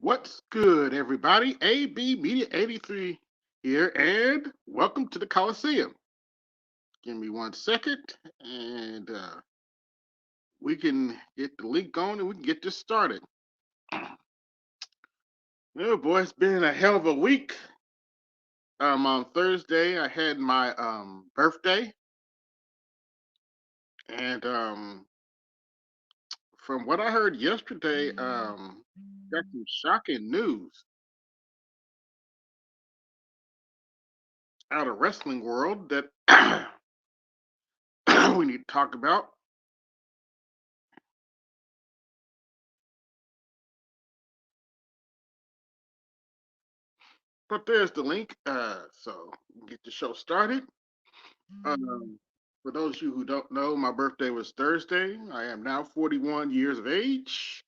What's good, everybody? AB Media 83 here, and welcome to the Coliseum. Give me 1 second, and we can get the link on and we can get this started. Oh boy, it's been a hell of a week. On Thursday, I had my birthday, and from what I heard yesterday, got some shocking news out of wrestling world that we need to talk about. But there's the link. So we can get the show started. Um, for those of you who don't know, my birthday was Thursday. I am now 41 years of age.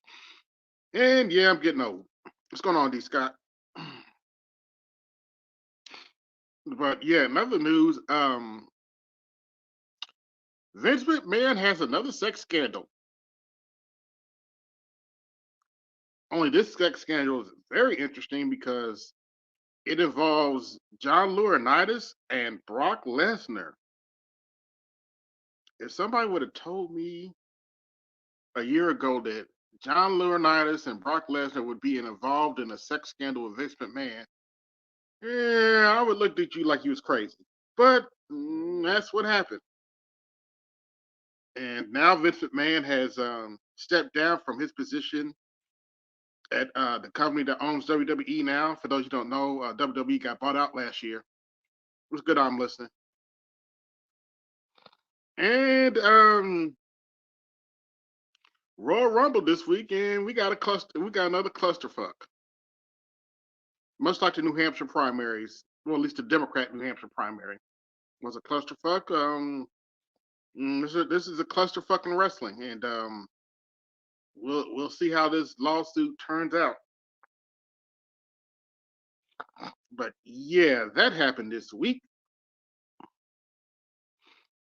And yeah, I'm getting old. What's going on, D. Scott? But yeah, another news. Vince McMahon has another sex scandal. Only this sex scandal is very interesting because it involves John Laurinaitis and Brock Lesnar. If somebody would have told me a year ago that John Laurinaitis and Brock Lesnar would be involved in a sex scandal with Vince McMahon, yeah, I would look at you like you was crazy. But that's what happened. And now Vince McMahon has stepped down from his position at the company that owns WWE now. For those who don't know, WWE got bought out last year. It was good. I'm listening. And Royal Rumble this weekend, we got a cluster. We got another clusterfuck. Much like the New Hampshire primaries, well, at least the Democrat New Hampshire primary was a clusterfuck. This is a clusterfuck in wrestling, and we'll see how this lawsuit turns out. But yeah, that happened this week.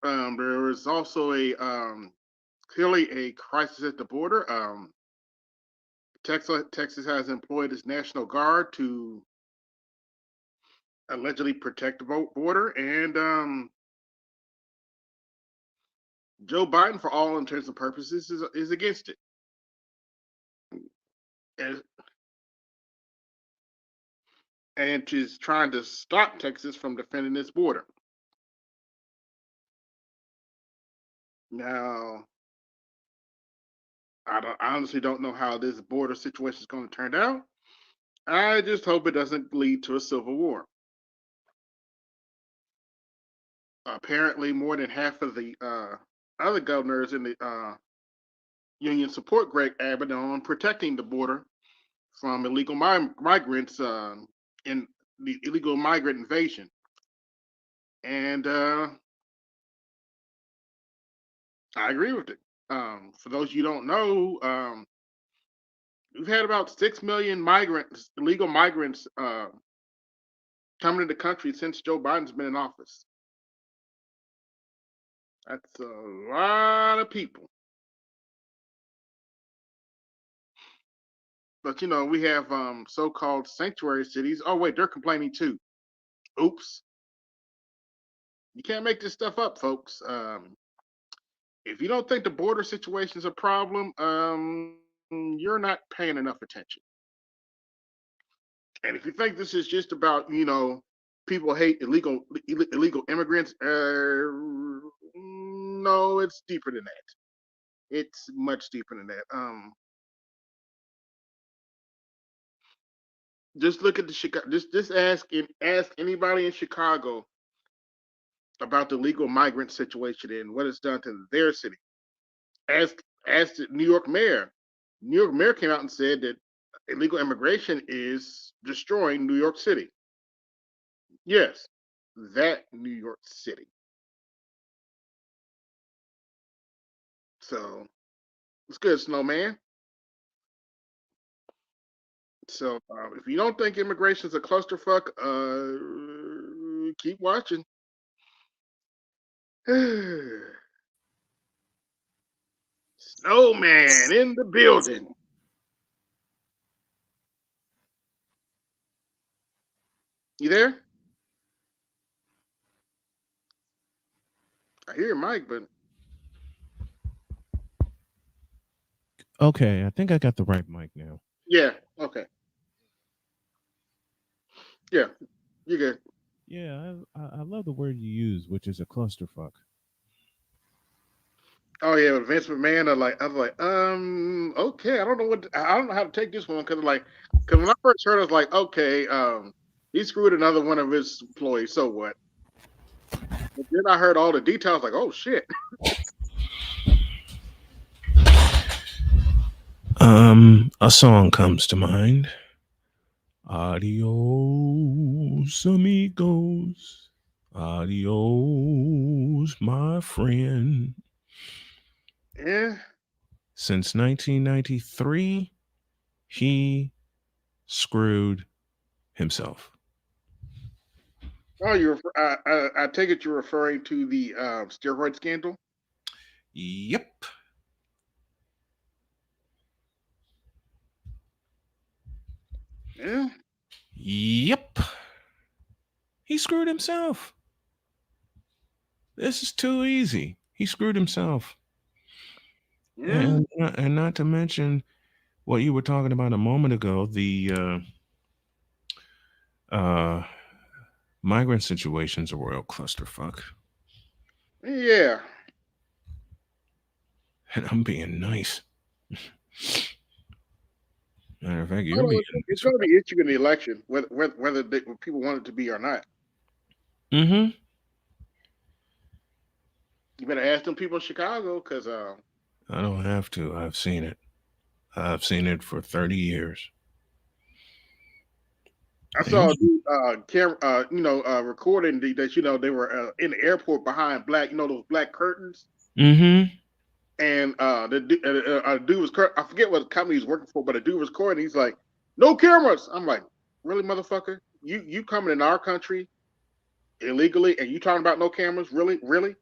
There was also a clearly a crisis at the border. Texas has employed its National Guard to allegedly protect the border, and Joe Biden, for all intents and purposes, is against it. And, and is trying to stop Texas from defending its border. Now, I honestly don't know how this border situation is going to turn out. I just hope it doesn't lead to a civil war. Apparently, more than half of the other governors in the union support Greg Abbott on protecting the border from illegal migrants in the illegal migrant invasion. And I agree with it. For those you don't know, we've had about 6 million migrants, illegal migrants, coming to the country since Joe Biden's been in office. That's a lot of people. But you know, we have so-called sanctuary cities. Oh wait, they're complaining too. Oops. You can't make this stuff up, folks. If you don't think the border situation is a problem, you're not paying enough attention. And if you think this is just about, people hate illegal immigrants, no, it's deeper than that. It's much deeper than that. Just look at the Chicago. Just ask anybody in Chicago about the legal migrant situation and what it's done to their city. Ask the New York mayor. New York mayor came out and said that illegal immigration is destroying New York City. Yes, that New York City. So it's good, Snowman. So if you don't think immigration is a clusterfuck, keep watching. Snowman in the building. You there? I hear Mike, but Okay, I think I got the right mic now. yeah, okay, yeah, you good. Yeah, I love the word you use, which is a clusterfuck. Oh yeah, with Vince McMahon, I was like, okay, I don't know how to take this one because when I first heard, it, I was like, okay, he screwed another one of his employees, so what? But then I heard all the details, like, oh shit, A song comes to mind. Adios, amigos. Adios, my friend. yeah. Since 1993, he screwed himself. Oh, I take it you're referring to the steroid scandal. Yep. Yeah, Yep. He screwed himself. This is too easy. He screwed himself. yeah, And not to mention what you were talking about a moment ago, the uh, migrant situation's a royal clusterfuck. yeah. And I'm being nice. Matter of fact, Oh you're no, being it's nice going to right. be issue in the election, whether people want it to be or not. Mm-hmm. You better ask them people in Chicago, because I don't have to. I've seen it. I've seen it for 30 years. I saw a dude, recording that they were in the airport behind black, those black curtains, Mm-hmm. and the dude was I forget what company he's working for, but the dude was recording. He's like, "No cameras." I'm like, "Really, motherfucker? You coming in our country illegally, and you talking about no cameras? Really, really?"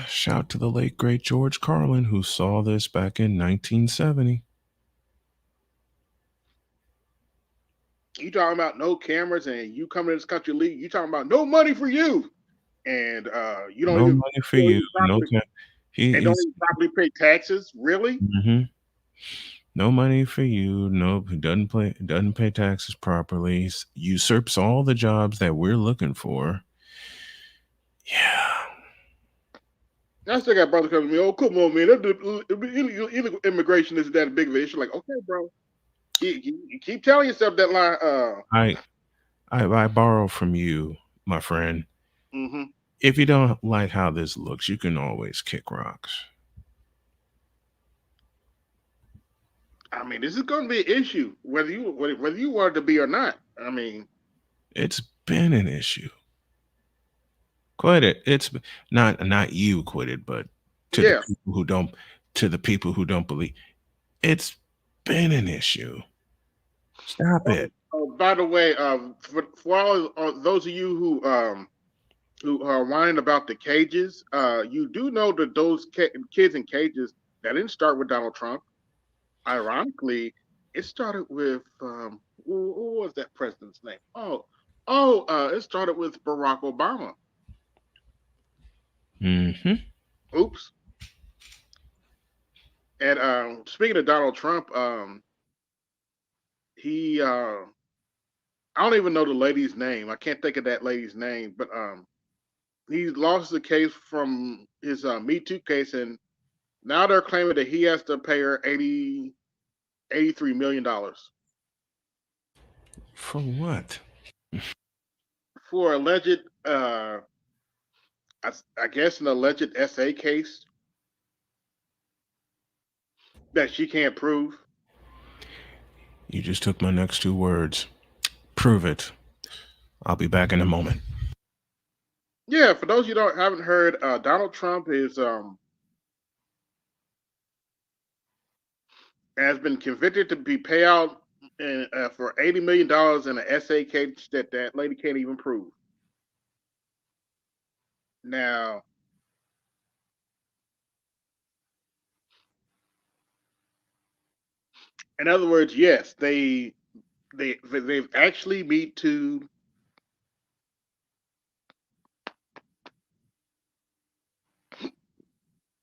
Shout to the late great George Carlin who saw this back in 1970. You talking about no cameras, and you coming in this country illegally? You talking about no money for you, and No money for you. No cap. don't He's even properly pay taxes. Really? mm-hmm. No money for you. Nope. He doesn't pay taxes properly. Usurps all the jobs that we're looking for. Yeah. I still got brothers coming to me. Oh, come on, man. Illegal immigration isn't that big of an issue. Like, okay, bro. You keep telling yourself that line. I I borrow from you, my friend. Mm-hmm. If you don't like how this looks, you can always kick rocks. I mean, this is going to be an issue, whether you want it to be or not. I mean, It's been an issue. Quit it. It's not you quit it, but to the yeah. people who don't to the people who don't believe. It's been an issue. Stop Oh, it. oh, by the way, for all those of you who are whining about the cages, you do know that those kids in cages that didn't start with Donald Trump. Ironically, it started with who was that president's name? It started with Barack Obama. Mm-hmm. Oops. And speaking of Donald Trump, he I don't even know the lady's name. I can't think of that lady's name, but he lost the case from his Me Too case, and now they're claiming that he has to pay her 83 million dollars For what? for alleged, I guess, an alleged SA case that she can't prove. You just took my next two words. Prove it. I'll be back in a moment. Yeah, for those you don't haven't heard, Donald Trump is has been convicted to be payout for $80 million in an SA case that lady can't even prove. Now, In other words, yes, they've actually Me Too.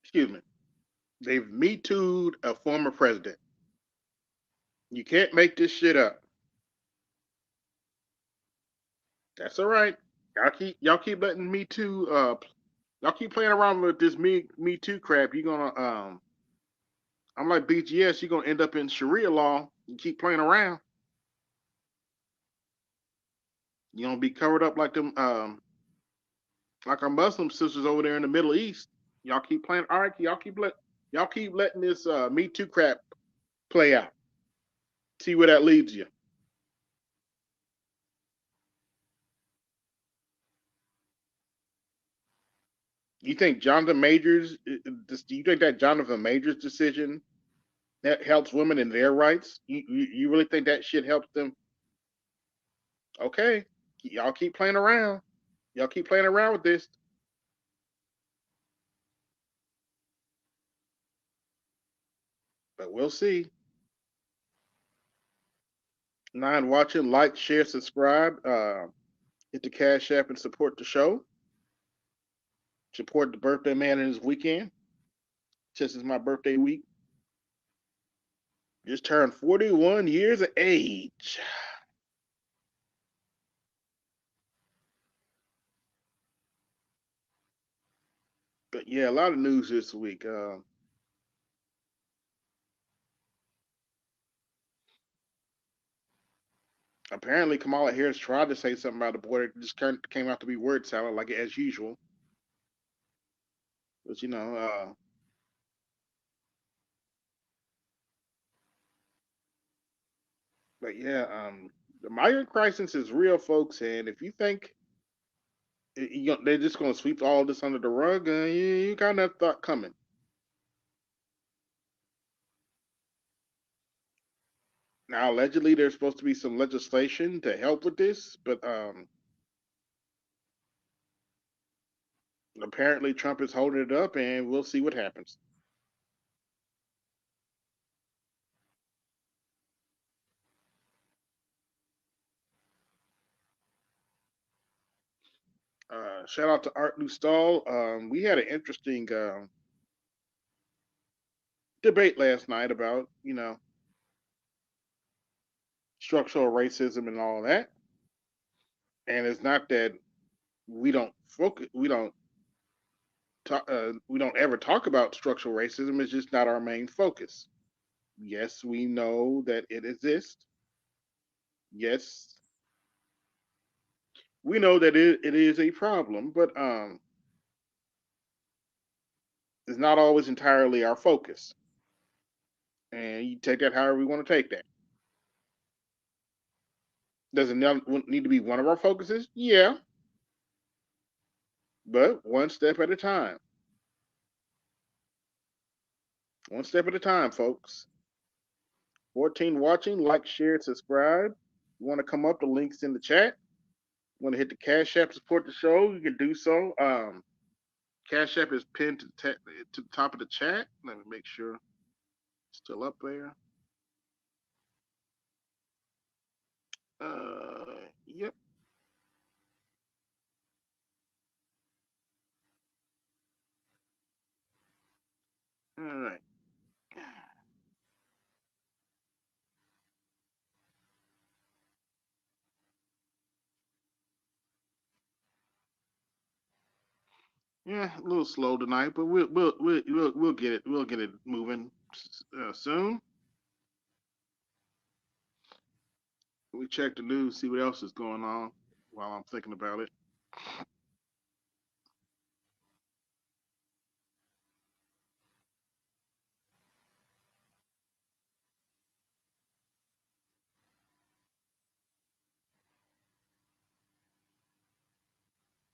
Excuse me. They've Me Too'd a former president. You can't make this shit up. That's all right. Y'all keep letting Me Too. Y'all keep playing around with this Me Too crap. You're gonna I'm like BGS. You're gonna end up in Sharia law. You keep playing around. You're gonna be covered up like them like our Muslim sisters over there in the Middle East. Y'all keep playing. All right, y'all keep letting this Me Too crap play out. See where that leads you. You think Jonathan Majors? Do you think that Jonathan Majors decision that helps women in their rights? You really think that shit helps them? Okay, y'all keep playing around. Y'all keep playing around with this, but we'll see. Nine watching, like, share, subscribe. Hit the Cash App and support the show. Support the birthday man in his weekend. Since it's my birthday week, just turned 41 years of age. But yeah, a lot of news this week. Apparently, Kamala Harris tried to say something about the border. It just came out to be word salad, like as usual. But but yeah, the migrant crisis is real, folks. And if you think they're just going to sweep all this under the rug, you got that thought coming. Now, allegedly, there's supposed to be some legislation to help with this, but apparently Trump is holding it up, and we'll see what happens. Shout out to Art Newstall. We had an interesting debate last night about structural racism and all that. And it's not that we don't focus, we don't ever talk about structural racism. It's just not our main focus. Yes, we know that it exists. Yes, we know that it is a problem, but it's not always entirely our focus. And you take that however we want to take that. Does it need to be one of our focuses? Yeah, but one step at a time. One step at a time, folks. 14 watching, like, share, subscribe. You want to come up, the links in the chat. Want to hit the Cash App, support the show, you can do so. Cash App is pinned to the top of the chat. Let me make sure it's still up there. Yep. All right. Yeah, a little slow tonight, but we'll get it. We'll get it moving soon. We check the news, see what else is going on while I'm thinking about it.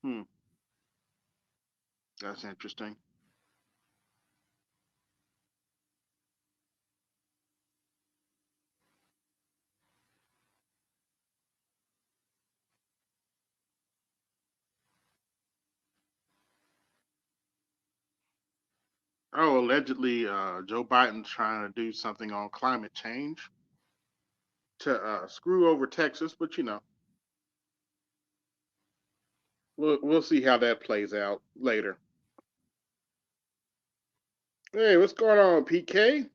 Hmm, that's interesting. Oh, allegedly, Joe Biden's trying to do something on climate change to screw over Texas, but we'll see how that plays out later. Hey, what's going on, PK?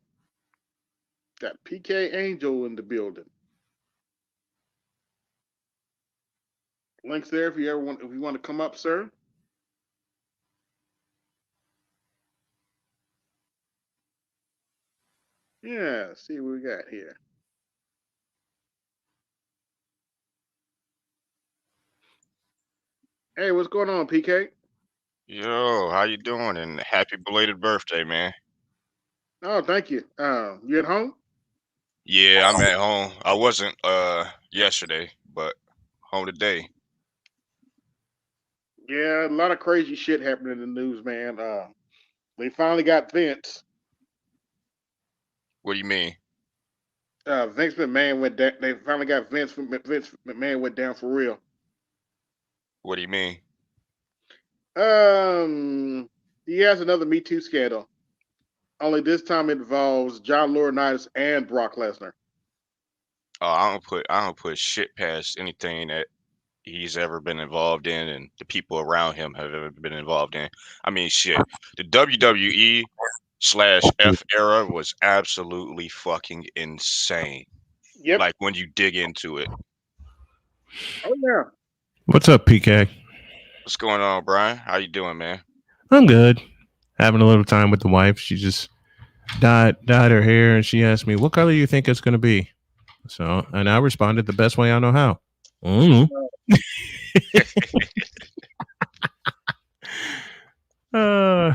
Got PK Angel in the building. Links there if you want to come up, sir. Yeah, see what we got here. Hey, what's going on, PK? Yo, how you doing? And happy belated birthday, man. Oh, thank you. You at home? Yeah, I'm at home. I wasn't yesterday, but home today. Yeah, a lot of crazy shit happening in the news, man. They finally got Vince. What do you mean? Vince McMahon went down. They finally got Vince McMahon went down for real. What do you mean? Um, he has another Me Too scandal. Only this time it involves John Laurinaitis and Brock Lesnar. Oh, I don't put shit past anything that he's ever been involved in and the people around him have ever been involved in. I mean shit. The WWE slash F era was absolutely fucking insane. Yep. Like when you dig into it. Oh yeah. What's up, PK? What's going on, Brian? How you doing, man? I'm good. Having a little time with the wife. She just dyed her hair, and she asked me, "What color do you think it's going to be?" So, and I responded the best way I know how. Mm. Uh,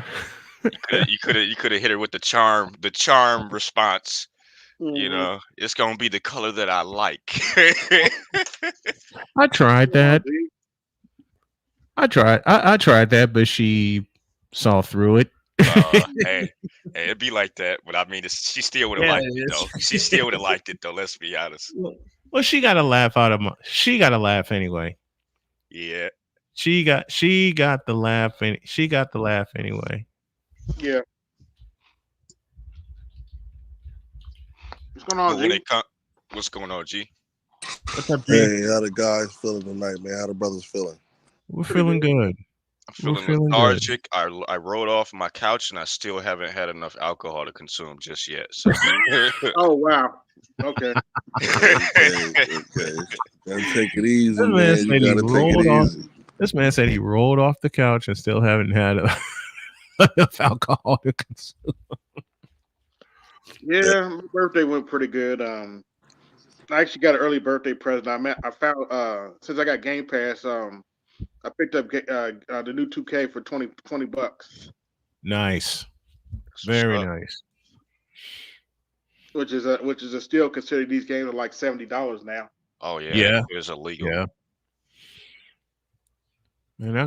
You could have hit her with the charm response. You Mm-hmm. know, it's gonna be the color that I like. I tried Oh, that. I tried that, but she saw through it. Hey, it'd be like that, but I mean, she still would have Yeah, liked it it though. She is. still would have liked it though. Let's be honest. Well, she got a laugh out of my. She got a laugh anyway. Yeah. She got the laugh and she got the laugh anyway. yeah. What's going on, But when G? it comes, what's going on, G? What's up, G? Hey, how the guys feeling tonight, man? How the brothers feeling? We're Pretty feeling good. good. I'm We're feeling feeling good. lethargic. I rolled off my couch and I still haven't had enough alcohol to consume just yet. So. Oh wow. Okay. Okay. Gotta take it easy, This man man. You said he gotta take it rolled off. easy. This man said he rolled off the couch and still haven't had enough alcohol to consume. Yeah, my birthday went pretty good. I actually got an early birthday present. I found since I got Game Pass, I picked up the new 2K for 20 bucks, Nice, That's what's very up. nice. which is a still considered these games are like $70 now. Oh yeah, Yeah, it was illegal. yeah. And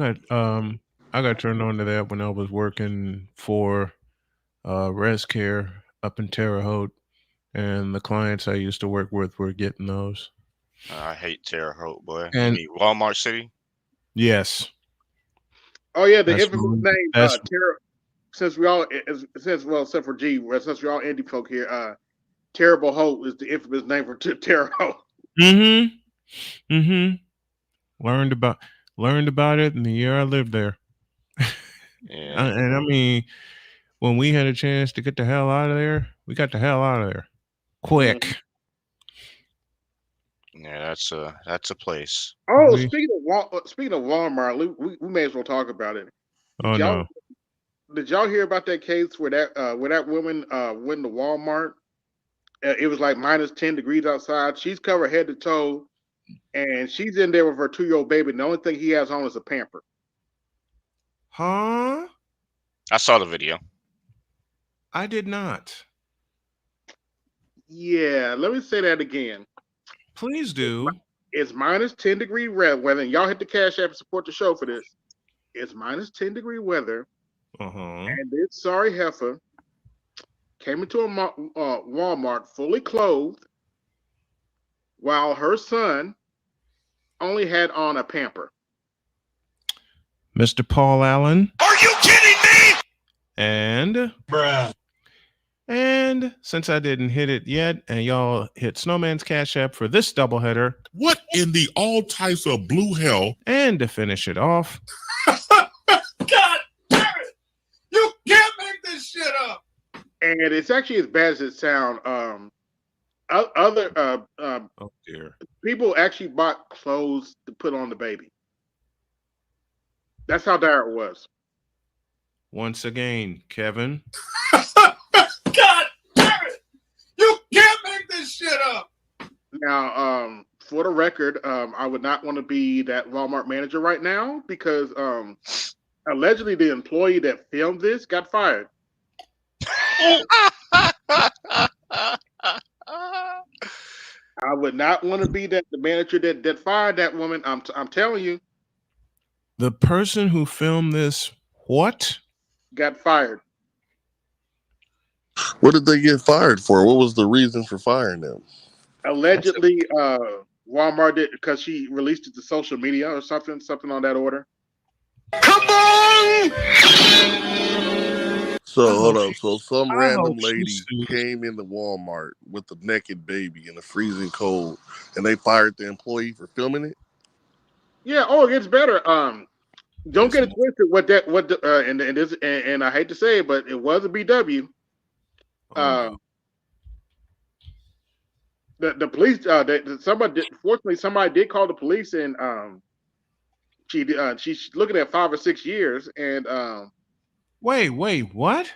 I got turned on to that when I was working for Res Care up in Terre Haute, and the clients I used to work with were getting those. I hate Terre Haute, boy. You And mean Walmart City? yes, Oh yeah, the that's infamous one. name That's Terra. Since we all since well except for G, since we're all indie folk here, Terrible Hope is the infamous name for Terra Hope. mm-hmm. Mm-hmm. Learned about it in the year I lived there. Yeah, And I mean, when we had a chance to get the hell out of there, we got the hell out of there Mhm. quick. yeah. That's a place. Oh, We speaking of Walmart, we may as well talk about it. Did oh y'all no. did y'all hear about that case where that woman went to Walmart? It was like minus 10 degrees outside. She's covered head to toe, and she's in there with her 2-year old baby. And the only thing he has on is a pamper. Huh? I saw the video. I did not. Yeah, let me say that again. Please It's, do. it's minus 10-degree weather. And y'all hit the Cash App and support the show for this. It's minus 10-degree weather, Uh-huh. and this sorry heifer came into a Walmart fully clothed while her son only had on a pamper. Mr. Paul Allen. Are you kidding me? And since I didn't hit it yet, and y'all hit Snowman's Cash App for this doubleheader. What in the all types of blue hell? And to finish it off. God damn it! You can't make this shit up. And it's actually as bad as it sounds. Other Oh dear. people actually bought clothes to put on the baby. That's how dire it was. Once again, Kevin. God damn it! You can't make this shit up. Now, for the record, I would not want to be that Walmart manager right now because allegedly the employee that filmed this got fired. I would not want to be the manager that fired that woman. I'm telling you, The person who filmed this, what? got fired. What did they get fired for? What was the reason for firing them? Allegedly, Walmart did because she released it to social media or something on that order. Come on! So hold up. So some I random hope she lady sues. came into Walmart with a naked baby in the freezing cold, and they fired the employee for filming it. Yeah. Oh, it gets better. Don't get it twisted. And I hate to say it, but it was a BW. Oh, The police. Fortunately, somebody did call the police, and she's looking at 5 or 6 years, and Wait, what?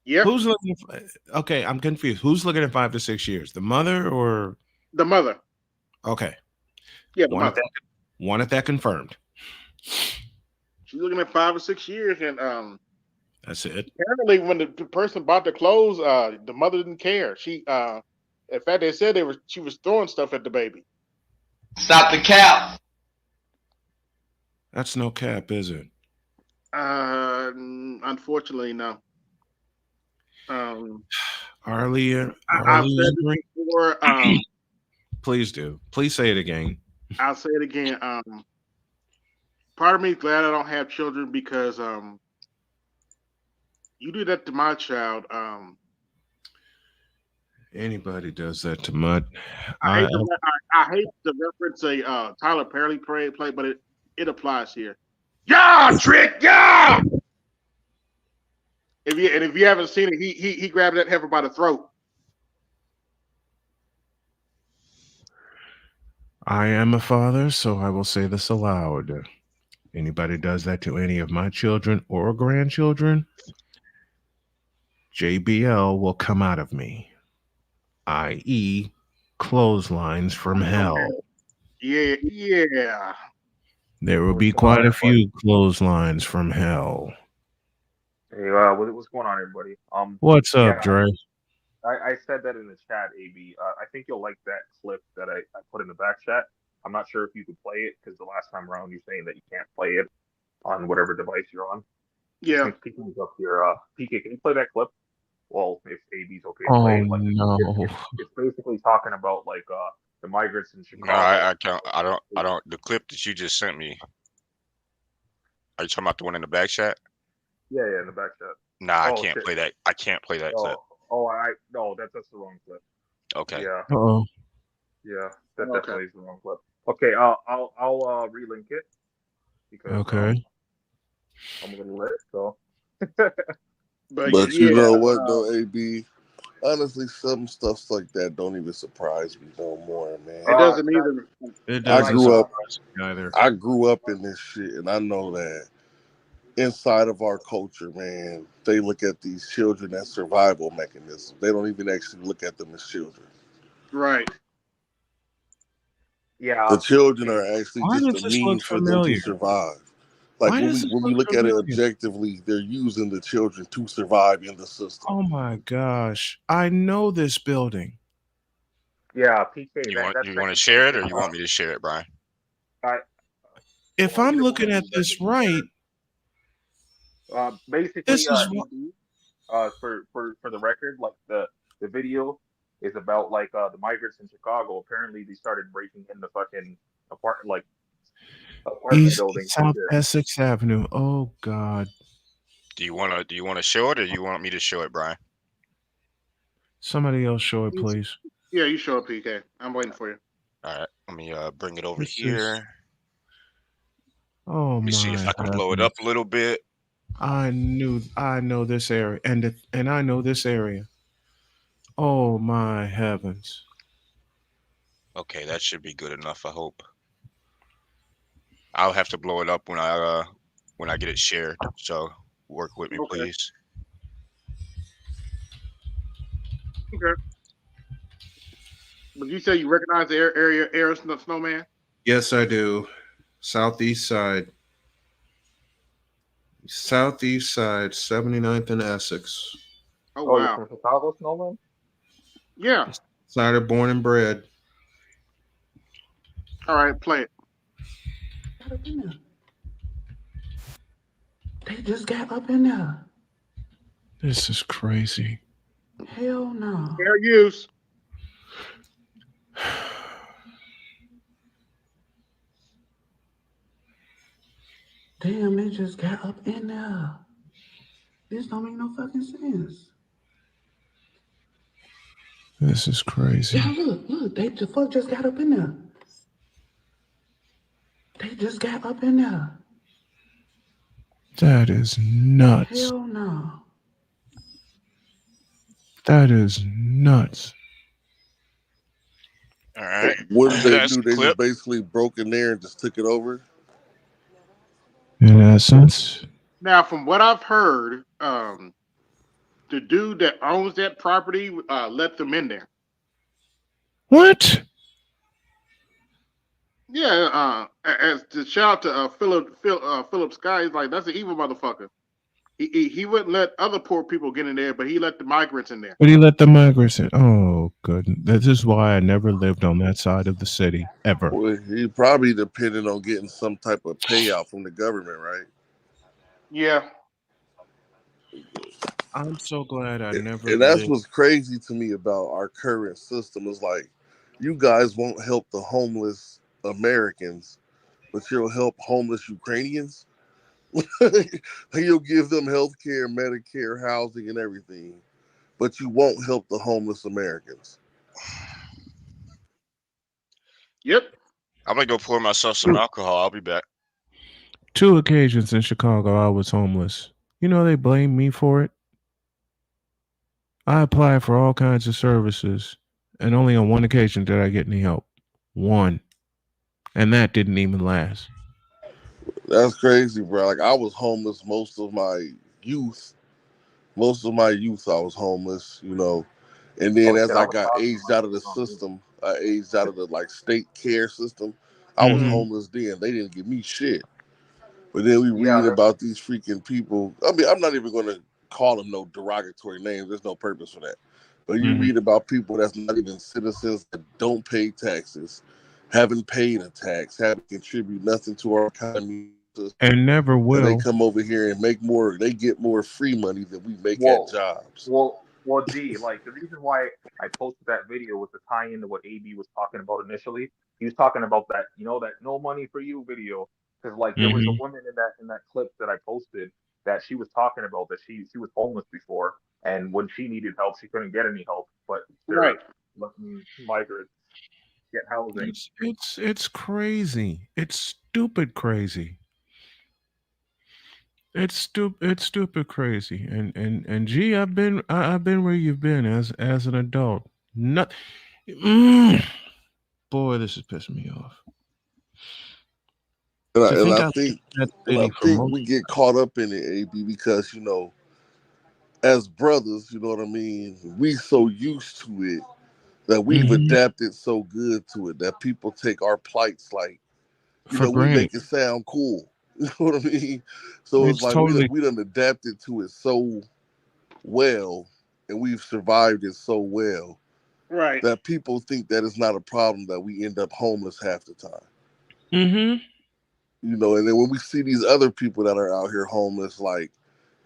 yeah, Who's looking for, okay, I'm confused. Who's looking at 5 to 6 years? The mother or the mother. okay. Yeah, the Wanted mother. that confirmed. She's looking at 5 or 6 years, and That's it. apparently, when the person bought the clothes, the mother didn't care. In fact, they said she was throwing stuff at the baby. Stop the cap. That's no cap, is it? Unfortunately, no. Arlie, I've said it before. Please do. Please say it again. I'll say it again. Part of me is glad I don't have children because you do that to my child. Anybody does that to Mud. I hate to reference a Tyler Perry play, but it applies here. Yeah, trick, yeah. If you haven't seen it, he grabbed that heifer by the throat. I am a father, so I will say this aloud. Anybody does that to any of my children or grandchildren, JBL will come out of me, i.e., clotheslines from hell. Yeah. There will be quite a few clotheslines from hell. Hey, what's going on, everybody? What's up, yeah, Dre? I said that in the chat, AB. I think you'll like that clip that I put in the back chat. I'm not sure if you could play it because the last time around you're saying that you can't play it on whatever device you're on. Yeah. PK up your PK. Can you play that clip? Well, if AB's okay to Oh play it, like, no! it's basically talking about like the migrants in Chicago. No, I can't. I don't. The clip that you just sent me. Are you talking about the one in the back chat? Yeah, in the back chat. Nah, I can't play that. I can't play that clip. No, that's the wrong clip. Okay. Yeah. Uh-oh. Yeah, that definitely is the wrong clip. Okay, I'll relink it because Okay. I'm gonna let it go. But you know what though, AB? Honestly, some stuff like that don't even surprise me no more, man. It doesn't either. It I doesn't grew up surprise me either. I grew up in this shit, and I know that inside of our culture, man, they look at these children as survival mechanisms. They don't even actually look at them as children. Right. Yeah. The children are actually Why does just a this look means for them familiar? to survive. Like Why when does we this when we look look at it familiar? objectively, they're using the children to survive in the system. Oh my gosh! I know this building. Yeah, PK. You want to share it, or you want me to share it, Brian? If I'm looking at this right, basically, this is for the record, like the video is about like the migrants in Chicago. Apparently, they started breaking in the fucking apartment East buildings. South Essex Avenue. Oh God! Do you wanna show it, or you want me to show it, Brian? Somebody else show it, please. Yeah, you show up, PK. I'm waiting for you. All right, let me bring it over This here. is. Oh Let me see if my I can blow it heavens! up a little bit. I know this area, and I know this area. Oh my heavens! Okay, that should be good enough. I hope. I'll have to blow it up when I get it shared. So work with me, Okay. please. Okay. But you say you recognize the area snowman? Yes, I do. Southeast side, southeast side, 79th and Essex. Oh Oh, you're wow. from Chicago, Snowman? Yeah. Side of born and bred. All right, play it. Got up in there. They just got up in there. This is crazy. Hell no. Fair use. Damn, they just got up in there. This don't make no fucking sense. This is crazy. Yeah, look, they the fuck just got up in there. They just got up in there. That is nuts. Hell no. That is nuts. All right, What did they that's do? the They just clip. basically broke in there and just took it over. In essence. Now, from what I've heard, the dude that owns that property let them in there. What? Yeah, as the shout out to Philip Sky, he's like, that's an evil motherfucker. He wouldn't let other poor people get in there, but he let the migrants in there. But he let the migrants in. Oh, goodness. This is why I never lived on that side of the city, ever. Well, he probably depended on getting some type of payout from the government, right? Yeah. I'm so glad I never And that's lived. what's crazy to me about our current system is like, you guys won't help the homeless Americans, but you'll help homeless Ukrainians. You'll give them health care, Medicare, housing, and everything, but you won't help the homeless Americans. Yep. I'm gonna go pour myself some alcohol. I'll be back. 2 occasions in Chicago I was homeless. You know they blamed me for it. I applied for all kinds of services, and only on 1 occasion did I get any help. 1. And that didn't even last. That's crazy, bro. Like, I was homeless most of my youth. Most of my youth, I was homeless, And then Oh as shit, I I was got talking aged about out of the this on system, I aged out of the like state care system. I was Mm-hmm. homeless then. They didn't give me shit. But then we Yeah, read about these freaking people. I mean, I'm not even going to call them no derogatory names. There's no purpose for that. But you Mm-hmm. read about people that's not even citizens that don't pay taxes, haven't paid a tax, haven't contributed nothing to our economy, And never and they will. come over here and make more. They get more free money than we make at Whoa. jobs. Well, D, like the reason why I posted that video was to tie into what AB was talking about initially. He was talking about that, that no money for you video, because like there was a Mm-hmm. woman in that clip that I posted that she was talking about that she was homeless before, and when she needed help, she couldn't get any help, but Right. they're letting migrants get housing. It's crazy. It's stupid crazy. It's stupid crazy. And gee, I've been where you've been as an adult. Not boy, this is pissing me off. And I, To and think I I lived think in that and I city for think most. we get caught up in it, AB, because as brothers, you know what I mean. We so used to it that we've Mm-hmm. adapted so good to it that people take our plights like, For we granted. make it sound cool. You know what I mean? So it's It's like totally. we done adapted to it so well, and we've survived it so well Right. that people think that it's not a problem that we end up homeless half the time. Mm-hmm. And then when we see these other people that are out here homeless, like,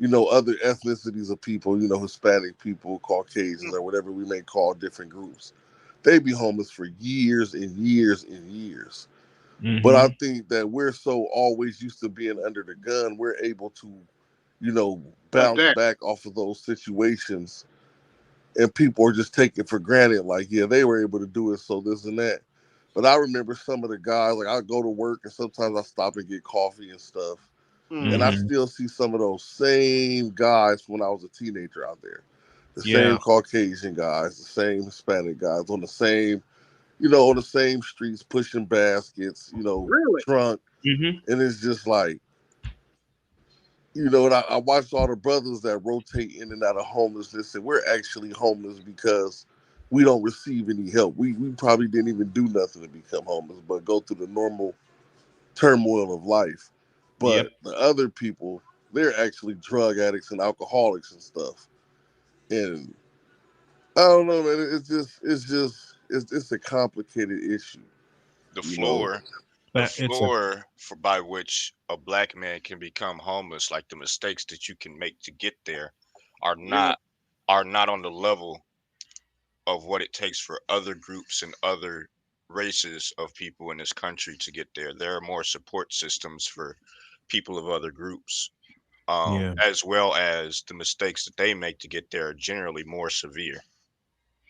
other ethnicities of people, Hispanic people, Caucasians, or whatever we may call different groups, they be homeless for years and years and years. But I Mm-hmm. think that we're so always used to being under the gun, we're able to bounce that. back off of those situations, and people are just taking for granted, like, yeah, they were able to do it, so this and that. But I remember some of the guys, like, I go to work and sometimes I stop and get coffee and stuff, and I Mm-hmm. Mhm. still see some of those same guys when I was a teenager out there. The Yeah. same Caucasian guys, the same Hispanic guys on the same, on the same streets pushing baskets, Really? drunk. Mhm. And it's just like, and I watched all the brothers that rotate in and out of homelessness, and we're actually homeless because we don't receive any help. We probably didn't even do nothing to become homeless, but go through the normal turmoil of life. Yep. But the other people, they're actually drug addicts and alcoholics and stuff. And I don't know, man. It's a complicated issue, The you know. floor, the But it's a floor for by which a black man can become homeless, like the mistakes that you can make to get there, are Yeah. not are not on the level of what it takes for other groups and other races of people in this country to get there. There are more support systems for people of other groups, yeah. as well as the mistakes that they make to get there are generally more severe.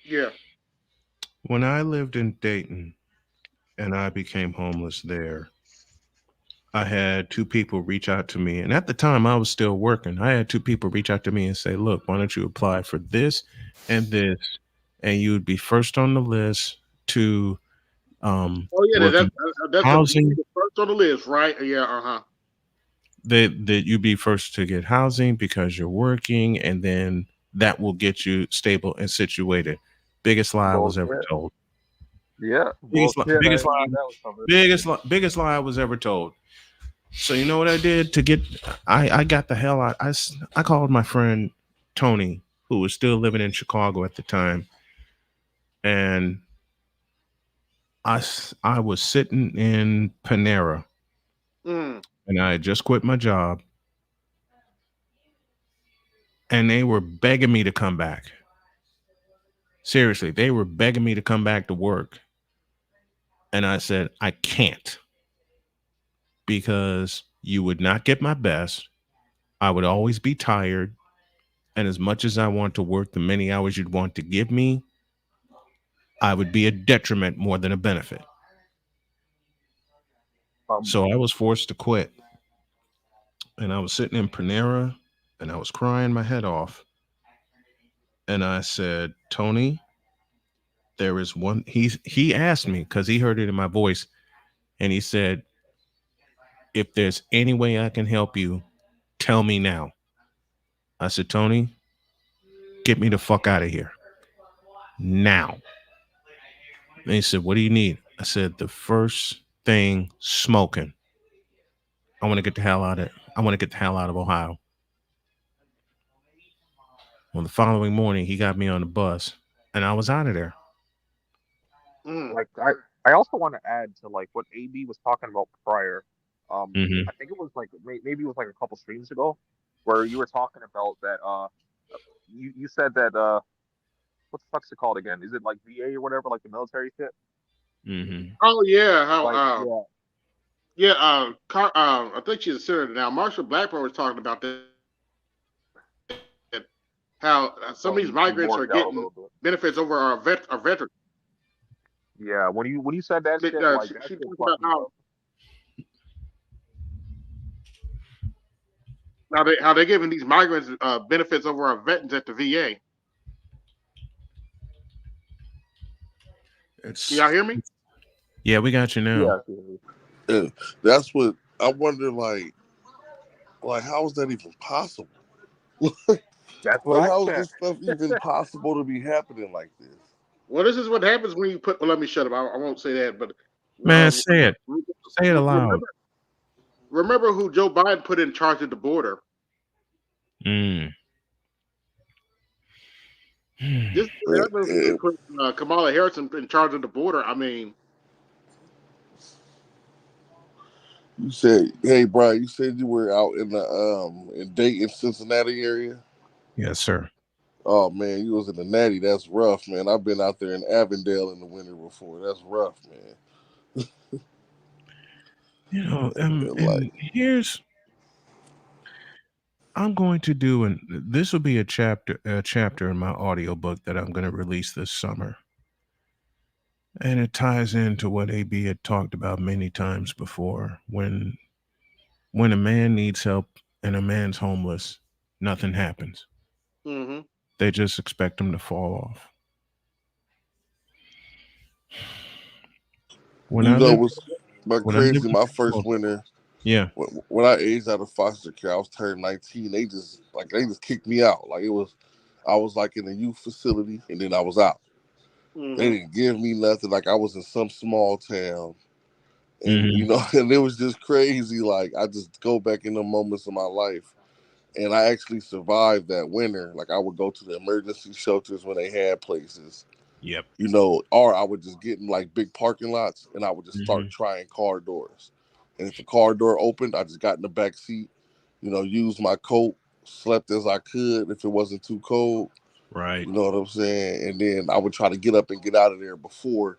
Yeah. When I lived in Dayton and I became homeless there, I had two people reach out to me. And at the time, I was still working. I had two people reach out to me and say, look, why don't you apply for this and this? And you would be first on the list to Oh yeah, work in that's a you be housing. the first on the list, right? Yeah. Uh-huh. That you be first to get housing because you're working, and then that will get you stable and situated. Biggest lie I was ever Bullshit. told. Yeah, Biggest lie, bullshit. I biggest knew lie, that was coming. biggest lie I was ever told. So you know what I did to get? I got the hell out. I called my friend Tony, who was still living in Chicago at the time, and I was sitting in Panera, Mm. and I had just quit my job, and they were begging me to come back. Seriously, they were begging me to come back to work, and I said I can't because you would not get my best. I would always be tired, and as much as I want to work the many hours you'd want to give me, I would be a detriment more than a benefit. Um, So I was forced to quit. And I was sitting in Panera and I was crying my head off. And I said, Tony, there is one. He asked me because he heard it in my voice. And he said, if there's any way I can help you, tell me now. I said, Tony, get me the fuck out of here now. And he said, what do you need? I said, the first thing, smoking. I want to get the hell out of I want to get the hell out of Ohio. Well, the following morning, he got me on the bus, and I was out of there. Mm. like I also want to add to like what AB was talking about prior. Hmm. I think it was like maybe it was like a couple streams ago, where you were talking about that. You said that what the fuck's it called again? Is it like VA or whatever, like the military shit? Hmm. Oh yeah, how Like yeah, yeah, I think she's a senator now. Marsha Blackburn was talking about that, how some of these migrants are he getting morphed out a little bit. benefits over our veterans. Yeah, when you said that shit, like that She shit talked about fucked me up. how they're giving these migrants benefits over our veterans at the VA. Can It's y'all hear me? Yeah, we got you now. Yeah, see, And that's what I wonder, like how is that even possible? that's what Like, I how is said. this stuff even possible to be happening like this? Well, this is what happens when you put. Well, let me shut up. I won't say that, but Man, uh, say it. Say it aloud. remember who Joe Biden put in charge of the border. Mm. This is what happens when you And put Kamala Harris in charge of the border. I mean, you said, hey, Brian, you said you were out in the in Dayton, Cincinnati area. Yes, sir. Oh man, you was in the Natty. That's rough, man. I've been out there in Avondale in the winter before. That's rough, man. You know, And like, and here's I'm going to do, and this will be a chapter in my audiobook that I'm going to release this summer. And it ties into what AB had talked about many times before. When a man needs help and a man's homeless, nothing happens. Mm-hmm. They just expect him to fall off. When You I know lived, what's but when I lived crazy? in My the first winter, yeah. when I aged out of foster care, I was turned 19. They just kicked me out. Like it was, I was like in a youth facility, and then I was out. They Mm-hmm. didn't give me nothing. Like I was in some small town, and Hmm. and it was just crazy. Like I just go back in the moments of my life, and I actually survived that winter. Like I would go to the emergency shelters when they had places, Yep. or I would just get in like big parking lots and I would just Hmm. start trying car doors. And if a car door opened, I just got in the back seat, used my coat, slept as I could if it wasn't too cold. Right. You know what I'm saying? And then I would try to get up and get out of there before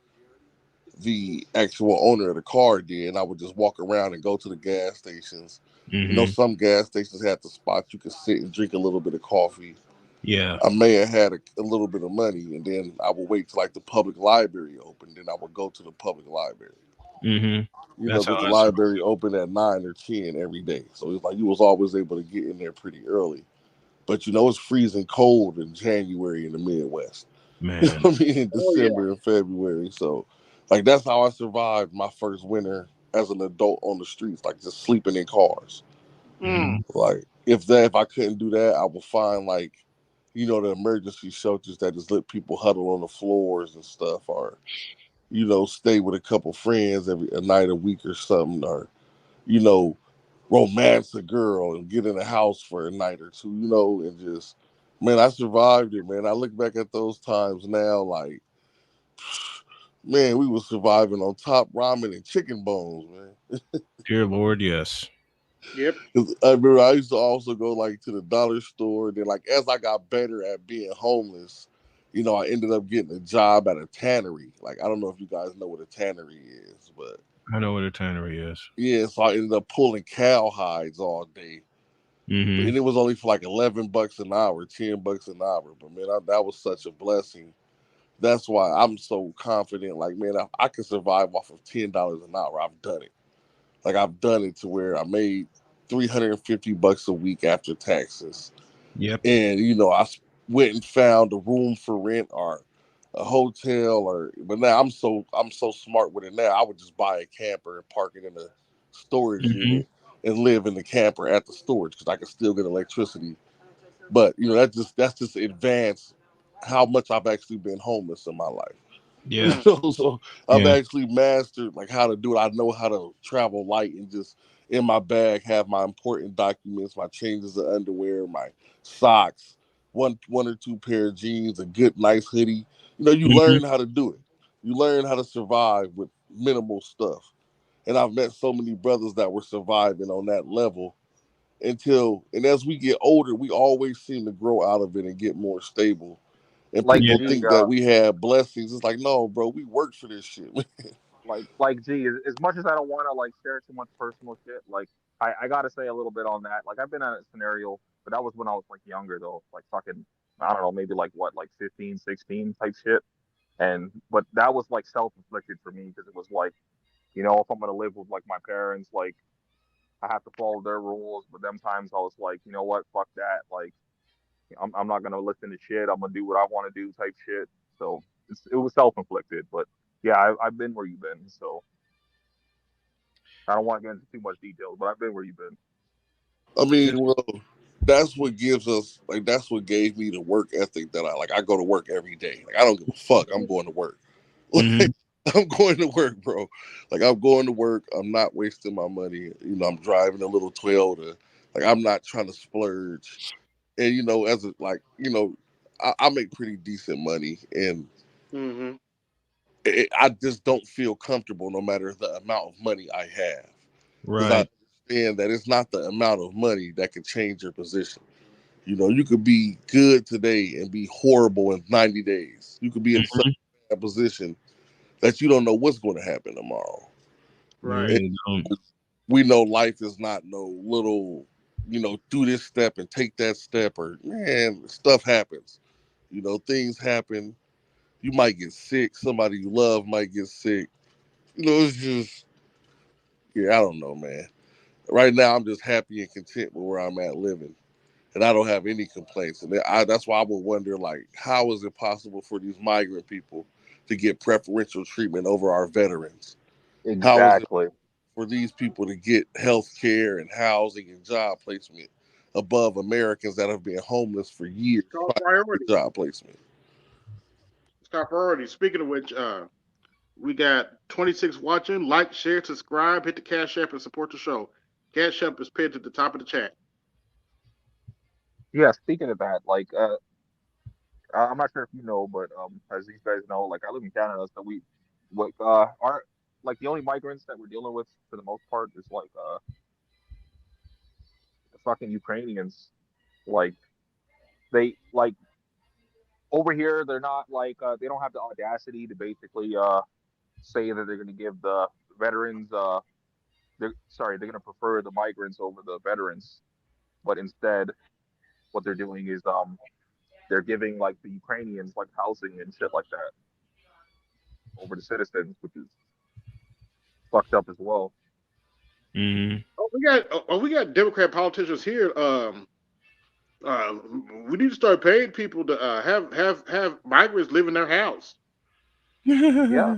the actual owner of the car did. And I would just walk around and go to the gas stations. Hmm. Some gas stations had the spots you could sit and drink a little bit of coffee. Yeah. I may have had a little bit of money, and then I would wait till like the public library opened. Then I would go to the public library. Hmm. That's how Because the I survived. library opened at 9 or 10 every day, so it's like you was always able to get in there pretty early. But it's freezing cold in January in the Midwest. You know Man. what I mean? In Oh yeah. December and February. So, like that's how I survived my first winter as an adult on the streets, like just sleeping in cars. Mm. Hmm. Like if I couldn't do that, I would find like the emergency shelters that just let people huddle on the floors and stuff, or stay with a couple friends every a night a week or something, or you know romance a girl and get in a house for a night or two, and just man, I survived it, man. I look back at those times now, like man, we was surviving on top ramen and chicken bones, man. Dear Lord, yes. Yep. 'Cause I remember I used to also go like to the dollar store. Then like as I got better at being homeless, I ended up getting a job at a tannery. Like I don't know if you guys know what a tannery is, but I know what a tannery is. yeah, so I ended up pulling cow hides all day. But Hmm. and it was only for like $11 an hour, $10 an hour. But man, that was such a blessing. That's why I'm so confident. Like man, I can survive off of $10 an hour. I've done it. Like I've done it to where I made $350 a week after taxes, Yep. and I went and found a room for rent or a hotel, or but now I'm so smart with it now. I would just buy a camper and park it in a storage Hmm. unit and live in the camper at the storage because I can still get electricity. But that's just advanced how much I've actually been homeless in my life. Yeah. So I've Yeah. actually mastered like how to do it. I know how to travel light and just in my bag have my important documents, my changes of underwear, my socks, one or two pair of jeans, a good nice hoodie. You Hmm. learn how to do it. You learn how to survive with minimal stuff. And I've met so many brothers that were surviving on that level and as we get older, we always seem to grow out of it and get more stable. And Like Yeah. people G, think that we have blessings. It's like, no, bro, we worked for this shit. like G, as much as I don't want to like share too much personal shit, like I gotta say a little bit on that. Like I've been in a scenario, but that was when I was like younger though, like fucking I don't know, maybe like what, like 15, 16 type shit. And but that was like self-inflicted for me because it was like, if I'm gonna live with like my parents, like I have to follow their rules. But them times I was like, you know what, fuck that. Like I'm not gonna listen to shit. I'm gonna do what I want to do type shit. So it was self-inflicted. But yeah, I've been where you've been. So I don't want to get into too much details, but I've been where you've been. I Yeah. mean, well, that's what gives us like that's what gave me the work ethic that I like. I go to work every day. Like I don't give a fuck. I'm going to work. Hmm. Like I'm going to work, bro. Like I'm going to work. I'm not wasting my money. I'm driving a little Toyota. Like I'm not trying to splurge. And as a like, I make pretty decent money, and Mm-hmm. I just don't feel comfortable no matter the amount of money I have, because I Right. understand that it's not the amount of money that can change your position. You could be good today and be horrible in 90 days. You could be in such Hmm. a position that you don't know what's going to happen tomorrow. You Right. And really don't. we know life is not no little do this step and take that step, or man, stuff happens. Things happen. You might get sick. Somebody you love might get sick. It's just, yeah, I don't know, man. Right now, I'm just happy and content with where I'm at living, and I don't have any complaints. And that's why I would wonder, like, how is it possible for these migrant people to get preferential treatment over our veterans? How is it Exactly. for these people to get health care and housing and job placement above Americans that have been homeless for years It's called trying to priority. get job placement? It's called priority. Speaking of which, we got 26 watching. Like, share, subscribe, hit the Cash App and support the show. Cash App is pinned at the top of the chat. Yeah. Speaking of that, like, I'm not sure if you know, but as these guys know, like I live in Canada, so what our like the only migrants that we're dealing with for the most part is like the fucking Ukrainians. Like they like over here, they're not like they don't have the audacity to basically say that they're going to give the veterans they're going to prefer the migrants over the veterans, but instead what they're doing is they're giving like the Ukrainians like housing and shit like that over the citizens, which is fucked up as well. Hmm. We got Democrat politicians here. Uh, we need to start paying people to have migrants live in their house. Yeah.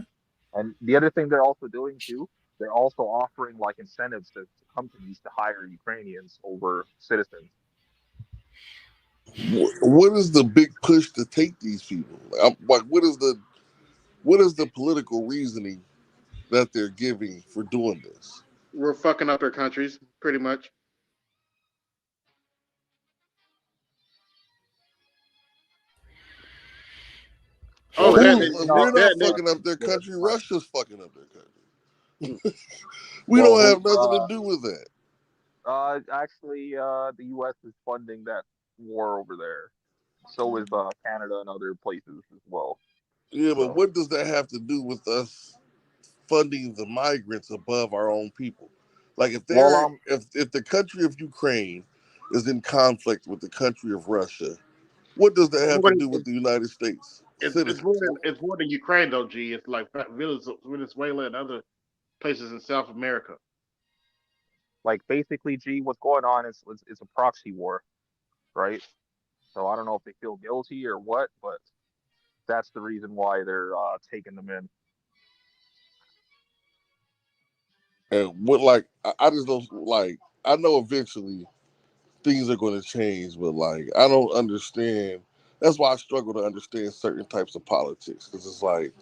And the other thing they're also doing too, they're also offering like incentives to companies to hire Ukrainians over citizens. What is the big push to take these people? Like, what is the political reasoning that they're giving for doing this? We're fucking up their countries, pretty much. Well, Oh, they're that Who's taking that, off we're not that, the fucking up their the country? Russia's fucking up their country. We well don't they have nothing to do with that. actually the U.S. is funding that war over there. So is Canada and other places as well. Yeah, but So what does that have to do with us funding the migrants above our own people? Like if well they're if the country of Ukraine is in conflict with the country of Russia, what does that it's have more to than do with the United States it's more citizens? than it's more than Ukraine though. G. It's like Venezuela and other places in South America. like basically, what's going on is it's a proxy war, right? So I don't know if they feel guilty or what, but that's the reason why they're taking them in. And what like I just don't like I know eventually things are going to change, but like I don't understand. That's why I struggle to understand certain types of politics because it's like,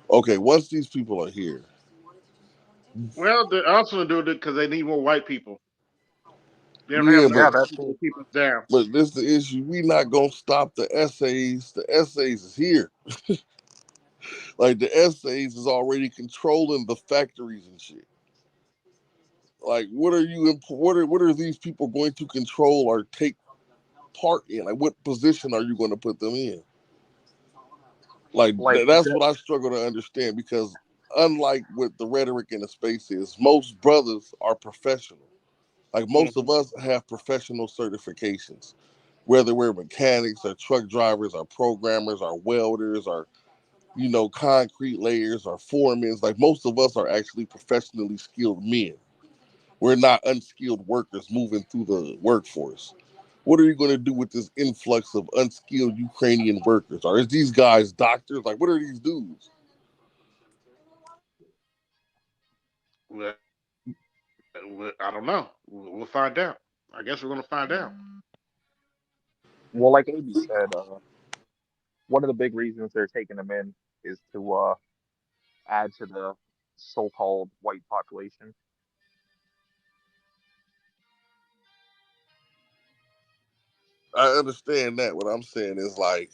okay, once these people are here, Well, they're also doing it because they need more white people. They don't have yeah, enough Yeah, but black that's people true. to keep us down. this the issue. We not gonna stop the essays. The essays is here. Like the essays is already controlling the factories and shit. Like what are what are these people going to control or take part in? Like what position are you going to put them in? Like Like that's what I struggle to understand because unlike what the rhetoric in the space is, most brothers are professional. Like most Mhm. of us have professional certifications, whether we're mechanics or truck drivers or programmers or welders or concrete layers or foremen. Like most of us are actually professionally skilled men. We're not unskilled workers moving through the workforce. What are you going to do with this influx of unskilled Ukrainian workers? Or is these guys doctors? Like, what are these dudes? I don't know. We'll find out. I guess we're gonna find out. well, like AB said, one of the big reasons they're taking them in is to add to the so-called white population. I understand that. What I'm saying is like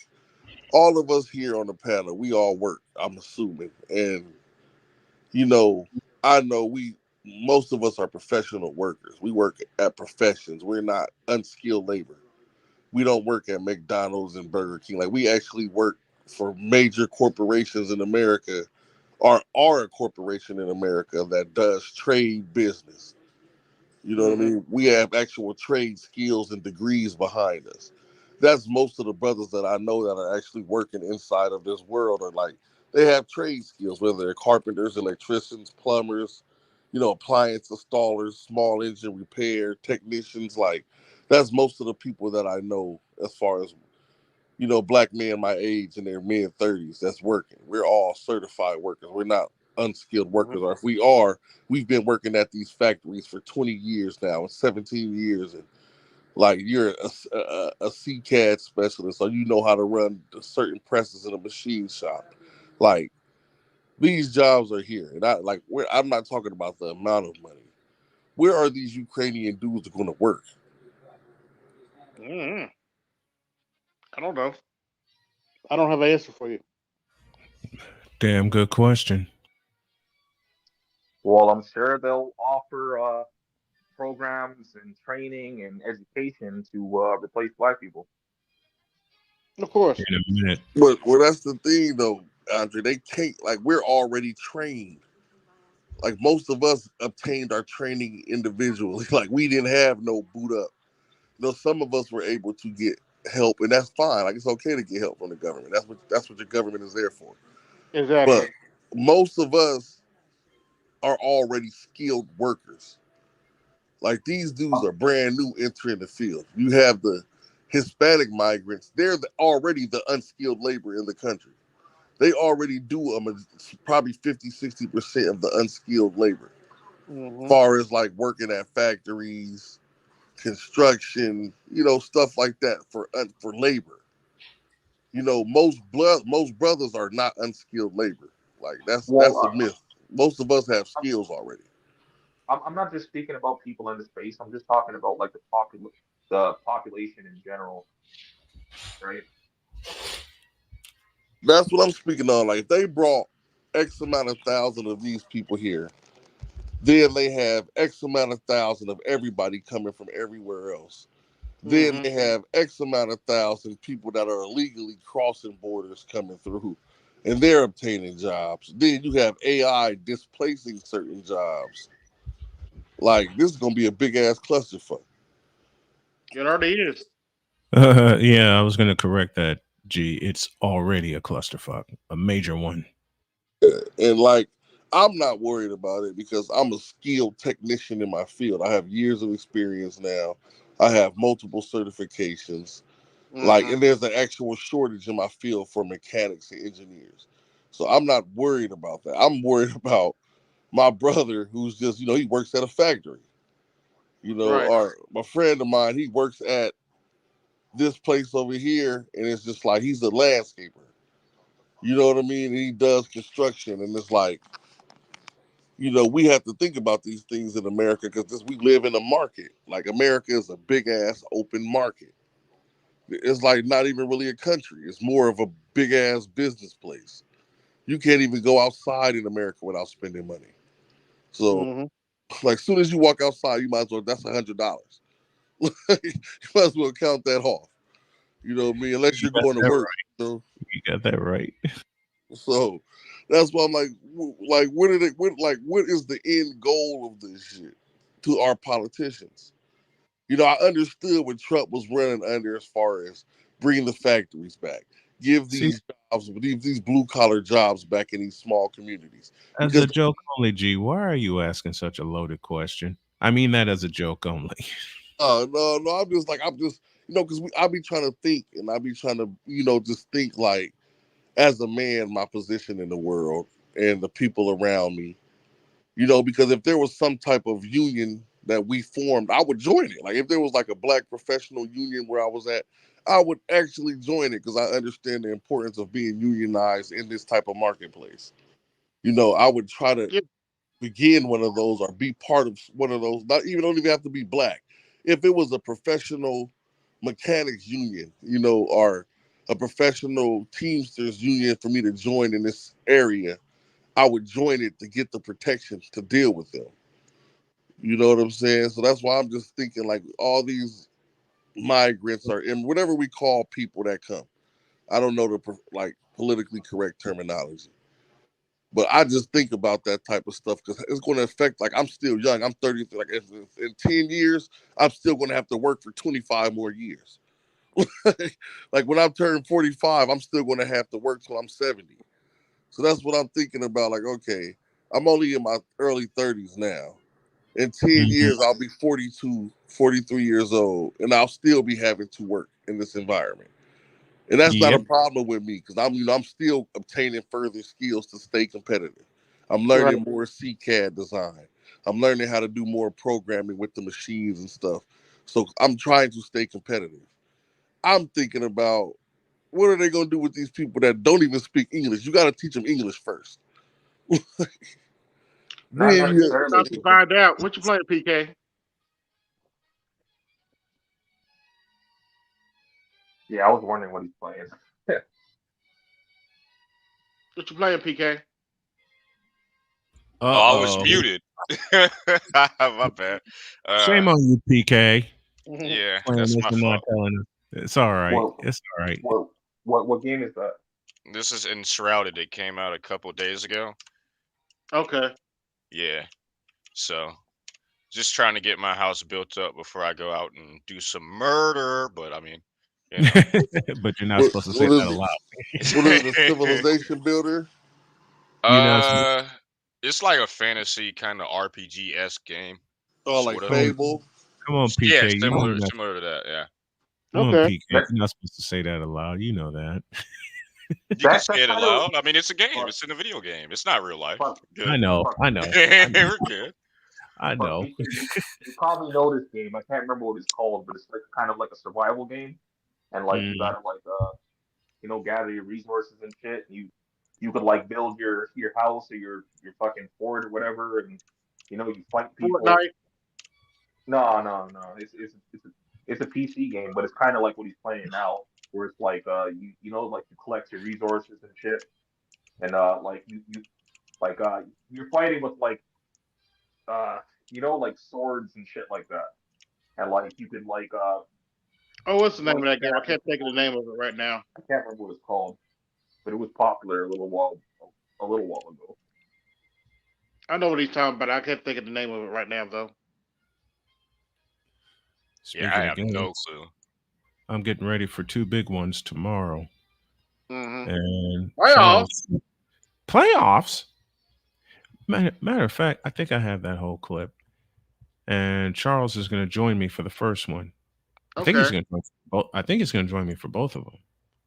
all of us here on the panel, we all work. I'm assuming, and you know, I know we most of us are professional workers. We work at professions. We're not unskilled labor. We don't work at McDonald's and Burger King. Like we actually work for major corporations in America, or are a corporation in America that does trade business. You know what I Mm-hmm. mean? We have actual trade skills and degrees behind us. That's most of the brothers that I know that are actually working inside of this world are like they have trade skills, whether they're carpenters, electricians, plumbers, appliance installers, small engine repair technicians. Like that's most of the people that I know as far as black men my age in their mid 30s that's working. We're all certified workers. We're not unskilled Mm-hmm. workers. Or if we are, we've been working at these factories for 20 years now and 17 years. And like you're a CCAD specialist, or you know how to run certain presses in a machine shop. Like these jobs are here. And I'm not talking about the amount of money. Where are these Ukrainian dudes going to work? Mm-hmm. I don't know. I don't have an answer for you. Damn good question. Well, I'm sure they'll offer programs and training and education to replace black people. Of course. In a minute. But well, that's the thing though, Andre. They can't like we're already trained. Like most of us obtained our training individually. Like we didn't have no boot up. Some of us were able to get help, and that's fine. Like it's okay to get help from the government. That's what your government is there for. Exactly. But most of us are already skilled workers. Like these dudes are brand new entering the field. You have the Hispanic migrants; they're already the unskilled labor in the country. They already do probably 50-60% of the unskilled labor. Mm-hmm. Far as like working at factories, construction, stuff like that for labor. Most brothers are not unskilled labor. Like that's a Well, myth. Most of us have skills already. I'm not just speaking about people in the space. I'm just talking about like the population in general, right? That's what I'm speaking on. Like if they brought X amount of thousand of these people here, then they have X amount of thousand of everybody coming from everywhere else. Then Mm-hmm. they have X amount of thousand people that are illegally crossing borders coming through, and they're obtaining jobs. Then you have AI displacing certain jobs. Like this is gonna be a big ass clusterfuck. It already is. Yeah, I was gonna correct that. G, it's already a clusterfuck, a major one. And like I'm not worried about it because I'm a skilled technician in my field. I have years of experience now. I have multiple certifications. Like, Mm-hmm. and there's an actual shortage in my field for mechanics and engineers. So I'm not worried about that. I'm worried about my brother who's just, he works at a factory. Right. Or my friend of mine, he works at this place over here, and it's just like he's a landscaper. You know what I mean? And he does construction, and it's like, we have to think about these things in America because we live in a market. Like America is a big ass open market. It's like not even really a country. It's more of a big ass business place. You can't even go outside in America without spending money. So, Mm-hmm. like, as soon as you walk outside, you might as well. That's $100. You might as well count that off. You know what I mean? Unless You you're got going to that work. right. You got that right. So that's why I'm like, what did it? What is the end goal of this shit to our politicians? I understood what Trump was running under as far as bringing the factories back, give See, these jobs, these blue collar jobs back in these small communities. as a Because joke only, G, why are you asking such a loaded question? I mean that as a joke only. no, I'm just because I be trying to think and I be trying to just think like as a man, my position in the world and the people around me. Because if there was some type of union that we formed, I would join it. Like if there was like a black professional union where I was at, I would actually join it because I understand the importance of being unionized in this type of marketplace. I would try to Yeah. begin one of those or be part of one of those. Not even don't even have to be black. If it was a professional mechanics union, or a professional Teamsters union for me to join in this area, I would join it to get the protections to deal with them. You know what I'm saying? So that's why I'm just thinking like all these migrants are in whatever we call people that come. I don't know the like politically correct terminology. But I just think about that type of stuff because it's going to affect. Like I'm still young. I'm 30. Like in 10 years, I'm still going to have to work for 25 more years. Like when I'm turning 45, I'm still going to have to work till I'm 70. So that's what I'm thinking about. Like, okay, I'm only in my early 30s now. In 10 Mhm. years, I'll be 42, 43 years old, and I'll still be having to work in this environment. And that's not a Yep. problem with me because I'm still obtaining further skills to stay competitive. I'm Right. learning more CCAD design. I'm learning how to do more programming with the machines and stuff. So I'm trying to stay competitive. I'm thinking about what are they going to do with these people that don't even speak English? You got to teach them English first. Not Then you, necessarily. About to find out. What you playing, PK? Yeah, I was wondering what he's playing. What you playing, PK? Oh, I was Uh-oh. muted. My bad. Shame on you, PK. Yeah, Playing that's this my and not fault. telling us. It's all right. What It's all right. what game is that? This is Enshrouded. It came out a couple days ago. Okay. Yeah. So just trying to get my house built up before I go out and do some murder. But I mean, you know. But you're not what, supposed to say what that is aloud. what is it, a civilization builder? You're not. uh, it's like a fantasy kind of RPG-esque game, Oh, like sort of. Come on, Fable. come on, Yeah, PK. You know similar, you're not. similar to that. Yeah, Come on, Okay. PK. That You're not supposed to say that aloud. You know that. you can that say it kind of aloud. I mean, it's a game. but It's in a video game. It's not real life. but I Good. know. but I know. I know. We're good. I but know. PK, you probably know this game. I can't remember what it's called, but it's like kind of like a survival game, and like you Mm. gotta like gather your resources and shit. You could like build your house or your fucking fort or whatever, and you fight people. Fortnite. No. It's a PC game, but it's kind of like what he's playing now, where it's like like you collect your resources and shit, and like you like you're fighting with like uh like swords and shit like that, and like you could like Oh, what's the name one of that game? I stab can't think of the before name of it right now. I can't remember what it's called, but it was popular a little while ago. I know what he's talking about. I can't think of the name of it right now, though. Yeah, I Speaking of have no games, clue. I'm getting ready for two big ones tomorrow. Mm-hmm. And Playoffs. Charles, playoffs. Matter of fact, I think I have that whole clip. And Charles is going to join me for the first one. I think he's Okay. going to. I think he's going to join me for both of them.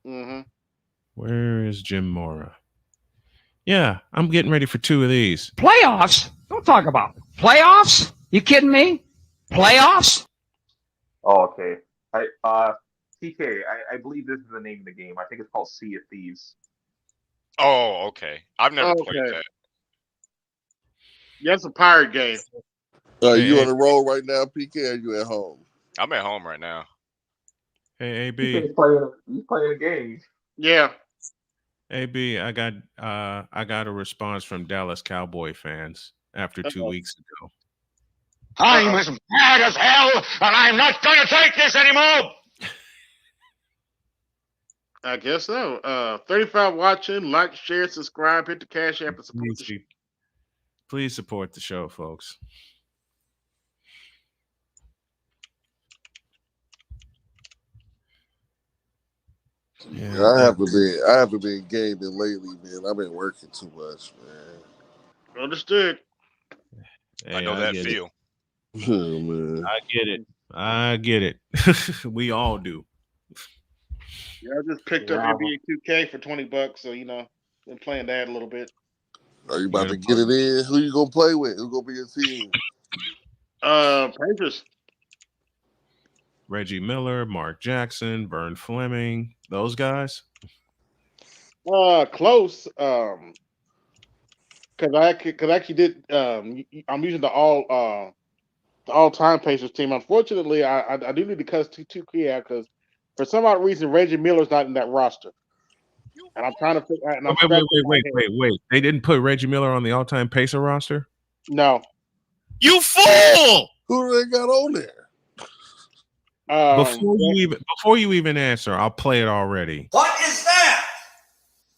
Mm-hmm. Where is Jim Mora? Yeah, I'm getting ready for two of these. Playoffs? Don't talk about playoffs. You kidding me? Playoffs? Oh, okay. TK, I believe this is the name of the game. I think it's called Sea of Thieves. Oh, okay. I've never played Okay. that. Yeah, it's a pirate game. You Hey, on the road right now, PK? Or you at home? I'm at home right now. hey, TK's AB, playing a game. Yeah. AB, I got a response from Dallas Cowboy fans after 2 Uh-oh. weeks ago. I'm as mad as hell, and I'm not going to take this anymore. I guess so. 35 watching. Like, share, subscribe, hit the cash app and support the show. Please support the show, folks. Yeah, I haven't been gaming lately, man. I've been working too much, man. Understood. I hey, know I that get it. feel. Oh, man. I get it. We all do. Yeah, I just picked up Yeah, NBA 2K for $20, so been playing that a little bit. Are you You're about gonna to get it in? Who you gonna play with? Who gonna be your team? Panthers. Reggie Miller, Mark Jackson, Vern Fleming, those guys. Close. Because I actually did. I'm using the all time Pacers team. Unfortunately, I do need to cut two key out because for some odd reason Reggie Miller's not in that roster, and I'm trying to figure. And I'm scratching my head. Wait. They didn't put Reggie Miller on the all-time Pacer roster? No. You fool! Who do they got on there? Before you even answer, I'll play it already. What is that?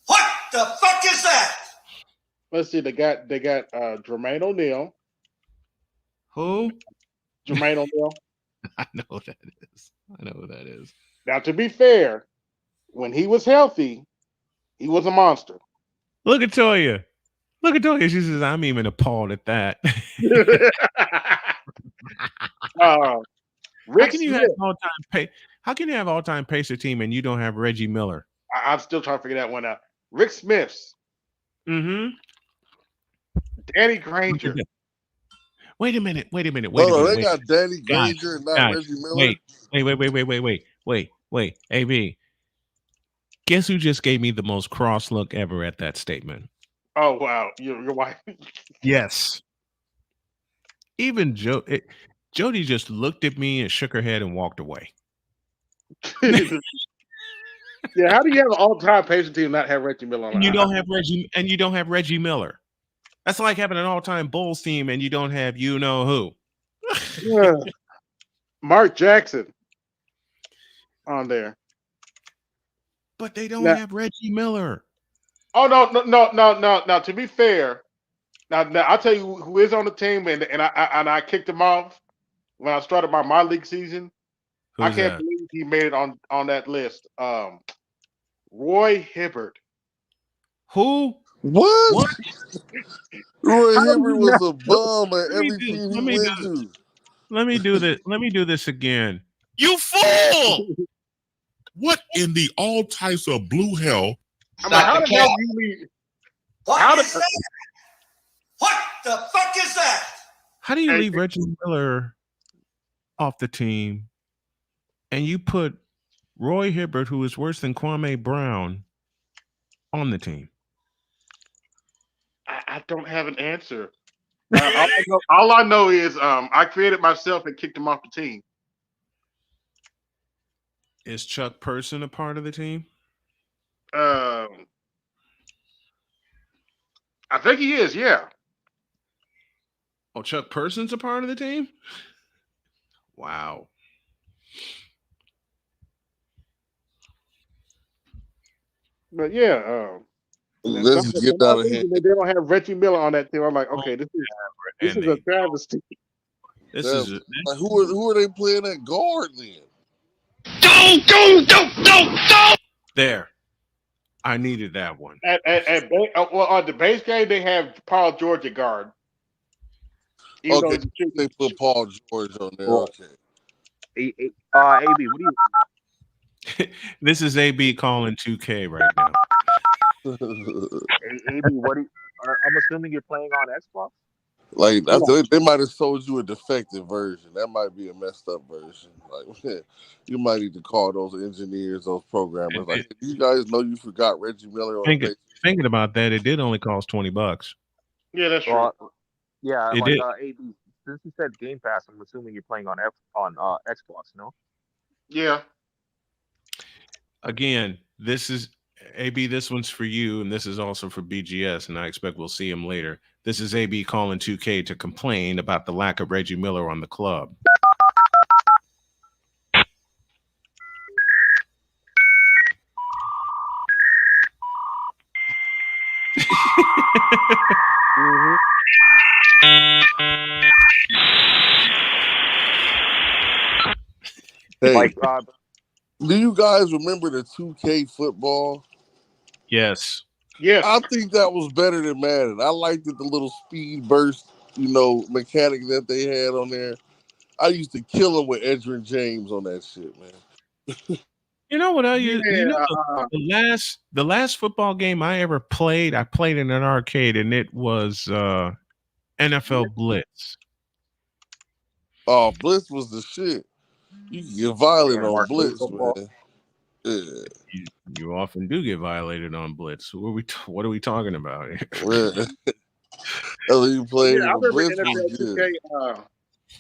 What the fuck is that? Let's see. They got Jermaine O'Neal. Who? Jermaine O'Neal. I know who that is. I know who that is. Now, to be fair, when he was healthy, he was a monster. Look at Toya. Look at Toya. She says, "I'm even appalled at that." How Rick can you Smith. have How can you have all-time Pacer team and you don't have Reggie Miller? I'm still trying to figure that one out. Rick Smiths. Mm-hmm. Danny Granger. Wait a minute. Wait a minute. They got Danny Granger and not Guys, Reggie Miller. Wait. AB. Guess who just gave me the most cross look ever at that statement? Oh wow, your wife. Yes. Even Jody just looked at me and shook her head and walked away. Yeah, how do you have an all-time patient team and not have Reggie Miller on? And you don't have Reggie Miller. That's like having an all-time Bulls team and you don't have you know who. Yeah. Mark Jackson on there. But they don't have Reggie Miller. Oh no. To be fair, now I'll tell you who is on the team, and I kicked him off when I started my league season. I can't believe he made it on that list. Roy Hibbert. Who? What? Roy Hibbert was a bum at every team he went to. Let me do this. Let me do this again. You fool! What in the all types of blue hell? I'm like, how the hell do you leave? What the fuck is that? How do you leave Reggie Miller off the team and you put Roy Hibbert, who is worse than Kwame Brown, on the team? I don't have an answer. All I know is I created myself and kicked him off the team. Is Chuck Person a part of the team? I think he is, yeah. Oh, Chuck Person's a part of the team? Wow. But yeah, let's get out of here. They don't have Reggie Miller on that team. I'm like, okay, this is a travesty. Who are they playing at guard then? Don't! There. I needed that one. On the base game, they have Paul George at guard. Okay, they put Paul George on there. Okay. AB, what do you? This is AB calling 2K right now. AB, what do you? I'm assuming you're playing on Xbox. Like they might have sold you a defective version. That might be a messed up version. Like you might need to call those engineers, those programmers. Like, do you guys know you forgot Reggie Miller on the Thinking about that, it did only cost $20. Yeah, that's true. Yeah, it did. AB, since you said Game Pass, I'm assuming you're playing on Xbox, no? Yeah. Again, this is AB. This one's for you, and this is also for BGS, and I expect we'll see him later. This is AB calling 2K to complain about the lack of Reggie Miller on the club. Hey, do you guys remember the 2K football? Yes. Yes. I think that was better than Madden. I liked it, the little speed burst, mechanic that they had on there. I used to kill them with Edgerrin James on that shit, man. You know what the last football game I ever played, I played in an arcade, and it was NFL Blitz. Oh, Blitz was the shit. You can get violent on Blitz, man. Yeah. You often do get violated on Blitz. What are we talking about here? You played I remember Blitz NFL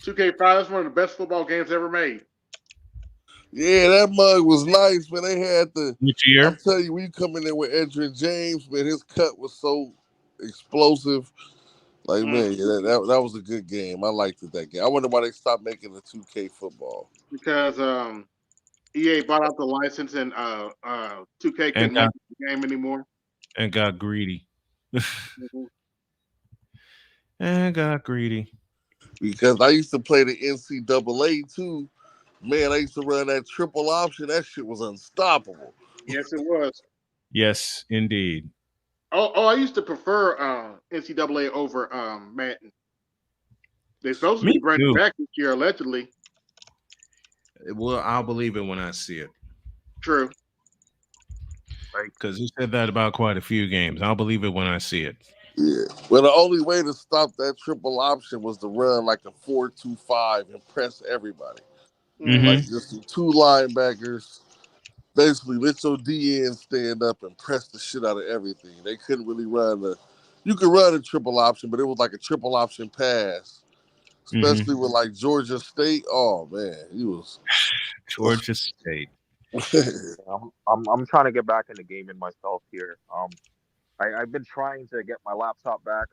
2K5. That's one of the best football games ever made. Yeah, that mug was nice, man. They had Which year? I'm telling you, when you come in there with Edgerrin James, man, his cut was so explosive. Like, man, yeah, that was a good game. I liked that game. I wonder why they stopped making the 2K football. Because EA bought out the license and 2K couldn't make the game anymore. And got greedy. I got greedy. Because I used to play the NCAA too. Man, I used to run that triple option. That shit was unstoppable. Yes, it was. Yes, indeed. Oh, I used to prefer NCAA over Madden. They're supposed to Me be bringing it too. back this year, allegedly. Well, I'll believe it when I see it. True. Because he said that about quite a few games. I'll believe it when I see it. Yeah. Well, the only way to stop that triple option was to run like a 4-2-5 and press everybody. Like Mm-hmm. just two linebackers. Basically, let your DN stand up and press the shit out of everything. They couldn't really run the. You could run a triple option, but it was like a triple option pass. Mm-hmm. Especially with like Georgia State. Oh man, he was. Georgia State. I'm trying to get back into gaming myself here. I've been trying to get my laptop back.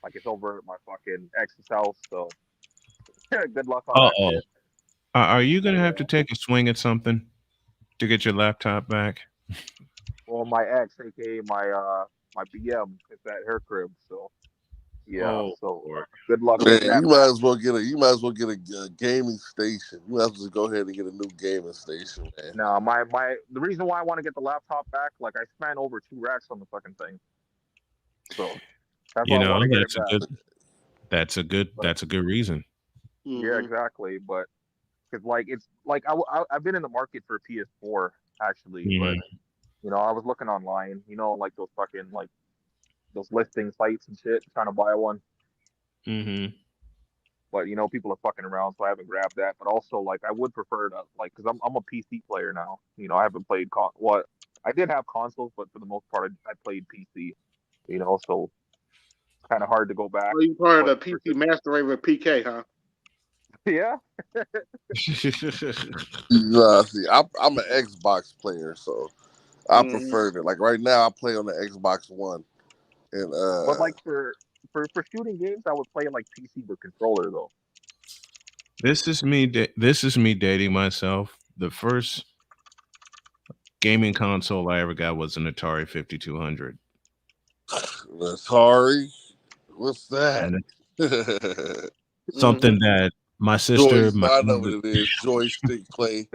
Like it's over at my fucking ex's house, so good luck on that Uh-oh. shit. Are you going to have to take a swing at something to get your laptop back? Well, my ex, aka my BM, is at her crib, so yeah. Oh, So Lord. good luck Man, getting that. you might as well get a gaming station. You might as well just go ahead and get a new gaming station, man. No, the reason why I want to get the laptop back, like I spent over 2 racks on the fucking thing, so that's why I want to get it back. That's a good reason. Yeah, exactly. But because like it's like I've been in the market for a PS4 actually, but I was looking online, like those fucking like those listing sites and shit, trying to buy one. Mm-hmm. But people are fucking around, so I haven't grabbed that. But also, like, I would prefer to like because I'm a PC player now. I haven't played I did have consoles, but for the most part, I played PC. So kind of hard to go back. Oh, you part of But the PC Master Race with PK, huh? yeah. See, I'm an Xbox player, so I prefer it. Like right now, I play on the Xbox One, and But like for shooting games, I would play like PC with controller though. This is me dating myself. The first gaming console I ever got was an Atari 5200. Atari, what's that? Something that my sister, I know what it is. Joystick play.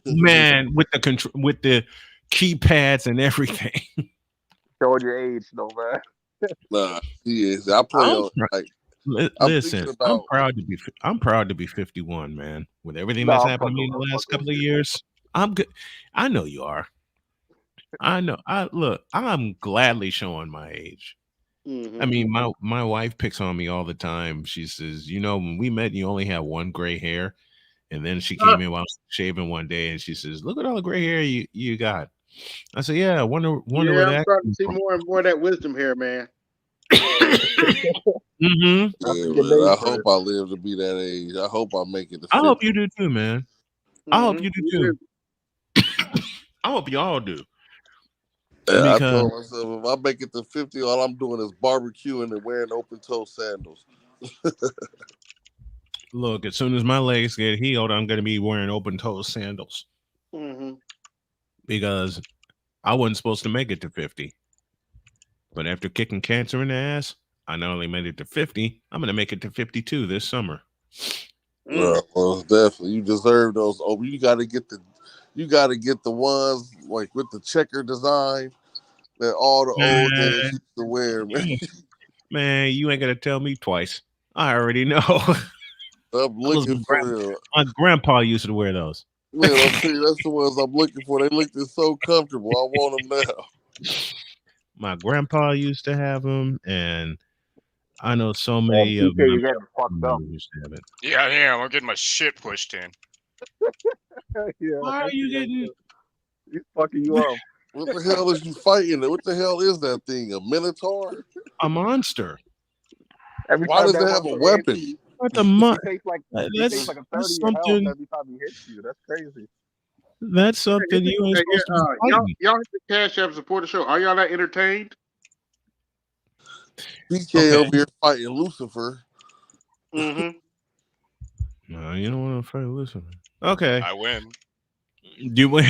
Man, with the keypads and everything. Showing your age, though, man. Nah, he is. I play on like. Listen, I'm proud to be 51, man. With everything that's happened to me in the last couple of years, I'm good. I know you are. I know. I'm gladly showing my age. I mean, my wife picks on me all the time. She says, when we met, you only had one gray hair. And then she came in while I was shaving one day and she says, look at all the gray hair you got. I said, yeah, wonder where I'm that starting to see from. more and more of that wisdom here, man. Mm-hmm. Yeah, man, I hope I live to be that age. I hope I make it to 50. I hope you do too, man. I hope you do too. I hope you all do. Yeah, I told myself if I make it to 50, all I'm doing is barbecuing and wearing open-toe sandals. Look, as soon as my legs get healed, I'm going to be wearing open-toe sandals. Because I wasn't supposed to make it to 50. But after kicking cancer in the ass, I not only made it to 50, I'm going to make it to 52 this summer. Well, definitely. You deserve those. Oh, you got to get the ones like with the checker design that all the old heads used to wear, man. Man, you ain't going to tell me twice. I already know. I'm looking for my grandpa used to wear those. Man, I'll tell you, that's the ones I'm looking for. They looked so comfortable. I want them now. My grandpa used to have them, and I know so many of them. You're getting fucked up. Used to have it. Yeah, I am. I'm getting my shit pushed in. Yeah, why are you getting? He's fucking you up. What the hell is you fighting? What the hell is that thing? A minotaur? A monster. Why does it have a weapon? What the monster? He takes like a 30 something. health every time he hits you. That's crazy. That's something you ain't supposed to be fighting. Y'all hit the Cash App support the show. Are y'all not entertained? PK over here fighting Lucifer. No, you don't want to fight Lucifer. Okay. I win. You win.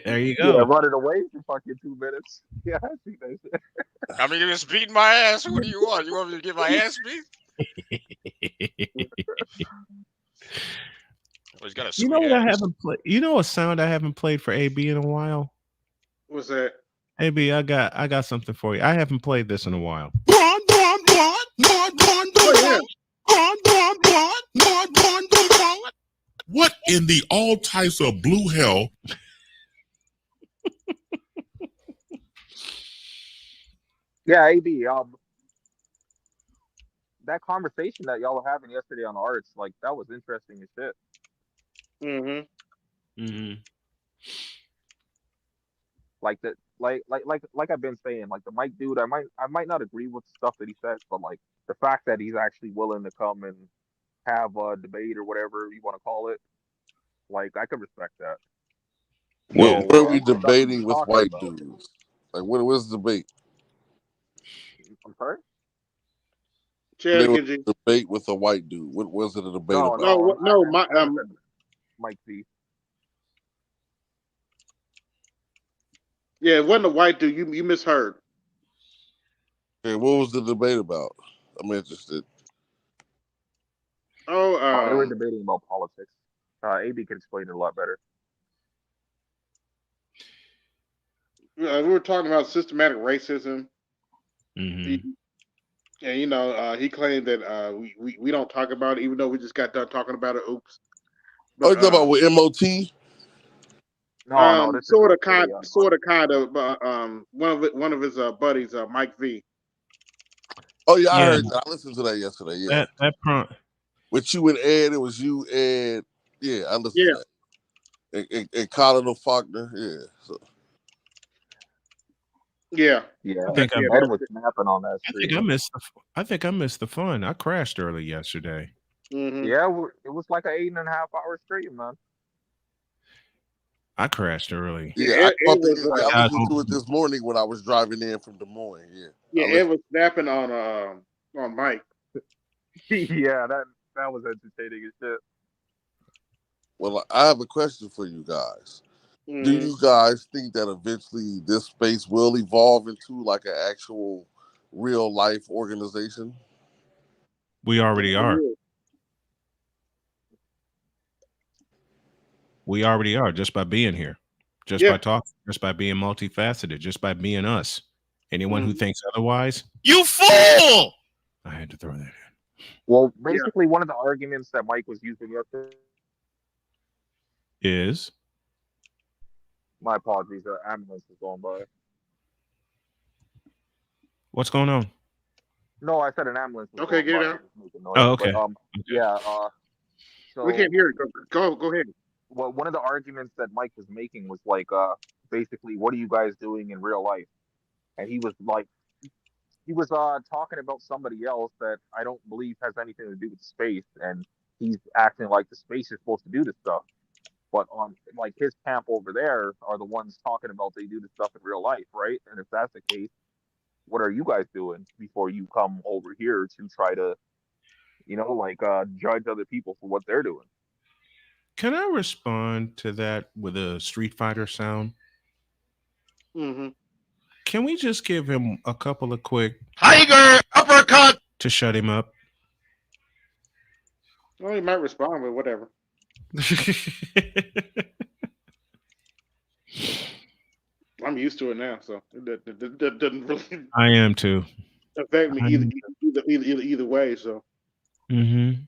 There you Yeah, go. running away for fucking 2 minutes. Yeah, I see that shit. I mean, you're just beating my ass. What do you want? You want me to get my ass beat? Oh, he's got a You know sweet what I ass. haven't played? You know a sound I haven't played for AB in a while? What's that? AB, I got something for you. I haven't played this in a while. What in the all types of blue hell? Yeah, AB. That conversation that y'all were having yesterday on Arts, like that was interesting as shit. Mm-hmm. Mm-hmm. Like that, like I've been saying, like the Mike dude, I might not agree with the stuff that he says, but like the fact that he's actually willing to come and have a debate or whatever you want to call it, like I can respect that. When So were we the stuff that he's debating with talking white about, dudes? Like, when was the debate? I'm sorry. Say it There was again, G. a debate with a white dude. What was it a debate No, about? No, no, no, I my never said Mike V. yeah, it wasn't a white dude. You misheard. Okay, what was the debate about? I'm interested. Oh, Oh, they were debating about politics. AB can explain it a lot better. we were talking about systematic racism. Mm-hmm. And he claimed that we don't talk about it, even though we just got done talking about it. Oops. Oh, you But talking about with MOT? No, this is yesterday on Arts. kind of one of his buddies, Mike V. Oh yeah, I Yeah, heard that. I listened to that yesterday. Yeah, that prompt. with you and Ed, it was you and yeah, I listened Yeah, to that. And Colin Faulkner. Yeah. So yeah, Yeah, I think I, yeah. Ed was snapping on that I think I stream. missed. I think I missed the fun. I crashed early yesterday. Mm-hmm. Yeah, it was like an 8.5 hour stream, man. I crashed early. Yeah, yeah, I it caught was. the. I Guys, listened to it this morning when I was driving in from Des Moines. Yeah, I Yeah, it listened. was snapping on Mike. Yeah, that was entertaining as shit. Well, I have a question for you guys. Do Mm-hmm. you guys think that eventually this space will evolve into like an actual real life organization? we already are. We already are just by being here, just by Yeah. talking, just by being multifaceted, just by being us. Anyone who Mhm. thinks otherwise, You fool! I had to throw that in. Well, Yeah. basically, one of the arguments that Mike was using yesterday. Is My apologies, the ambulance is going by. what's going on? No, I said an ambulance was Okay, going get by. it It out. was making noise. Oh, But okay. yeah. We can't So hear it. Go ahead. well, one of the arguments that Mike was making was like, basically, what are you guys doing in real life? And he was like, talking about somebody else that I don't believe has anything to do with space, and he's acting like the space is supposed to do this stuff. But on like his camp over there are the ones talking about they do this stuff in real life, right? And if that's the case, what are you guys doing before you come over here to try to, judge other people for what they're doing? Can I respond to that with a Street Fighter sound? Mm-hmm. Can we just give him a couple of quick Tiger uppercut. to shut him up? Well, he might respond, but whatever. I'm used to it now, so that doesn't really I am too. affect me either way. So, Mm-hmm.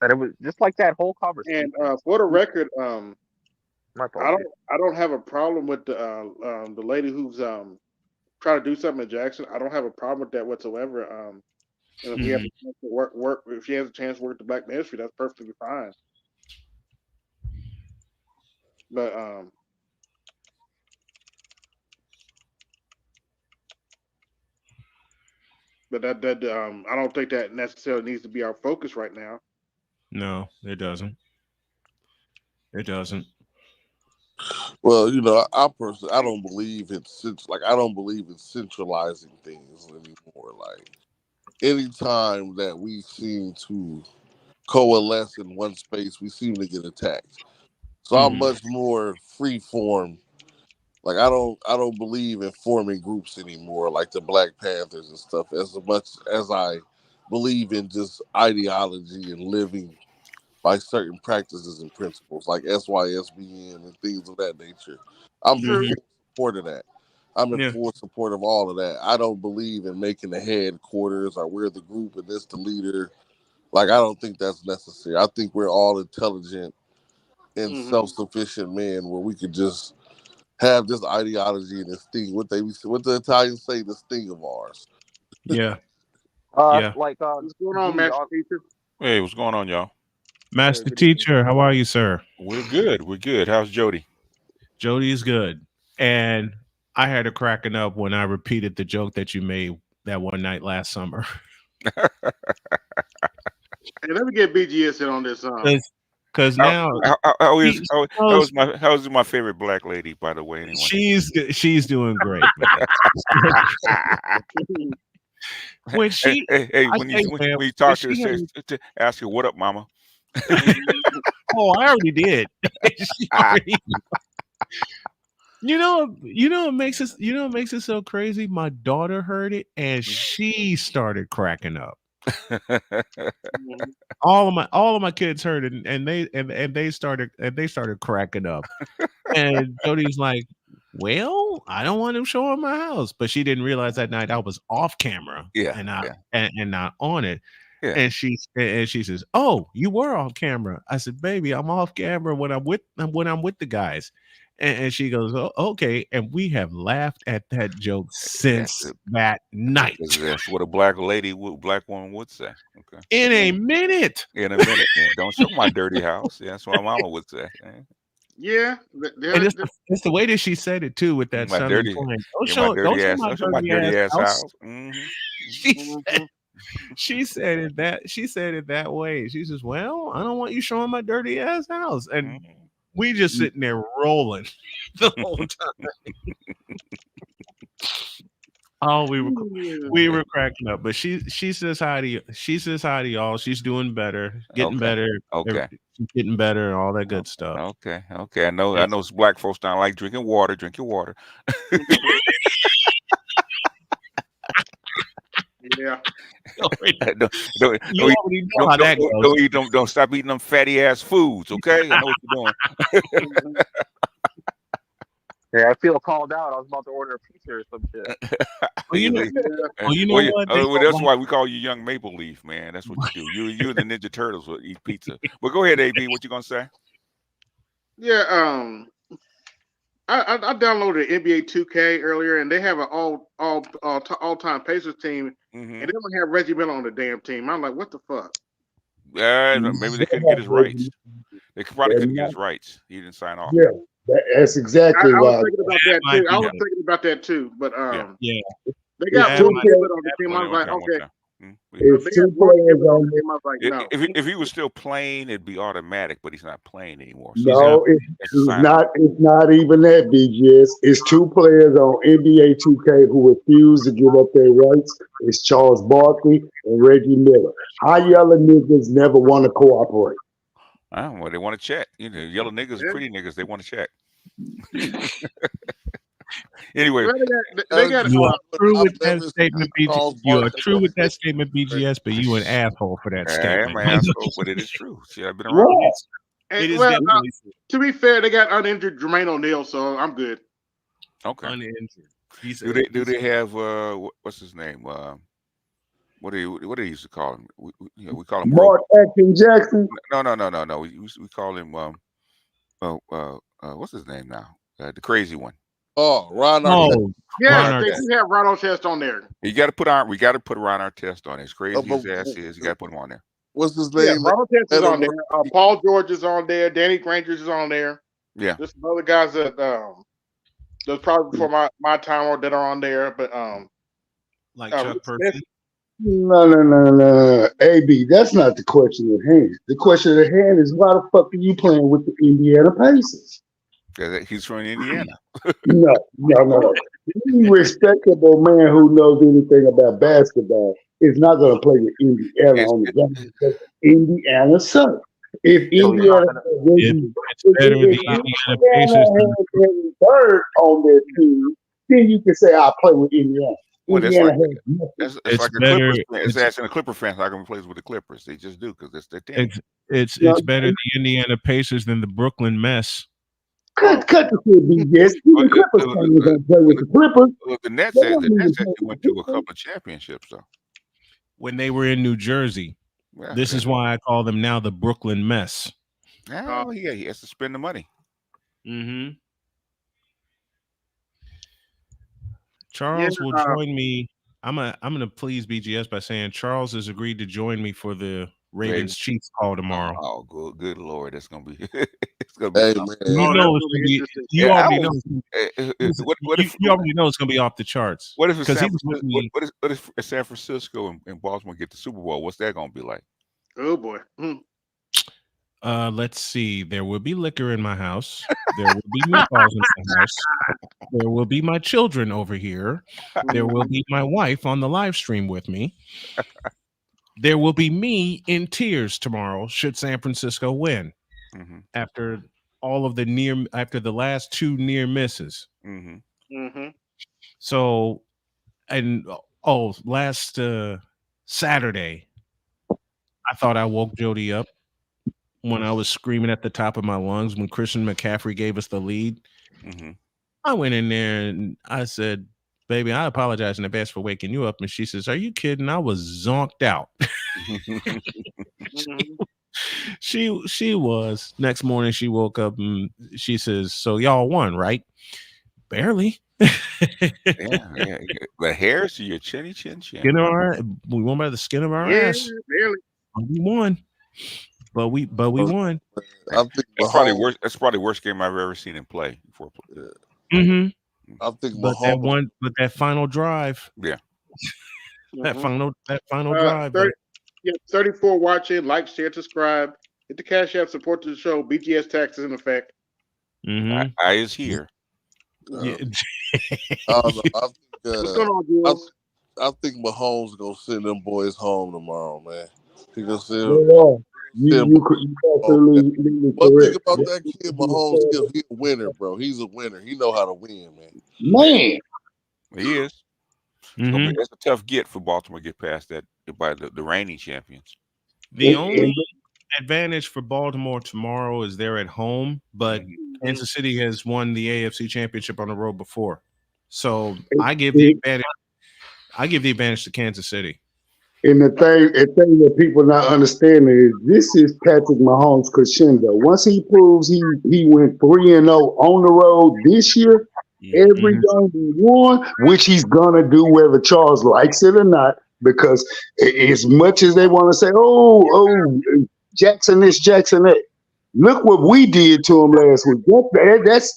And it was just like that whole conversation. and for the record, My I apologies. don't have a problem with the lady who's trying to do something in Jackson. I don't have a problem with that whatsoever. And if we have a chance to work, if she has a chance to work the Black Ministry, that's perfectly fine. But that I don't think that necessarily needs to be our focus right now. No, it doesn't. It doesn't. Well, I personally I don't believe in I don't believe in centralizing things anymore. Like anytime that we seem to coalesce in one space, we seem to get attacked. So I'm much more free form. Like I don't believe in forming groups anymore, like the Black Panthers and stuff, as much as I believe in just ideology and living by certain practices and principles, like SYSBN and things of that nature. I'm in full support of that. I'm in full support of all of that. I don't believe in making the headquarters or we're the group and this the leader. Like I don't think that's necessary. I think we're all intelligent and self-sufficient men where we could just have this ideology and this thing. What the Italians say, this thing of ours. Yeah. Like what's going on, Master Teacher? Hey, what's going on, y'all? Master Teacher, how are you, sir? We're good. We're good. How's Jody? Jody is good. And I had her cracking up when I repeated the joke that you made that one night last summer. Hey, let me get BGS in on this. Because now how is my favorite black lady, by the way? Anyway, she's doing great. When she when you talk to her, ask her what up, mama. Oh, I already did. You know what makes it so crazy? My daughter heard it and she started cracking up. All of my kids heard it and they started cracking up. And Jody's like, well, I don't want him showing my house, but she didn't realize that night I was off camera, and not on it. Yeah. And she says, "Oh, you were off camera." I said, "Baby, I'm off camera when I'm with the guys." And she goes, "Oh, okay." And we have laughed at that joke since that night. That's what a black woman would say. Okay. In a minute. Yeah, don't show my dirty house. Yeah, that's what my mama would say. Yeah, and it's the way that she said it too, with that southern twang. Don't show my dirty ass house. She said it that way. She says, "Well, I don't want you showing my dirty ass house," and we just sitting there rolling the whole time. Oh, we were cracking up, but she says hi to you. She says hi to y'all. She's doing better, getting better. Okay, she's getting better, and all that good stuff. Okay. I know. Black folks don't like drinking water. Drink your water. Yeah. Don't stop eating them fatty ass foods. Okay, I know what you're doing. Yeah, I feel called out. I was about to order a pizza or some shit. You know what? That's why we call you Young Maple Leaf, man. That's what you do. You and the Ninja Turtles will eat pizza. But go ahead, AB. What you gonna say? Yeah, I downloaded NBA 2K earlier, and they have an all-time Pacers team, and they don't have Reggie Miller on the damn team. I'm like, what the fuck? Maybe they couldn't get his rights. They probably couldn't get his rights. He didn't sign off. Yeah. That's exactly I why. was thinking about that too. I was thinking about that too. But they got two two people on the team. I was like, okay. If two players on the team, I was like, no. If he was still playing, it'd be automatic. But he's not playing anymore. So no, it's not. It's not even that, BGS. It's two players on NBA 2K who refuse to give up their rights. It's Charles Barkley and Reggie Miller. High yellow niggas never want to cooperate. Well, they want to check. You know, yellow niggas, pretty niggas, they want to check. Anyway, you are true with that statement, BGS. You are true with that statement, BGS, but you an asshole for that statement. I'm an asshole, but it is true. See, I've been around. It is definitely true. To be fair, they got uninjured Jermaine O'Neal, so I'm good. Okay. Uninjured. Do they have what's his name? What do they used to call him? We call him Mark Atkins Jackson. No. We call him what's his name now? The crazy one. Oh, Ron Artest. Yeah, they do have Ron Artest on there. We got to put Ron Artest on. As crazy as his ass is, you got to put him on there. What's his name? Yeah, Ron Artest is on there. Paul George is on there. Danny Granger is on there. Yeah, there's some other guys that was probably before my time or that are on there, but like Chuck Person. No. AB, that's not the question at hand. The question at hand is why the fuck are you playing with the Indiana Pacers? Because he's from Indiana. No. Any respectable man who knows anything about basketball is not going to play with Indiana on the game. Indiana sucks. If Indiana, It's better the Indiana Pacers than had Larry Bird on their team, then you can say I'll play with Indiana. Well, that's Indiana like has nothing. it's it's like a better. Clippers fan. It's asking a Clipper fan how come he plays with the Clippers. They just do because that's their team. It's better the Indiana Pacers than the Brooklyn Mess. Cut the shit, BS. Well, The Clippers fans don't play with the Clippers. the Nets They don't even actually play with went the to a Clippers. couple of championships though. When they were in New Jersey. Yeah, This is why I call them now the Brooklyn Mess. well, he has to spend the money. Mm-hmm. Charles will join me. I'm gonna please BGS by saying Charles has agreed to join me for the Ravens Chiefs call tomorrow. Oh, good Lord, that's gonna be it's gonna be. Hey, something. man. You know it's gonna be. You already know. You already know it's gonna be off the charts. What if it's San Francisco, what if San Francisco and Baltimore get the Super Bowl? What's that gonna be like? Oh boy. Let's see. There will be liquor in my house. There will be meatballs in my house. There will be my children over here. There will be my wife on the live stream with me. There will be me in tears tomorrow should San Francisco win after all of after the last two near misses. So, and last Saturday, I thought I woke Jody up when I was screaming at the top of my lungs when Christian McCaffrey gave us the lead. I went in there and I said, "Baby, I apologize in advance for waking you up." And she says, "Are you kidding? I was zonked out." She was. Next morning, she woke up and she says, "So y'all won, right?" Barely. yeah. The hairs to your chinny chin. Skin of our, we won by the skin of our ass. Barely. We won. But we won. I think that's probably worst. That's probably the worst game I've ever seen him play. I think that final drive. Yeah. That final drive. 34 watching, like, share, subscribe. Hit the Cash App, support the show. BGS taxes in effect. I is here. Yeah. What's going on, Jules? I think Mahomes gonna send them boys home tomorrow, man. He gonna send. You absolutely One correct. thing about that kid, Mahomes, he's a winner, bro. He's a winner. He know how to win, man. Man, he is. It's a tough get for Baltimore to get past that by the reigning champions. The only advantage for Baltimore tomorrow is they're at home, but Kansas City has won the AFC Championship on the road before, so I give the advantage to Kansas City. And the thing that people not understanding is this is Patrick Mahomes' crescendo. Once he proves he went 3-0 on the road this year, every game he won, which he's gonna do whether Charles likes it or not, because as much as they want to say, oh, Jackson this, Jackson that, look what we did to him last week.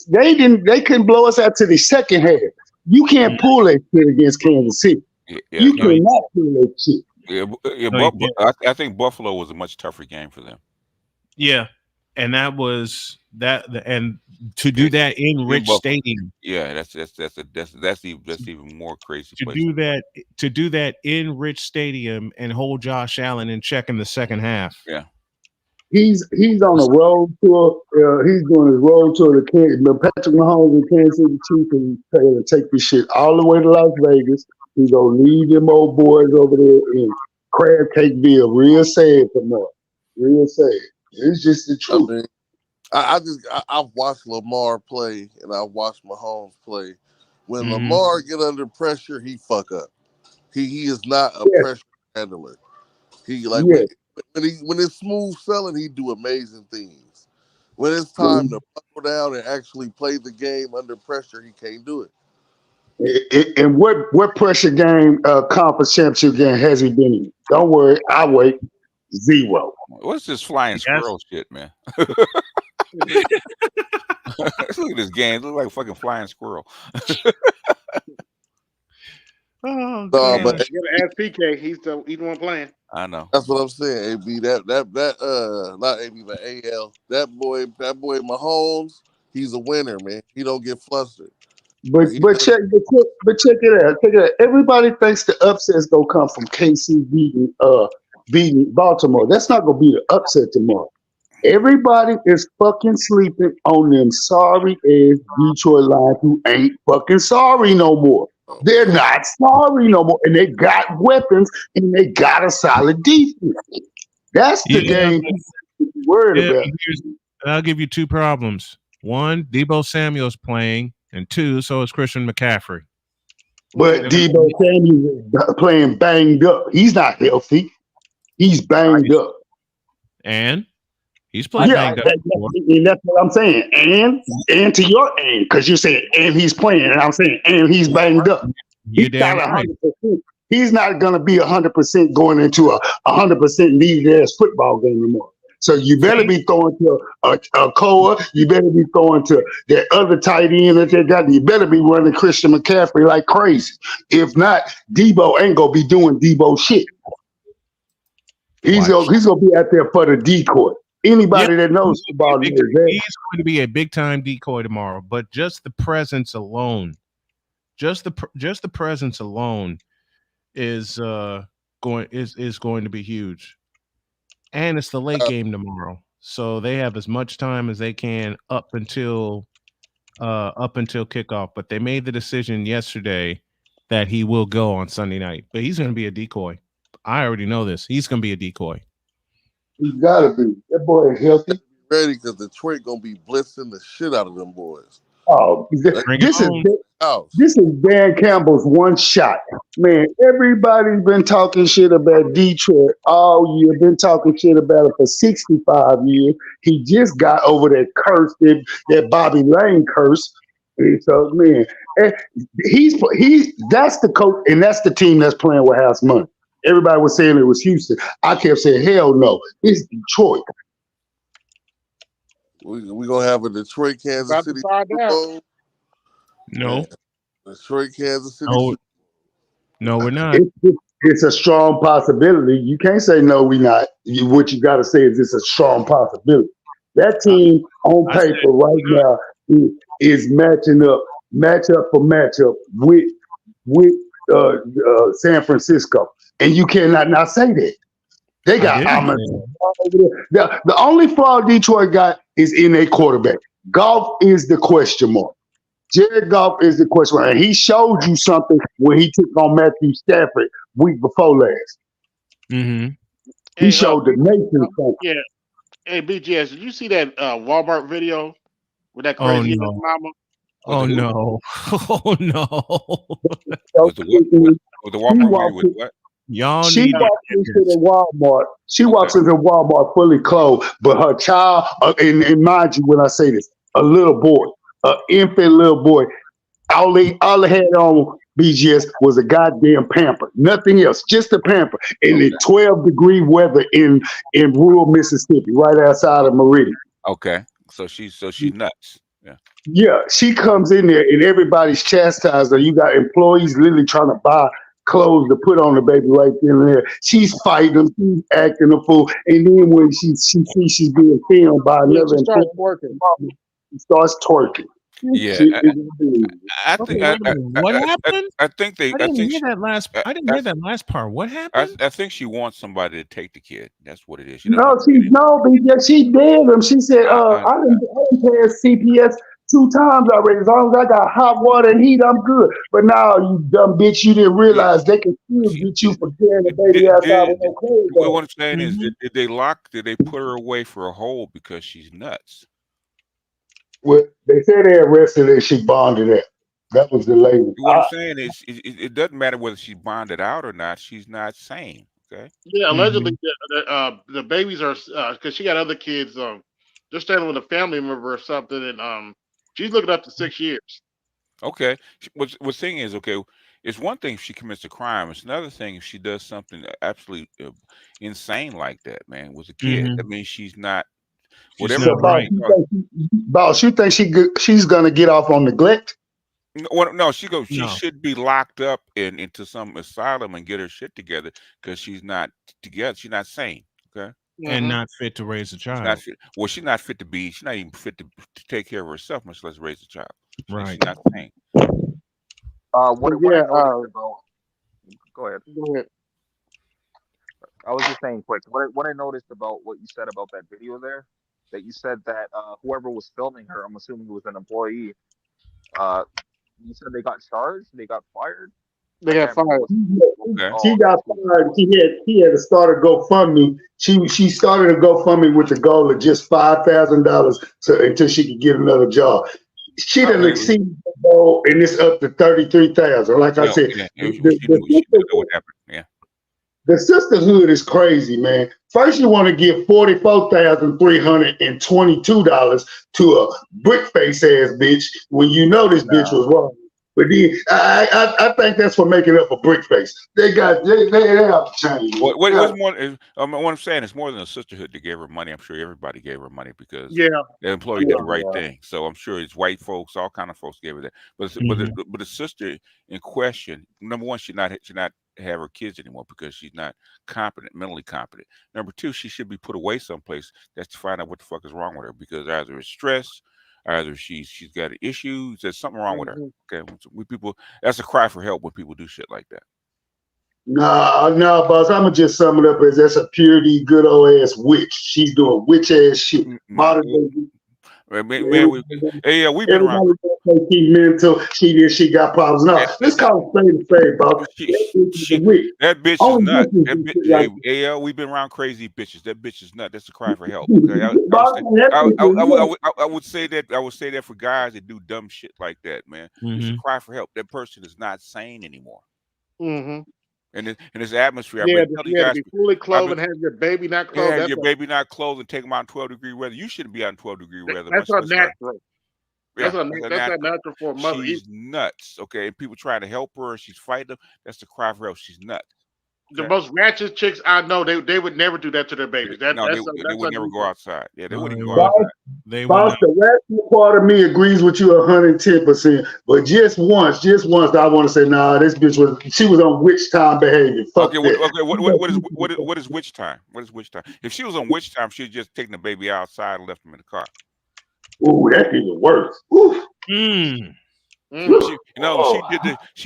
They couldn't blow us out to the second half. You can't pull that shit against Kansas City. You cannot pull that shit. I think Buffalo was a much tougher game for them. Yeah, and that was that, and to do that in Rich Stadium. Yeah, that's even more crazy. To do that in Rich Stadium and hold Josh Allen in check in the second half. Yeah, he's on a road tour. He's doing his road tour to Kansas. But Patrick Mahomes and Kansas City Chiefs is to take this shit all the way to Las Vegas. He's gonna leave them old boys over there in Crab Cakeville. Real sad tomorrow. Real sad. It's just the truth. I mean, I've watched Lamar play and I've watched Mahomes play. When Lamar get under pressure, he fuck up. He is not a pressure handler. He when it's smooth selling, he do amazing things. When it's time to buckle down and actually play the game under pressure, he can't do it. And what pressure game, conference championship game has he been in? Don't worry, I'll wait. 0. What's this flying squirrel shit, man? Let's look at this game. It looks like a fucking flying squirrel. Oh, but you gotta ask PK. He's the one playing. I know. That's what I'm saying. AB, that not AB, but AL. That boy Mahomes, he's a winner, man. He don't get flustered. But check it out. Check it out. Everybody thinks the upset's gonna come from KC beating Baltimore. That's not gonna be the upset tomorrow. Everybody is fucking sleeping on them sorry ass Detroit Lions who ain't fucking sorry no more. They're not sorry no more, and they got weapons and they got a solid defense. That's the Yeah, game people should be worried yeah. about. I'll give you two problems. One, Debo Samuel's playing, and two, so is Christian McCaffrey. But They're gonna Debo Samuel is playing banged up. He's not healthy. He's banged up. and he's played Yeah, banged up before. and that's what I'm saying. And to your end, because you're saying and he's playing, and I'm saying and he's banged up. You're He's damn not right. 100%. He's not going to be 100% going into a 100% needed ass football game anymore. So you better be throwing to a Koa. You better be throwing to that other tight end that they got. You better be running Christian McCaffrey like crazy. If not, Debo ain't gonna be doing Debo shit. He's gonna be out there for the decoy. Anybody that knows football knows that. He's going to be a big time decoy tomorrow. But just the presence alone, just the presence alone is going to be huge. And it's the late game tomorrow, so they have as much time as they can up until kickoff. But they made the decision yesterday that he will go on Sunday night, but he's going to be a decoy. I already know this. He's going to be a decoy. He's got to be. That boy is healthy. Ready because Detroit gonna be blitzing the shit out of them boys. Oh, this is Dan Campbell's one shot. Man, everybody's been talking shit about Detroit all year, been talking shit about it for 65 years. He just got over that curse, that Bobby Lane curse. And so, man, he's that's the coach, and that's the team that's playing with house money. Everybody was saying it was Houston. I kept saying, hell no, it's Detroit. We gonna have a Detroit, Kansas City Super Bowl. No. Detroit, Kansas City. No, we're not. It's a strong possibility. You can't say no, we're not. What you got to say is it's a strong possibility. That team on paper right now is matching up, matchup for matchup with San Francisco, and you cannot not say that. They got the only flaw Detroit got is in their quarterback. Goff is the question mark. Jared Goff is the question mark. And he showed you something when he took on Matthew Stafford week before last. Mm-hmm. He showed the nation something. Yeah. Hey, BGS, did you see that Walmart video with that crazy mama? Oh no! Oh no! Was the Walmart with what? Y'all she walks into the Walmart. She walks into Walmart fully clothed, but her child, and mind you, when I say this, a little boy, an infant little boy, all they had on BGS was a goddamn pamper, nothing else, just a pamper, in the 12-degree weather in rural Mississippi, right outside of Meridian. Okay, so she's nuts. Yeah, she comes in there and everybody's chastised her. You got employees literally trying to buy clothes to put on the baby right then and there. She's fighting them, she's acting a fool, and then when she sees she's being filmed by another employee, she starts twerking. Yeah, I think what happened? I think they. I didn't hear that last part. What happened? I think she wants somebody to take the kid. That's what it is. She did him. She said, I didn't pass CPS 2 times already. As long as I got hot water and heat, I'm good. But now, you dumb bitch, you didn't realize they can still get you for carrying the baby outside with no clothes on. What I'm saying is, did they put her away for a hold because she's nuts? Well, they said they arrested her and she bonded it. That was the latest. What I'm saying is, it doesn't matter whether she's bonded out or not. She's not sane. Okay. Yeah, allegedly the babies are because she got other kids. They're staying with a family member or something, and she's looking up to 6 years. Okay. What thing is, okay, it's one thing if she commits a crime. It's another thing if she does something absolutely insane like that. Man, with a kid, that means she's not. Whatever. So, boss, you think she's gonna get off on neglect? No, she should be locked up into some asylum and get her shit together because she's not together. She's not sane. Okay. And not fit to raise a child. She's not fit to be. She's not even fit to take care of herself, much less raise a child. Right. She's not sane. What I noticed about. Go ahead. I was just saying quick. What I noticed about what you said about that video there that you said that whoever was filming her, I'm assuming it was an employee. You said they got charged, they got fired. They I got can't remember. fired. Okay. She Oh, got okay. fired. He had to start a GoFundMe. She started a GoFundMe with the goal of just $5,000 until she could get another job. She didn't Okay. exceed the goal, and it's up to 33,000. Like I Yeah, said, yeah. the, She the, knew what happened. Yeah. the sisterhood is crazy, man. First, you want to give $44,322 to a brick face ass bitch when you know this bitch Nah. was wrong. But then I think that's for making up a brick face. They have to change. What's more? What I'm saying is more than a sisterhood that gave her money. I'm sure everybody gave her money because Yeah. the employee did the right thing. So I'm sure it's white folks, all kind of folks gave her that. But the sister in question, number one, should not have her kids anymore because she's not competent, mentally competent. Number two, she should be put away someplace that's to find out what the fuck is wrong with her because either it's stress, either she's got an issue, there's something wrong with her. Okay, that's a cry for help when people do shit like that. No, boss. I'ma just sum it up as that's a purity, good old ass witch. She's doing witch ass shit. Modern day. Man, we've been around. She's mental. She got problems. No, let's call it spade, boss. That bitch is nuts. We've been around crazy bitches. That bitch is nuts. That's a cry for help. Okay? I would say that for guys that do dumb shit like that, man. It's a cry for help. That person is not sane anymore. Mm-hmm. And this atmosphere, Yeah, I've been telling you guys, to be fully clothed and have your baby not clothed. Yeah, your baby not clothed and take them out in 12-degree weather. You shouldn't be out in 12-degree weather. That's unnatural. Yeah, that's unnatural for a mother. She's nuts. Okay, and people trying to help her, she's fighting them. That's the cry for help. She's nuts. Okay? The most ratchet chicks I know, they would never do that to their babies. They would never go outside. Yeah, they wouldn't go outside. Boss, the rational part of me agrees with you 110%. But just once, I want to say, nah, this bitch was on witch time behavior. Fuck okay, what is witch time? What is witch time? If she was on witch time, she'd just taken the baby outside and left him in the car. Ooh, that's even worse. Ooh. She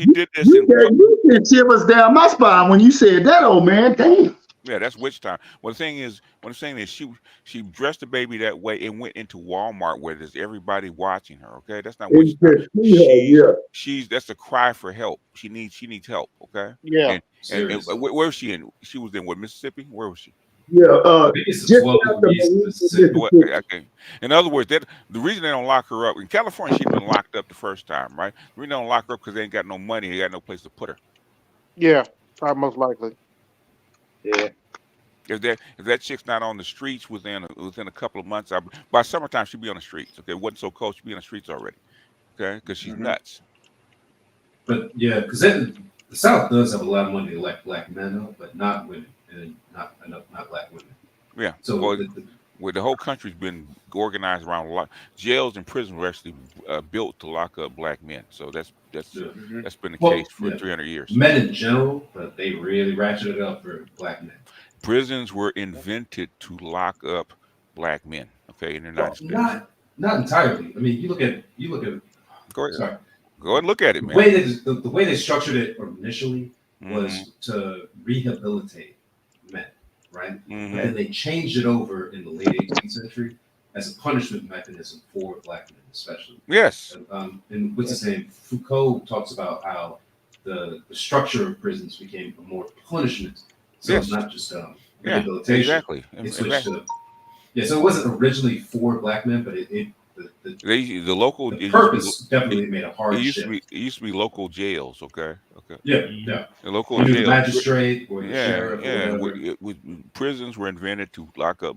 did this. You did shivers down my spine when you said that, old man. Damn. Yeah, that's witch time. What I'm saying is she dressed the baby that way and went into Walmart where there's everybody watching her. Okay, that's not witch time. That's a cry for help. She needs help. Okay. Yeah. And where is she in? She was in what, Mississippi? Where was she? Yeah. In other words, the reason they don't lock her up in California, she'd been locked up the first time, right? The reason they don't lock her up because they ain't got no money, they got no place to put her. Yeah, probably most likely. Yeah. If that chick's not on the streets within a couple of months, by summertime she'd be on the streets. Okay, it wasn't so cold, she'd be on the streets already. Okay, because she's nuts. But yeah, because the South does have a lot of money to elect black men up, but not women, and not black women. Yeah. So the whole country's been organized around a lot. Jails and prisons were actually built to lock up black men. So that's been the case for 300 years. Men in general, but they really ratcheted it up for black men. Prisons were invented to lock up black men. Okay, in the United States. Not entirely. I mean, you look at. Go ahead. Sorry. Go and look at it, man. The way they structured it initially was to rehabilitate men, right? And then they changed it over in the late 18th century as a punishment mechanism for black men, especially. Yes. And what's his name? Foucault talks about how the structure of prisons became a more punishment. So it's not just rehabilitation. Exactly. It switched to so it wasn't originally for black men, but the purpose definitely made a hard shift. It used to be local jails, okay? Yeah. The local jails. The magistrate or the sheriff. Yeah. Prisons were invented to lock up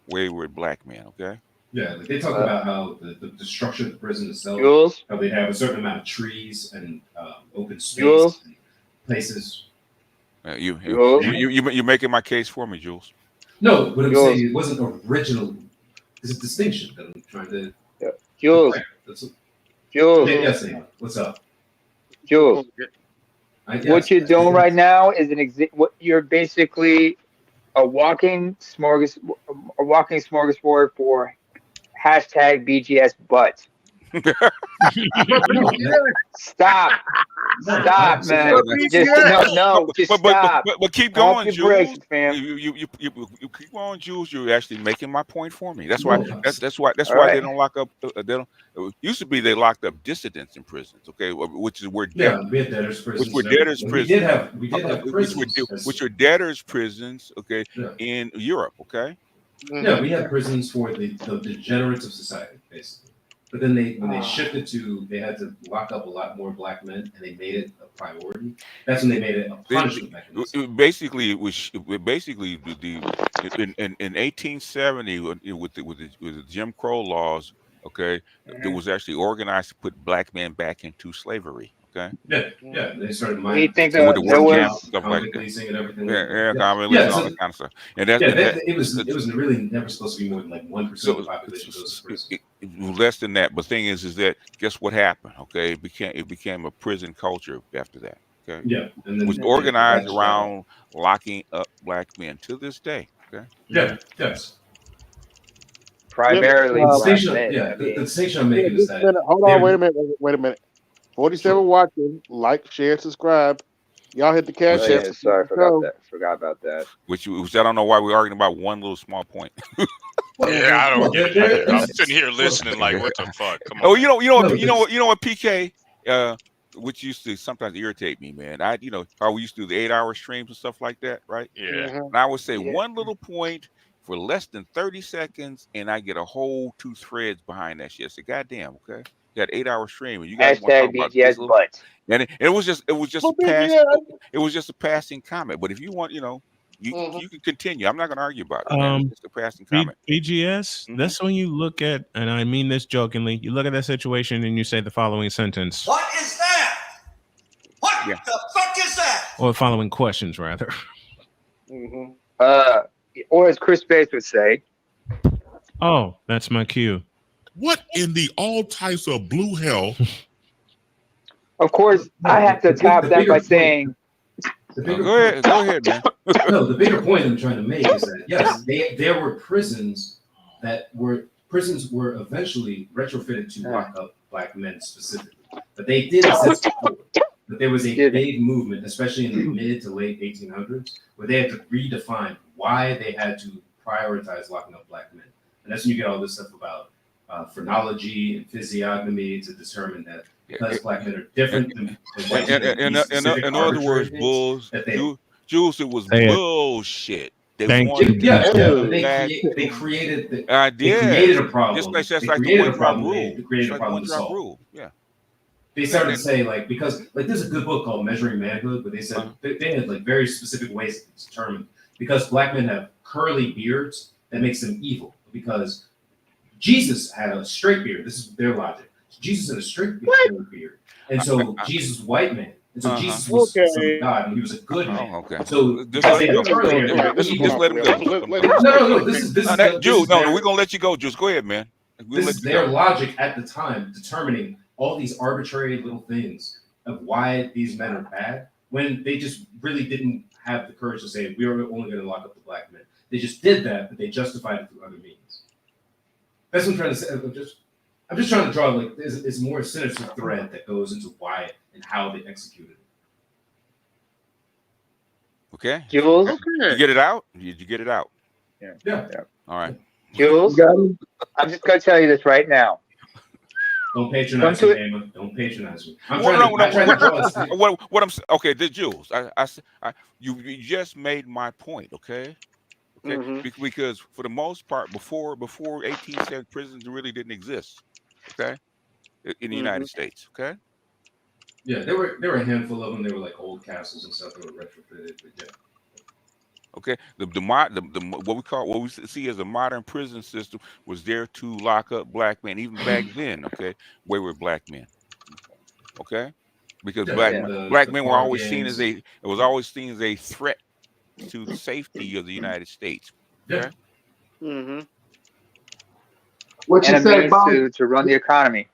wayward black men, okay? Yeah, they talk about how the structure of the prison itself, how they have a certain amount of trees and open space and places. You're making my case for me, Jules. No, what I'm saying, it wasn't original. There's a distinction that I'm trying to. Jules. Yes, what's up? Jules. What you're doing right now is what you're basically a walking smorgasbord for hashtag BGS butt. Stop, stop, man. Just just stop. But keep Pump going, your Jules. brakes, fam. You keep going, Jules. You're actually making my point for me. That's No, why. That's why All they right. don't lock up. They don't. It used to be they locked up dissidents in prisons. Okay, which is where Yeah, we had debtors prisons. which were and everything. debtors We prisons. did have prisons. Which are debtors prisons. Okay, Yeah. in Europe. Okay. Yeah, we had prisons for the degenerates of society, basically. But then when they shifted to, they had to lock up a lot more black men, and they made it a priority. That's when they made it a punishment mechanism. Basically, it was basically in 1870 with the Jim Crow laws. Okay, it was actually organized to put black men back into slavery. Okay. Yeah. They started Do you think with the there work camps was and stuff like that. leasing and everything. Convict leasing, all that kind of stuff. And that's it was really never supposed to be more than like 1% of the population goes to prison. Less than that. But thing is that guess what happened? Okay, it became a prison culture after that. Okay. Yeah, and then it was organized around locking up black men to this day. Okay. Yeah. Yes. primarily the black distinction, men? yeah, I mean, the distinction I'm making is Just a minute. that Hold on, wait a minute. 47 watching, like, share, subscribe. Y'all hit the cash oh, app. yeah, sorry, forgot about that. Which I don't know why we're arguing about one little small point. Yeah, I don't get it. I'm sitting here listening, like, what the fuck? Come on. Oh, you know what, PK, which used to sometimes irritate me, man. How we used to do the 8-hour streams and stuff like that, right? Yeah. And I would say one little point for less than 30 seconds, and I get a whole 2 threads behind that shit. I said, goddamn, okay. You got 8-hour stream, and you guys want to talk about this little, and it was just a passing comment. But if you want, you can continue. I'm not going to argue about it. Man. It's just a passing comment. BGS. That's when you look at, and I mean this jokingly, you look at that situation and you say the following sentence. What is that? What the fuck is that? Or the following questions, rather. Or as Chris Bates would say, "Oh, that's my cue." What in the all types of blue hell? Of course, I have to top that by saying, go ahead, man. No, the bigger point I'm trying to make is that yes, there were prisons were eventually retrofitted to lock up black men specifically, but they did exist before. But there was a big movement, especially in the mid to late 1800s, where they had to redefine why they had to prioritize locking up black men, and that's when you get all this stuff about phrenology and physiognomy to determine that because black men are different than white men. In other words, bulls, Jules, it was bullshit. They created the idea. They created a problem. Just like they like created the a problem. rule. They created a problem to solve. Yeah. They started to say because there's a good book called Measuring Manhood, but they said they had like very specific ways to determine because black men have curly beards that makes them evil because Jesus had a straight beard. This is their logic. Jesus had a straight beard, and so Jesus was a white man, and so Jesus was the son of God, and he was a good man. Okay. So just let him go. Just let him go. No. This is Jules. No, we're gonna let you go. Jules, go ahead, man. This is their logic at the time, determining all these arbitrary little things of why these men are bad, when they just really didn't have the courage to say we are only going to lock up the black men. They just did that, but they justified it through other means. That's what I'm trying to say. I'm just trying to draw it's more sinister thread that goes into why and how they executed it. Okay. Jules, you get it out? Did you get it out? Yeah. All right. Jules, I'm just going to tell you this right now. Don't patronize me, Emma. Don't patronize me. Okay, the Jules. You just made my point. Okay. Because for the most part, before 1870, prisons really didn't exist. Okay, in the United States. Okay. Yeah, there were a handful of them. They were like old castles and stuff that were retrofitted. But yeah. Okay, what we see as a modern prison system was there to lock up black men. Even back then, okay, where were black men? Okay, because black men were always seen as a threat to the safety of the United States. Okay. What you say, boss? To run the economy.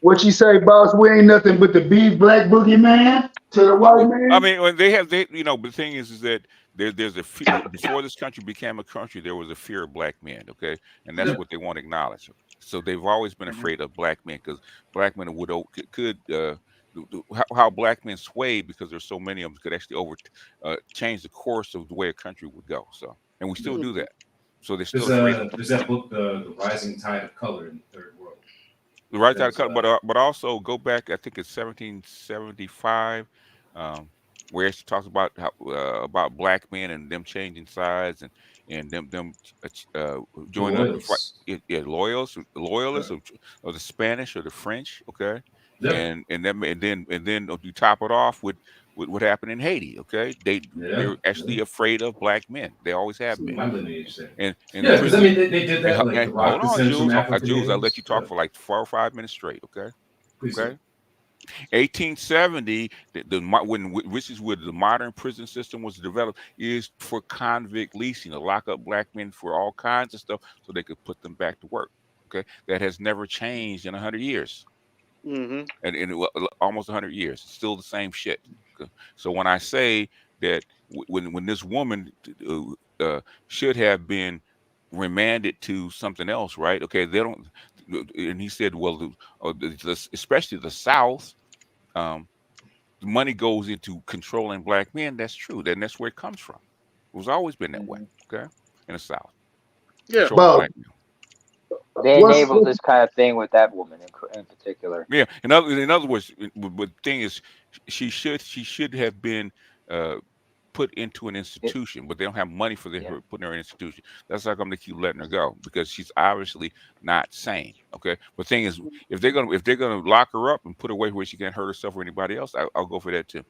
What you say, boss? We ain't nothing but the beef black boogeyman to the white man. I mean, when they but the thing is that there's a fear before this country became a country. There was a fear of black men. Okay, and that's what they want to acknowledge. So they've always been afraid of black men because black men how black men sway because there's so many of them could actually change the course of the way a country would go. So, and we still do that. So they're still afraid of There's that book, the Rising Tide of Color in the Third World. the right side of the cut, but also go back. I think it's 1775, where it talks about about black men and them changing sides and them The joining up to fight. Loyalists. Yeah, loyalists of the Spanish or the French. Okay, Yeah. and then you top it off with what happened in Haiti. Okay, they're actually afraid of black men. They always have been. My lineage there. And Yeah, because I mean they did that, like the hold rock on, descent from Jules. African Jules, I'll let natives. you talk for like 4 or 5 minutes straight. Okay. Please Okay. 1870, which is where the modern prison system was developed, is for convict leasing, to lock up black men for all kinds of stuff, so they could put them back to work. Okay, that has never changed in 100 years, Mm-hmm. and almost 100 years, it's still the same shit. Okay? So when I say that, when this woman should have been remanded to something else, right? Okay, they don't, and he said, well, especially the South. The money goes into controlling black men. That's true. Then that's where it comes from. It was always been that way. Okay, in the South, Yeah. controlling black men. They enabled this kind of thing with that woman in particular. Yeah. In other words, but the thing is, she should have been put into an institution, but they don't have money for her putting her in an institution. That's how come they keep letting her go, because she's obviously not sane. Okay. But the thing is, if they're gonna lock her up and put her away where she can't hurt herself or anybody else, I'll go for that too.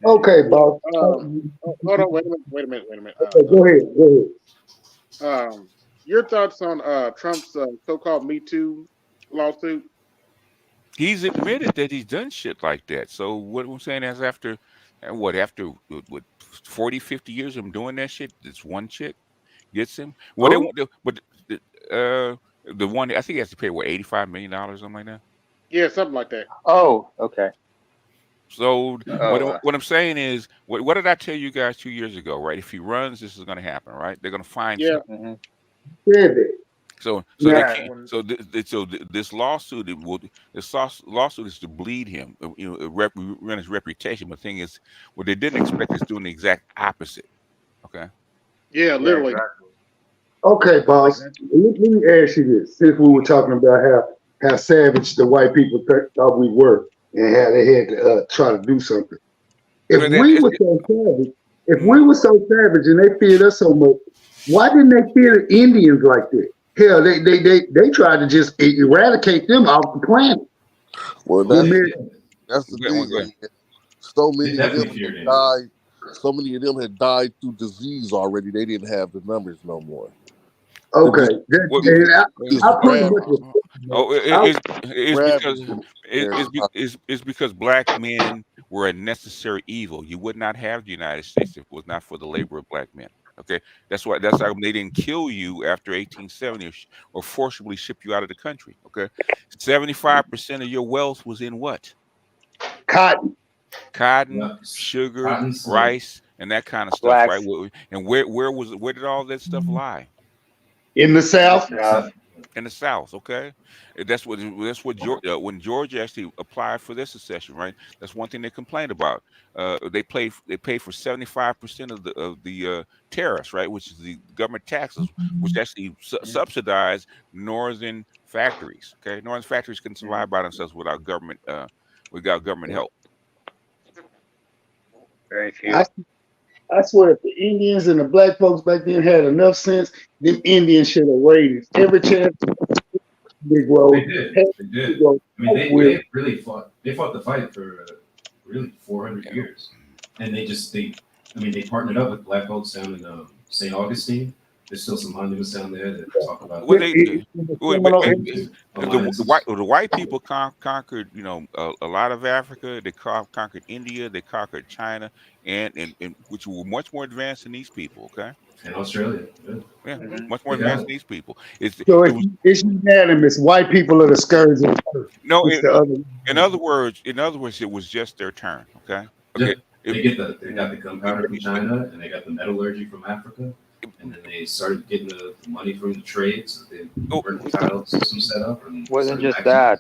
Okay, boss. Hold on. Wait a minute. Okay, go ahead. Your thoughts on Trump's so-called Me Too lawsuit? He's admitted that he's done shit like that. So what I'm saying is, after 40, 50 years of him doing that shit, this one chick gets him. Well, they won't do, but the one, I think he has to pay $85 million, something like that. Yeah, something like that. Oh, okay. So what I'm saying is, what did I tell you guys 2 years ago? Right? If he runs, this is going to happen. Right? They're going to find something. So this lawsuit lawsuit is to bleed him, run his reputation. But the thing is, what they didn't expect is doing the exact opposite. Okay. Yeah, literally. Okay, boss. Let me ask you this: since we were talking about how savage the white people thought we were, and how they had to try to do something. If we were so savage and they feared us so much, why didn't they fear the Indians like that? Hell, they tried to just eradicate them off the planet. Well, that's the thing. So many of them had died. So many of them had died through disease already. They didn't have the numbers no more. Okay. It's because black men were a necessary evil. You would not have the United States if it was not for the labor of black men. Okay, that's how they didn't kill you after 1870 or forcibly ship you out of the country. Okay, 75% of your wealth was in what? Cotton, sugar, rice, and that kind of stuff, right? And where did all that stuff lie? In the South. In the South, okay. That's what Georgia, when Georgia actually applied for their secession, right? That's one thing they complained about. They pay for 75% of the tariffs, right? Which is the government taxes, which actually subsidize northern factories. Okay, northern factories can survive by themselves without government help. Very few. I swear, if the Indians and the black folks back then had enough sense, them Indians should have raided every chance. They did. I mean, they really fought. They fought the fight for really 400 years, and they partnered up with black folks down in St. Augustine. There's still some monuments down there that talk about. The white people conquered, a lot of Africa. They conquered India. They conquered China, and which were much more advanced than these people. Okay. And Australia. Yeah, much more advanced than these people. It's unanimous. White people are the scourge of the earth. No, in other words, it was just their turn. Okay. Okay. They got the gunpowder from China, and they got the metallurgy from Africa. and then they started getting the money from the trade, so they Oh, mercantile system set up, and Wasn't started just that.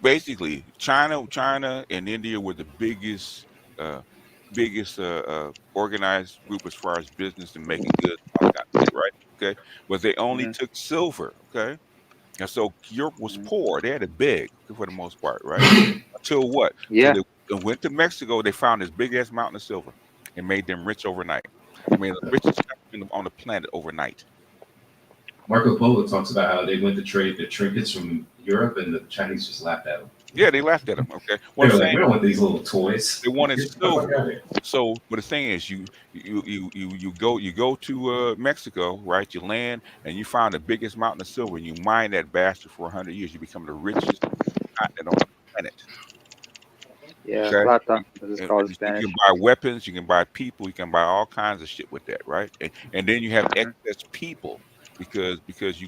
basically, China and India were the biggest organized group as far as business and making goods, all that kind of shit, right? Okay, but they only took silver. Okay, and so Europe was poor; they had to beg for the most part, right? Until what? Yeah. Until they went to Mexico, they found this big ass mountain of silver and made them rich overnight. I mean, the richest country on the planet overnight. Marco Polo talks about how they went to trade the trinkets from Europe, and the Chinese just laughed at them. Yeah, they laughed at them. Okay, They well, were I'm like, saying "We don't want these little toys. they wanted Get the fuck silver. out of here." So, but the thing is, you go to Mexico, right? You land and you find the biggest mountain of silver, and you mine that bastard for 100 years. You become the richest continent on the planet. Yeah, Okay, plata, as it's called in and you Spanish. can buy weapons, you can buy people, you can buy all kinds of shit with that, right? And then you have excess people because you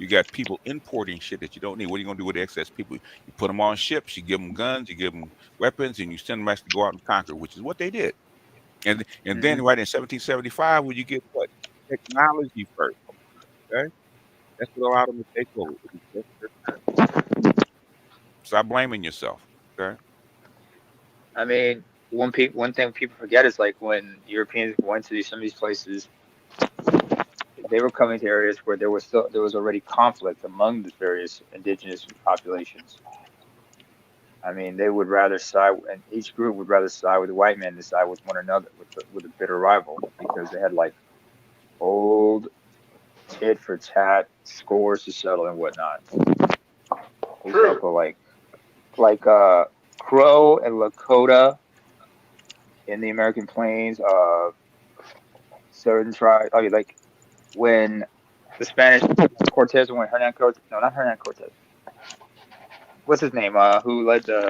got people importing shit that you don't need. What are you gonna do with the excess people? You put them on ships, you give them guns, you give them weapons, and you send them out to go out and conquer, which is what they did. And then right in 1775, when you get what technology first, okay, that's what allowed them to take over. Stop blaming yourself, okay? I mean, one thing people forget is like when Europeans went to some of these places, they were coming to areas where there was already conflict among the various indigenous populations. I mean, they would rather side, and each group would rather side with the white man than side with one another, with a bitter rival, because they had like old tit for tat scores to settle and whatnot. For example, like Crow and Lakota in the American plains, certain tribes. I mean, like when the Spanish Cortez, when Hernan Cortez, no, not Hernan Cortez. What's his name? Who led the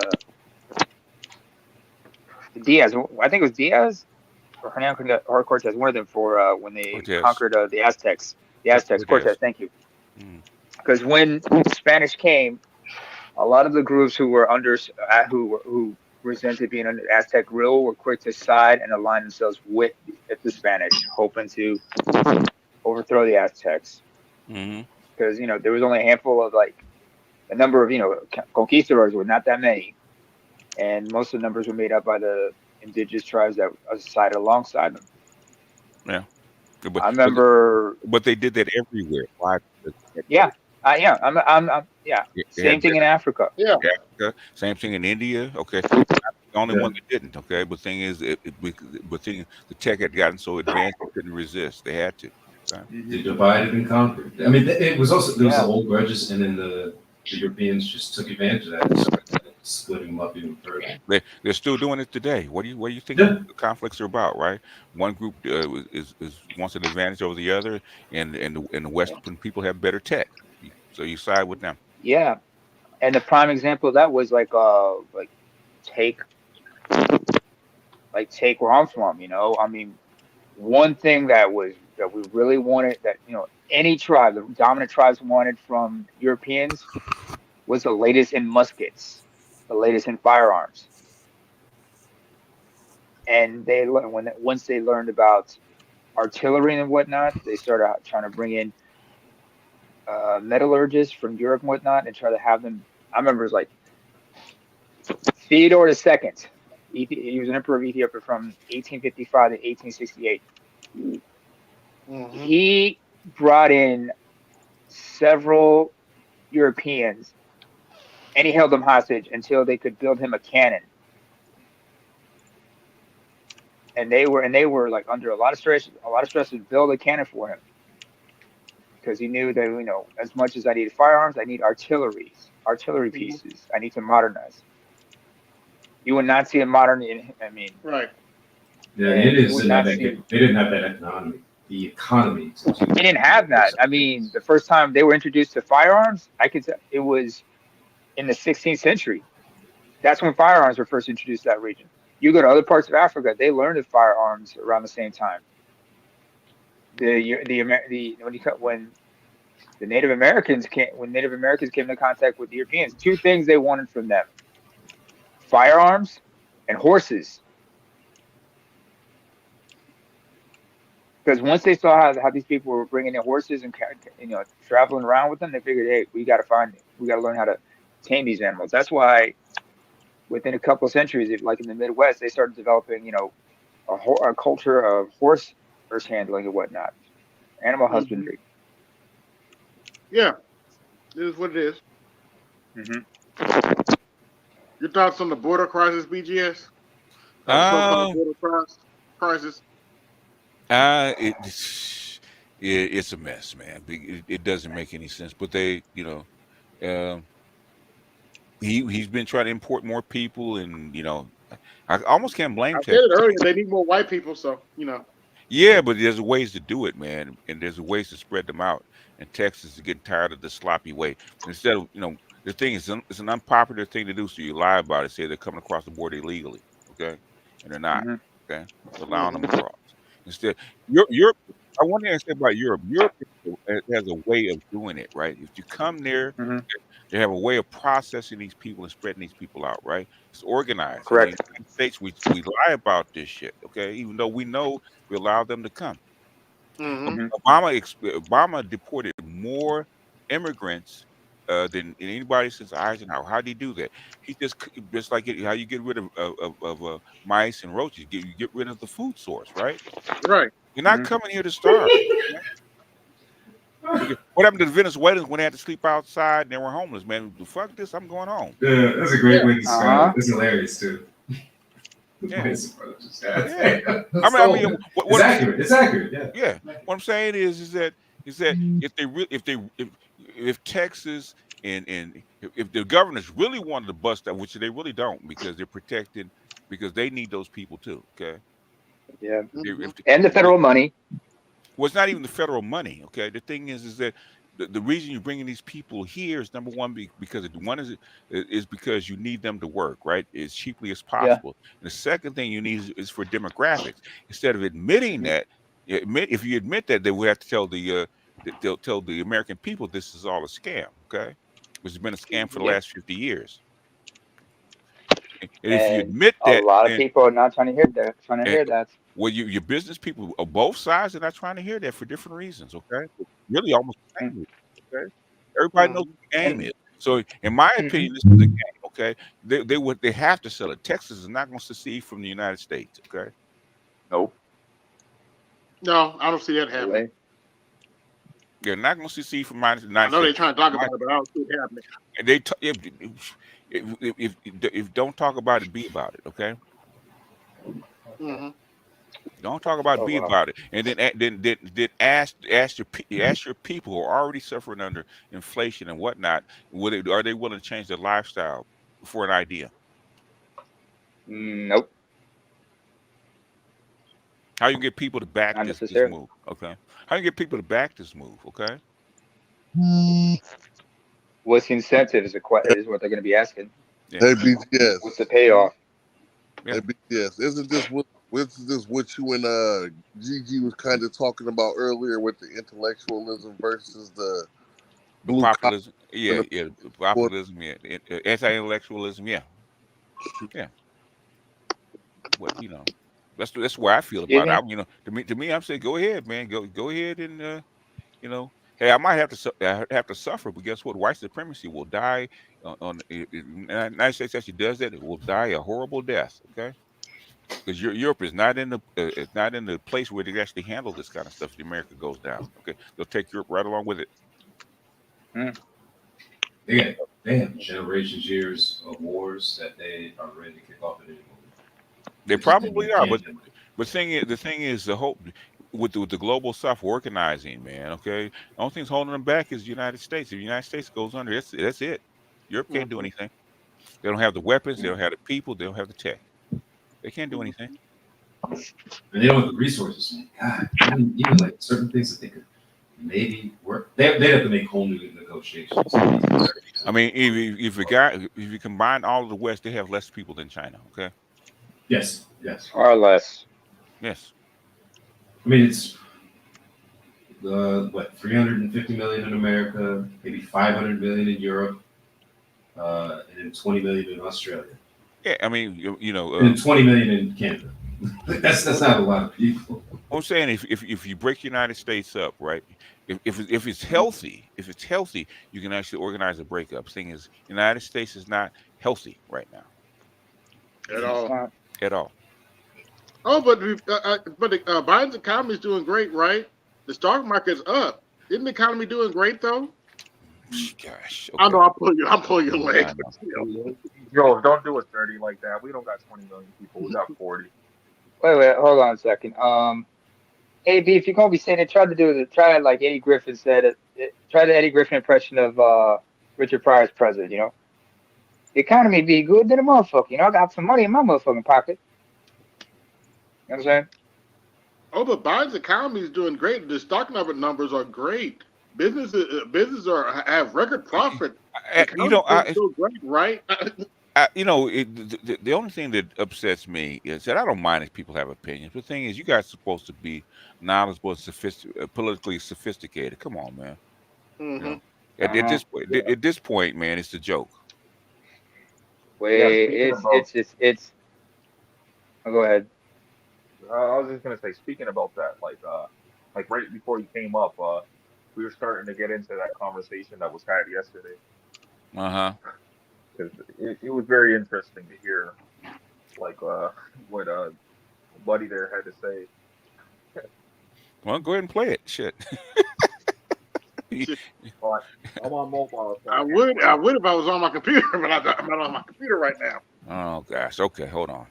Diaz? I think it was Diaz or Hernan Cortez. One of them for when they Cortez. conquered the Aztecs. The Aztecs. Cortez. Thank you. Because when the Spanish came, a lot of the groups who were who resented being under Aztec rule were quick to side and align themselves with the Spanish, hoping to overthrow the Aztecs. Because there was only a handful of a number of conquistadors were not that many, and most of the numbers were made up by the indigenous tribes that sided alongside them. Yeah, I remember, but they did that everywhere. Why? Yeah, yeah. Same thing in Africa. Yeah. Africa, same thing in India. Okay, the only one that didn't. Okay, but thing is, the tech had gotten so advanced they couldn't resist. They had to. Okay? They divided and conquered. I mean, it was also there was the old grudges, and then the Europeans just took advantage of that and started splitting them up even further. They're still doing it today. What do you think the conflicts are about? Right, one group is wants an advantage over the other, and the Western people have better tech, so you side with them. Yeah, and the prime example of that was take where I'm from. I mean, one thing that we really wanted, that any tribe, the dominant tribes wanted from Europeans, was the latest in muskets, the latest in firearms. And they learned once they learned about artillery and whatnot, they started trying to bring in metallurgists from Europe and whatnot, and try to have them. I remember it was like Theodore II. He was an emperor of Ethiopia from 1855 to 1868. He brought in several Europeans, and he held them hostage until they could build him a cannon. And they were like under a lot of stress to build a cannon for him, because he knew that as much as I need firearms, I need artillery pieces. I need to modernize. You would not see a modern. I mean, right. Yeah, the Indians didn't have that. They didn't have that economy. The economy. They didn't have that. I mean, the first time they were introduced to firearms, I could say it was in the 16th century. That's when firearms were first introduced to that region. You go to other parts of Africa, they learned of firearms around the same time. When Native Americans came into contact with the Europeans, two things they wanted from them: firearms and horses. Because once they saw how these people were bringing their horses and traveling around with them, they figured, hey, we got to find it. We got to learn how to tame these animals. That's why within a couple of centuries, like in the Midwest, they started developing, a culture of horse handling and whatnot, animal husbandry. Yeah, it is what it is. Mm-hmm. Your thoughts on the border crisis, BGS? The so-called border crisis. It's a mess, man. It doesn't make any sense. But they, he's been trying to import more people, and I almost can't blame I said Texas. it earlier. They need more white people, so Yeah, but there's ways to do it, man, and there's ways to spread them out. And Texas is getting tired of the sloppy way. Instead of, the thing is, it's an unpopular thing to do, so you lie about it, say they're coming across the border illegally, okay, and they're not, okay, they're allowing them across. Instead, Europe. I want to say about Europe. Europe has a way of doing it, right? If you come there, they have a way of processing these people and spreading these people out, right? It's organized. In the Correct. United States, we lie about this shit, okay? Even though we know we allow them to come. Obama deported more immigrants than anybody since Eisenhower. How did he do that? He just like how you get rid of mice and roaches. You get rid of the food source, right? Right. You're not coming here to starve. What happened to the Venezuelans when they had to sleep outside and they were homeless, man? Fuck this, I'm going home. Yeah, that's a great way to describe it. It's hilarious too. Yeah. Yeah. What it's accurate. It's accurate. Yeah. Yeah. What I'm saying is that if Texas and if the governors really wanted to bust that, which they really don't, because they're protected, because they need those people too. Okay. Yeah. And the federal money. Well, it's not even the federal money. Okay. The thing is that the reason you're bringing these people here is number one because because you need them to work, right, as cheaply as possible. And the second thing you need is for demographics. Instead of admitting that, if you admit that, then we have to tell they'll tell the American people this is all a scam. Okay, which has been a scam for the last 50 years. And if you admit that, a lot of people are not trying to hear that. Well, your business people of both sides are not trying to hear that for different reasons. Okay, really almost the same reason. Okay, everybody knows what the game is. So, in my opinion, this is a game. Okay, they have to sell it. Texas is not going to secede from the United States. Okay. Nope. No, I don't see that happening. They're not going to secede from the United States. I know they're trying to talk about it, but I don't see it happening. And if don't talk about it, be about it. Okay. Don't talk about be about it, and then ask your people who are already suffering under inflation and whatnot. Are they willing to change their lifestyle for an idea? Nope. How you get people to back this move? Okay. How you get people to back this move? Okay. What's the incentive is what they're going to be asking. Yeah. Hey, BTS. What's the payoff? Yeah. Hey, BTS. Isn't this what you and Gigi was kind of talking about earlier with the intellectualism versus the blue populism? Yeah, populism. Yeah, anti-intellectualism. Yeah. What that's where I feel about it. To me, I'm saying go ahead, man. Go ahead and hey, I might have to suffer, but guess what? White supremacy will die on the United States actually does that. It will die a horrible death. Okay. Because Europe is not in the place where they actually handle this kind of stuff. If America goes down, okay, they'll take Europe right along with it. They have generations, years of wars that they are ready to kick off at any moment. They probably are, but the thing is the hope with the global South organizing, man. Okay, the only thing's holding them back is the United States. If the United States goes under, that's it. Europe can't do anything. They don't have the weapons. They don't have the people. They don't have the tech. They can't do anything. And they don't have the resources. God, even like certain things that they could maybe work. They'd have to make whole new negotiations. I mean, if you combine all of the West, they have less people than China. Okay. Yes. Far less. Yes. I mean, it's 350 million in America, maybe 500 million in Europe, and then 20 million in Australia. Yeah, I mean, and 20 million in Canada. That's not a lot of people. I'm saying if you break the United States up, right? If it's healthy, you can actually organize a breakup. Thing is, United States is not healthy right now At all. at all. Oh, but Biden's economy is doing great, right? The stock market's up. Isn't the economy doing great though? Gosh, I okay. know I'm pulling your leg. I know. Yo, don't do us dirty like that. We don't got 20 million people. We got 40. Wait, hold on a second. AB, if you're gonna be saying it, try it like Eddie Griffin said it. Try the Eddie Griffin impression of Richard Pryor's president. You know, the economy be good than a motherfucker. You know, I got some money in my motherfucking pocket. You know what I'm saying? Oh, but Biden's economy is doing great. The stock market numbers are great. Businesses have record profit. You know, still great, right? you know, the only thing that upsets me is that I don't mind if people have opinions. But the thing is, you guys are supposed to be knowledgeable, politically sophisticated. Come on, man. Mm-hmm. You know, at this point, man, it's a joke. Wait, it's. Oh, go ahead. I was just gonna say, speaking about that, like right before you came up, we were starting to get into that conversation that was had yesterday. Because it was very interesting to hear, like, what Buddy there had to say. Well, go ahead and play it. Shit. But I'm on mobile. So I would if I was on my computer, but I'm not on my computer right now. Oh gosh. Okay, hold on.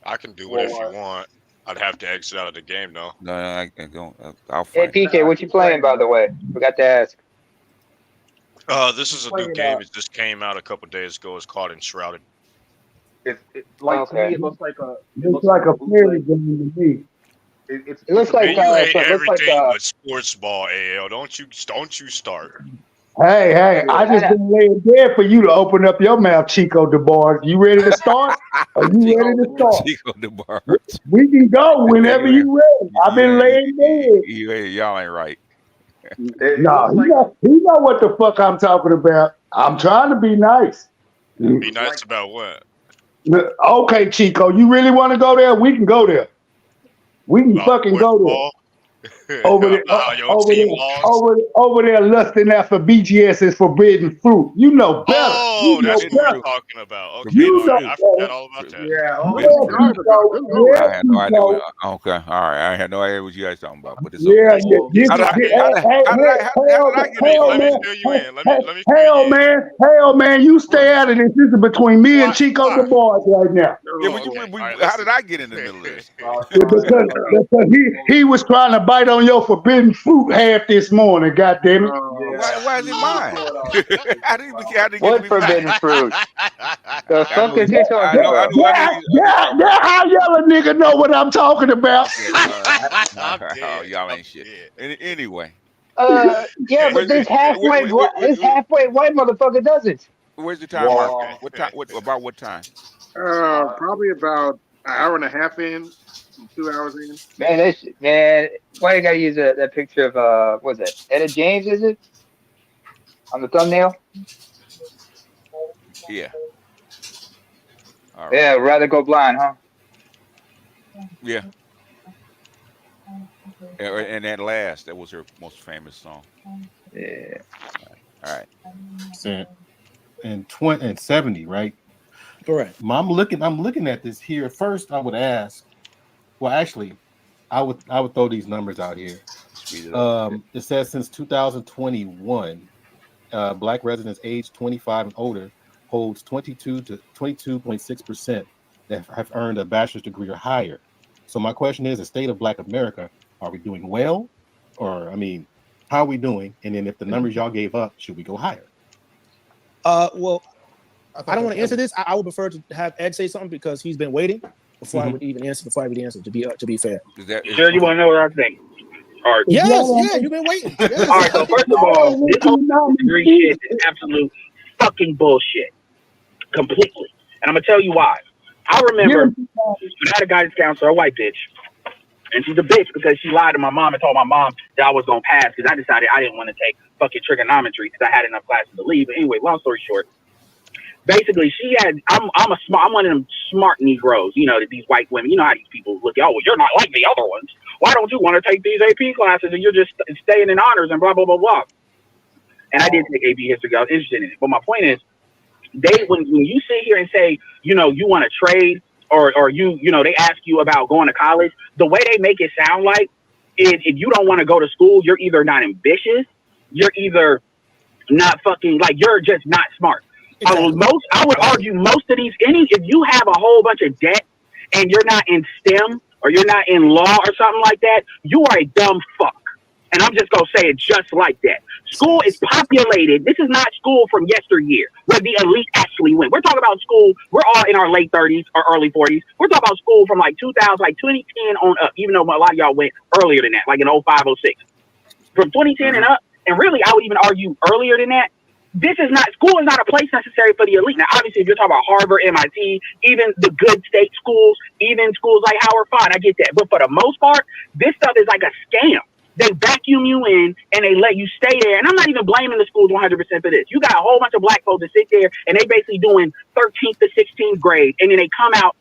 I can do it if you want. I'd have to exit out of the game though. No, I go. I'll Hey fight. PK, what you playing by the way? Forgot to ask. This is a new game. It just came out a couple days ago. It's called Enshrouded. It's like to me, it looks like a. Looks like a fairy game to me. It looks like you hate everything but sports ball, AL. Don't you start. Hey, I just been laying there for you to open up your mouth, Chico DeBarge. You ready to start? Are you ready to start? Chico DeBarge. We can go whenever you ready. I've been laying there. Y'all ain't right. No, he know what the fuck I'm talking about. I'm trying to be nice. Be nice about what? Okay, Chico, you really want to go there? We can go there. We can fucking go there. Over there, over there, lusting after BGS's forbidden fruit. You know better. Oh, that's what we're talking about. Okay, I forgot all about that. I had no idea. Okay, all right. I had no idea what you guys talking about. But it's Hell, man, you stay out of this. This is between me and Chico DeBarge right now. How did I get in the middle of this? Because he was trying to bite on your forbidden fruit half this morning. God damn it! Why is it mine? I didn't what forbidden fruit? The fuck is he talking about? Yeah, how y'all nigga know what I'm talking about? Oh, y'all ain't shit. Anyway. Yeah, but this halfway white motherfucker doesn't. Where's the time mark? What time? About what time? Probably about an hour and a half in, 2 hours in. Man, why you gotta use that picture of what's that? Etta James, is it? On the thumbnail? Yeah. Right. Yeah, rather go blind, huh? Yeah. And that was her most famous song. Yeah. All right. And 70, right? Correct. I'm looking at this here. First, I would ask. Well, actually, I would throw these numbers out here. It says since 2021, Black residents aged 25 and older holds 22 to 22.6% that have earned a bachelor's degree or higher. So my question is, the state of Black America, are we doing well? Or, I mean, how are we doing? And then if the numbers y'all gave up, should we go higher? Well, I don't want to answer this. I would prefer to have Ed say something because he's been waiting before I would even answer. To be fair. Sure, you want to know what I think? Or yes, you've been waiting. Yes. All right, so first of all, this whole degree shit is absolute fucking bullshit, completely. And I'm gonna tell you why. I remember when I had a guidance counselor, a white bitch, and she's a bitch because she lied to my mom and told my mom that I was gonna pass because I decided I didn't want to take fucking trigonometry because I had enough classes to leave. But anyway, long story short, basically she had. I'm one of them smart Negroes. You know, that these white women. You know how these people look. Oh, well, you're not like the other ones. Why don't you want to take these AP classes and you're just staying in honors and blah blah blah blah. And I did take AP history. I was interested in it. But my point is, when you sit here and say, you know, you want to trade or you know, they ask you about going to college, the way they make it sound like is if you don't want to go to school, you're either not ambitious, you're either not fucking, like, you're just not smart. Exactly. I would argue most of these, if you have a whole bunch of debt and you're not in STEM or you're not in law or something like that, you are a dumb fuck. And I'm just going to say it just like that. School is populated. This is not school from yesteryear where the elite actually went. We're talking about school. We're all in our late 30s or early 40s. We're talking about school from like 2000, like 2010 on up, even though a lot of y'all went earlier than that, like in 05, 06. From 2010 and up, and really I would even argue earlier than that, school is not a place necessary for the elite. Now, obviously, if you're talking about Harvard, MIT, even the good state schools, even schools like Howard, fine, I get that. But for the most part, this stuff is like a scam. They vacuum you in and they let you stay there. And I'm not even blaming the schools 100% for this. You got a whole bunch of black folks that sit there and they basically doing 13th to 16th grade. And then they come out.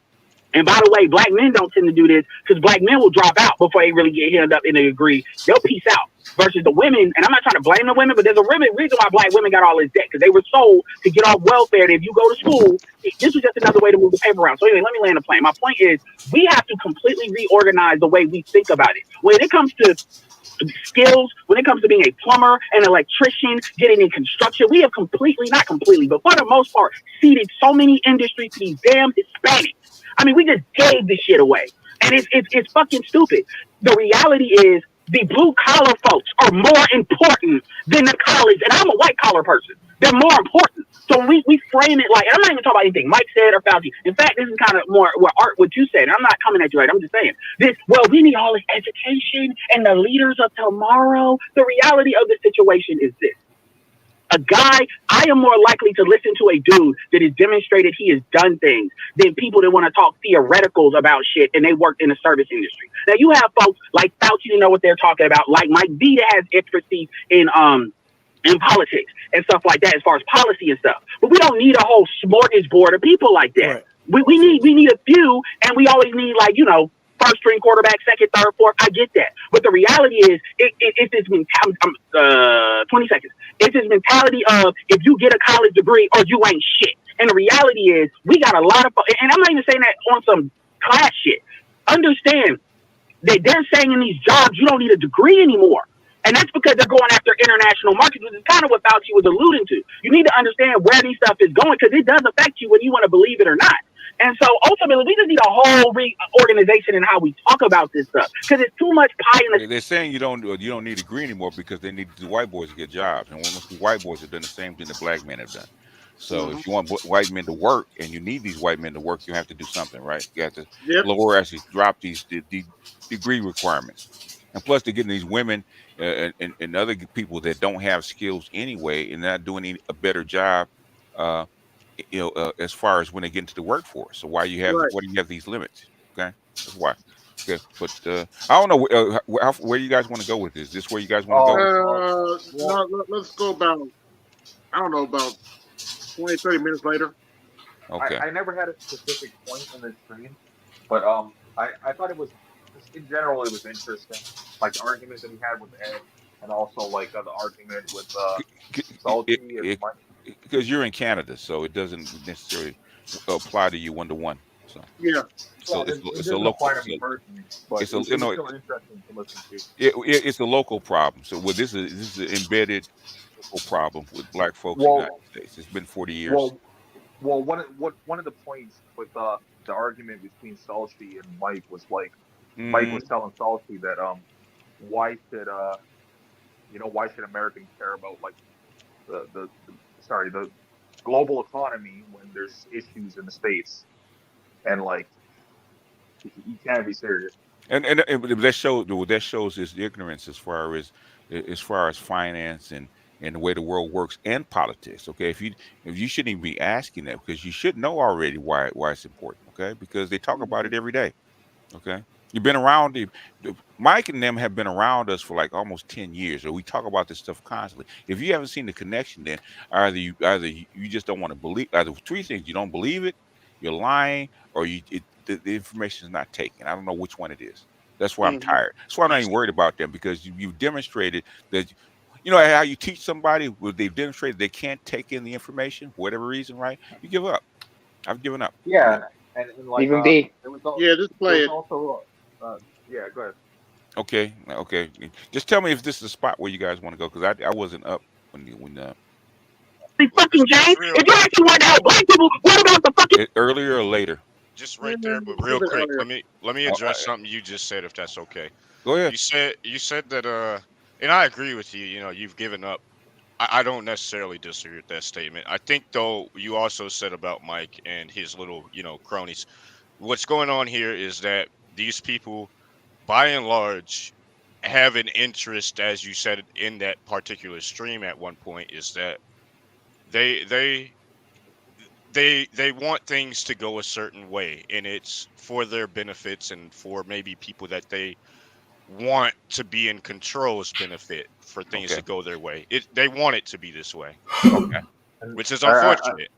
And by the way, black men don't tend to do this because black men will drop out before they really get held up in a degree. They'll peace out. Versus the women, and I'm not trying to blame the women, but there's a reason why black women got all this debt, because they were sold to get off welfare. And if you go to school, this was just another way to move the paper around. So anyway, let me land the plane. My point is, we have to completely reorganize the way we think about it. When it comes to skills, when it comes to being a plumber, an electrician, getting in construction, we have not completely, but for the most part, seeded so many industries to these damn Hispanics. I mean, we just gave this shit away. And it's fucking stupid. The reality is, the blue collar folks are more important than the college. And I'm a white collar person. They're more important. So when we frame it like, and I'm not even talking about anything Mike said or Fauci. In fact, this is kind of more what you said. I'm not coming at you right. I'm just saying this. Well, we need all this education and the leaders of tomorrow. The reality of the situation is this. A guy, I am more likely to listen to a dude that has demonstrated he has done things than people that want to talk theoreticals about shit and they work in the service industry. Now you have folks like Fauci to know what they're talking about, like Mike V that has expertise in politics and stuff like that as far as policy and stuff. But we don't need a whole smorgasbord of people like that. Right. We need a few, and we always need, like, you know, first string quarterback, second, third, fourth. I get that. But the reality is, it's this mentality. 20 seconds. It's this mentality of if you get a college degree or you ain't shit. And the reality is, we got a lot of, and I'm not even saying that on some class shit. Understand that they're saying in these jobs you don't need a degree anymore. And that's because they're going after international markets, which is kind of what Fauci was alluding to. You need to understand where these stuff is going, because it does affect you whether you want to believe it or not. And so ultimately, we just need a whole reorganization in how we talk about this stuff, because it's too much pie in the. They're saying you don't need a degree anymore because they need the white boys to get jobs, and most of the white boys have done the same thing the black men have done. So if you want white men to work, and you need these white men to work, you have to do something, right? You have to lower, actually drop these degree requirements. And plus, they're getting these women and other people that don't have skills anyway, and not doing a better job, as far as when they get into the workforce. So why do you have these limits? Okay, that's why. Okay, but I don't know where you guys want to go with this. Is this where you guys want to go? No, let's go about, I don't know, about 20, 30 minutes later. Okay. I never had a specific point in the stream, but I thought it was, in general, it was interesting. Like the argument that he had with Ed, and also like the argument with Salty and Mike. Because you're in Canada, so it doesn't necessarily apply to you 1-to-1. So yeah, so it's a local. It's a, still interesting to listen to. It's a local problem. So this is an embedded local problem with black folks in the United States. It's been 40 years. Well, one of the points with the argument between Salty and Mike was like, Mike was telling Salty that why should Americans care about like the global economy when there's issues in the States, and like you can't be serious. And that shows is the ignorance as far as finance and the way the world works and politics. Okay, if you shouldn't even be asking that, because you should know already why it's important. Okay, because they talk about it every day. Okay, You've been around Mike and them have been around us for like almost 10 years. So we talk about this stuff constantly. If you haven't seen the connection, then either you just don't want to believe either three things: you don't believe it, you're lying, or the information is not taken. I don't know which one it is. That's why I'm tired. That's why I'm not even worried about them, because you've demonstrated that how you teach somebody where they've demonstrated they can't take in the information for whatever reason, right? You give up. I've given up. Yeah, and like Even B. it was Yeah, just play it. also yeah, go ahead. Okay. Just tell me if this is a spot where you guys want to go, because I wasn't up when fucking James. If you actually want to help black people, what about the fucking earlier or later? Just right there, but real quick, let me address something you just said, if that's okay. Go ahead. You said that and I agree with you. You've given up. I don't necessarily disagree with that statement. I think though you also said about Mike and his little cronies. What's going on here is that these people, by and large, have an interest, as you said in that particular stream at one point, is that they want things to go a certain way, and it's for their benefits and for maybe people that they want to be in control's benefit for things to go their way. They want it to be this way, which is unfortunate.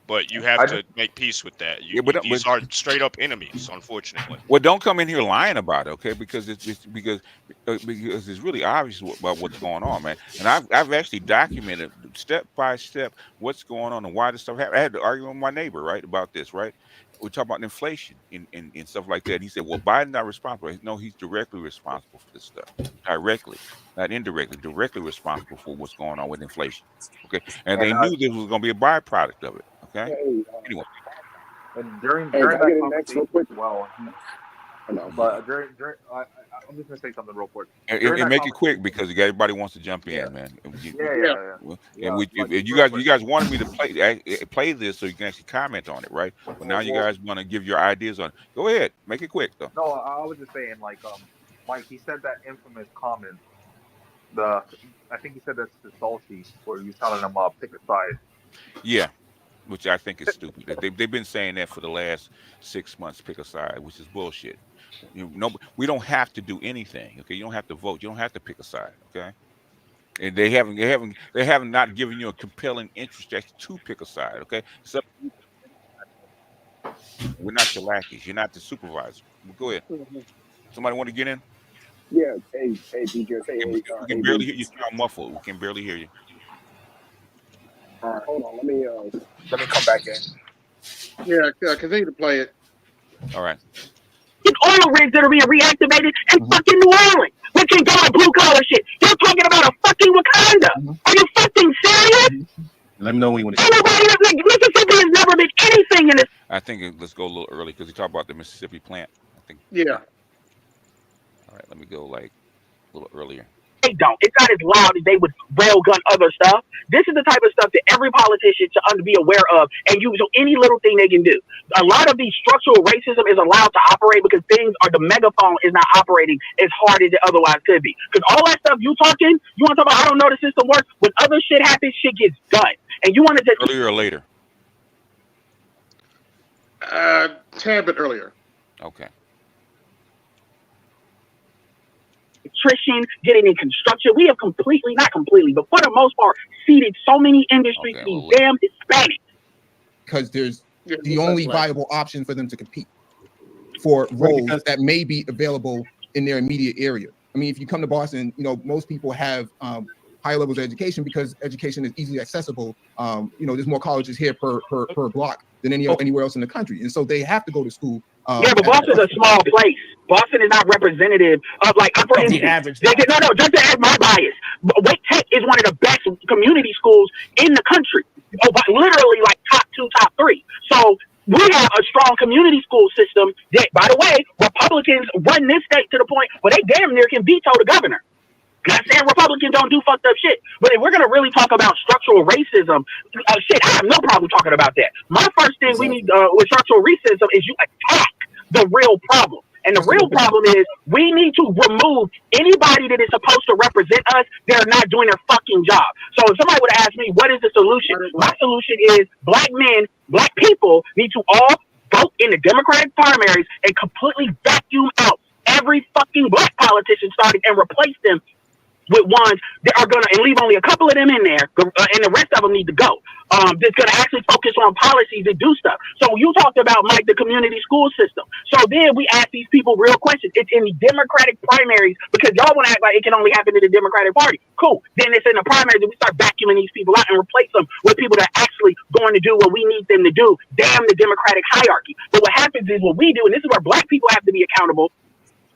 But you have to make peace with that. These are straight up enemies, unfortunately. Well, don't come in here lying about it, okay? Because it's because it's really obvious about what's going on, man. And I've actually documented step by step what's going on and why this stuff happened. I had to argue with my neighbor, right, about this, right? We talk about inflation and stuff like that. And he said, "Well, Biden's not responsible." No, he's directly responsible for this stuff. Directly, not indirectly. Directly responsible for what's going on with inflation. Okay, and they knew this was going to be a byproduct of it. Okay. Anyway. And during that conversation as well, but during I'm just gonna say something real quick. And make it quick, because everybody wants to jump in, man. And if you guys wanted me to play this so you can actually comment on it, right? But now you guys want to give your ideas on it. Go ahead, make it quick though. No, I was just saying, like, Mike, he said that infamous comment. I think he said that's to Salty, where you telling him pick a side. Yeah. Which I think is stupid. They've been saying that for the last 6 months. Pick a side, which is bullshit. We don't have to do anything. Okay, you don't have to vote. You don't have to pick a side. Okay, and they haven't not given you a compelling interest to pick a side. Okay, so we're not your lackeys. You're not the supervisor. Go ahead. Somebody want to get in? Yeah. Hey, BJ. We can barely hear you. You're muffled. We can barely hear you. All right, hold on. Let me come back in. Yeah, continue to play it. All right. Oil rigs that are being reactivated in fucking New Orleans, we can go on blue collar shit. They're talking about a fucking Wakanda. Are you fucking serious? Let me know when you want to. Mississippi has never been anything in this. I think let's go a little early, because we talked about the Mississippi plant. I think. Yeah. All right, let me go like a little earlier. They don't. It's not as loud as they would railgun other stuff. This is the type of stuff that every politician should be aware of and use any little thing they can do. A lot of the structural racism is allowed to operate because the megaphone is not operating as hard as it otherwise could be. Because all that stuff you want to talk about, I don't know the system works. When other shit happens, shit gets done. And you want to just earlier or later? Tad bit earlier. Okay. Nutrition, getting in construction. We have not completely, but for the most part, seeded so many industries to be damn Hispanic. Because there's the only viable option for them to compete for roles that may be available in their immediate area. I mean, if you come to Boston, most people have higher levels of education because education is easily accessible. There's more colleges here per block than anywhere else in the country, and so they have to go to school. But Boston's a small place. Boston is not representative of for instance, the average. No, just to add my bias. Wake Tech is one of the best community schools in the country. Literally top 2, top 3. So we have a strong community school system that, by the way, Republicans run this state to the point where they damn near can veto the governor. Not saying Republicans don't do fucked up shit, but if we're going to really talk about structural racism, I have no problem talking about that. My first thing we need with structural racism is you attack the real problem. And the real problem is we need to remove anybody that is supposed to represent us. They're not doing their fucking job. So if somebody would ask me, what is the solution? My solution is black men, black people need to all vote in the Democratic primaries and completely vacuum out every fucking black politician starting and replace them with ones that are gonna, and leave only a couple of them in there, and the rest of them need to go. That's gonna actually focus on policies and do stuff. So you talked about, Mike, the community school system. So then we ask these people real questions. It's in the Democratic primaries because y'all want to act like it can only happen to the Democratic Party. Cool. Then it's in the primaries and we start vacuuming these people out and replace them with people that are actually going to do what we need them to do. Damn the Democratic hierarchy. But what happens is what we do, and this is where black people have to be accountable,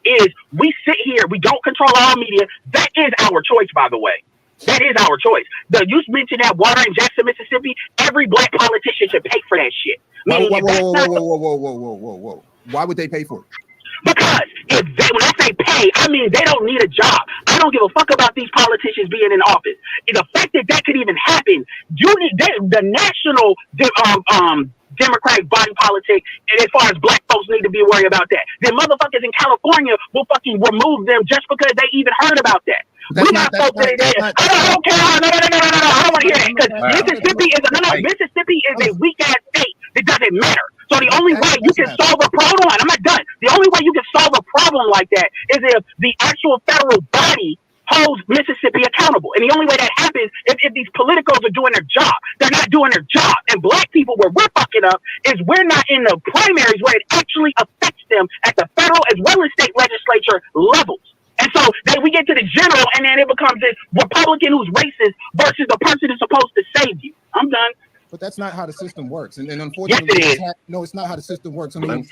is we sit here, we don't control our media. That is our choice, by the way. That is our choice. You mentioned that water in Jackson, Mississippi. Every black politician should pay for that shit. Whoa. Why would they pay for it? Because when I say pay, I mean they don't need a job. I don't give a fuck about these politicians being in office. The fact that could even happen, you need the national Democratic body politic, and as far as black folks need to be worried about that. The motherfuckers in California will fucking remove them just because they even heard about that. We're not folks that I don't care. No. I don't want to hear that because Mississippi is a weak ass state that doesn't matter. So the only way you can solve a problem, I'm not done. The only way you can solve a problem like that is if the actual federal body holds Mississippi accountable. And the only way that happens is if these politicos are doing their job. They're not doing their job. And black people, where we're fucking up, is we're not in the primaries where it actually affects them at the federal as well as state legislature levels. And so then we get to the general, and then it becomes this Republican who's racist versus the person who's supposed to save you. I'm done. But that's not how the system works. And unfortunately, yes, it is. No, it's not how the system works. I mean,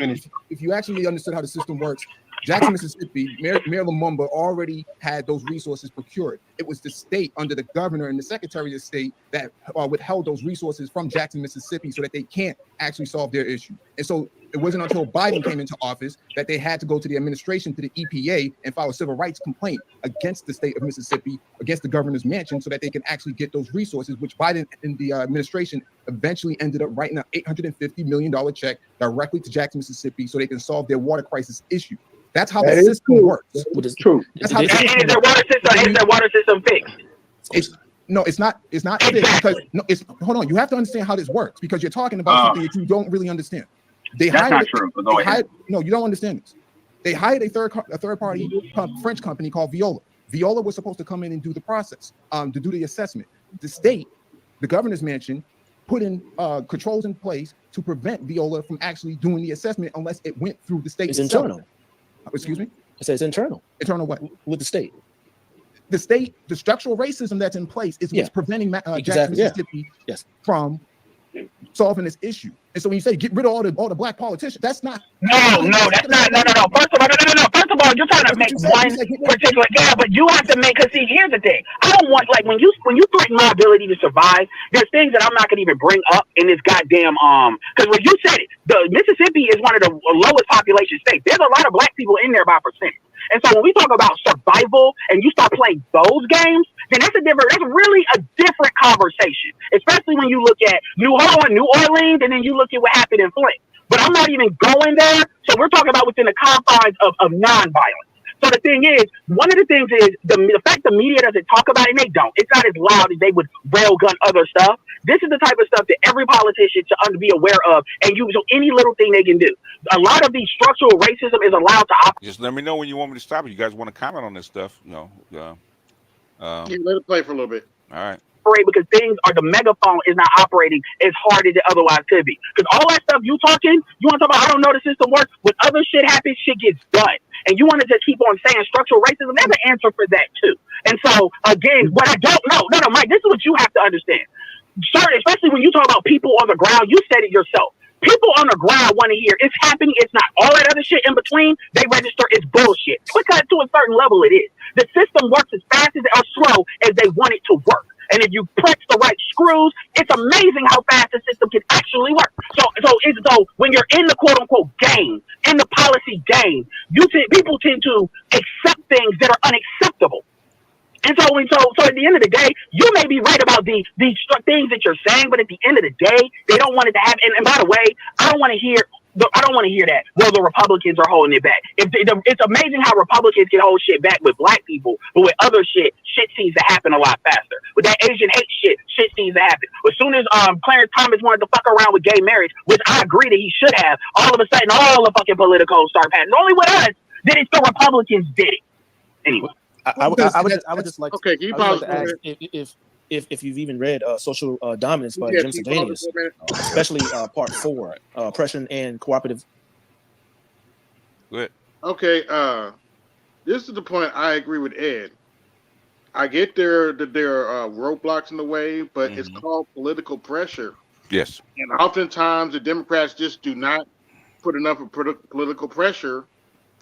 if you actually understood how the system works, Jackson, Mississippi, Mayor Lumumba already had those resources procured. It was the state under the governor and the secretary of state that withheld those resources from Jackson, Mississippi, so that they can't actually solve their issue. And so it wasn't until Biden came into office that they had to go to the administration, to the EPA, and file a civil rights complaint against the state of Mississippi, against the governor's mansion, so that they can actually get those resources, which Biden and the administration eventually ended up writing an $850 million check directly to Jackson, Mississippi, so they can solve their water crisis issue. That's how the system works. It's true. Is their water system fixed? It's not fixed because hold on. You have to understand how this works because you're talking about something that you don't really understand. That's not true. But go ahead. No, you don't understand this. They hired a third party French company called Viola. Viola was supposed to come in and do the process, to do the assessment. The state, the governor's mansion, put in controls in place to prevent Viola from actually doing the assessment unless it went through the state. It's internal. Excuse me? It says internal. Internal what? With the state. The state, the structural racism that's in place is what's preventing Jackson, Mississippi from solving this issue. And so when you say get rid of all the black politicians, that's not. No. First of all, you're trying to make one particular. Yeah, but you have to make. Cause see, here's the thing. I don't want when you threaten my ability to survive. There's things that I'm not gonna even bring up in this goddamn Because when you said it, the Mississippi is one of the lowest population states. There's a lot of black people in there by percentage. And so when we talk about survival and you start playing those games, then that's really a different conversation. Especially when you look at New Orleans, and then you look at what happened in Flint. But I'm not even going there. So we're talking about within the confines of nonviolence. So the thing is, one of the things is the fact the media doesn't talk about it, and they don't. It's not as loud as they would railgun other stuff. This is the type of stuff that every politician should be aware of, and so any little thing they can do. A lot of the structural racism is allowed to operate. Just let me know when you want me to stop it. You guys want to comment on this stuff? Let it play for a little bit. All right. Because the megaphone is not operating as hard as it otherwise could be. Because all that stuff you want to talk about, I don't know the system works. When other shit happens, shit gets done. And you want to just keep on saying structural racism, there's an answer for that too. And so, again, what I don't know, no, Mike, this is what you have to understand. Especially when you talk about people on the ground, you said it yourself. People on the ground want to hear it's happening, it's not. All that other shit in between, they register it's bullshit. Because to a certain level it is. The system works as fast as or slow as they want it to work. And if you press the right screws, it's amazing how fast the system can actually work. So when you're in the quote unquote game, in the policy game, people tend to accept things that are unacceptable. And so at the end of the day, you may be right about these things that you're saying, but at the end of the day, they don't want it to happen. And by the way, I don't want to hear I don't want to hear that. Well, the Republicans are holding it back. It's amazing how Republicans can hold shit back with black people, but with other shit seems to happen a lot faster. With that Asian hate shit seems to happen. As soon as Clarence Thomas wanted to fuck around with gay marriage, which I agree that he should have, all of a sudden all the fucking politicals start passing. Only with us did it. The Republicans did it. Anyway, I would just like okay. I would like to ask if you've even read Social Dominance by Jim Sedanius, especially part 4, oppression and cooperative. Good. Okay, this is the point I agree with Ed. I get there are roadblocks in the way, but it's called political pressure. Yes. And oftentimes the Democrats just do not put enough of political pressure.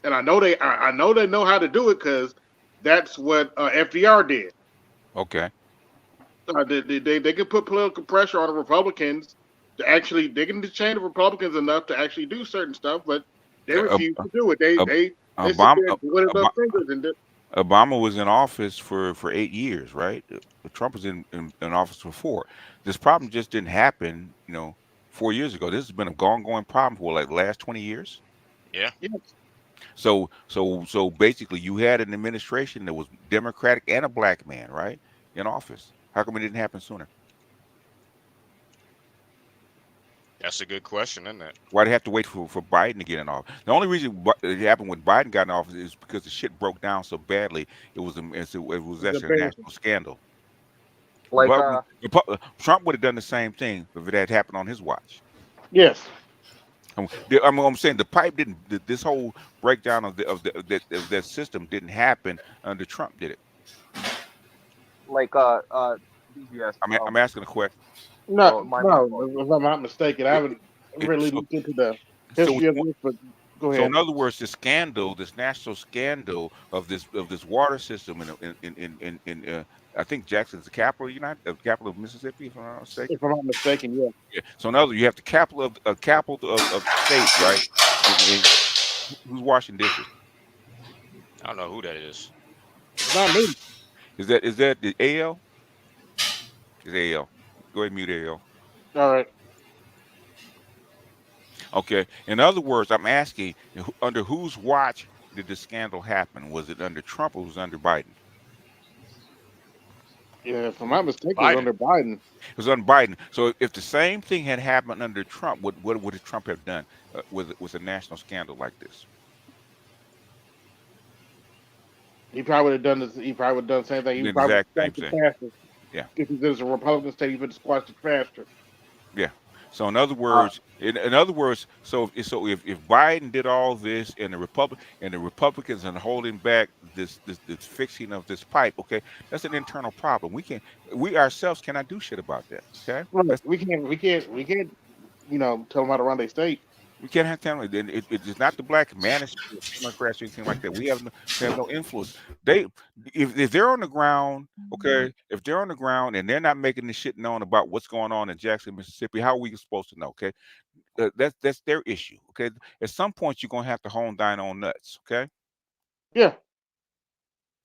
And I know they know how to do it because that's what FDR did. Okay. They can put political pressure on the Republicans to actually they can change the Republicans enough to actually do certain stuff, but they refuse to do it. They sit there with their fingers and Obama was in office for 8 years, right? Trump was in office for 4. This problem just didn't happen, 4 years ago. This has been an ongoing problem for like the last 20 years. Yeah. So basically, you had an administration that was Democratic and a black man, right, in office. How come it didn't happen sooner? That's a good question, isn't it? Why do they have to wait for Biden to get in office? The only reason it happened when Biden got in office is because the shit broke down so badly. It was actually a national scandal. Like Trump would have done the same thing if it had happened on his watch. Yes. I'm saying the pipe didn't. This whole breakdown of that system didn't happen under Trump, did it? Like BGS. I'm asking a question. No, if I'm not mistaken, I haven't really looked into the history of this, but go ahead. So in other words, this national scandal of this water system in I think Jackson's the capital of Mississippi, if I'm not mistaken. If I'm not mistaken, yeah. So in other words, you have the capital of the state, right? Who's washing dishes? I don't know who that is. It's not me. Is that the AL? It's AL. Go ahead and mute AL. All right. Okay. In other words, I'm asking, under whose watch did the scandal happen? Was it under Trump or was it under Biden? Yeah, if I'm not mistaken, it was under Biden. It was under Biden. So if the same thing had happened under Trump, what would Trump have done with a national scandal like this? He probably would have done this. He probably would have done the same thing. He probably squashed it faster. Yeah. If there's a Republican state, he would have squashed it faster. Yeah. So in other words, so if Biden did all this and the Republicans are holding back this fixing of this pipe, okay, that's an internal problem. We ourselves cannot do shit about that. Okay. Right. We can't, tell them how to run their state. We can't have time. It's not the black manosphere, Democrats or anything like that. We have no influence. If they're on the ground, okay, if they're on the ground and they're not making the shit known about what's going on in Jackson, Mississippi, how are we supposed to know? Okay, that's their issue. Okay, at some point you're gonna have to hone thine own nuts. Okay. Yeah.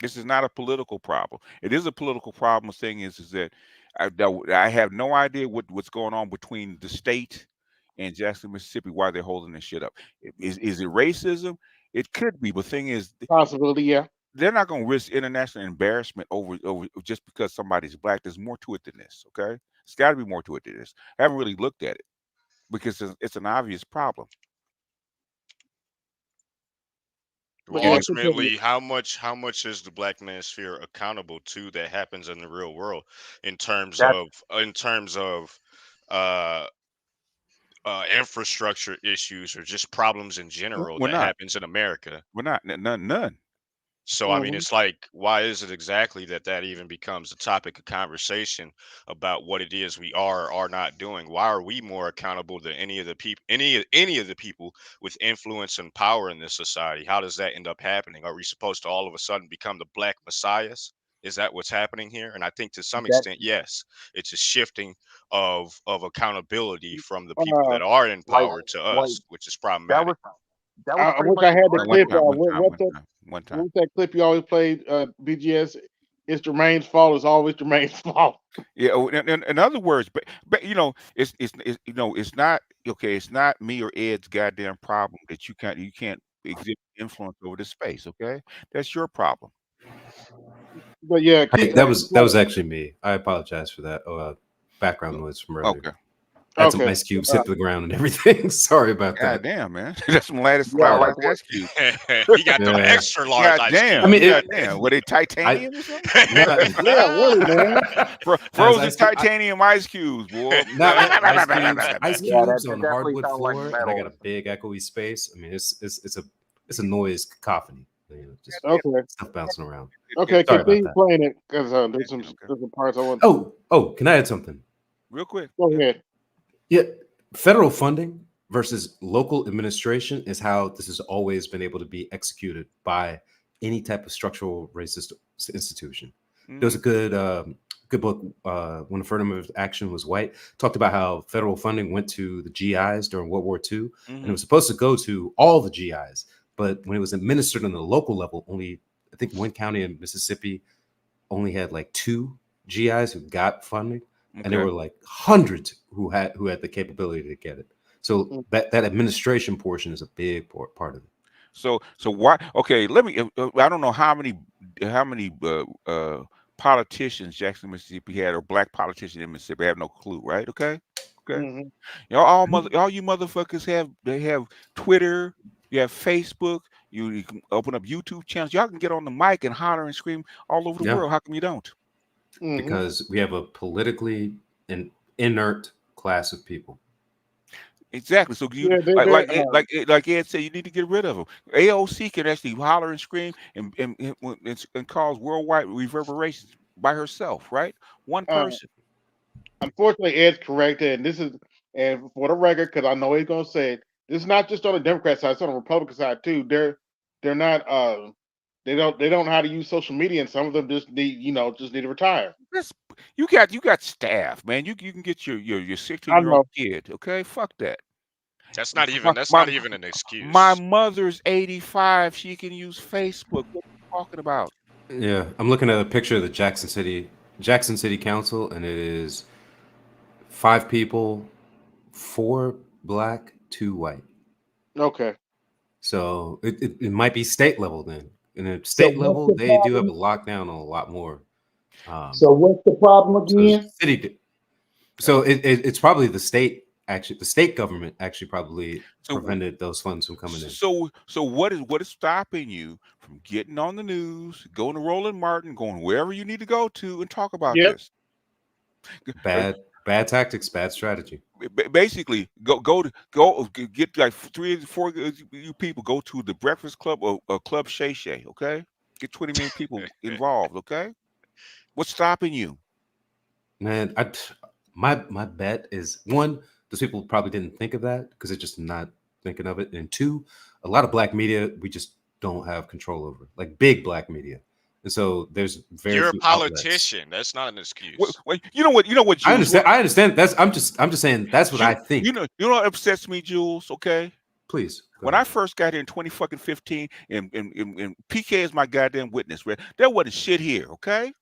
This is not a political problem. It is a political problem. The thing is that I have no idea what's going on between the state and Jackson, Mississippi, why they're holding this shit up. Is it racism? It could be, but the thing is, possibility, yeah. They're not going to risk international embarrassment over just because somebody's black. There's more to it than this, okay? It's got to be more to it than this. I haven't really looked at it because it's an obvious problem. Well, ultimately, how much is the black manosphere accountable to that happens in the real world in terms of infrastructure issues or just problems in general happens in America? We're not none. So I mean, it's like, why is it exactly that even becomes a topic of conversation about what it is we are or are not doing? Why are we more accountable than any of the people with influence and power in this society? How does that end up happening? Are we supposed to all of a sudden become the black messiahs? Is that what's happening here? And I think to some extent, yes, it's a shifting of accountability from the people that are in power to us, which is problematic. I wish I had the clip. What's that clip you always played, BGS? it's Jermaine's fault. It's always Jermaine's fault. Yeah. In other words, but it's not okay. It's not me or Ed's goddamn problem that you can't exhibit influence over this space. Okay, that's your problem. But yeah, That was actually me. I apologize for that background noise from earlier. Okay. Had some ice cubes hit the ground and everything. Sorry about that. God damn, man. That's some latest ice cubes. He got them extra large ice damn. cubes. I mean, damn. Were they titanium or something? Yeah, really, man. Frozen titanium ice cubes, boy. Ice cubes on definitely hardwood sound like floor, and I got a big echoey space. I mean, it's a noise cacophony. Just stuff bouncing around. Okay, Sorry about continue that. playing it because there's some parts I want. Oh, can I add something? Real quick. Go ahead. Yeah, federal funding versus local administration is how this has always been able to be executed by any type of structural racist institution. There was a good book, When Affirmative Action Was White, talked about how federal funding went to the GIs during World War II, and it was supposed to go to all the GIs. But when it was administered on the local level, only, I think one county in Mississippi only had like 2 GIs who got funding. And there were like hundreds who had the capability to get it. So that administration portion is a big part of it. So why? Okay, let me. I don't know how many politicians Jackson, Mississippi had, or black politicians in Mississippi. I have no clue. Right? Okay. Y'all you motherfuckers have Twitter. You have Facebook. You can open up YouTube channels. Y'all can get on the mic and holler and scream all over the world. How come you don't? Because we have a politically inert class of people. Exactly. So you like Ed said, you need to get rid of them. AOC can actually holler and scream and cause worldwide reverberations by herself, right? One person. Unfortunately, Ed's correct, and this is for the record, because I know he's gonna say it. This is not just on the Democrat side; it's on the Republican side too. They're not. They don't know how to use social media, and some of them just need to retire. You got staff, man. You can get your 16-year-old kid. Okay, fuck that. That's not even an excuse. My mother's 85. She can use Facebook. What are you talking about? Yeah, I'm looking at a picture of the Jackson City Council, and it is 5 people, 4 black, 2 white. Okay. So it might be state level then. And at state level, they do have a lockdown on a lot more. So what's the problem again? So it's probably the state. Actually, the state government actually probably prevented those funds from coming in. So what is stopping you from getting on the news, going to Roland Martin, going wherever you need to go to, and talk about this? Bad tactics, bad strategy. Basically, go get like 3 or 4 you people, go to the Breakfast Club or Club Shay Shay. Okay, get 20 million people involved. Okay, what's stopping you? Man, my bet is 1. Those people probably didn't think of that because they're just not thinking of it. And 2, a lot of black media we just don't have control over, like big black media. And so there's very. You're a politician. That's not an excuse. You know what? I understand. I'm just saying that's what I think. You know what upsets me, Jules? Okay, please. When I first got here in 2015, and PK is my goddamn witness, right? There wasn't shit here. Okay.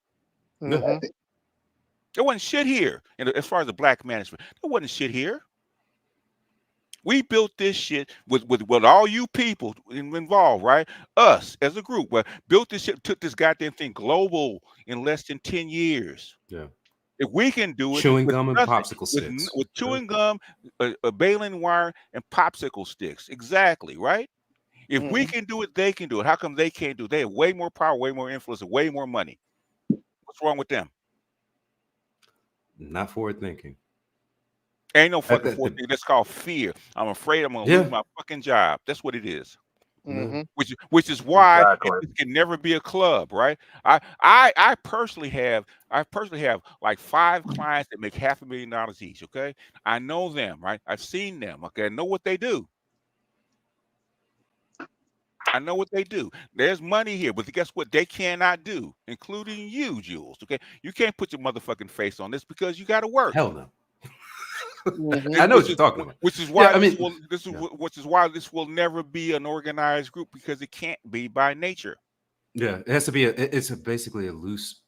There wasn't shit here. And as far as the black management, there wasn't shit here. We built this shit with all you people involved, right? Us as a group, built this shit, took this goddamn thing global in less than 10 years. Yeah. If we can do it, chewing gum and popsicle sticks, with chewing gum, a baling wire, and popsicle sticks, exactly, right? If we can do it, they can do it. How come they can't do it? They have way more power, way more influence, and way more money. What's wrong with them? Not forward thinking. Ain't no fucking forward thinking. That's called fear. I'm afraid I'm gonna lose my fucking job. That's what it is. Which is why it can never be a club, right? I personally have like 5 clients that make $500,000 each. Okay, I know them, right? I've seen them. Okay, I know what they do. I know what they do. There's money here, but guess what? They cannot do, including you, Jules. Okay, you can't put your motherfucking face on this because you got to work. Hell no. I know what you're talking about. Which is why which is why this will never be an organized group, because it can't be by nature. Yeah, it has to be. It's basically a loose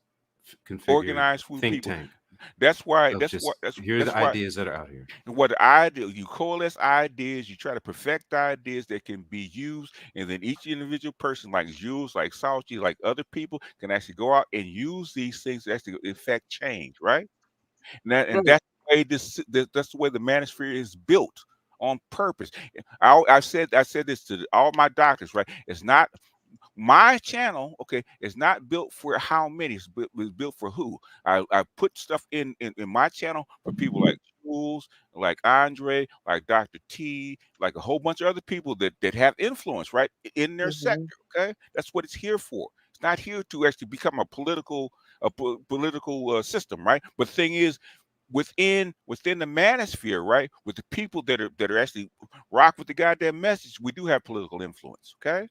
organized think people. tank. That's why. Here are the ideas that are out here. What the idea, you coalesce ideas, you try to perfect ideas that can be used, and then each individual person, like Jules, like Salchi, like other people, can actually go out and use these things to actually effect change, right? And that's the way that's the way the manosphere is built on purpose. I said this to all my doctors, right? It's not my channel, okay, is not built for how many, it's built for who. I put stuff in my channel for people like Jules, like Andre, like Dr. T, like a whole bunch of other people that have influence, right, in their sector. Okay, that's what it's here for. It's not here to actually become a political system, right? But the thing is, within the manosphere, right, with the people that are actually rock with the goddamn message, we do have political influence. Okay.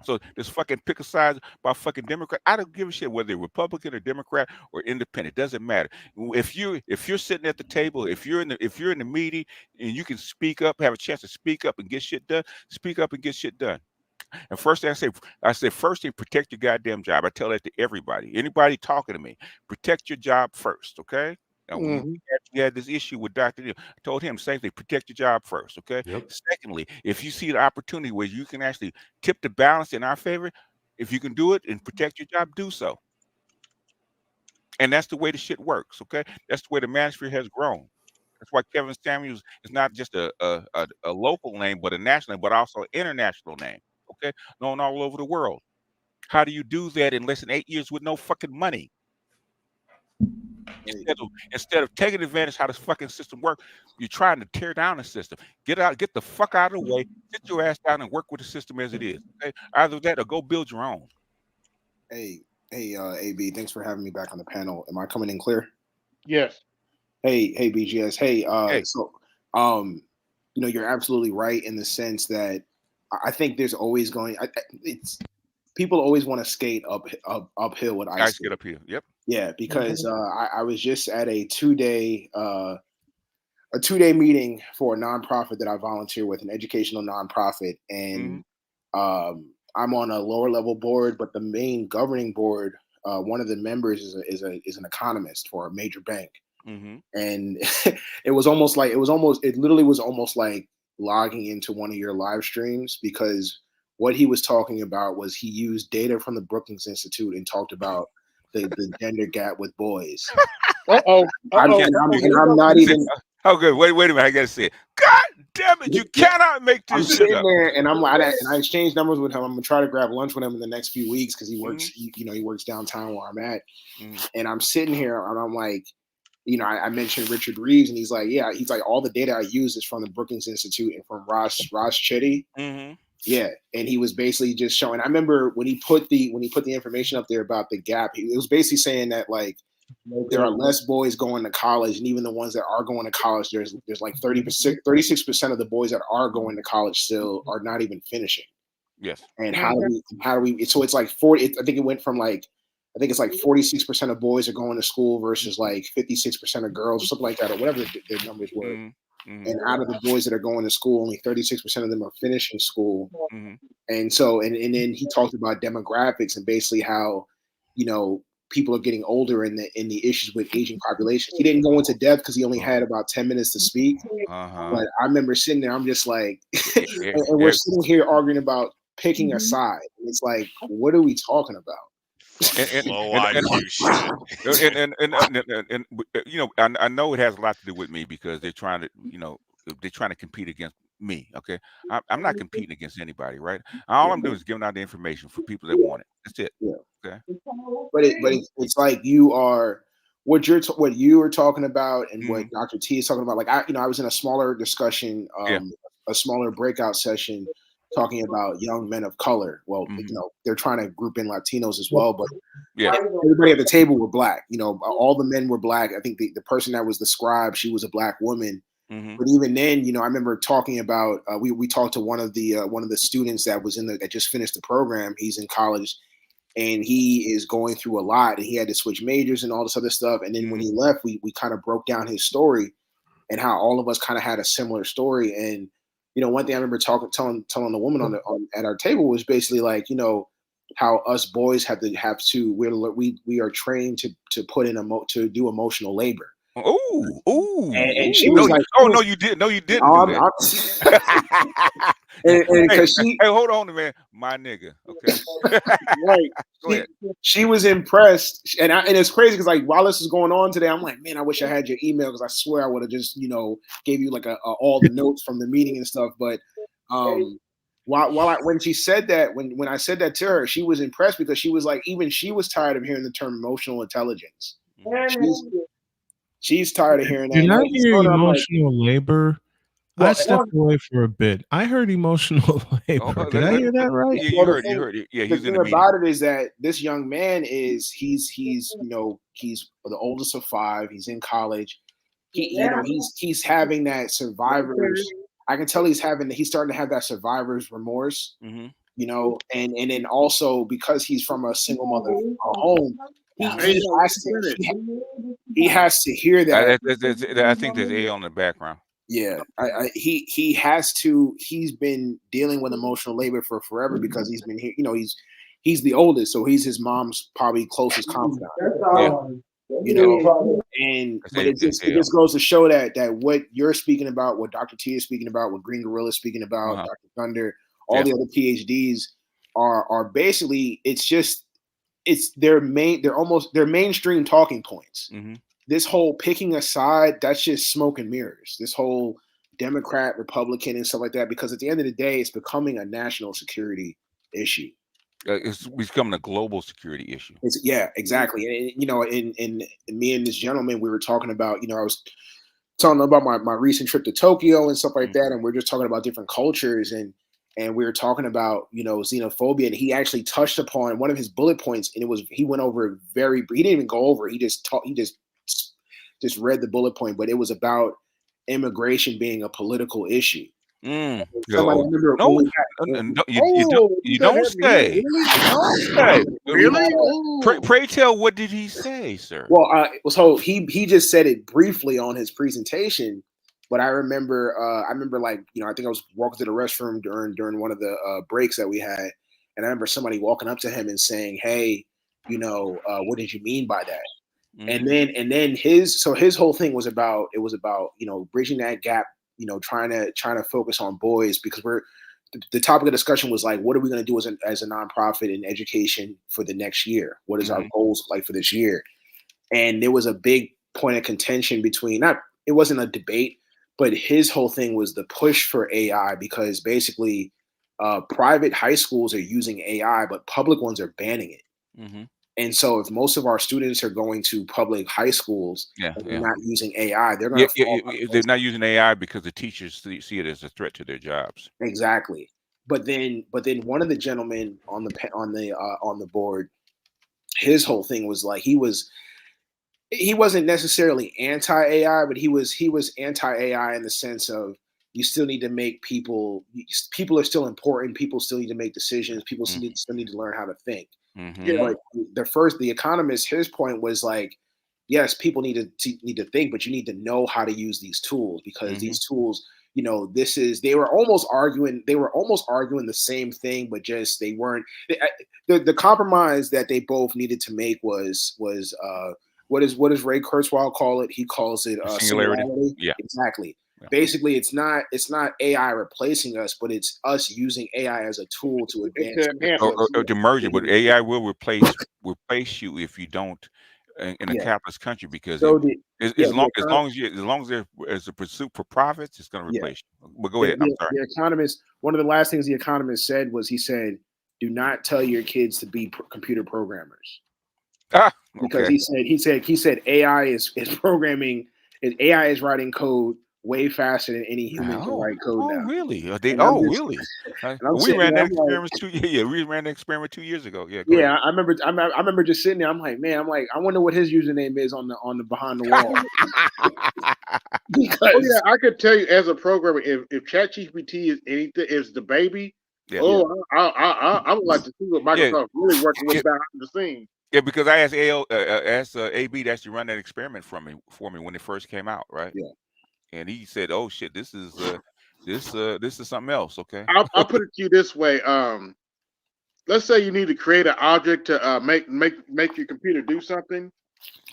So this fucking pick a side by fucking Democrat. I don't give a shit whether they're Republican or Democrat or independent. It doesn't matter. If you're sitting at the table, if you're in the meeting and you can speak up, have a chance to speak up and get shit done, speak up and get shit done. And first thing I say first thing, protect your goddamn job. I tell that to everybody. Anybody talking to me, protect your job first, okay? And we had this issue with Dr. Neal. I told him same thing, protect your job first, okay? Secondly, if you see the opportunity where you can actually tip the balance in our favor, if you can do it and protect your job, do so. And that's the way the shit works, okay? That's the way the manosphere has grown. That's why Kevin Samuels is not just a local name, but a national name, but also an international name, okay? Known all over the world. How do you do that in less than 8 years with no fucking money? Instead of taking advantage of how this fucking system works, you're trying to tear down the system. Get the fuck out of the way, sit your ass down and work with the system as it is. Okay? Either that or go build your own. Hey, AB, thanks for having me back on the panel. Am I coming in clear? Yes. Hey, BGS. Hey, so you're absolutely right in the sense that I think there's always people always want to skate uphill with ice. Get up here. Yep. Yeah, because I was just at a two-day meeting for a nonprofit that I volunteer with, an educational nonprofit, and I'm on a lower level board, but the main governing board, one of the members is an economist for a major bank, and it literally was almost like logging into one of your live streams, because what he was talking about was he used data from the Brookings Institute and talked about the gender gap with boys. I'm not even. Oh, good. Wait a minute. I gotta say it. God damn it! You cannot make this I'm shit sitting up. there, and I exchanged numbers with him. I'm gonna try to grab lunch with him in the next few weeks because he works. He works downtown where I'm at, and I'm sitting here, and I'm like, I mentioned Richard Reeves, and he's like, all the data I use is from the Brookings Institute and from Ross Chitty. Yeah, and he was basically just showing. I remember when he put the information up there about the gap. It was basically saying that like there are less boys going to college, and even the ones that are going to college, there's like 36% of the boys that are going to college still are not even finishing. Yes. And how do we? So it's like 40. I think it went from like it's like 46% of boys are going to school versus like 56% of girls, or something like that, or whatever their numbers were. And out of the boys that are going to school, only 36% of them are finishing school. And so, and then he talked about demographics and basically how, people are getting older and the issues with aging populations. He didn't go into depth because he only had about 10 minutes to speak. But I remember sitting there, I'm just like, and we're sitting here arguing about picking a side. And it's like, what are we talking about? And I know it has a lot to do with me because they're trying to compete against me. Okay, I'm not competing against anybody, right? All I'm doing is giving out the information for people that want it. That's it. Yeah. Okay. But it's like you are what you were talking about and what Dr. T is talking about. Like I was in a smaller discussion, a smaller breakout session talking about young men of color. Well, they're trying to group in Latinos as well, but everybody at the table were black. All the men were black. I think the person that was the scribe, she was a black woman. But even then, I remember talking about we talked to one of the students that was that just finished the program. He's in college, and he is going through a lot, and he had to switch majors and all this other stuff. And then when he left, we kind of broke down his story and how all of us kind of had a similar story. And one thing I remember telling the woman at our table was basically like, how us boys have to we are trained to put in to do emotional labor. And she was like, no, you didn't. No, you didn't Oh, do that. and hey, because she, hey, hold on, man, my nigga. Okay, right. She was impressed, and it's crazy because like while this is going on today, I'm like, man, I wish I had your email because I swear I would have just gave you like all the notes from the meeting and stuff. But when she said that, when I said that to her, she was impressed because she was like, even she was tired of hearing the term emotional intelligence. She's tired of hearing that. Did And I was hear telling her, I'm like, emotional labor? I stepped away for a bit. I heard emotional labor. Did I hear that right? Yeah, you heard it. Yeah, the he's in thing the meeting. about it is that this young man he's the oldest of 5. He's in college. He's having that survivor's. I can tell he's starting to have that survivor's remorse. Mm-hmm. And then also because he's from a single mother home, he has to hear that. I think there's A on the background. Yeah, he has to. He's been dealing with emotional labor for forever because he's been here. He's the oldest, so he's his mom's probably closest confidant. But it just goes to show that what you're speaking about, what Dr. T is speaking about, what Green Gorilla is speaking about, Dr. Thunder, all the other PhDs are basically it's their mainstream talking points. Mm-hmm. This whole picking a side, that's just smoke and mirrors. This whole Democrat, Republican, and stuff like that, because at the end of the day, it's becoming a national security issue. It's becoming a global security issue. Yeah, exactly. And and me and this gentleman, we were talking about, I was talking about my recent trip to Tokyo and stuff like that, and we're just talking about different cultures, and we were talking about xenophobia, and he actually touched upon one of his bullet points, and he went over he didn't even go over, he just read the bullet point, but it was about immigration being a political issue. You don't say. Really? Pray tell, what did he say, sir? Well, so he just said it briefly on his presentation, but I remember like I think I was walking to the restroom during one of the breaks that we had, and I remember somebody walking up to him and saying, "Hey, what did you mean by that?" Mm-hmm. And then his whole thing was about bridging that gap, trying to focus on boys, because the topic of discussion was like, what are we going to do as a nonprofit in education for the next year? What is our goals like for this year? And there was a big point of contention between it wasn't a debate, but his whole thing was the push for AI, because basically private high schools are using AI, but public ones are banning it. Mm-hmm. And so if most of our students are going to public high schools and they're not using AI, they're going to they're not using AI because the teachers see it as a threat to their jobs. Exactly. But then one of the gentlemen on the board, his whole thing was like he wasn't necessarily anti-AI, but he was anti-AI in the sense of you still need to make people are still important. People still need to make decisions. People still need to learn how to think. Mm-hmm. Like the economist, his point was like, yes, people need to think, but you need to know how to use these tools, because these tools, they were almost arguing the same thing, but just they weren't. The compromise that they both needed to make was what does Ray Kurzweil call it? He calls it singularity. Yeah, exactly. Yeah. Basically, it's not AI replacing us, but it's us using AI as a tool to advance. To merge it, but AI will replace you if you don't in a capitalist country, because as long as there's a pursuit for profits, it's going to replace you. But go ahead. I'm sorry. The economist. One of the last things the economist said was, he said, "Do not tell your kids to be computer programmers." Because he said AI is programming, and AI is writing code way faster than any human can write code now. Really? Really? We ran that experiment 2 years. Yeah, we ran that experiment 2 years ago. Yeah. Yeah, I remember just sitting there. I'm like, man, I wonder what his username is on the behind the wall. Because I could tell you as a programmer, if ChatGPT is anything, is the baby. Yeah. I would like to see what Microsoft really working with behind the scenes. Yeah, because I asked AB to actually run that experiment for me when it first came out, right? Yeah. And he said, "Oh shit, this is something else." Okay. I'll put it to you this way. let's say you need to create an object to make your computer do something.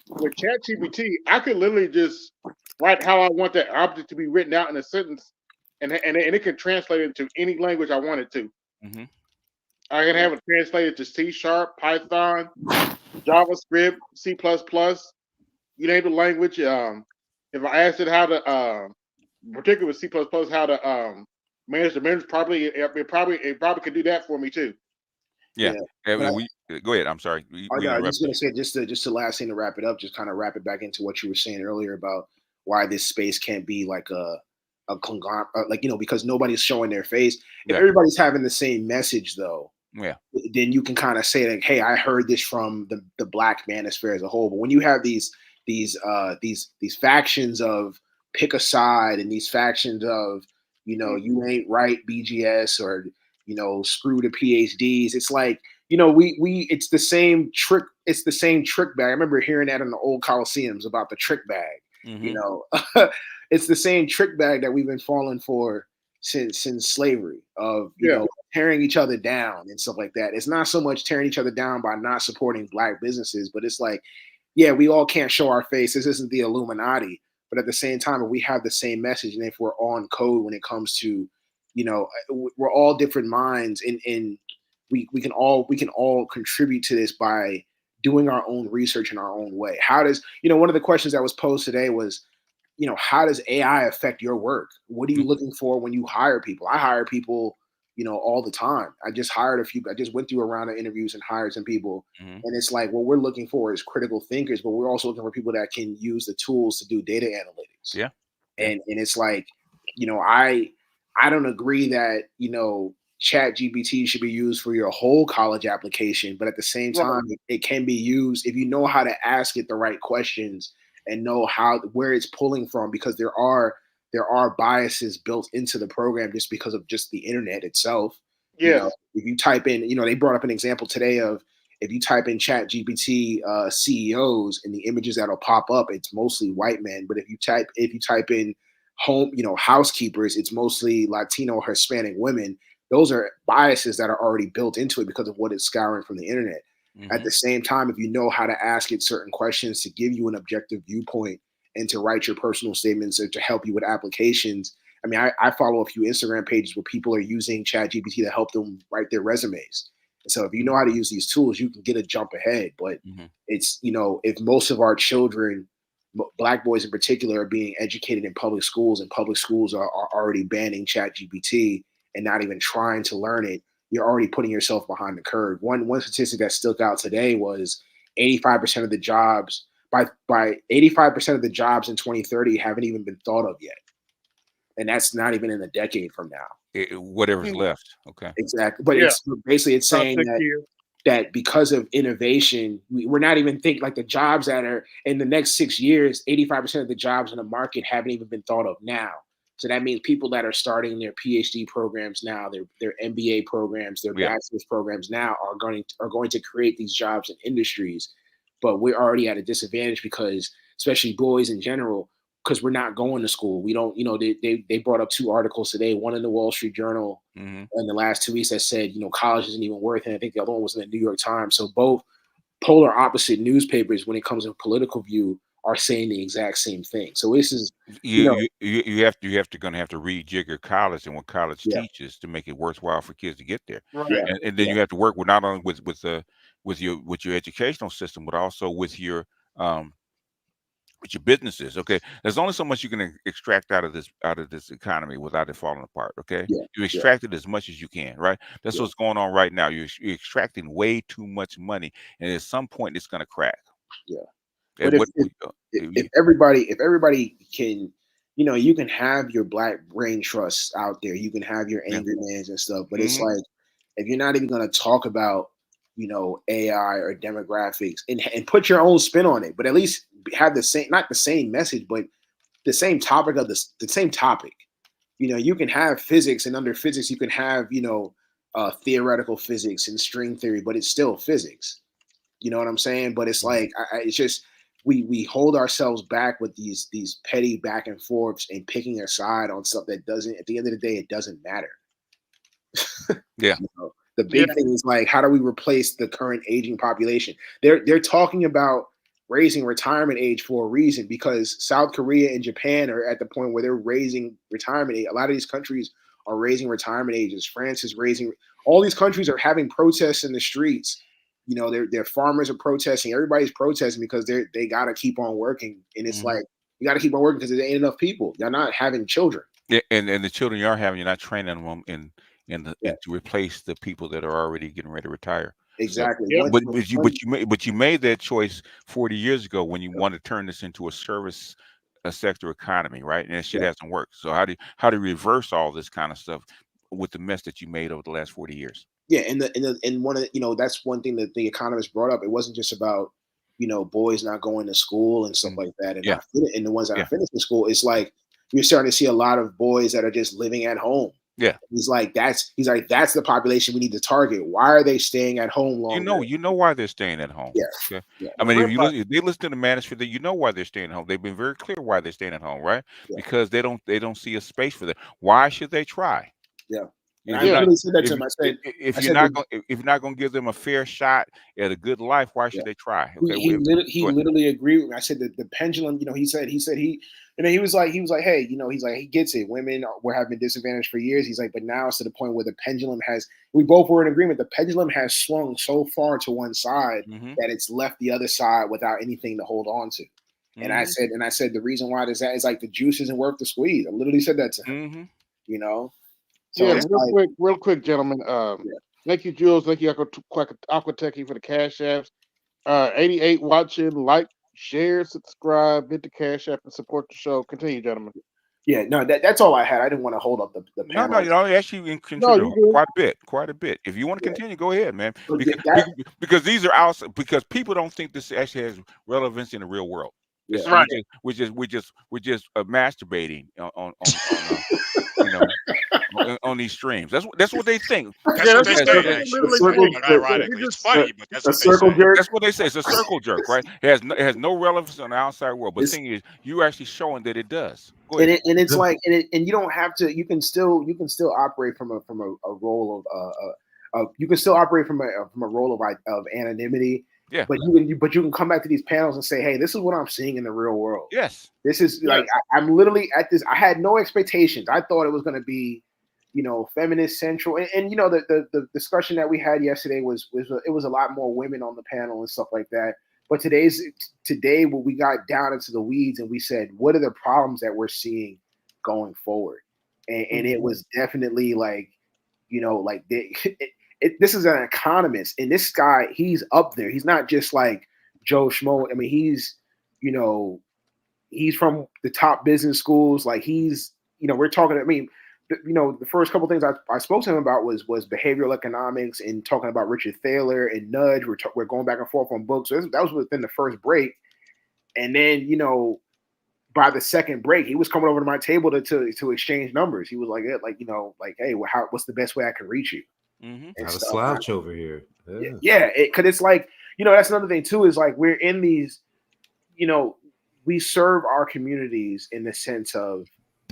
With ChatGPT, I could literally just write how I want that object to be written out in a sentence, and it can translate it into any language I want it to. Mm-hmm. I can have it translated to C#, Python, JavaScript, C++. You name the language. If I asked it how to, particularly with C++, how to manage the menus properly, it probably could do that for me too. Yeah. But Go ahead. I'm sorry. I was just gonna say just the last thing to wrap it up, just kind of wrap it back into what you were saying earlier about why this space can't be like a conglomerate, like because nobody's showing their face. If everybody's having the same message though, then you can kind of say like, hey, I heard this from the Black manosphere as a whole. But when you have these factions of pick a side and these factions of you ain't right BGS or screw the PhDs, it's like it's the same trick. It's the same trick bag. I remember hearing that in the old Coliseums about the trick bag. Mm-hmm. It's the same trick bag that we've been falling for since slavery of tearing each other down and stuff like that. It's not so much tearing each other down by not supporting Black businesses, but it's like, yeah, we all can't show our face. This isn't the Illuminati, but at the same time, if we have the same message and if we're on code when it comes to, we're all different minds and we can all contribute to this by doing our own research in our own way. How does, one of the questions that was posed today was, how does AI affect your work? What are you looking for when you hire people? I hire people, all the time. I just went through a round of interviews and hired some people. Mm-hmm. And it's like, what we're looking for is critical thinkers, but we're also looking for people that can use the tools to do data analytics. Yeah. And it's like, I don't agree that, Chat GPT should be used for your whole college application, but at the same time, it can be used if you know how to ask it the right questions and know where it's pulling from, because there are biases built into the program just because of just the internet itself. Yes. If you type in, they brought up an example today of if you type in Chat GPT CEOs and the images that'll pop up, it's mostly white men. But if you type in home, housekeepers, it's mostly Latino or Hispanic women. Those are biases that are already built into it because of what it's scouring from the internet. Mm-hmm. At the same time, if you know how to ask it certain questions to give you an objective viewpoint and to write your personal statements or to help you with applications. I mean, I follow a few Instagram pages where people are using ChatGPT to help them write their resumes. And so if you know how to use these tools, you can get a jump ahead. But it's, if most of our children, Black boys in particular, are being educated in public schools and public schools are already banning ChatGPT and not even trying to learn it, you're already putting yourself behind the curve. One statistic that stuck out today was 85% of the jobs by 85% of the jobs in 2030 haven't even been thought of yet. And that's not even in a decade from now. Whatever's left. Okay. Exactly. But it's basically saying that because of innovation, we're not even thinking like the jobs that are in the next 6 years, 85% of the jobs in the market haven't even been thought of now. So that means people that are starting their PhD programs now, their MBA programs, their bachelor's programs now are going to create these jobs in industries. But we're already at a disadvantage because, especially boys in general, because we're not going to school. We don't, they brought up 2 articles today, one in the Wall Street Journal in the last 2 weeks that said, college isn't even worth it. I think the other one was in the New York Times. So both polar opposite newspapers when it comes to political view are saying the exact same thing. So this is you have to rejigger college and what college teaches to make it worthwhile for kids to get there. Right. And then you have to work with not only with your educational system, but also with your businesses. Okay, there's only so much you can extract out of this economy without it falling apart. Okay, you extract it as much as you can, right? That's what's going on right now. You're extracting way too much money, and at some point it's going to crack. But if everybody can, you can have your Black brain trusts out there, you can have your angry mans and stuff, but it's like, if you're not even going to talk about, AI or demographics and put your own spin on it, but at least have the same, not the same message, but the same topic of the same topic. You can have physics, and under physics, you can have, theoretical physics and string theory, but it's still physics. You know what I'm saying? But it's like, it's just, we hold ourselves back with these petty back and forths and picking a side on stuff that doesn't, at the end of the day, it doesn't matter. The big thing is like, how do we replace the current aging population? They're talking about raising retirement age for a reason, because South Korea and Japan are at the point where they're raising retirement age. A lot of these countries are raising retirement ages. France is raising. All these countries are having protests in the streets. You know, their farmers are protesting. Everybody's protesting because they got to keep on working, and it's like, you got to keep on working because there ain't enough people. They're not having children. Yeah, and the children you are having, you're not training them in to replace the people that are already getting ready to retire. Exactly. So, but you made that choice 40 years ago when you want to turn this into a service sector economy, right? And that shit hasn't worked. So how do you reverse all this kind of stuff with the mess that you made over the last 40 years? Yeah, and one of, you know, that's one thing that the economist brought up. It wasn't just about, you know, boys not going to school and stuff like that, and the ones that are finishing school. It's like you're starting to see a lot of boys that are just living at home. Yeah, he's like that's the population we need to target. Why are they staying at home longer? You know why they're staying at home. Yeah. Okay? I mean, if they listen to the manosphere, you know why they're staying at home. They've been very clear why they're staying at home, right? Because they don't see a space for them. Why should they try? Yeah. If I really said that to him. I said, if you're not going to give them a fair shot at a good life, why should they try? Okay, he literally agreed with me. I said that the pendulum, you know, he said he, you know, he was like, hey, you know, he's like, he gets it. Women have been disadvantaged for years. He's like, but now it's to the point where the pendulum has, we both were in agreement. The pendulum has swung so far to one side that it's left the other side without anything to hold on to. And I said, the reason why there's that is like the juice isn't worth the squeeze. I literally said that to him. You know. So real quick, gentlemen. Thank you, Jules. Thank you, Aquatechy, for the cash apps. 88 watching, like, share, subscribe, hit the cash app, and support the show. Continue, gentlemen. Yeah, no, that's all I had. I didn't want to hold up the panel. No, you know, actually contribute quite a bit. If you want to continue, go ahead, man. Because these are outside. Because people don't think this actually has relevance in the real world. Right. We're just masturbating on you know, on these streams. That's what they think. That's what they say. Ironically, it's funny, but that's what they say. That's what they say. It's a circle jerk, right? It has no relevance on the outside world. But the thing is, you actually showing that it does. Go ahead. And it's like, and you don't have to. You can still operate from a role of you can still operate from a role of anonymity. Yeah. But you can come back to these panels and say, hey, this is what I'm seeing in the real world. Yes. This is like I'm literally at this. I had no expectations. I thought it was going to be, you know, feminist central, and you know, the discussion that we had yesterday was it was a lot more women on the panel and stuff like that. But today when we got down into the weeds and we said, what are the problems that we're seeing going forward? And it was definitely like, you know, like this is an economist, and this guy, he's up there. He's not just like Joe Schmo. I mean, he's, you know, he's from the top business schools. Like he's, you know, we're talking, I mean, you know, the first couple things I spoke to him about was behavioral economics and talking about Richard Thaler and Nudge. We're going back and forth on books. So that was within the first break. And then, you know, by the second break, he was coming over to my table to exchange numbers. He was like, you know, like, hey, well, what's the best way I can reach you? Have a slouch over here. Yeah, because it's like, you know, that's another thing too, is like we're in these, you know, we serve our communities in the sense of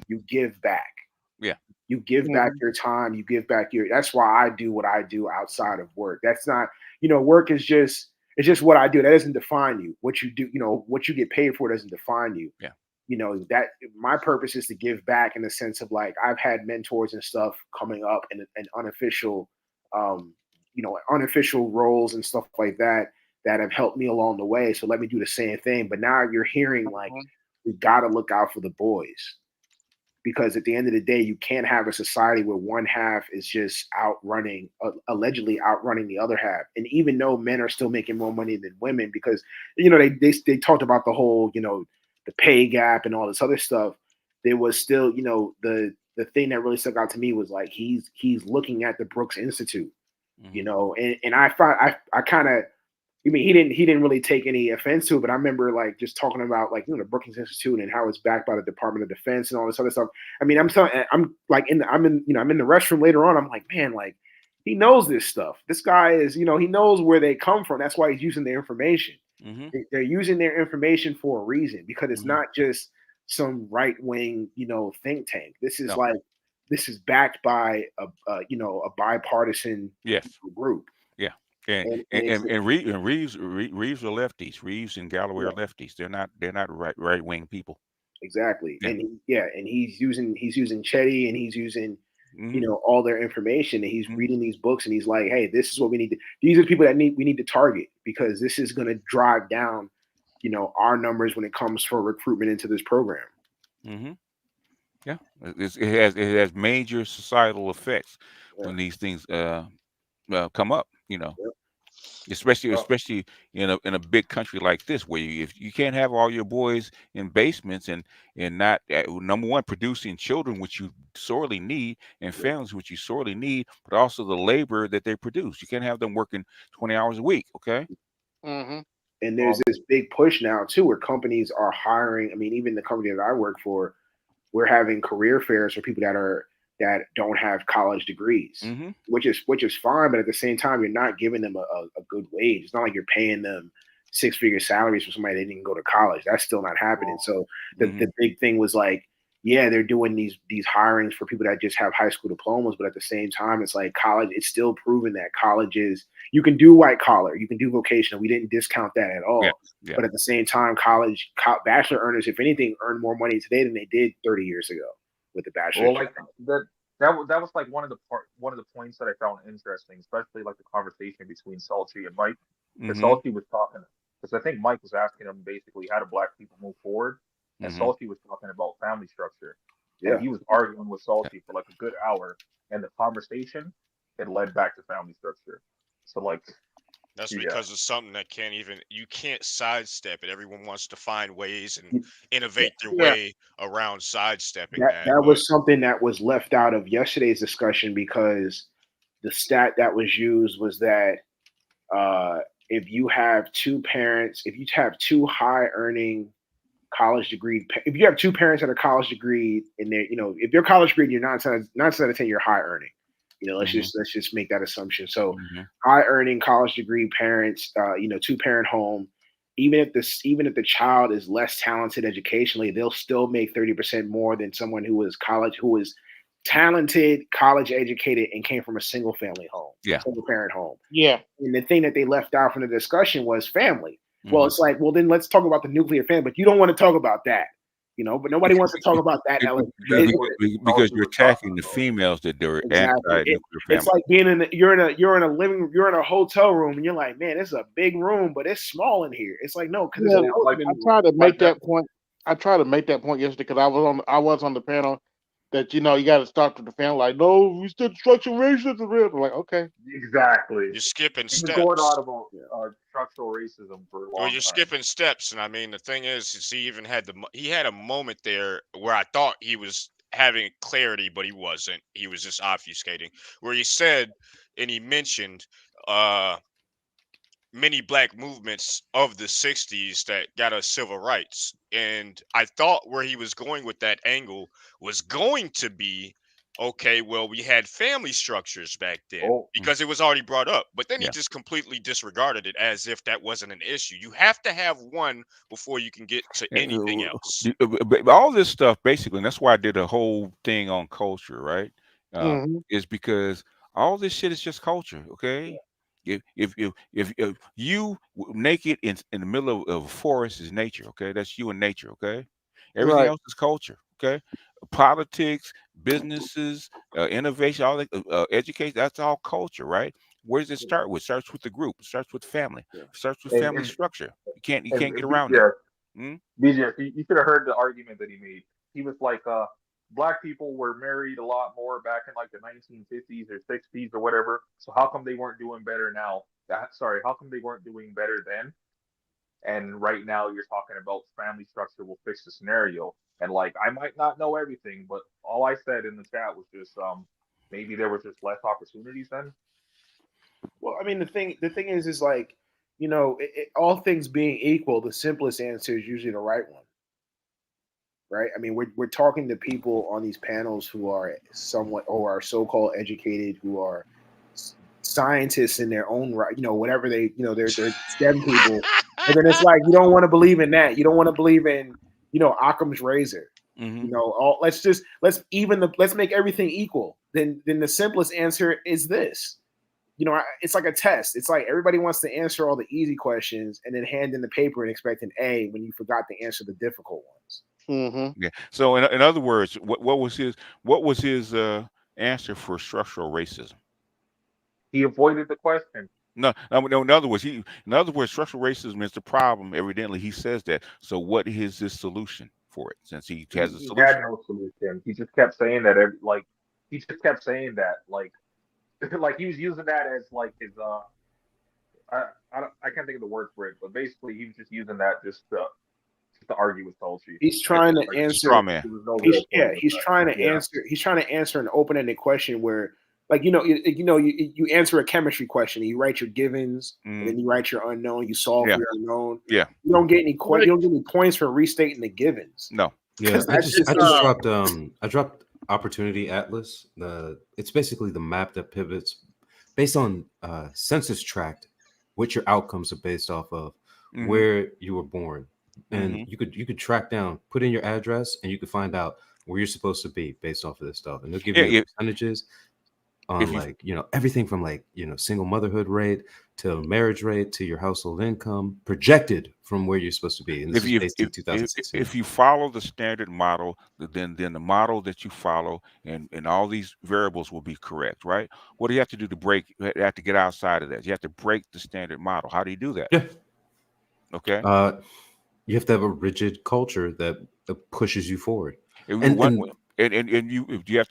you give back. Yeah. You give back your time, you give back that's why I do what I do outside of work. That's not, you know, work is just, it's just what I do. That doesn't define you. What you do, you know, what you get paid for doesn't define you. Yeah. You know, that my purpose is to give back in the sense of like, I've had mentors and stuff coming up in unofficial, you know, unofficial roles and stuff like that have helped me along the way. So let me do the same thing. But now you're hearing like, we got to look out for the boys, because at the end of the day, you can't have a society where one half is just allegedly outrunning the other half. And even though men are still making more money than women, because, you know, they talked about the whole, you know, the pay gap and all this other stuff, there was still, you know, the thing that really stuck out to me was like, he's looking at the Brooks Institute, you know, and I kind of, I mean, he didn't really take any offense to it, but I remember like just talking about like, you know, the Brookings Institute and how it's backed by the Department of Defense and all this other stuff. I mean, I'm in the restroom later on. I'm like, man, like he knows this stuff. This guy is, you know, he knows where they come from. That's why he's using their information. They're using their information for a reason, because it's not just some right wing, you know, think tank. This is like this is backed by a bipartisan group. Yeah. And Reeves are lefties. Reeves and Galloway are lefties. They're not right wing people. Exactly. Yeah. And he's using Chetty, and he's using all their information, and he's reading these books, and he's like, hey, this is what we need to, these are the people that we need to target, because this is going to drive down our numbers when it comes for recruitment into this program. Yeah, it has major societal effects when these things come up, especially in a big country like this, where if you can't have all your boys in basements and not number one, producing children, which you sorely need, and families, which you sorely need, but also the labor that they produce. You can't have them working 20 hours a week. Okay. And there's this big push now too, where companies are hiring. I mean, even the company that I work for, we're having career fairs for people that don't have college degrees, which is fine. But at the same time, you're not giving them a good wage. It's not like you're paying them 6-figure salaries for somebody that didn't go to college. That's still not happening. So the big thing was like, yeah, they're doing these hirings for people that just have high school diplomas, but at the same time, it's like college. It's still proven that colleges, you can do white collar, you can do vocational. We didn't discount that at all. But at the same time, bachelor earners, if anything, earn more money today than they did 30 years ago with the bachelor. Well, like that was like one of the points that I found interesting, especially like the conversation between Salchi and Mike. Because Salchi was talking, because I think Mike was asking him basically how do black people move forward. And Salchi was talking about family structure. And he was arguing with Salchi for like a good hour. And the conversation, it led back to family structure. So like that's because of something that you can't sidestep it. Everyone wants to find ways and innovate their way around sidestepping that. That was something that was left out of yesterday's discussion, because the stat that was used was that if you have two high earning college degree, if you have two parents that are college degree, and they, if you're college degree, you're 9 out of 10, you're high earning. Let's just make that assumption. So high earning college degree parents, 2-parent home, even if the child is less talented educationally, they'll still make 30% more than someone who was talented, college educated, and came from a single family home, single parent home. Yeah. And the thing that they left out from the discussion was family. Well, it's like, well, then let's talk about the nuclear family, but you don't want to talk about that, but nobody wants to talk about that. Because you're attacking the females that they're anti-nuclear family. It's like you're in a hotel room, and you're like, man, it's a big room, but it's small in here. It's like, no, because I tried to make that point. I tried to make that point yesterday because I was on the panel that you got to start with the family. Like, no, we still structural racism. I'm like, okay, exactly. You're skipping steps. Going on about structural racism for a long time. Skipping steps, and I mean the thing is, he had a moment there where I thought he was having clarity, but he wasn't. He was just obfuscating. Where he said, and he mentioned many black movements of the 60s that got us civil rights. And I thought where he was going with that angle was going to be, okay, well, we had family structures back then because it was already brought up. But then he just completely disregarded it as if that wasn't an issue. You have to have one before you can get to anything else. All this stuff, basically, and that's why I did a whole thing on culture, right? Is because all this shit is just culture, okay? If you naked in the middle of a forest is nature, okay? That's you and nature, okay? Everything else is culture, okay? Politics, businesses, innovation, all that, education, that's all culture, right? Where does it start with? It starts with the group. It starts with family. It starts with family structure. You can't get around it. BJ, you should have heard the argument that he made. He was like, black people were married a lot more back in like the 1950s or 60s or whatever. So how come they weren't doing better now? How come they weren't doing better then? And right now you're talking about family structure will fix the scenario. And like, I might not know everything, but all I said in the chat was just maybe there was just less opportunities then. Well, I mean, the thing is like, all things being equal, the simplest answer is usually the right one. Right? I mean, we're talking to people on these panels who are are so-called educated, who are scientists in their own right, whatever they're STEM people. And then it's like, you don't want to believe in that. You don't want to believe in, Occam's razor. You know, let's make everything equal. Then the simplest answer is this. You know, it's like a test. It's like everybody wants to answer all the easy questions and then hand in the paper and expect an A when you forgot to answer the difficult ones. Mm-hmm. Yeah. So in other words, what was his answer for structural racism? He avoided the question. No, no. In other words, structural racism is the problem. Evidently, he says that. So, what is his solution for it? Since he has a He had solution, no solution. He just kept saying that. He just kept saying that. Like like he was using that as like his I can't think of the word for it, but basically he was just using that just to argue with Tulsi. He's trying to Like, answer. straw man. there was no real point with He's that. trying to Yeah. answer. He's trying to answer an open-ended question where, like, you answer a chemistry question. You write your givens, and then you write your unknown. You solve Yeah. for your unknown. Yeah. You don't get any you don't get any points for restating the givens. No. Yeah, I That's just I dropped Opportunity Atlas. It's basically the map that pivots based on census tract, what your outcomes are based off of, where you were born, and you could track down, put in your address, and you could find out where you're supposed to be based off of this stuff, and they'll give you the percentages on everything from single motherhood rate to marriage rate to your household income projected from where you're supposed to be. And this is based in 2016. If you follow the standard model, then the model that you follow and all these variables will be correct, right? What do you have to do to break? You have to get outside of that. You have to break the standard model. How do you do that? Yeah. Okay. You have to have a rigid culture that pushes you forward. And you have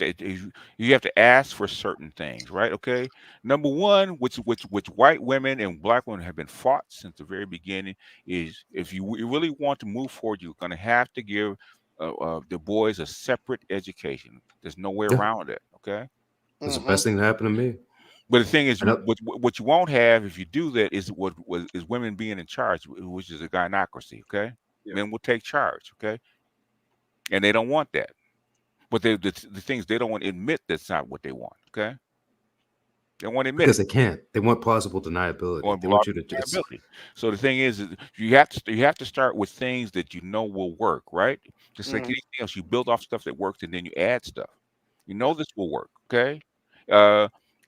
to ask for certain things, right? Okay. Number one, which white women and black women have been fought since the very beginning, is if you really want to move forward, you're going to have to give the boys a separate education. There's no way around it. Okay. That's the best thing that happened to me. But the thing is, what you won't have if you do that is what is women being in charge, which is a gynocracy. Okay. Yeah. Men will take charge. Okay. And they don't want that. But the things they don't want to admit that's not what they want. Okay, they want to admit because they can't. They want plausible deniability. They want you to just. So the thing is you have to start with things that you know will work, right? Just like anything else, you build off stuff that works and then you add stuff. You know this will work. Okay,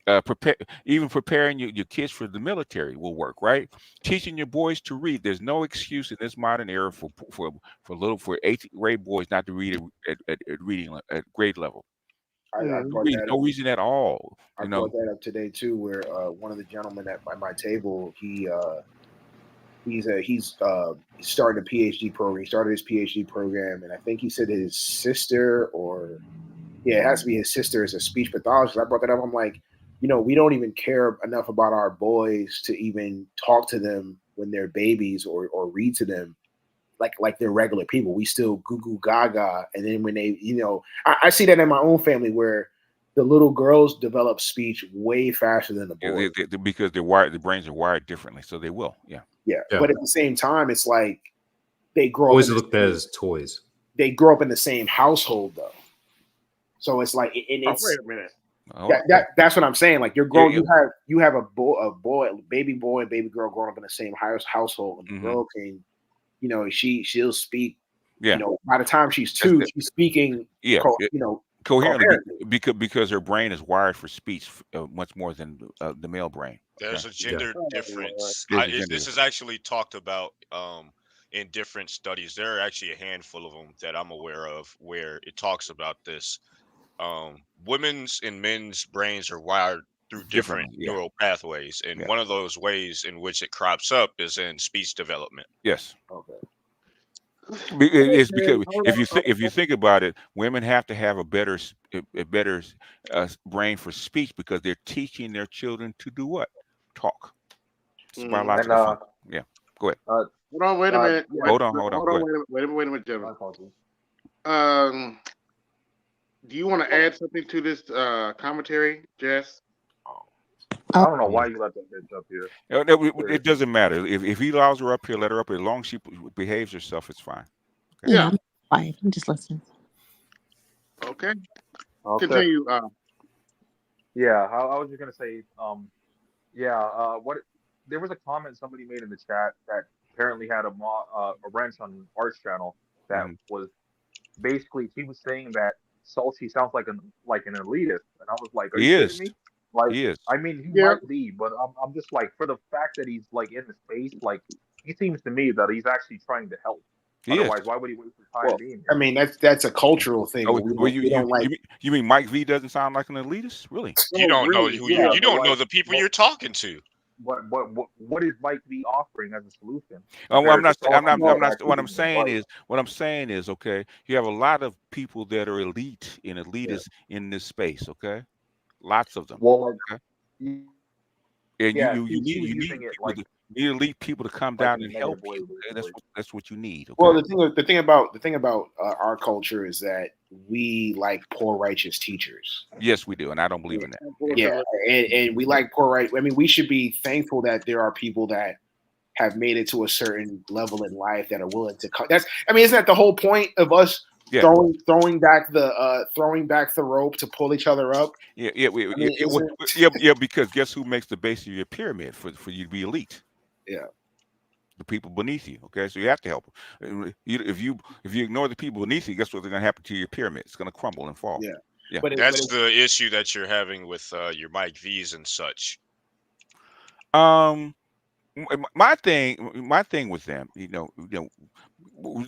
preparing your kids for the military will work, right? Teaching your boys to read. There's no excuse in this modern era for 8th grade boys not to read at reading at grade level. No reason at all. I brought that up today too, where one of the gentlemen at my table, he's starting a PhD program. He started his PhD program, and I think he said his sister, it has to be his sister, is a speech pathologist. I brought that up. I'm like, we don't even care enough about our boys to even talk to them when they're babies or read to them like they're regular people. We still goo goo gaga, and then when they, I see that in my own family where the little girls develop speech way faster than the boys. Because they're wired, the brains are wired differently, so they will. Yeah. But at the same time, it's like they grow always looked at as toys. They grow up in the same household though, so it's like wait a minute. That's what I'm saying. Like you're growing, you have a boy, baby boy and baby girl growing up in the same household, and the girl can, she'll speak. By the time she's 2, she's speaking. Coherently, because her brain is wired for speech much more than the male brain. There's a gender difference. This is actually talked about in different studies. There are actually a handful of them that I'm aware of where it talks about this. Women's and men's brains are wired through different neural pathways, and one of those ways in which it crops up is in speech development. Yes. Okay. It's because if you think about it, women have to have a better brain for speech because they're teaching their children to do what? Talk. It's biological function. Yeah. Go ahead. Hold on. Wait a minute. Hold on. Wait a minute, gentlemen. Do you want to add something to this commentary, Jess? I don't know why you let that bitch up here. It doesn't matter. If he allows her up here, let her up here. As long as she behaves herself, it's fine. Okay? Yeah, I'm fine. I'm just listening. Okay. Continue. Yeah, I was just gonna say, what there was a comment somebody made in the chat that apparently had a wrench on Art's channel that was basically she was saying that Salchi sounds like an elitist, and I was like, are you He kidding is. me? Like, He is. I mean, he Yeah. might be, but I'm just like, for the fact that he's like in the space, like he seems to me that he's actually trying to help. He is. Otherwise, why would he waste his time Well, being here? I mean, that's a cultural thing. Oh, We don't like. you mean Mike V doesn't sound like an elitist? Really? You don't know really, who Yeah, you but don't know like, the people you're talking to. what is Mike V offering as a solution? Well, I'm compared to not. I'm Salchi, not. who's What actually I'm being saying right? is. What I'm saying is. Okay. You have a lot of people that are elite and elitists in this space. Okay. Lots of them. Well, like, Okay. And yeah, you he was need using it people to, you need elite people to come like down in a and help negative way, you. Okay? basically. That's what you need. Well, Okay. the thing about our culture is that we like poor righteous teachers. Yes, we do, and I don't believe in that. Yeah, and we like poor right. I mean, we should be thankful that there are people that have made it to a certain level in life that are willing to come. That's. I mean, isn't that the whole point of us throwing back the rope to pull each other up? Yeah, yeah, yeah. Because guess who makes the base of your pyramid for you to be elite? Yeah. The people beneath you. Okay, so you have to help them. If you ignore the people beneath you, guess what's going to happen to your pyramid? It's going to crumble and fall. Yeah, yeah. That's the issue that you're having with your Mike V's and such. My thing with them,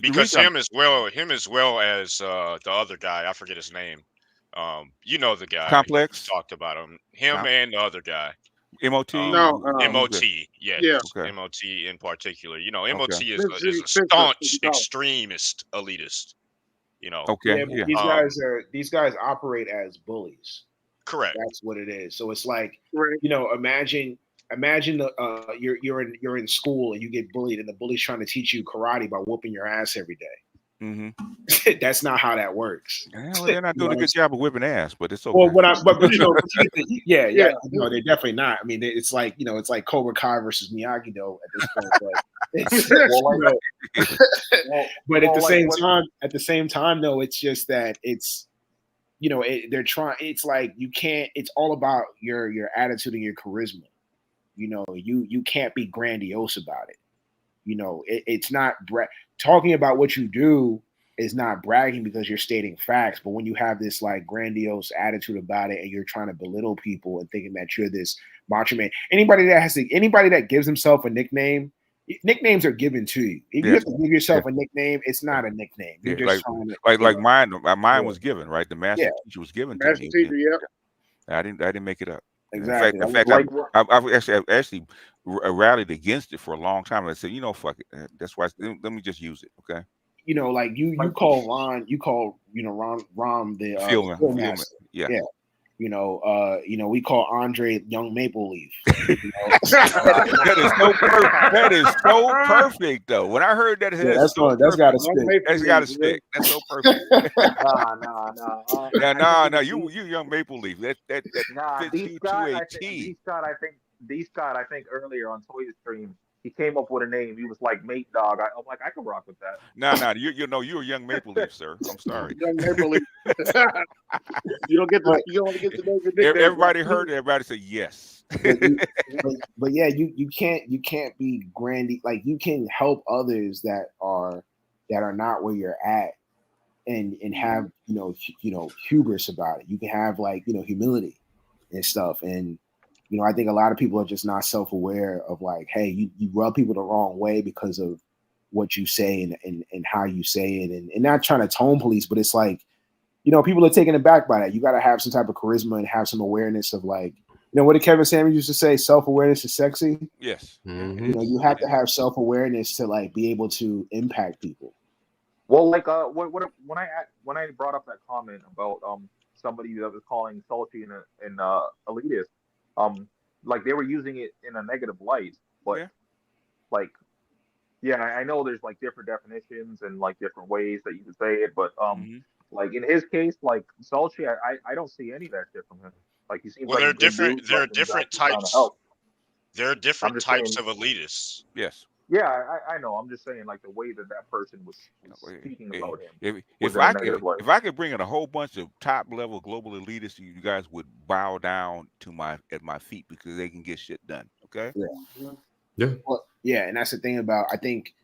because him as well as the other guy, I forget his name. You know the guy. Complex talked about him and the other guy. MOT. MOT, yes, yeah. Okay. MOT in particular. You know, MOT Okay. is a staunch extremist elitist. You know. Okay. Yeah, these guys operate as bullies. Correct. That's what it is. So it's like, you know, imagine you're in school and you get bullied and the bully's trying to teach you karate by whooping your ass every day. Mm-hmm. That's not how that works. Well, they're not doing a good job of whipping ass, but it's okay. Well, but you know, no, they're definitely not. I mean, it's like, you know, it's like Cobra Kai versus Miyagi Do at this point. But it's, but at the same time, though, it's just that it's, you know, they're trying. It's like you can't. It's all about your attitude and your charisma. You know, you can't be grandiose about it. You know, it's not talking about what you do is not bragging because you're stating facts. But when you have this like grandiose attitude about it and you're trying to belittle people and thinking that you're this macho man, anybody that gives himself a nickname, nicknames are given to you. If you have to give yourself a nickname, it's not a nickname. You're just trying to, like mine was given, right? The master teacher was given to me. Teacher, I didn't make it up. Exactly. In fact, I've actually rallied against it for a long time. I said, you know, fuck it. That's why. Let me just use it. Okay. You know, like you call Ron, Rom the field master. Yeah. You know, we call Andre Young Maple Leaf. You know? that is so perfect, though. When I heard that, that's got to stick. That's got to stick. That's so perfect. No. You Young Maple Leaf. That fits you to a T. D Scott, I think earlier on Toy Stream, he came up with a name. He was like Mate Dog. I'm like, I can rock with that. No, you're a Young Maple Leaf, sir. I'm sorry. Young Maple Leaf. You don't get to know your nickname. Everybody heard it. Everybody said yes. but yeah, you can't be grandy. Like you can help others that are not where you're at, and have you know hubris about it. You can have like, you know, humility and stuff. And you know, I think a lot of people are just not self-aware of like, hey, you rub people the wrong way because of what you say and how you say it, and not trying to tone police, but it's like, you know, people are taken aback by that. You got to have some type of charisma and have some awareness of like, you know, what did Kevin Samuels used to say? Self-awareness is sexy. Yes. Mm-hmm. You know, you have to have self-awareness to like be able to impact people. Well, like when I brought up that comment about somebody that was calling Salty and elitist, like they were using it in a negative light, but like, yeah, I know there's like different definitions and like different ways that you can say it, but like in his case, like Salty, I don't see any of that shit from him. Like he seems like there are different types. There are different types of elitists. Yes. Yeah, I know. I'm just saying, like the way that person was speaking about him. If I could bring in a whole bunch of top level global elitists, you guys would bow down at my feet because they can get shit done. Okay. Yeah. Well, yeah, and that's the thing about, I think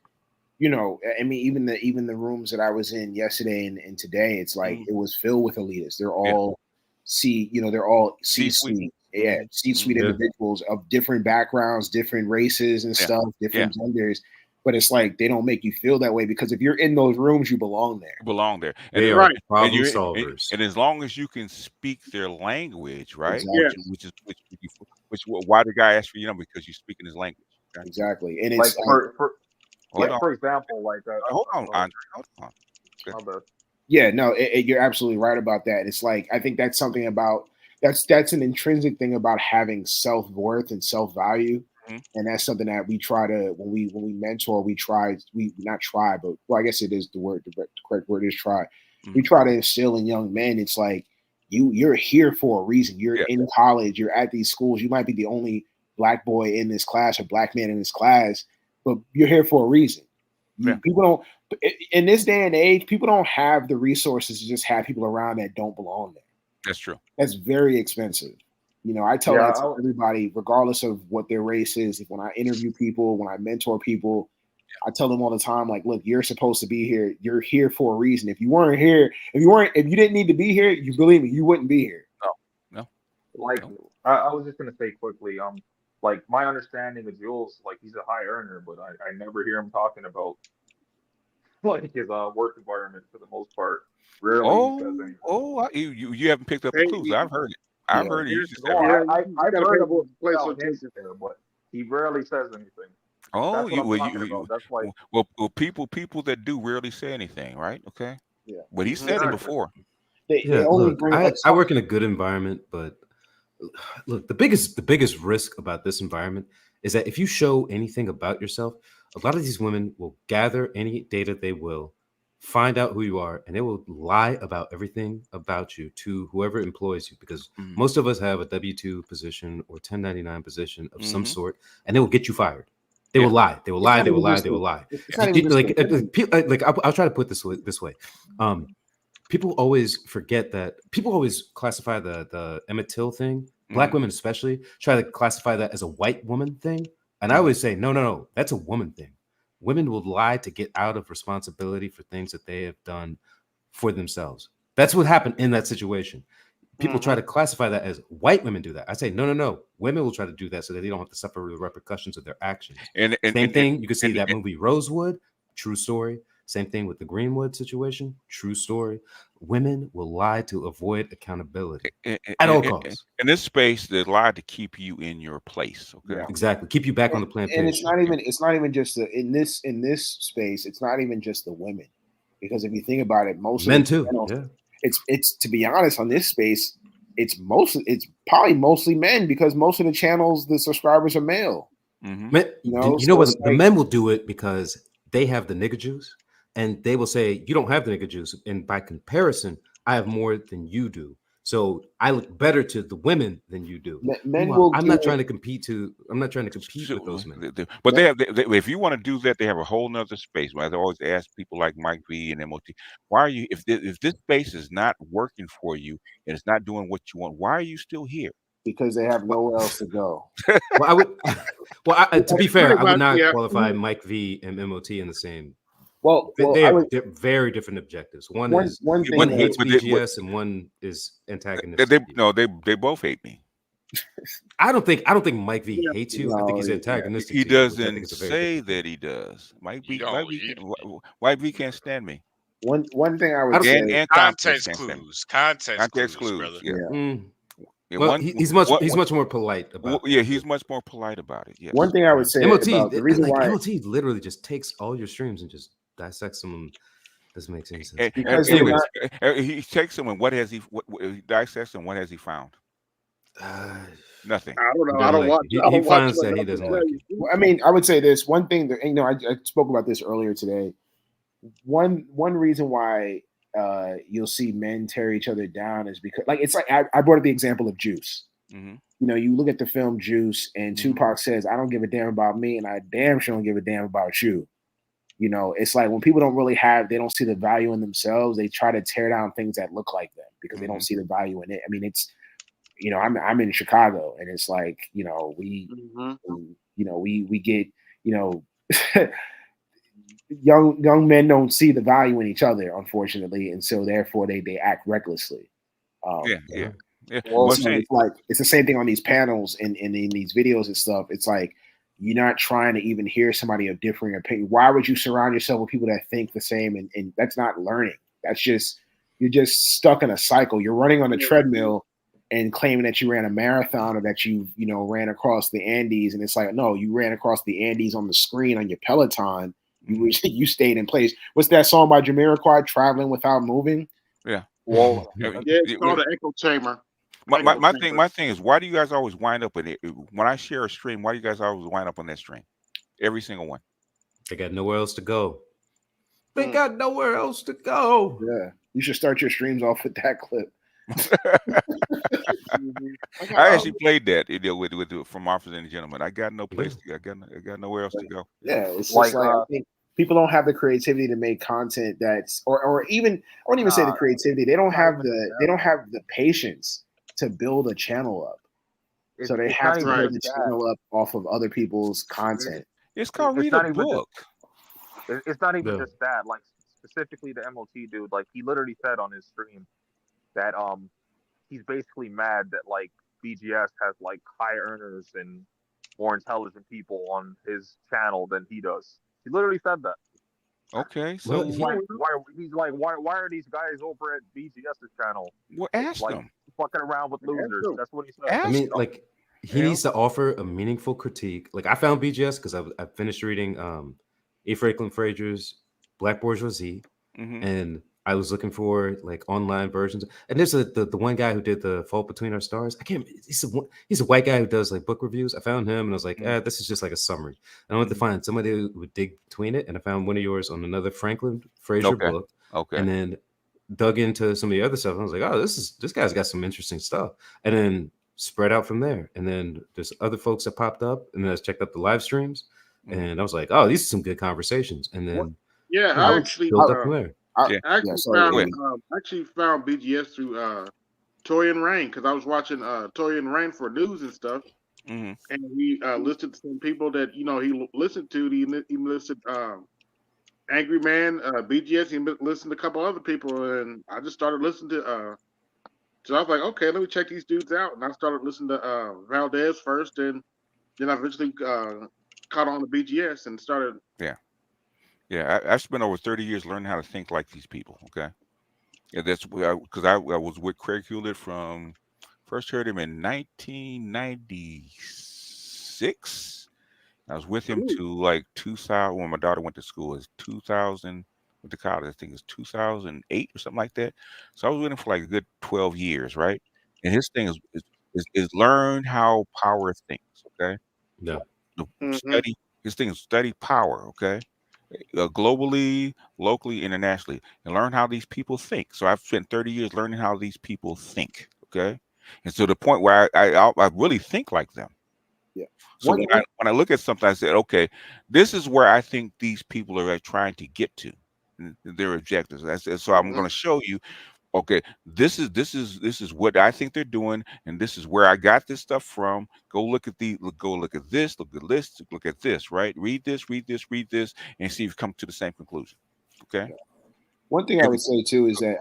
you know, I mean, even the rooms that I was in yesterday and today, it's like it was filled with elitists. They're all they're all C-suite, C-suite individuals of different backgrounds, different races and stuff, different genders. But it's like they don't make you feel that way because if you're in those rooms, you belong there. You belong there. They are problem solvers. And as long as you can speak their language, right? Exactly. Which why the guy asked for your number because you speak in his language. Okay? Exactly. And like it's for example, like hold on, Andre. Hold on. Okay. Yeah, no, you're absolutely right about that. It's like I think that's something about that's an intrinsic thing about having self-worth and self-value. And that's something that we try to when we mentor, we not try, but well, I guess it is the correct word is try. We try to instill in young men, it's like you're here for a reason. You're in college, you're at these schools, you might be the only black boy in this class or black man in this class, but you're here for a reason. People don't in this day and age, people don't have the resources to just have people around that don't belong there. That's true. That's very expensive. You know, I tell that to everybody, regardless of what their race is. When I interview people, when I mentor people, I tell them all the time, like, look, you're supposed to be here. You're here for a reason. If you weren't here, if you didn't need to be here, you believe me, you wouldn't be here. No. Like I was just gonna say quickly, like my understanding of Jules, like he's a high earner, but I never hear him talking about like his work environment for the most part. Rarely he says anything. You haven't picked up the clues. I've heard it. I've heard it. You just I've heard about him there, but he rarely says anything. Oh, that's why. Well, people that do rarely say anything, right? Okay. Yeah. But he said it before. They only look, bring I work in a good environment, but look, the biggest risk about this environment is that if you show anything about yourself, a lot of these women will gather any data they will, find out who you are, and they will lie about everything about you to whoever employs you, because most of us have a W-2 position or 1099 position of some sort, and they will get you fired. They will lie. They will lie. They will lie. They will lie. I'll try to put this way. People always forget that. People always classify the Emmett Till thing. Black women especially try to classify that as a white woman thing, and I always say no. That's a woman thing. Women will lie to get out of responsibility for things that they have done for themselves. That's what happened in that situation. People try to classify that as white women do that. I say, no. Women will try to do that so that they don't have to suffer the repercussions of their actions. Same thing. You can see that movie Rosewood, true story. Same thing with the Greenwood situation, true story. Women will lie to avoid accountability at all costs. In this space, they lie to keep you in your place. Okay, exactly. Keep you back on the plantation. And it's not even just in this space. It's not even just the women, because if you think about it, most men of the channels, too. It's to be honest, on this space, it's probably mostly men, because most of the channels, the subscribers are male. Men, you know what? The men will do it because they have the nigga juice. And they will say, you don't have the nigga juice. And by comparison, I have more than you do. So I look better to the women than you do. I'm not trying to compete with those men. But they have, if you want to do that, they have a whole nother space. I always ask people like Mike V and MOT, why are you, if this space is not working for you and it's not doing what you want, why are you still here? Because they have nowhere else to go. To be fair, I would not qualify Mike V and MOT in the same. Well, they have very different objectives. One hates BGS and one is antagonistic. They both hate me. I don't think Mike V hates you. I think he's antagonistic. He doesn't say that he does. Mike V can't stand me. One thing I would say, and context clues, brother. Well, he's much more polite about it. He's much more polite about it. Yes. One thing I would say MOT, about the reason why MOT literally just takes all your streams and just dissects them. Doesn't make any sense. He takes them and what has he dissects them? What has he found? Nothing. I don't know. I don't watch. He finds that he doesn't like it. Well, I mean, I would say this one thing that I spoke about this earlier today. One reason why you'll see men tear each other down is because, like, it's like I brought up the example of Juice. You know, you look at the film Juice, and Tupac says, "I don't give a damn about me, and I damn sure don't give a damn about you." You know, it's like when people they don't see the value in themselves, they try to tear down things that look like them because they don't see the value in it. I mean, it's, you know, I'm in Chicago, and it's like, you know, we get, you know, young men don't see the value in each other, unfortunately, and so therefore they act recklessly. Yeah. Well, so it's like it's the same thing on these panels and in these videos and stuff. It's like you're not trying to even hear somebody of differing opinion. Why would you surround yourself with people that think the same? And that's not learning. That's just you're just stuck in a cycle. You're running on a treadmill and claiming that you ran a marathon or that you ran across the Andes, and it's like, no, you ran across the Andes on the screen on your Peloton. You stayed in place. What's that song by Jamiroquai, Traveling Without Moving? Yeah. Well, it's called an echo chamber. My thing is, why do you guys always wind up in it? When I share a stream, why do you guys always wind up on that stream? Every single one. They got nowhere else to go. They got nowhere else to go. Yeah, you should start your streams off with that clip. I actually played that with From Offers and Gentlemen. I got no place to go. I got nowhere else to go. Yeah, it's just like I think people don't have the creativity to make content that's or even I wouldn't even say the creativity. They don't have the patience to build a channel up. So they have to build the channel up off of other people's content. It's called read a book. It's not even just that. Like specifically the MOT dude, like he literally said on his stream that he's basically mad that like BGS has like high earners and more intelligent people on his channel than he does. He literally said that. Okay, so he's like, why are these guys over at BGS's channel? Well, ask them. Fucking around with losers. That's what he said. I mean, like he needs to offer a meaningful critique. Like I found BGS because I finished reading A. Franklin Fraser's Black Bourgeoisie, and I was looking for like online versions. And there's the one guy who did the Fault Between Our Stars. He's a white guy who does like book reviews. I found him and I was like, this is just like a summary. And I wanted to find somebody who would dig between it. And I found one of yours on another Franklin Fraser book. Okay. And then dug into some of the other stuff. And I was like, oh, this guy's got some interesting stuff. And then spread out from there. And then there's other folks that popped up. And then I checked out the live streams. And I was like, oh, these are some good conversations. And then I actually built up from there. I actually found BGS through Torian Rain because I was watching Torian Rain for news and stuff, and we listed some people that he listened to. He listed Angry Man, BGS. He listened to a couple other people, and I just started listening to. So I was like, okay, let me check these dudes out, and I started listening to Valdez first, and then I eventually caught on to BGS and started. Yeah, I spent over 30 years learning how to think like these people. Okay, yeah, that's because I was with Craig Hewlett from first heard him in 1996. I was with him to like 2000 when my daughter went to school. It's 2000 went to college. I think it's 2008 or something like that. So I was with him for like a good 12 years, right? And his thing is learn how power thinks. Okay, study his thing is study power. Okay. Globally, locally, internationally, and learn how these people think. So I've spent 30 years learning how these people think. Okay, and to the point where I really think like them. Yeah. So when I look at something, I said, okay, this is where I think these people are trying to get to their objectives. So I'm going to show you. Okay, this is what I think they're doing, and this is where I got this stuff from. Go look at this, look at this, look at this, right? Read this, and see if you come to the same conclusion. Okay. One thing I would say too is that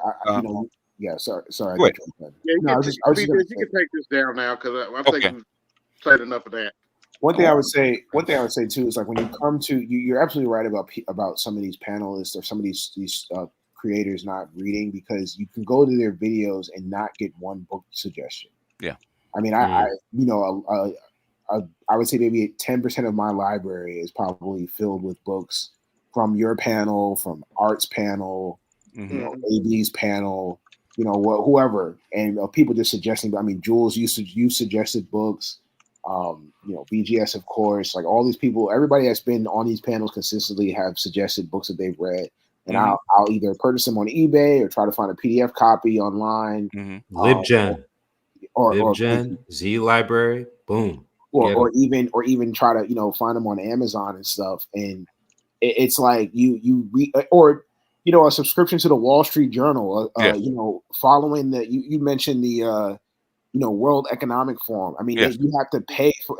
sorry. Go ahead. You can take this down now because I think we've played enough of that. One thing I would say too is like when you come to you're absolutely right about some of these panelists or some of these creators not reading, because you can go to their videos and not get one book suggestion. Yeah. I mean, I would say maybe 10% of my library is probably filled with books from your panel, from Art's panel, AB's panel, whoever, and people just suggesting. I mean, Jules, you suggested books. BGS, of course, like all these people, everybody that's been on these panels consistently have suggested books that they've read. And I'll either purchase them on eBay or try to find a PDF copy online. LibGen, Z Library, boom. Or even try to find them on Amazon and stuff. And it's like you read or a subscription to the Wall Street Journal. Following the you mentioned the World Economic Forum. I mean, you have to pay for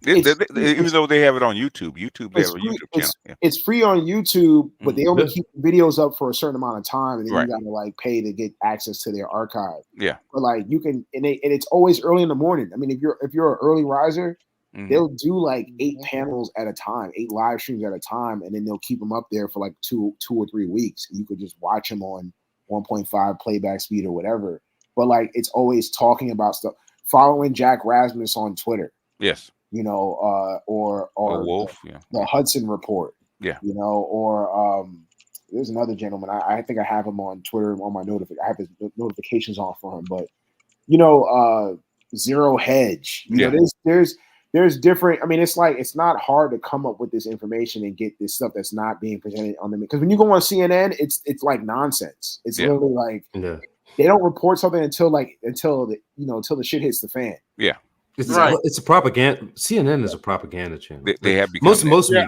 Even though they have it on YouTube, they have a YouTube channel. It's free on YouTube, but they only Yeah. keep videos up for a certain amount of time, and then Right. you gotta like pay to get access to their archive. Yeah. But like you can, and it's always early in the morning. I mean, if you're an early riser, they'll do like 8 panels at a time, 8 live streams at a time, and then they'll keep them up there for like two or 3 weeks. And you could just watch them on 1.5 playback speed or whatever. But like it's always talking about stuff. Following Jack Rasmus on Twitter. Yes. You know, or Wolf, the Hudson Report. Yeah. You know, or there's another gentleman. I think I have him on Twitter on my I have his notifications on for him, but you know, Zero Hedge. You know, there's different. I mean, it's like it's not hard to come up with this information and get this stuff that's not being presented on them. Because when you go on CNN, it's like nonsense. It's literally like they don't report something until the shit hits the fan. Yeah. It's a propaganda. CNN is a propaganda channel. They have most Yeah, media.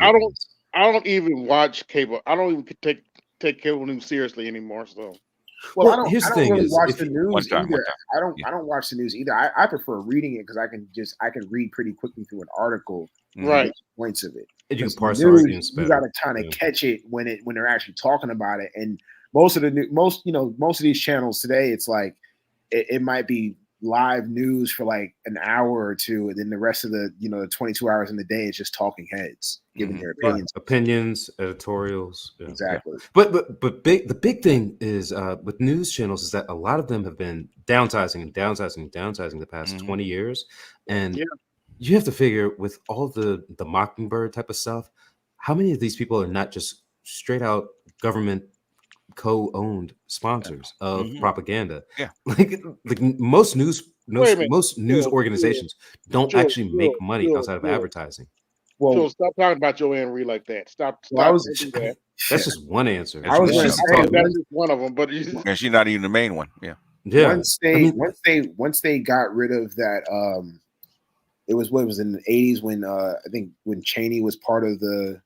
I don't even watch cable. I don't even take cable news seriously anymore. So, well, I don't really watch if the you- news one either. time. I don't watch the news either. I prefer reading it because I can read pretty quickly through an article, and Right. get points of it. And you can Because parse news, arguments you better. got to kind of catch it when they're actually talking about it. And most of these channels today, it's like it might be live news for like an hour or two, and then the rest of the 22 hours in the day is just talking heads giving their opinions. Editorials. Yeah. Exactly. But the big thing is with news channels is that a lot of them have been downsizing the past 20 years, and you have to figure with all the Mockingbird type of stuff, how many of these people are not just straight out government co-owned sponsors of propaganda? Yeah. Like most news Wait a minute. most news Jules, organizations don't Jules, actually make money Jules, outside of Jules. advertising. Well, stop talking about Joanne Reed like that. Stop. Well, I was- Don't do that. That's just one answer. I was It's gonna just say talking- That's just one of them. But And she's not even the main one. Yeah. Once they got rid of that, it was in the 80s when I think when Cheney was part of the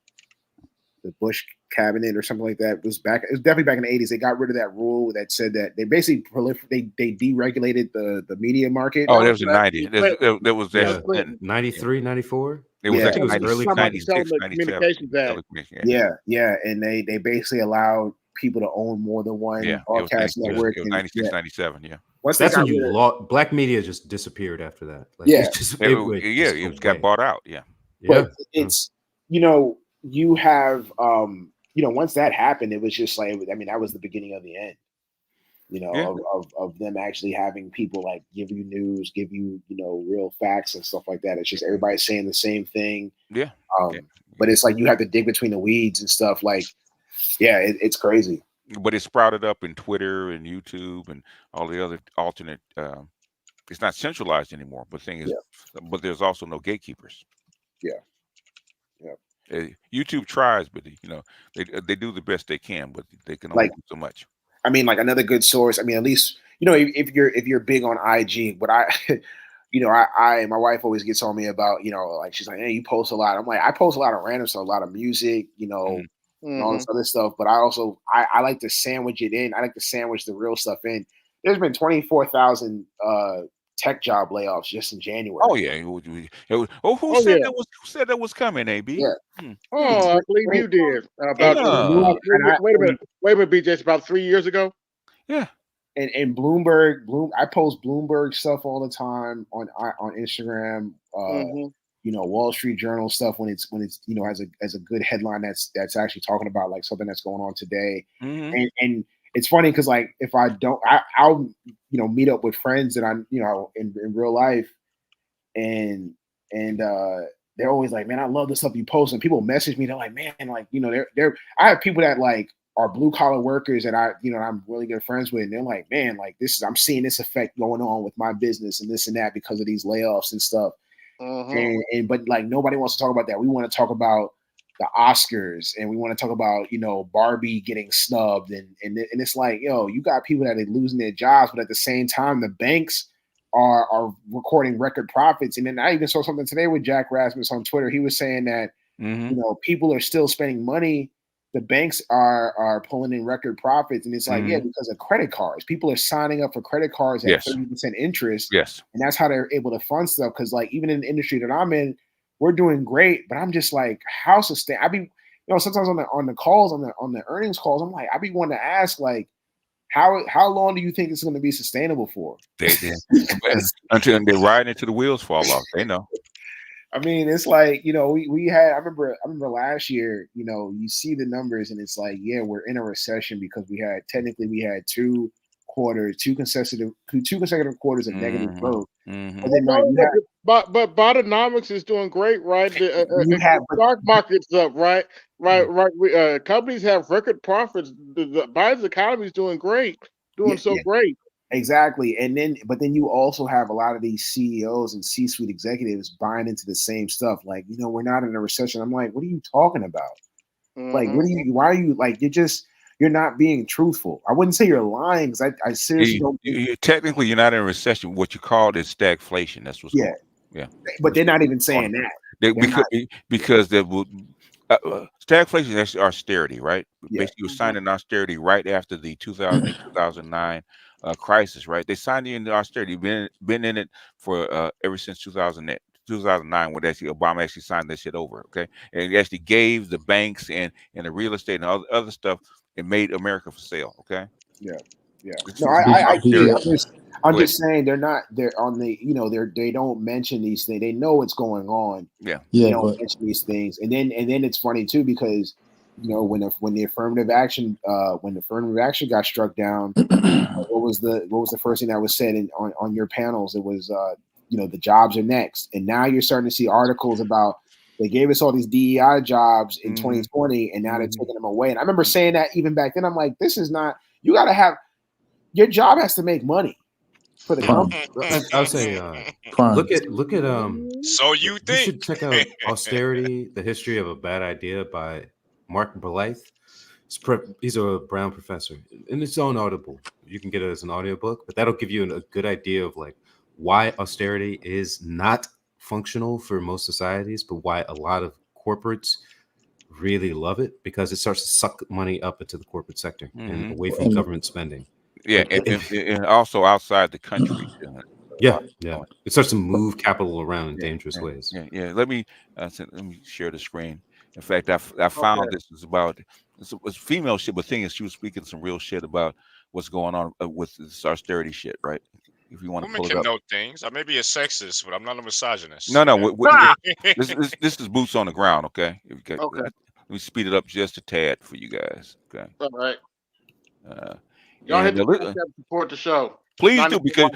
Bush cabinet or something like that. It was definitely back in the 80s. They got rid of that rule that said that they basically they deregulated the media market. Oh, that was the 90s. That was 93, 94. It was Yeah. like It was early Talking about the 96, 97. Telecommunications Act. Yeah, and they basically allowed people to own more than one Yeah, broadcast network. It was and- 96, yeah. 97. Yeah. Once they That's when got you rid of- lost. Black media just disappeared after that. Like, Yeah. it just, It got bought out. Yeah. But it's you have once that happened, it was just like that was the beginning of the end. Of them actually having people like give you news, give you real facts and stuff like that. It's just everybody saying the same thing. Yeah. But it's like you have to dig between the weeds and stuff. Like, it's crazy. But it sprouted up in Twitter and YouTube and all the other alternate. It's not centralized anymore. But thing is, but there's also no gatekeepers. Yeah. YouTube tries, but they do the best they can, but they can only do so much. I mean, like another good source. I mean, at least if you're big on IG, but I my wife always gets on me about like she's like, hey, you post a lot. I'm like, I post a lot of random stuff, a lot of music, and all this other stuff. But I like to sandwich it in. I like to sandwich the real stuff in. There's been 24,000 tech job layoffs just in January. Oh yeah. Who said that was coming? AB. Yeah. Oh, I believe you did. Wait a minute, BJ. It's about 3 years ago. Yeah. And Bloomberg, I post Bloomberg stuff all the time on Instagram. Wall Street Journal stuff when it's has a good headline that's actually talking about like something that's going on today. And it's funny because like if I don't, I'll meet up with friends that I'm in real life, and they're always like, man, I love the stuff you post. And people message me, they're like, man, like they're I have people that like are blue collar workers that I'm really good friends with, and they're like, man, like I'm seeing this effect going on with my business and this and that because of these layoffs and stuff. But like nobody wants to talk about that. We want to talk about the Oscars, and we want to talk about Barbie getting snubbed, and it's like, you got people that are losing their jobs, but at the same time the banks are recording record profits. And then I even saw something today with Jack Rasmus on Twitter. He was saying that people are still spending money. The banks are pulling in record profits, and it's like because of credit cards. People are signing up for credit cards at 30% interest. Yes, and that's how they're able to fund stuff. Because like even in the industry that I'm in, we're doing great, but I'm just like, how sustain? I be, sometimes on the calls, on the earnings calls, I'm like, I be wanting to ask, like, how long do you think it's going to be sustainable for? Until they're riding until the wheels fall off. They know. I mean, it's like, we had, I remember last year, you see the numbers and it's like, yeah, we're in a recession because we had 2 consecutive quarters of negative growth. But then, but Bidenomics is doing great, right? The stock market's up, right? Right. Companies have record profits. Biden's economy is doing great, great. Exactly. But then you also have a lot of these CEOs and C-suite executives buying into the same stuff. Like, we're not in a recession. I'm like, what are you talking about? Like, why are you like, you're not being truthful. I wouldn't say you're lying because I seriously don't. Technically, you're not in a recession. What you call is stagflation. That's what's going on. Yeah. But they're not even saying that. Because they will. Stagflation is actually austerity, right? Basically, you signed an austerity right after the 2008, 2009 crisis, right? They signed into austerity, been in it for ever since 2009, when actually Obama actually signed that shit over, okay? And it actually gave the banks and the real estate and other stuff, it made America for sale, okay? Yeah. No, I get it. I'm just saying they're on the, they don't mention these things. They know what's going on. Yeah. They don't mention these things. And then it's funny too, because when the affirmative action got struck down, what was the first thing that was said on your panels? It was the jobs are next. And now you're starting to see articles about they gave us all these DEI jobs in 2020 and now they're taking them away. And I remember saying that even back then. I'm like, this is not, you got to have, your job has to make money for the company. I'll say, look at So you think you should check out Austerity: The History of a Bad Idea by Mark Blythe. He's a Brown professor, and it's on Audible. You can get it as an audiobook, but that'll give you a good idea of like why austerity is not functional for most societies, but why a lot of corporates really love it, because it starts to suck money up into the corporate sector and away from government spending. Yeah, and also outside the country. Yeah. It starts to move capital around in dangerous ways. Yeah. Let me share the screen. In fact, I found this is about it's female shit, but thing is, she was speaking some real shit about what's going on with this austerity shit, right? If you want to women pull it can up. know things. I may be a sexist, but I'm not a misogynist. No. This is boots on the ground, okay? Okay. Let me speed it up just a tad for you guys. Okay. All right. Y'all hit the support the show. Please do, because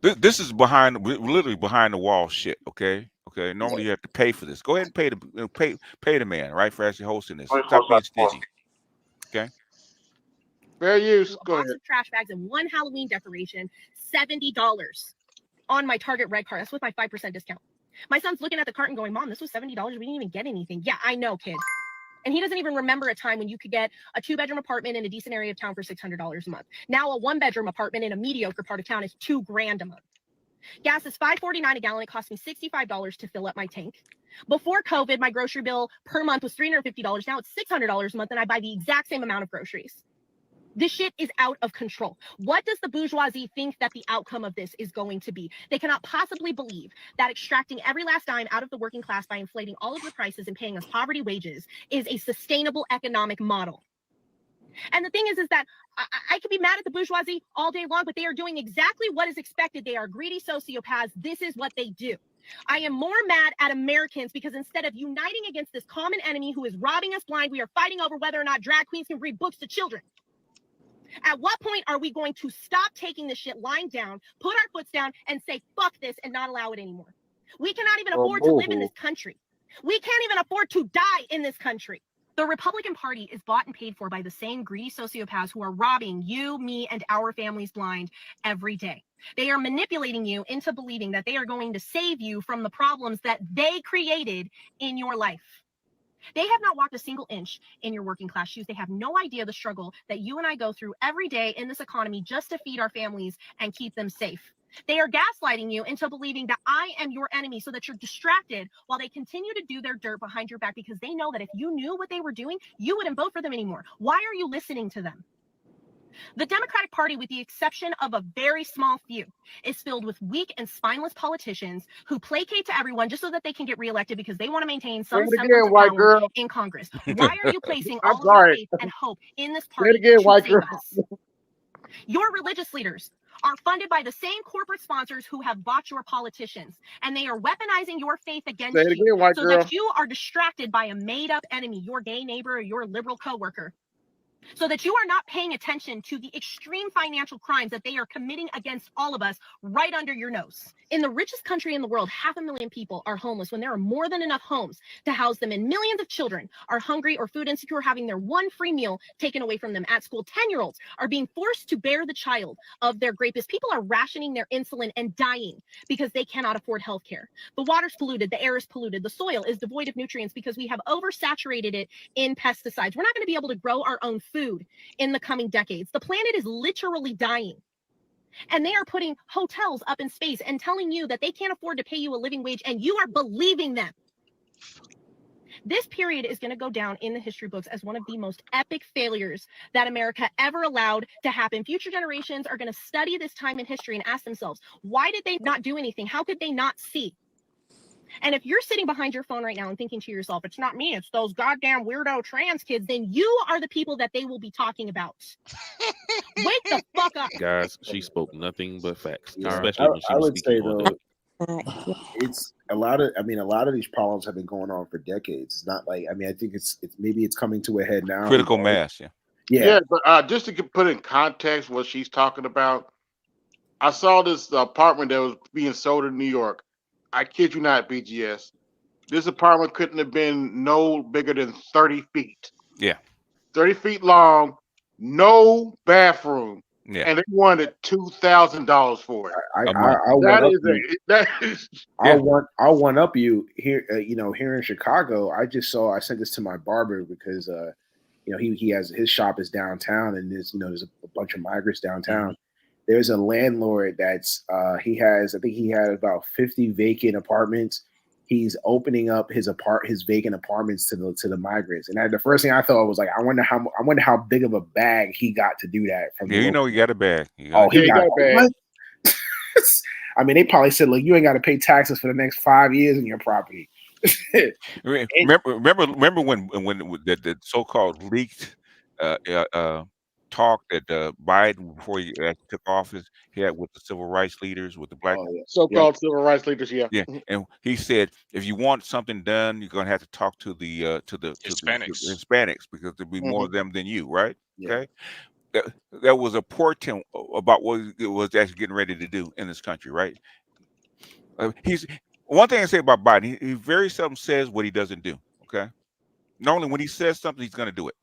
this is literally behind the wall shit. Okay. Normally you have to pay for this. Go ahead and pay the man, right, for actually hosting this. Stop being stingy. Okay. Fair use. Go ahead. Trash bags and one Halloween decoration, $70 on my Target Red card. That's with my 5% discount. My son's looking at the cart and going, "Mom, this was $70. We didn't even get anything." Yeah, I know, kid. And he doesn't even remember a time when you could get a 2-bedroom apartment in a decent area of town for $600 a month. Now a 1-bedroom apartment in a mediocre part of town is $2,000 a month. Gas is $5.49 a gallon. It cost me $65 to fill up my tank. Before COVID, my grocery bill per month was $350. Now it's $600 a month, and I buy the exact same amount of groceries. This shit is out of control. What does the bourgeoisie think that the outcome of this is going to be? They cannot possibly believe that extracting every last dime out of the working class by inflating all of the prices and paying us poverty wages is a sustainable economic model. And the thing is that I could be mad at the bourgeoisie all day long, but they are doing exactly what is expected. They are greedy sociopaths. This is what they do. I am more mad at Americans because instead of uniting against this common enemy who is robbing us blind, we are fighting over whether or not drag queens can read books to children. At what point are we going to stop taking this shit lying down, put our foots down, and say, fuck this, and not allow it anymore? We cannot even afford to live in this country. We can't even afford to die in this country. The Republican Party is bought and paid for by the same greedy sociopaths who are robbing you, me, and our families blind every day. They are manipulating you into believing that they are going to save you from the problems that they created in your life. They have not walked a single inch in your working class shoes. They have no idea the struggle that you and I go through every day in this economy just to feed our families and keep them safe. They are gaslighting you into believing that I am your enemy so that you're distracted while they continue to do their dirt behind your back, because they know that if you knew what they were doing, you wouldn't vote for them anymore. Why are you listening to them? The Democratic Party, with the exception of a very small few, is filled with weak and spineless politicians who placate to everyone just so that they can get reelected because they want to maintain some semblance of power in Congress. Why are you placing all of your faith and hope in this party to save us? Your religious leaders are funded by the same corporate sponsors who have bought your politicians, and they are weaponizing your faith against you so that you are distracted by a made-up enemy, your gay neighbor or your liberal coworker, so that you are not paying attention to the extreme financial crimes that they are committing against all of us right under your nose. In the richest country in the world, 500,000 people are homeless when there are more than enough homes to house them, and millions of children are hungry or food insecure, having their one free meal taken away from them at school. 10-year-olds are being forced to bear the child of their rapists. People are rationing their insulin and dying because they cannot afford health care. The water's polluted, the air is polluted, the soil is devoid of nutrients because we have oversaturated it in pesticides. We're not going to be able to grow our own food in the coming decades. The planet is literally dying. And they are putting hotels up in space and telling you that they can't afford to pay you a living wage, and you are believing them. This period is going to go down in the history books as one of the most epic failures that America ever allowed to happen. Future generations are going to study this time in history and ask themselves, why did they not do anything? How could they not see? And if you're sitting behind your phone right now and thinking to yourself, it's not me, it's those goddamn weirdo trans kids, then you are the people that they will be talking about. Wake the fuck up. Guys, she spoke nothing but facts, Yeah, especially when she I was would say speaking on though, that. it's a lot of. I mean, a lot of these problems have been going on for decades. It's not like, I mean, I think it's maybe it's coming to a head now. Critical mass, yeah. Yeah. But just to put in context what she's talking about, I saw this apartment that was being sold in New York. I kid you not, BGS. This apartment couldn't have been no bigger than 30 feet. Yeah. 30 feet long, no bathroom. Yeah. And they wanted $2,000 for it. I'll one up you here. Here in Chicago, I sent this to my barber because he has his shop is downtown, and there's a bunch of migrants downtown. Mm-hmm. There's a landlord that's I think he had about 50 vacant apartments. He's opening up his vacant apartments to the migrants. And the first thing I thought was like, I wonder how big of a bag he got to do that. From he got a bag. He got a bag. I mean, they probably said, look, you ain't got to pay taxes for the next 5 years in your property. remember when the so-called leaked talk that Biden, before he took office, he had with the civil rights leaders, with the black so-called civil rights leaders, yeah. And he said, if you want something done, you're gonna have to talk to the Hispanics because there'll be more of them than you, right? Yeah. Okay, that was a portent about what it was actually getting ready to do in this country, right? He's one thing I say about Biden, he very seldom says what he doesn't do. Okay, normally when he says something, he's gonna do it.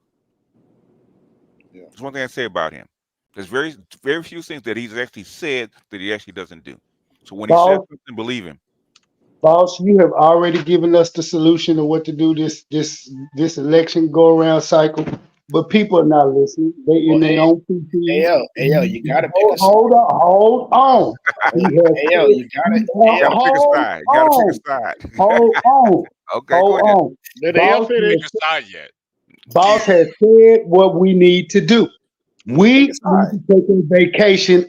Yeah. That's one thing I say about him. There's very, very few things that he's actually said that he actually doesn't do. So when he says something, believe him. Boss, you have already given us the solution of what to do this election go around cycle, but people are not listening. They in their own PTs. Ayo, you gotta hold on. You gotta pick a side. Hold on. Okay, go ahead. They haven't picked a side yet. Boss has said what we need to do. We need to take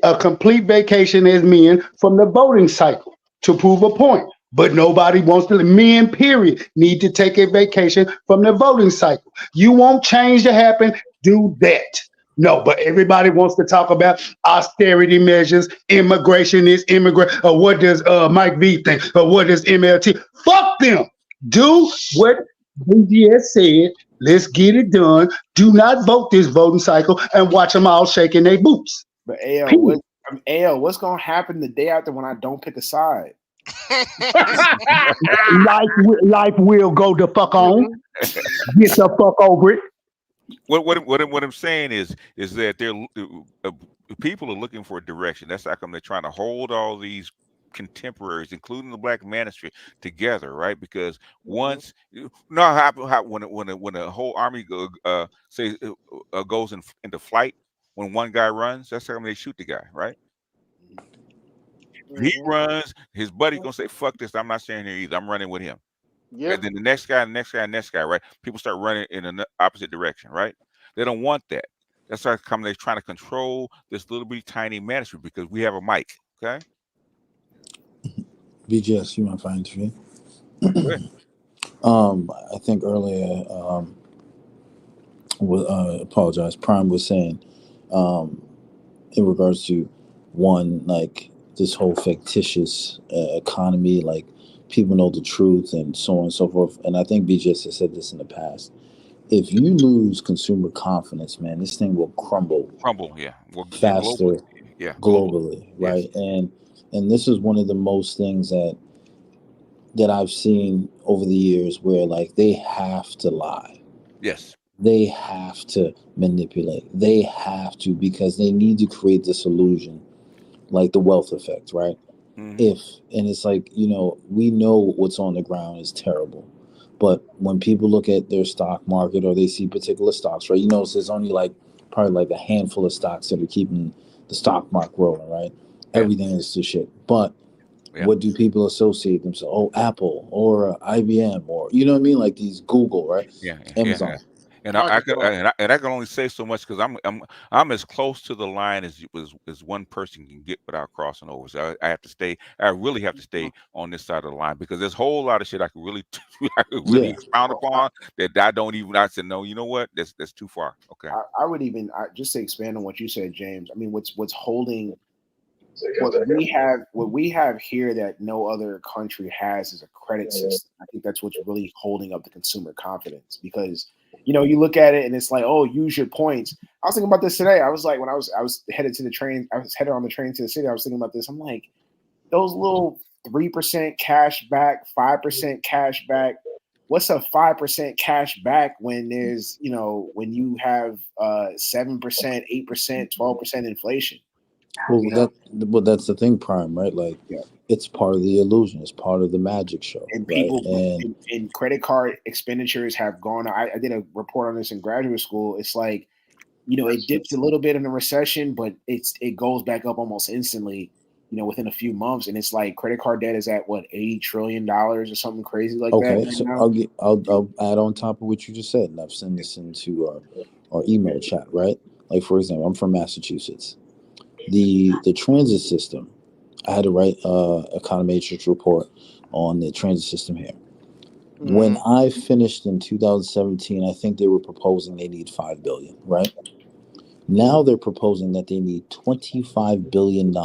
a complete vacation as men from the voting cycle to prove a point. But nobody wants to. Men, period, need to take a vacation from the voting cycle. You want change to happen? Do that. No, but everybody wants to talk about austerity measures, immigration is immigrant, or what does Mike V think, or what does MLT? Fuck them. Do what BGS said. Let's get it done. Do not vote this voting cycle and watch them all shaking their boots. But what's going to happen the day after when I don't pick a side? Life will go the fuck on. Get the fuck over it. What I'm saying is that people are looking for a direction. That's how come they're trying to hold all these contemporaries, including the Black Manosphere, together, right? Because once when a whole army goes into flight, when one guy runs, that's how they shoot the guy, right? He runs, his buddy gonna say, "Fuck this! I'm not staying here either. I'm running with him." Yeah. And then the next guy, right? People start running in the opposite direction, right? They don't want that. That's why they're trying to control this little bitty tiny ministry because we have a mic. Okay. BGS, you want to find me? Good. I think earlier, apologize. Prime was saying, in regards to one, like this whole fictitious economy, like people know the truth and so on and so forth. And I think BGS has said this in the past. If you lose consumer confidence, man, this thing will crumble Yeah. Well, yeah, faster globally. Yeah, globally, Yes. right? And this is one of the most things that I've seen over the years where like they have to lie. Yes. They have to manipulate. They have to because they need to create this illusion, like the wealth effect, right? Mhm. And it's like, we know what's on the ground is terrible. But when people look at their stock market or they see particular stocks, right? There's only like probably like a handful of stocks that are keeping the stock market rolling, right? Everything is the shit. But what do people associate themselves? Oh, Apple or IBM or you know what I mean? Like these Google, right? Yeah. Amazon. And I can only say so much because I'm as close to the line as one person can get without crossing over. So I have to stay. I really have to stay on this side of the line because there's a whole lot of shit I could really Yeah. expound upon that I don't even. I said no. You know what? That's too far. Okay. I would even just to expand on what you said, James. I mean, what's holding what we have here that no other country has is a credit system. I think that's what's really holding up the consumer confidence because you look at it and it's like, oh, use your points. I was thinking about this today. I was like, when I was headed to the train, I was headed on the train to the city. I was thinking about this. I'm like, those little 3% cash back, 5% cash back. What's a 5% cash back when there's when you have 7%, 8%, 12% inflation? Well, that's the thing, Prime, right? Like, it's part of the illusion. It's part of the magic show, And right? people And and credit card expenditures have gone. I did a report on this in graduate school. It's like, it dips a little bit in a recession, but it goes back up almost instantly, within a few months. And it's like credit card debt is at what, $80 trillion or something crazy like that okay, right so now. I'll add on top of what you just said, and I've sent this into our email chat, right? Like, for example, I'm from Massachusetts. The transit system. I had to write a econometrics report on the transit system here. When I finished in 2017, I think they were proposing they need $5 billion, right? Now they're proposing that they need $25 billion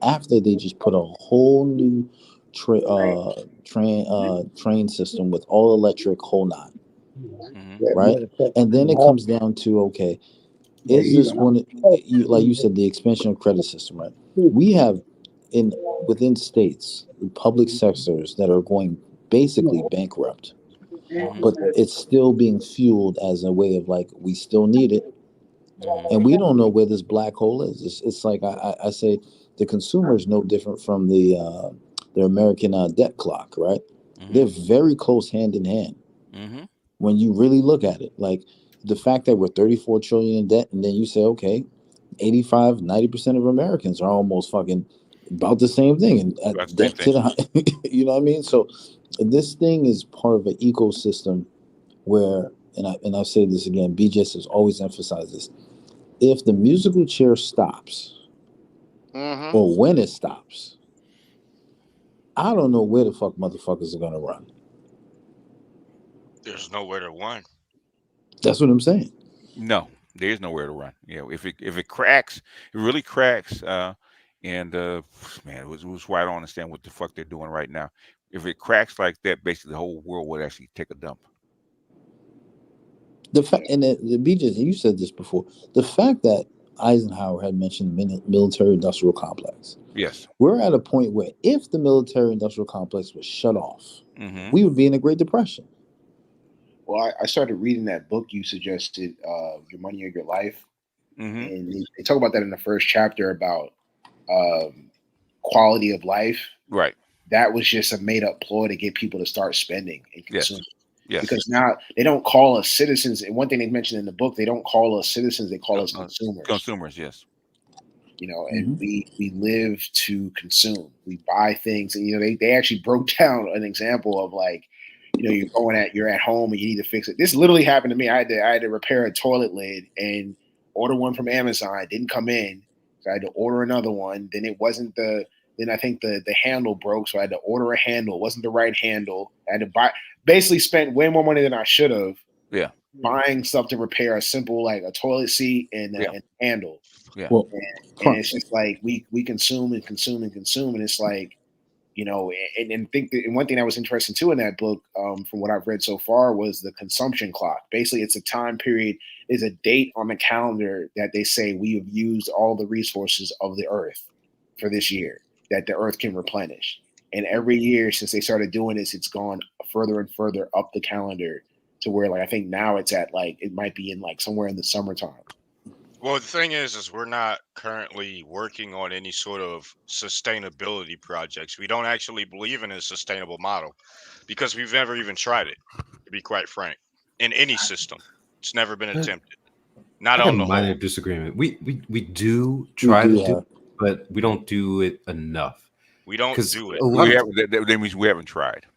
after they just put a whole new train system with all electric, whole nine, right? And then it comes down to, okay, is this one, like you said, the expansion of credit system, right? We have within states, public sectors that are going basically bankrupt, but it's still being fueled as a way of like, we still need it. And we don't know where this black hole is. It's like I say, the consumer is no different from the American debt clock, right? They're very close hand in hand. When you really look at it, like the fact that we're 34 trillion in debt, and then you say, okay, 85-90% of Americans are almost fucking about the same thing, and debt to the, you know what I mean? So this thing is part of an ecosystem where, and I say this again, BJS has always emphasized this. If the musical chair stops, or when it stops, I don't know where the fuck motherfuckers are gonna run. There's nowhere to run. That's what I'm saying. No, there's nowhere to run. If it cracks, it really cracks. And man, it was why I don't understand what the fuck they're doing right now. If it cracks like that, basically the whole world would actually take a dump. The fact, and the BJS, you said this before. The fact that Eisenhower had mentioned the military-industrial complex. Yes. We're at a point where if the military-industrial complex was shut off, we would be in a Great Depression. Well, I started reading that book you suggested, Your Money or Your Life. And they talk about that in the first chapter about quality of life. Right. That was just a made-up ploy to get people to start spending and consuming. Yes. Because now they don't call us citizens. And one thing they mentioned in the book, they don't call us citizens, they call us consumers. Consumers, yes. And we live to consume. We buy things, and they actually broke down an example of like, you're at home and you need to fix it. This literally happened to me. I had to repair a toilet lid, and order one from Amazon. It didn't come in, so I had to order another one. Then it wasn't the. Then I think the handle broke, so I had to order a handle. It wasn't the right handle. I had to buy. Basically, spent way more money than I should have. Yeah. Buying stuff to repair a simple like a toilet seat and a handle. Yeah. Well, and it's just like we consume and consume and consume, and it's like, you know, and think that, and one thing that was interesting too in that book, from what I've read so far, was the consumption clock. Basically, it's a time period, is a date on the calendar that they say we have used all the resources of the earth for this year that the earth can replenish. And every year since they started doing this, it's gone further and further up the calendar to where, like, I think now it's at, like, it might be in like somewhere in the summertime. Well, the thing is we're not currently working on any sort of sustainability projects. We don't actually believe in a sustainable model because we've never even tried it, to be quite frank, in any system. It's never been attempted. Not I got on a the minor whole. disagreement. We do try to do it, but we don't do it enough. We don't do it. That means we haven't tried.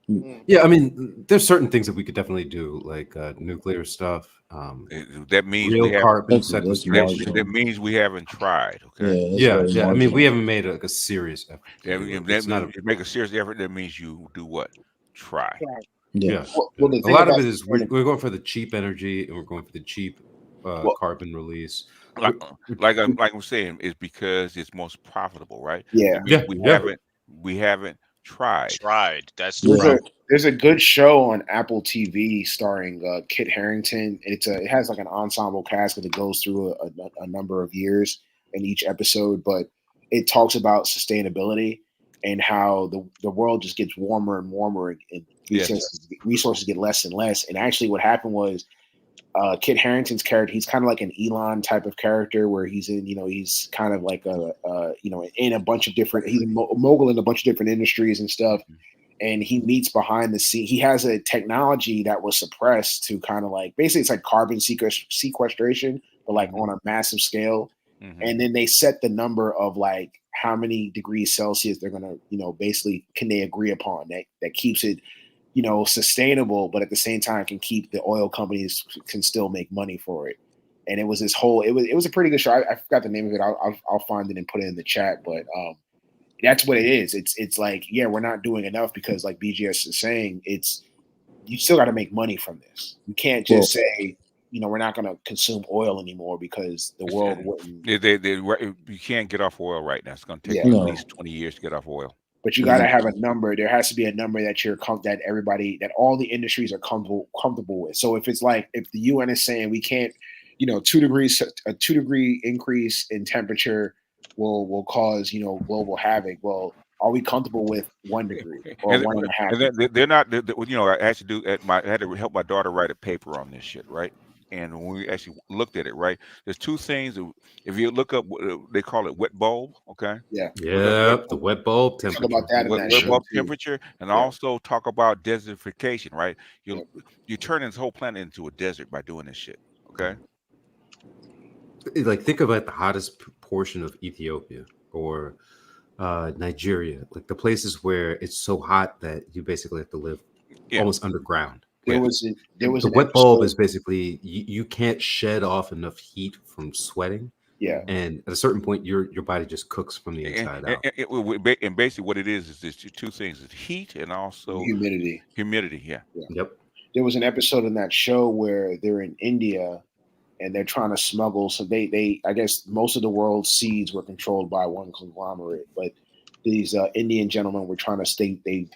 Yeah, I mean, there's certain things that we could definitely do, like nuclear stuff. That means real we haven't. carbon sequestration. That means we haven't tried. Okay. Yeah. I mean, we haven't made like a serious effort. Yeah, that means you make a serious effort. That means you do what? Try. Yeah. Well, A lot of it is we're going for the cheap energy and we're going for the cheap carbon release. Like I'm saying, it's because it's most profitable, right? Yeah. That means we haven't tried. That's there's a good show on Apple TV starring Kit Harington. It has like an ensemble cast that it goes through a number of years in each episode, but it talks about sustainability and how the world just gets warmer and warmer, and resources get less and less. And actually, what happened was, Kit Harington's character, he's kind of like an Elon type of character where he's in, he's kind of like in a bunch of different, he's a mogul in a bunch of different industries and stuff. And he meets behind the scene. He has a technology that was suppressed to kind of like, basically it's like carbon sequestration, but like on a massive scale. And then they set the number of like how many degrees Celsius they're going to, basically can they agree upon that keeps it, sustainable, but at the same time can keep the oil companies can still make money for it. And it was this whole, it was a pretty good show. I forgot the name of it. I'll find it and put it in the chat, but that's what it is. It's like, yeah, we're not doing enough because, like BGS is saying, you still got to make money from this. You can't just say, we're not going to consume oil anymore because the world wouldn't. You can't get off oil right now. It's going to take at least 20 years to get off oil. But you got to have a number. There has to be a number that everybody, that all the industries are comfortable with. So if it's like, if the UN is saying we can't, a 2 degree increase in temperature will cause, global havoc. Well, are we comfortable with 1 degree or 1.5? And they're not. I actually I had to help my daughter write a paper on this shit, right? And when we actually looked at it, right, there's two things. If you look up, they call it wet bulb, okay? Yeah. The wet bulb temperature. Talk about that in that show bulb too. temperature, and also talk about desertification, right? You turn this whole planet into a desert by doing this shit, okay? Like, think about the hottest portion of Ethiopia or Nigeria, like the places where it's so hot that you basically have to live almost underground. The wet bulb is basically you can't shed off enough heat from sweating. Yeah. And at a certain point, your body just cooks from the inside out. And basically what it is there's two things: it's heat and also humidity. Humidity, yeah. Yep. There was an episode in that show where they're in India and they're trying to smuggle. So they I guess most of the world's seeds were controlled by one conglomerate, but these Indian gentlemen were trying to they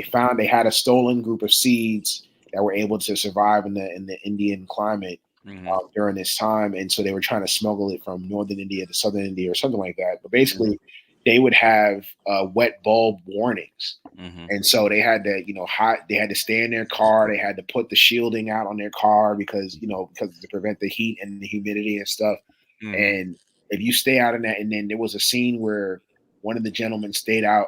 found they had a stolen group of seeds that were able to survive in the Indian climate during this time. And so they were trying to smuggle it from northern India to southern India or something like that. But basically they would have wet bulb warnings. And so they had to, they had to stay in their car. They had to put the shielding out on their car because to prevent the heat and the humidity and stuff. And if you stay out in that, and then there was a scene where one of the gentlemen stayed out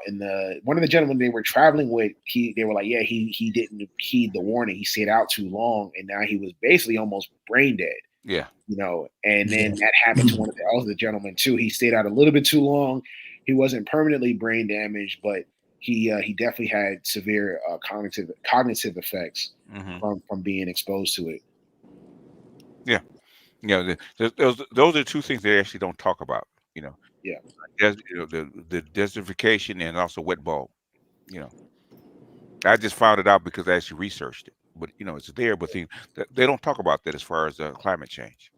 one of the gentlemen they were traveling with, they were like, yeah, he didn't heed the warning. He stayed out too long. And now he was basically almost brain dead. Yeah. And then that happened to one of the other gentlemen too. He stayed out a little bit too long. He wasn't permanently brain damaged, but he definitely had severe cognitive effects from being exposed to it. Yeah. You know, those are two things they actually don't talk about. You know, Yeah. the desertification and also wet bulb. You know, I just found it out because I actually researched it. But you know, it's there. But they don't talk about that as far as climate change.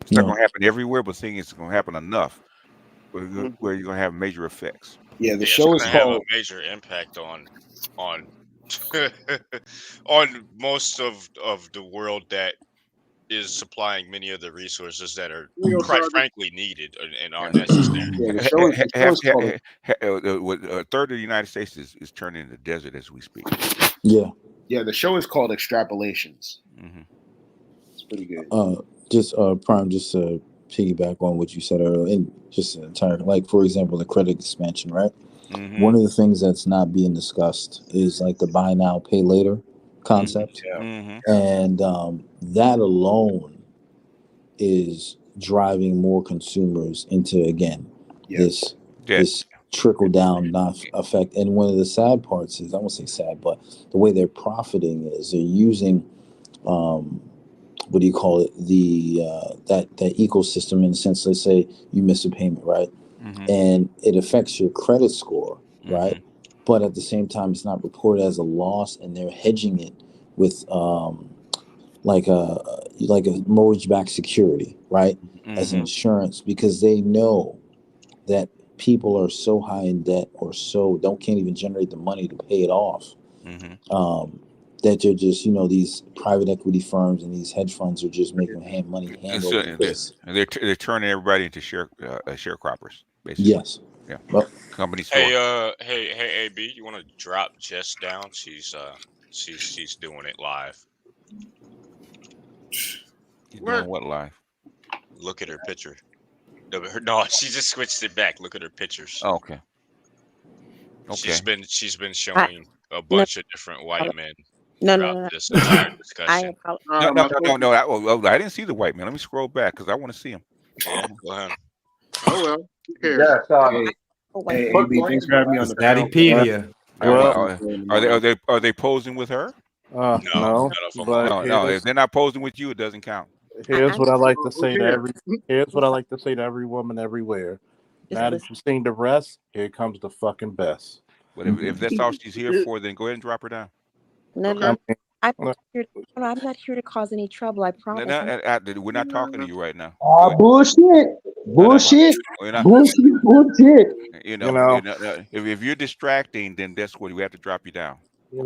It's not going to happen everywhere, but thing is, it's going to happen enough where you're going to have major effects. Yeah, the It's show is going to have a called. major impact on on most of the world that is supplying many of the resources that are quite frankly needed and are necessary. Yeah, the show is called. A third of the United States is turning into desert as we speak. Yeah. Yeah, the show is called Extrapolations. Mm-hmm. It's pretty good. Just Prime, just to piggyback on what you said earlier, and just entire, like for example, the credit expansion, right? Mm-hmm. One of the things that's not being discussed is like the buy now, pay later concept, and that alone is driving more consumers into this trickle down effect. And one of the sad parts is, I won't say sad, but the way they're profiting is they're using what do you call it, the that ecosystem, in the sense, let's say you miss a payment, right? And it affects your credit score, right? But at the same time, it's not reported as a loss, and they're hedging it with like a mortgage-backed security, right? As insurance, because they know that people are so high in debt or can't even generate the money to pay it off. That they're just, these private equity firms and these hedge funds are just making money hand over fist. They're turning everybody into sharecroppers, basically. Yes. Yeah. Well, Company store. Hey, AB, you want to drop Jess down? She's doing it live. She's doing what live? Look at her picture. No, she just switched it back. Look at her pictures. Oh, okay. She's been showing a bunch of different white men throughout this entire discussion. No. I didn't see the white man. Let me scroll back because I want to see him. Yeah, go ahead. Oh well, who cares? Hey, AB, thanks for having me on the panel. Daddypedia. Are they posing with her? No, No. If they're not posing with you, it doesn't count. Here's what I like to say to every woman everywhere. Now that you've seen the rest, here comes the fucking best. But if that's all she's here for, then go ahead and drop her down. No, I'm not here to cause any trouble. I promise. We're not talking to you right now. Bullshit. Bullshit. Bullshit. If you're distracting, then that's what we have to drop you down. I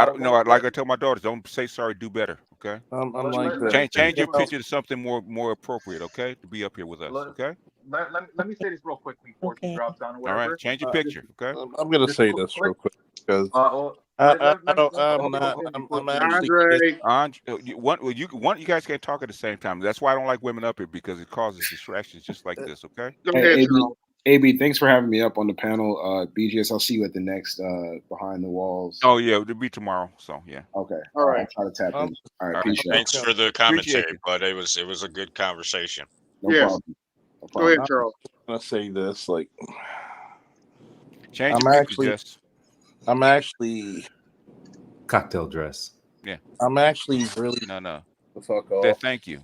don't know. Like I tell my daughters, don't say sorry, do better. Okay. I'm like that. Change your picture to something more appropriate. Okay, to be up here with us. Okay. Let me say this real quick before she drops down or whatever. All right, change your picture. Okay. I'm gonna say this real quick because I'm actually. Andre, you guys can't talk at the same time. That's why I don't like women up here, because it causes distractions just like this. Okay. Hey, AB, thanks for having me up on the panel. BGS, I'll see you at the next Behind the Walls. Oh yeah, it'll be tomorrow. So yeah. Okay. All right. I'll try to tap in. All right. Peace. Thanks for the commentary, but it was a good conversation. No problem. Go ahead, Charles. I'm gonna say this, like, I'm actually cocktail dress. Yeah. I'm actually really no. The fuck off. Thank you.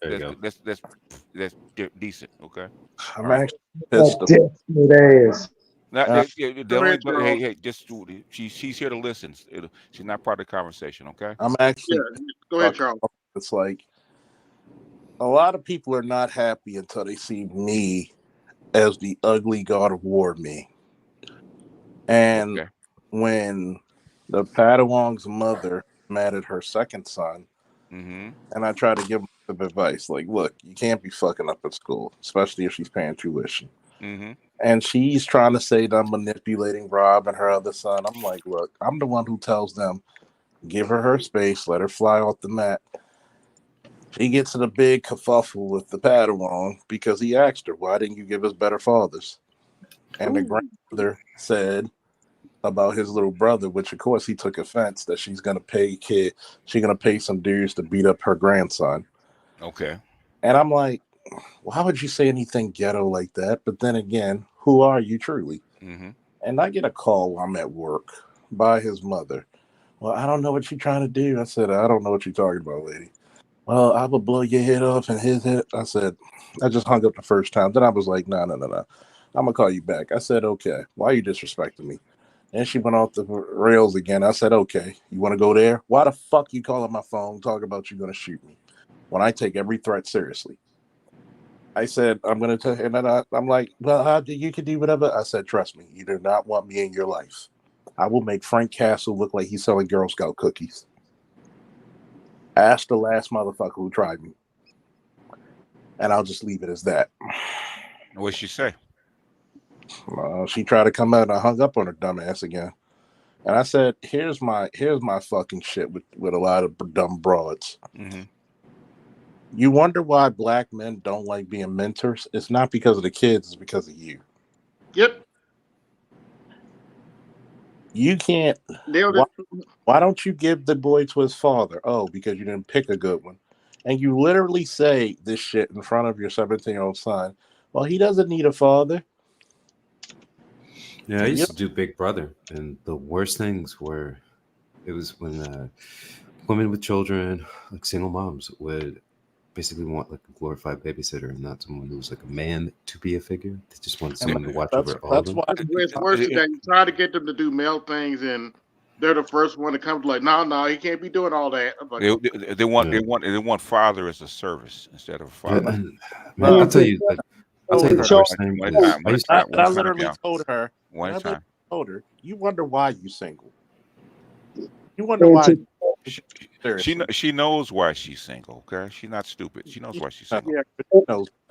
That's decent. Okay. I'm actually pissed. She's here to listen. She's not part of the conversation. Okay. I'm actually. Go ahead, Charles. It's like a lot of people are not happy until they see me as the ugly God of War me. And when the Padawan's mother mad at her second son, and I try to give him some advice, like, look, you can't be fucking up at school, especially if she's paying tuition. And she's trying to say that I'm manipulating Rob and her other son. I'm like, look, I'm the one who tells them, give her space, let her fly off the mat. She gets in a big kerfuffle with the Padawan because he asked her, why didn't you give us better fathers? And the grandmother said about his little brother, which of course he took offense, that she's gonna pay some dudes to beat up her grandson. Okay. And I'm like, why would you say anything ghetto like that? But then again, who are you truly? And I get a call while I'm at work by his mother Well, I don't know what you're trying to do. I said, I don't know what you're talking about, lady. Well, I would blow your head off and his head. I said, I just hung up the first time. Then I was like, no. I'm going to call you back. I said, okay. Why are you disrespecting me? And she went off the rails again. I said, okay, you want to go there? Why the fuck you calling my phone talking about you going to shoot me when I take every threat seriously? I said, I'm going to tell you. And then I'm like, well, you can do whatever. I said, trust me, you do not want me in your life. I will make Frank Castle look like he's selling Girl Scout cookies. Ask the last motherfucker who tried me. And I'll just leave it as that. What'd she say? She tried to come out and I hung up on her dumb ass again. And I said, here's my fucking shit with a lot of dumb broads. Mm-hmm. You wonder why black men don't like being mentors? It's not because of the kids, it's because of you. Yep. You can't. Why don't you give the boy to his father? Oh, because you didn't pick a good one. And you literally say this shit in front of your 17-year-old son. Well, he doesn't need a father. Yeah, I used to do Big Brother, and the worst things were, it was when women with children, like single moms, would basically want like a glorified babysitter and not someone who's like a man to be a figure. They just want someone to watch over all of them. It's worse than that. You try to get them to do male things, and they're the first one to come to like, no, he can't be doing all that. Like, They want father as a service instead of father. Man, I'll tell you. I'll tell you the worst thing. I literally told her. One time. Told her, you wonder why you single. You wonder why. She knows why she's single. Okay, she's not stupid. She knows why she's single.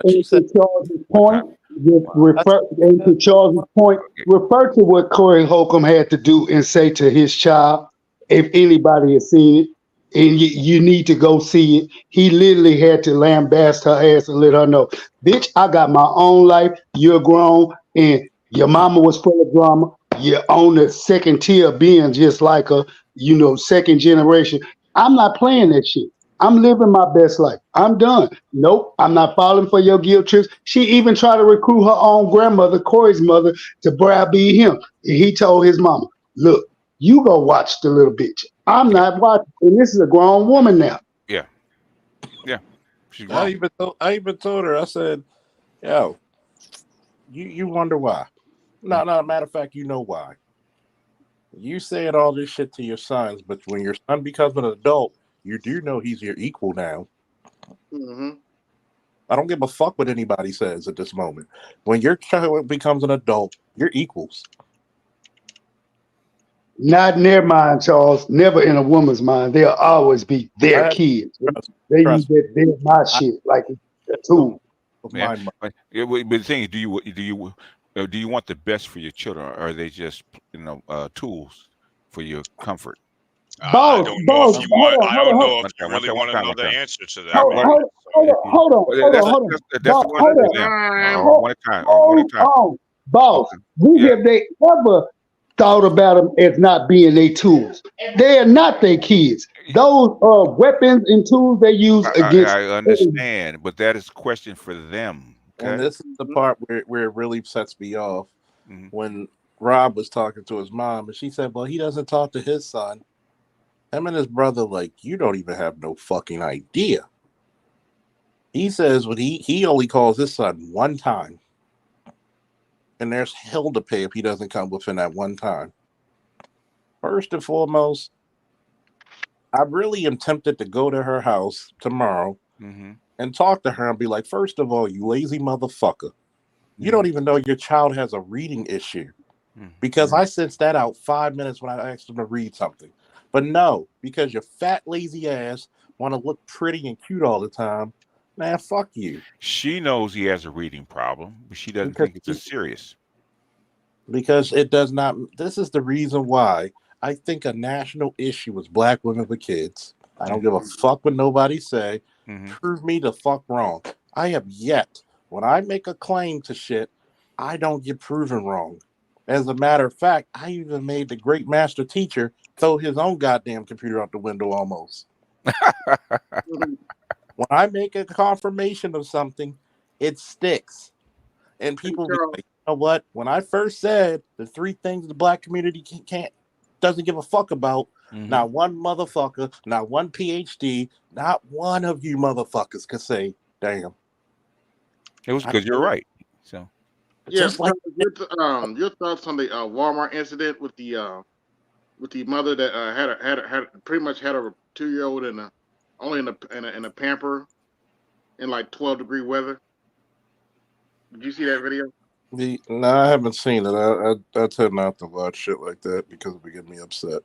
She said, Charles's point, to Charles's point, refer to what Corey Holcomb had to do and say to his child, if anybody has seen it, and you need to go see it. He literally had to lambast her ass and let her know, bitch, I got my own life. You're grown, and your mama was full of drama. You're on the second tier being just like her, second generation. I'm not playing that shit. I'm living my best life. I'm done. Nope, I'm not falling for your guilt trips. She even tried to recruit her own grandmother, Corey's mother, to browbeat him. And he told his mama, look, you go watch the little bitch. I'm not watching. And this is a grown woman now. Yeah. I even told her, I said, yo, you wonder why. No, matter of fact, you know why. You saying all this shit to your sons, but when your son becomes an adult, you do know he's your equal now. Mm-hmm. I don't give a fuck what anybody says at this moment. When your child becomes an adult, you're equals. Not in their mind, Charles. Never in a woman's mind. They'll always be their kids. They use that they're my shit like it's a tool. Yeah. But the thing is, do you want the best for your children, or are they just tools for your comfort? I don't know if you want. I don't know if you really want to know the answer to that. Hold on. Boss, have they ever thought about them as not being their tools? They are not their kids. Those are weapons and tools they use against. I understand, but that is a question for them. Okay? And this is the part where it really sets me off. Mm-hmm. When Rob was talking to his mom, and she said, well, he doesn't talk to his son. Him and his brother, like, you don't even have no fucking idea. He says when he only calls his son one time. And there's hell to pay if he doesn't come within that one time. First and foremost, I really am tempted to go to her house tomorrow and talk to her and be like, first of all, you lazy motherfucker. You don't even know your child has a reading issue. Because I sensed that out 5 minutes when I asked him to read something. But no, because your fat, lazy ass want to look pretty and cute all the time. Man, fuck you. She knows he has a reading problem, but she doesn't think it's as serious. Because it does not. This is the reason why I think a national issue is black women with kids. I don't give a fuck what nobody say. Prove me the fuck wrong. I have yet, when I make a claim to shit, I don't get proven wrong. As a matter of fact, I even made the great master teacher throw his own goddamn computer out the window almost. When I make a confirmation of something, it sticks. And people be like, you know what? When I first said the 3 things the black community doesn't give a fuck about, Not one motherfucker, not one PhD, not one of you motherfuckers could say, "Damn." It was because you're right. So yeah, just like your thoughts on the Walmart incident with the mother that had pretty much had a 2-year-old only in a pamper in like 12-degree weather. Did you see that video? No, I haven't seen it. I tend not to watch shit like that because it would get me upset.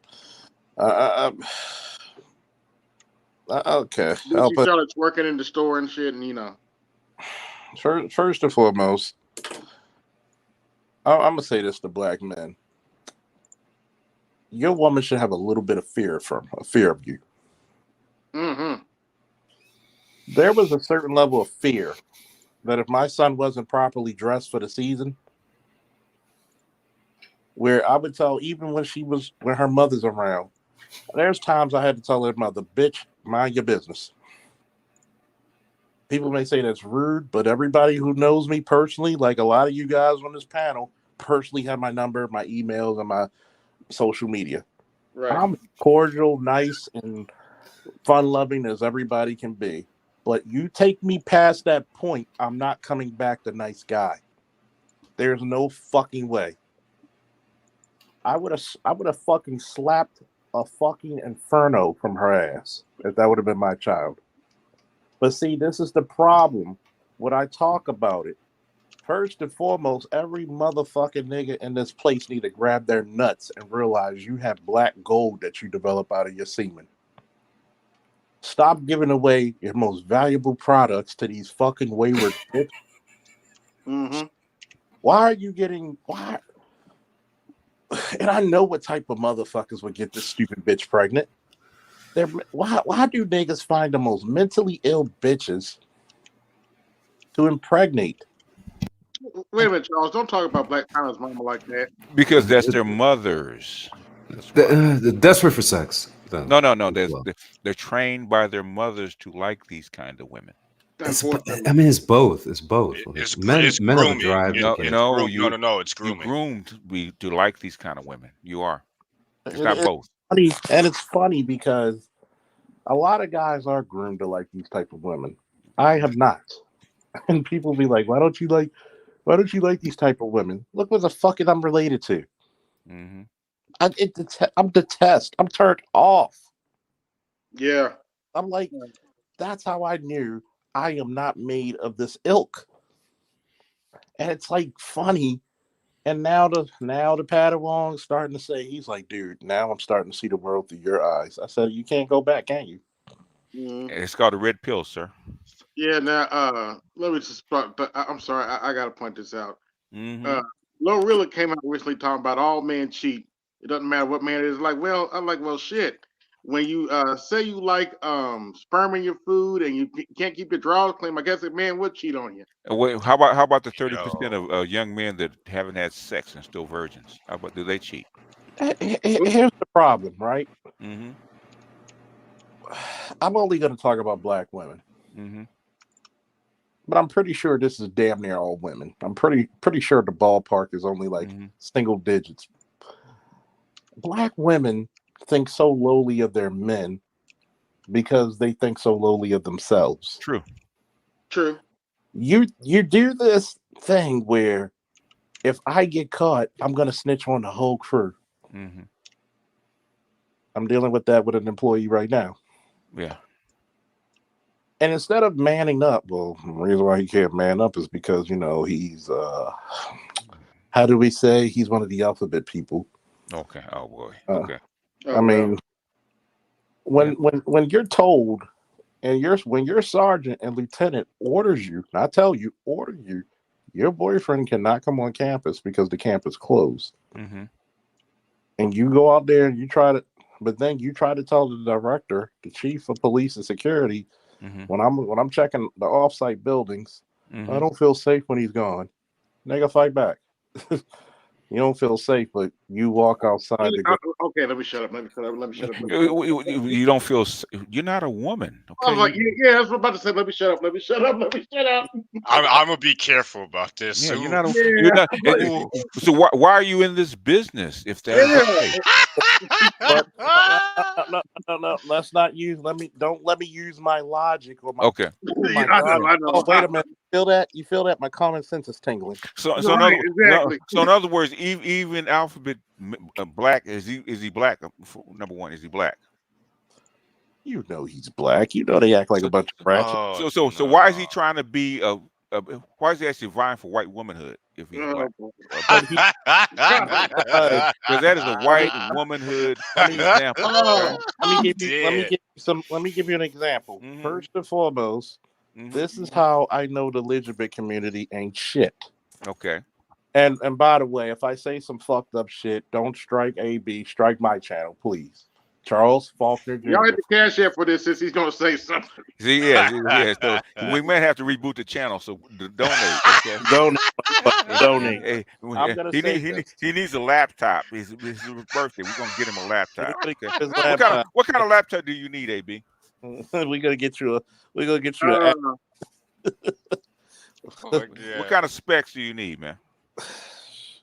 Okay, Then she started working in the store and shit, and you know. First and foremost, I'm gonna say this to black men: your woman should have a little bit of fear of you. Mm-hmm. There was a certain level of fear that if my son wasn't properly dressed for the season, where I would tell, even when her mother's around, there's times I had to tell her mother, "Bitch, mind your business." People may say that's rude, but everybody who knows me personally, like a lot of you guys on this panel, personally have my number, my emails, and my social media. Right. I'm cordial, nice, and fun-loving as everybody can be. But you take me past that point, I'm not coming back the nice guy. There's no fucking way. I would have fucking slapped a fucking inferno from her ass if that would have been my child. But see, this is the problem when I talk about it. First and foremost, every motherfucking nigga in this place need to grab their nuts and realize you have black gold that you develop out of your semen. Stop giving away your most valuable products to these fucking wayward bitches. Mm-hmm. Why are you getting why? And I know what type of motherfuckers would get this stupid bitch pregnant. Why do niggas find the most mentally ill bitches to impregnate? Wait a minute, Charles. Don't talk about Black Tyler's mama like that. because that's their mothers. That's why. Desperate for sex. Then, No. well. They're trained by their mothers to like these kind of women. I mean, it's both. It's both. It's men have a grooming. drive. No, It's you grooming. groomed to like these kind of women. You are. It's not It's both. funny, and it's funny because a lot of guys are groomed to like these type of women. I have not. And people be like, why don't you like these type of women? Look what the fuck I'm related to. Mm-hmm. I'm detest. I'm turned off. Yeah. I'm like, that's how I knew I am not made of this ilk. And it's like funny. And now the Padawon's starting to say, he's like, dude, now I'm starting to see the world through your eyes. I said, you can't go back, can you? Mm-hmm. It's called a red pill, sir. Yeah. Now, let me just. But I'm sorry. I got to point this out. Mm-hmm. Glorilla came out recently talking about all men cheat. It doesn't matter what man it is. Like, well, I'm like, well, shit. When you say you like sperm in your food and you can't keep your drawers clean, I guess a man would cheat on you. Wait, how about the 30% of young men that haven't had sex and still virgins? How about do they cheat? Here's the problem, right? Mm-hmm. I'm only going to talk about black women. Mm-hmm. But I'm pretty sure this is damn near all women. I'm pretty sure the ballpark is only like single digits. Black women think so lowly of their men because they think so lowly of themselves. True. You do this thing where if I get caught, I'm gonna snitch on the whole crew. Mm-hmm. I'm dealing with that with an employee right now. Yeah. And instead of manning up, well, the reason why he can't man up is because, he's how do we say, he's one of the alphabet people. Okay. Oh boy. Okay. I mean, when you're told, and when your sergeant and lieutenant orders you, not tell you, order you, your boyfriend cannot come on campus because the campus closed. Mm-hmm. And you go out there and you try to tell the director, the chief of police and security, when I'm checking the offsite buildings, I don't feel safe when he's gone. Nigga, fight back. You don't feel safe, but you walk outside to go. Okay, let me shut up. Let me shut up. Let me shut up. You don't feel. You're not a woman. Okay. I was like, yeah, that's what I'm about to say. Let me shut up. Let me shut up. Let me shut up. I'm gonna be careful about this. Yeah, Ooh. you're not. You're not. So why are you in this business if that is the case? But no, let's not use. Don't let me use my logic or my. Okay. Oh my God! I know. Oh, wait a minute. Feel that? You feel that? My common sense is tingling. So Right, exactly. so in other words, even Alphabet Black is he black? Number one, is he black? You know he's black. You know they act like a bunch of ratchets. So why is he trying to be why is he actually vying for white womanhood if he's black? Because that is a white womanhood example. Okay? Let me give you an example. First and foremost, this is how I know the legitimate community ain't shit. Okay. And by the way, if I say some fucked up shit, don't strike AB, strike my channel, please. Charles Faulkner Jr. Y'all hit the cash app for this since he's gonna say something. See, yeah. So we might have to reboot the channel. So donate. Okay. Donate. He needs a laptop. It's his birthday. We're gonna get him a laptop. Okay. Laptop. What kind of laptop do you need, AB? We're gonna get you What kind of specs do you need, man?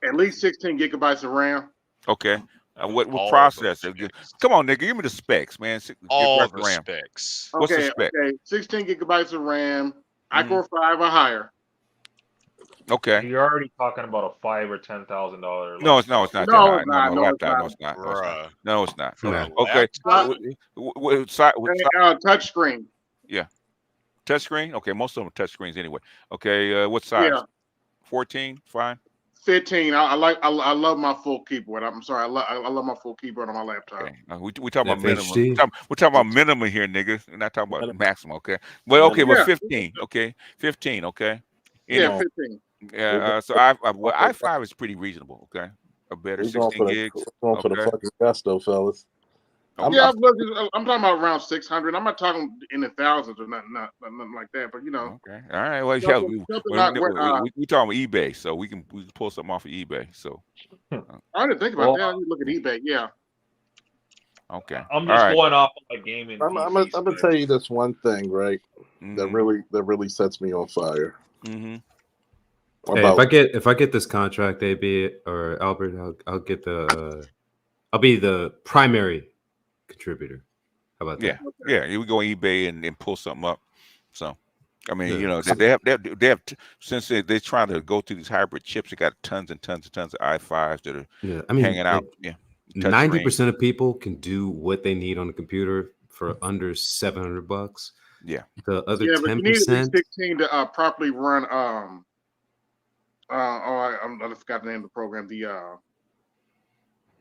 At least 16 gigabytes of RAM. Okay. What processor? Come on, nigga. Give me the specs, man. All the specs. What's the spec? Okay. 16 gigabytes of RAM. iCore 5 or higher. Okay. You're already talking about a $5,000 or $10,000. No, it's not that high. No, laptop. No, it's not. No, it's not. Okay. Touch screen. Yeah. Touch screen? Okay, most of them are touch screens anyway. Okay, what size? Yeah. 14, fine. 15. I love my full keyboard. I'm sorry. I love my full keyboard on my laptop. Okay. We talking about minimum. We're talking about minimum here, nigga. We're not talking about maximum. Okay. Well, okay, but 15. Okay, 15. Okay. Yeah, 15. Yeah. So i5 is pretty reasonable. Okay. A better 16 gigs. Going for the fucking gusto, fellas. I'm talking about around 600. I'm not talking in the thousands or nothing like that. But you know. Okay. All right. Well, yeah, we talking about eBay, so we can pull something off of eBay. So I didn't think about that. You look at eBay. Yeah. Okay. I'm just going off of like gaming. I'm gonna tell you this one thing, right? That really sets me on fire. Hey, if I get this contract, AB or Albert, I'll be the primary contributor. How about that? Yeah. We go on eBay and pull something up. So, I mean, you know, they have since they're trying to go through these hybrid chips, they got tons and tons and tons of i5s that are hanging out. Yeah. 90% of people can do what they need on the computer for under $700. Yeah. The other 10%. But you need at least 16 to properly run. I forgot the name of the program.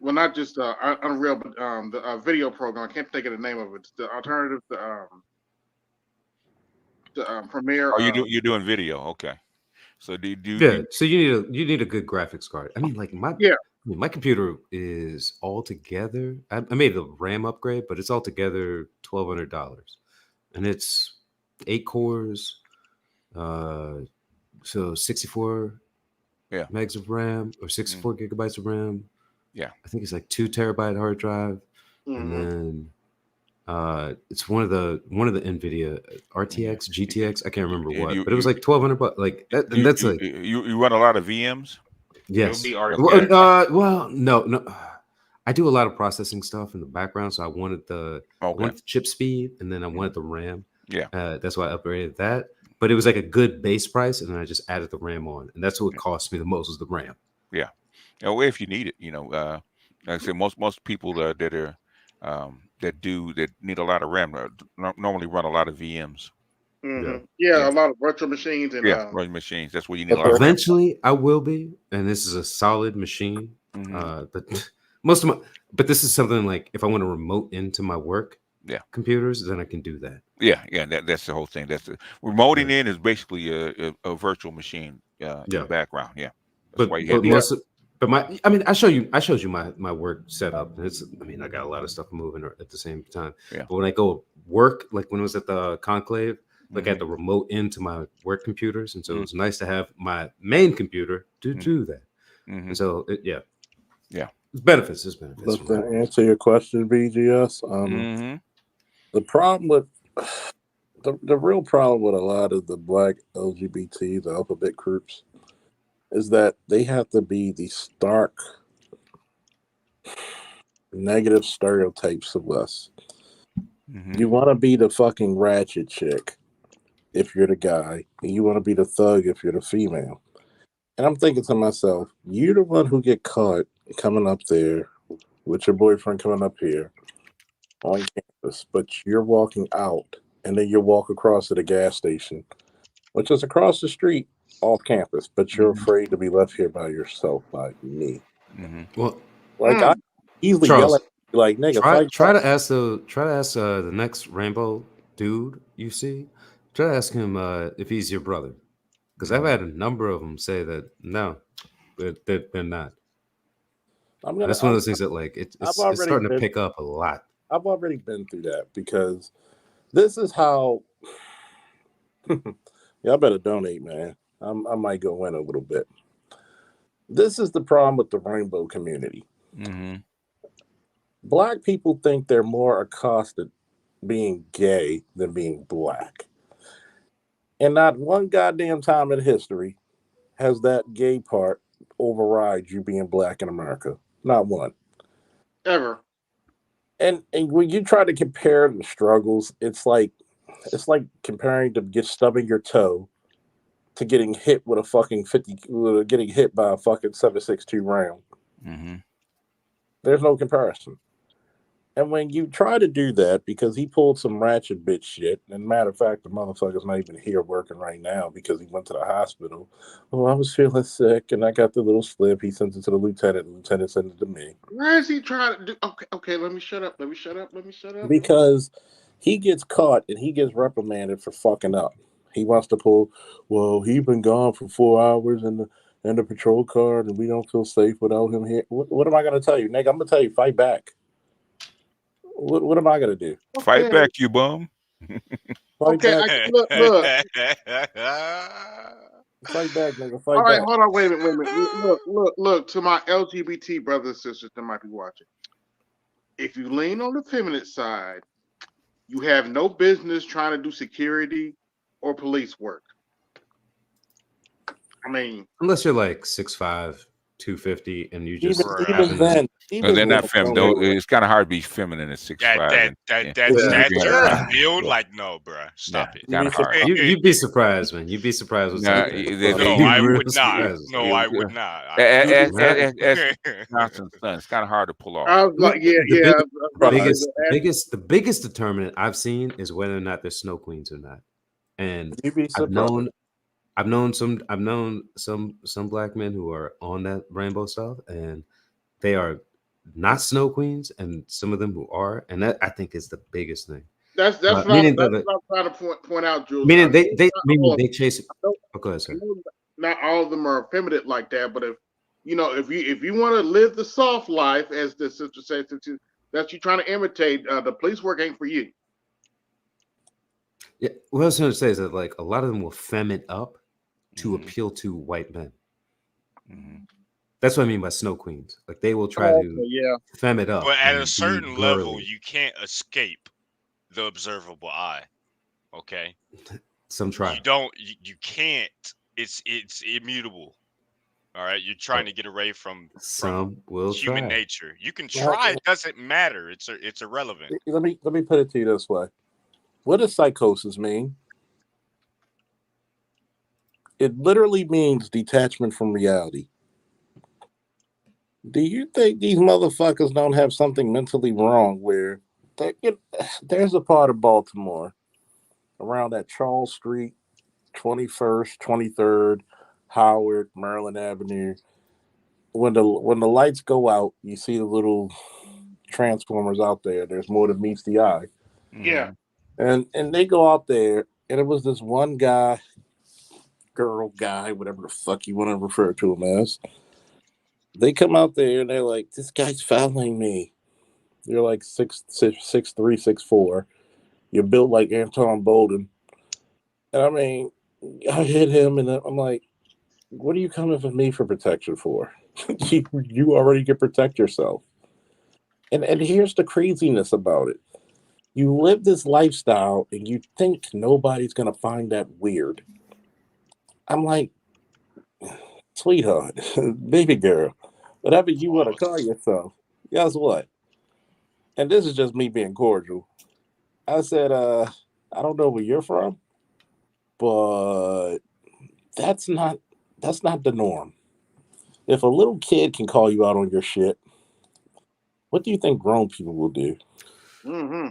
Well, not just Unreal, but the video program. I can't think of the name of it. It's the alternative to Premiere. Oh, you're doing video, okay? So so you need a good graphics card. I mean, like my computer is altogether. I made the RAM upgrade, but it's altogether $1,200, and it's 8 cores, so 64 megs of RAM or 64 gigabytes of RAM. Yeah, I think it's like 2 terabyte hard drive, and then it's one of the NVIDIA RTX GTX. I can't remember what, but it was like $1,200. Like that, and that's like you run a lot of VMs. Yes. Well, no. I do a lot of processing stuff in the background, so I wanted the chip speed, and then I wanted the RAM. Yeah, that's why I upgraded that. But it was like a good base price, and then I just added the RAM on, and that's what cost me the most was the RAM. Yeah. Well, if you need it, you know, like I said, most people that need a lot of RAM normally run a lot of VMs. Yeah, a lot of virtual machines and virtual machines. That's where you need a lot. Eventually, I will be, and this is a solid machine. But but this is something like if I want to remote into my work computers, then I can do that. Yeah, that's the whole thing. That's remoting in is basically a virtual machine in the background. Yeah, that's why you I showed you my work setup. I got a lot of stuff moving at the same time. Yeah. But when I go work, like when I was at the conclave, like I had to remote into my work computers, and so it was nice to have my main computer to do that. And so yeah. It's benefits. It's benefits. But to answer your question, BGS, the problem with the real problem with a lot of the black LGBT, the alphabet groups, is that they have to be the stark negative stereotypes of us. You want to be the fucking ratchet chick if you're the guy, and you want to be the thug if you're the female. And I'm thinking to myself, you're the one who get caught coming up there with your boyfriend coming up here on campus, but you're walking out, and then you walk across to the gas station, which is across the street off campus, but you're afraid to be left here by yourself by me. Well, like I easily Charles, yell at you, like nigga, try to ask the next Rainbow dude you see. Try to ask him if he's your brother, because I've had a number of them say that no, they're not. That's one of those things that like it's starting to pick up a lot. I've already been through that because this is how. Y'all better donate, man. I might go in a little bit. This is the problem with the rainbow community. Black people think they're more accosted being gay than being black. And not one goddamn time in history has that gay part override you being black in America. Not one. Ever. And when you try to compare the struggles, it's like comparing to get stubbing your toe to getting hit with a fucking getting hit by a fucking 7.62 round. There's no comparison. And when you try to do that, because he pulled some ratchet bitch shit, and matter of fact, the motherfucker's not even here working right now because he went to the hospital. Oh, I was feeling sick, and I got the little slip. He sent it to the lieutenant. The lieutenant sent it to me. Why is he trying to do? Okay, let me shut up. Because he gets caught and he gets reprimanded for fucking up. He wants to pull, well, he's been gone for 4 hours in the patrol car, and we don't feel safe without him here. What am I going to tell you, nigga? I'm going to tell you, fight back. What am I going to do? Fight back, you bum. Fight back. Look. Fight back, nigga. Fight All right, back. hold on, wait a minute. Look. To my LGBT brothers and sisters that might be watching, if you lean on the feminine side, you have no business trying to do security or police work. I mean, unless you're like 6'5", 250, and you just and they're not feminine. It's kind of hard to be feminine at 6'5". That build, like, no, bro, stop it. Kind of hard. You'd be surprised, man. You'd be surprised with I would not. No, I would not. It's kind of hard to pull off. I was like, The biggest determinant I've seen is whether or not they're snow queens or not. And I've known some black men who are on that rainbow stuff, and they are not snow queens, and some of them who are, and that I think is the biggest thing. That's what I'm trying to point out, Jules. Meaning they chase. Go ahead, sir. Not all of them are effeminate like that, but if you want to live the soft life, as the sister said, that you're trying to imitate, the police work ain't for you. Yeah, what I was going to say is that like a lot of them will femme it up to appeal to white men. That's what I mean by snow queens. Like they will try to femme it up. But at a certain level, you can't escape the observable eye. Okay. Some try. You can't. It's immutable. All right. You're trying to get away from human nature. You can try. It doesn't matter. It's irrelevant. Let me put it to you this way. What does psychosis mean? It literally means detachment from reality. Do you think these motherfuckers don't have something mentally wrong where there's a part of Baltimore around that Charles Street, 21st, 23rd, Howard, Maryland Avenue. When the lights go out, you see the little transformers out there. There's more than meets the eye. Yeah. And they go out there, and it was this one guy, whatever the fuck you want to refer to him as. They come out there and they're like, this guy's following me. You're like 6'3", 6'4". You're built like Anton Bolden. And I mean, I hit him and I'm like, what are you coming for me for protection for? you already can protect yourself. And here's the craziness about it. You live this lifestyle and you think nobody's gonna find that weird. I'm like, sweetheart, baby girl, whatever you want to call yourself, guess what? And this is just me being cordial. I said, I don't know where you're from, but that's not the norm. If a little kid can call you out on your shit, what do you think grown people will do? Mm-hmm.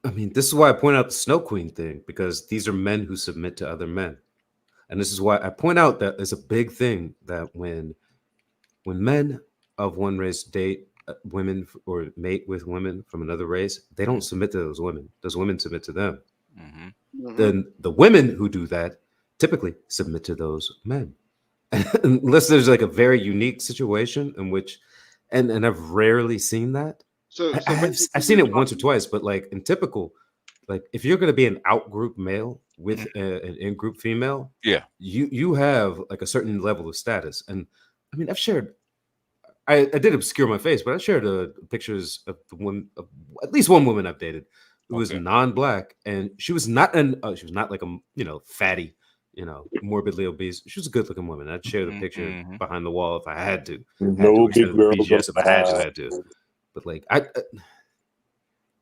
I mean, this is why I point out the Snow Queen thing, because these are men who submit to other men. And this is why I point out that it's a big thing that when men of one race date women or mate with women from another race, they don't submit to those women. Those women submit to them. Mm-hmm. Then the women who do that typically submit to those men. Unless there's like a very unique situation in which, and I've rarely seen that. So I've seen it once or twice, but like in typical, like if you're going to be an out group male with an in group female, yeah, you have like a certain level of status. And I mean, I've shared, I did obscure my face, but I shared pictures of the woman, of at least one woman I've dated who was non-black, and she was not like a fatty, morbidly obese. She was a good-looking woman. I'd share the picture behind the wall if I had to. No big girls BGS if I had allowed. to. But like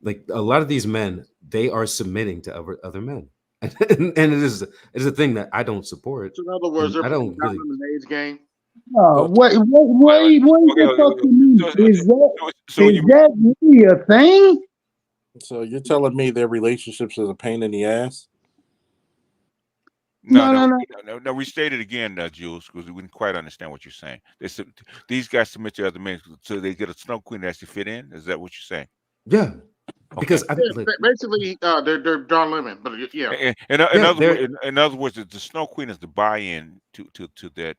like a lot of these men, they are submitting to other men, and it is a thing that I don't support. So in other words, they're I playing don't really. lemonade game. What does that fucking mean? Is that really a thing? So you're telling me their relationships is a pain in the ass? No. Restate it again, Jules, because we didn't quite understand what you're saying. These guys submit to other men, so they get a Snow Queen that actually fit in. Is that what you're saying? Yeah, because basically, they're John Lemon, but yeah. In other words, the Snow Queen is the buy-in to that.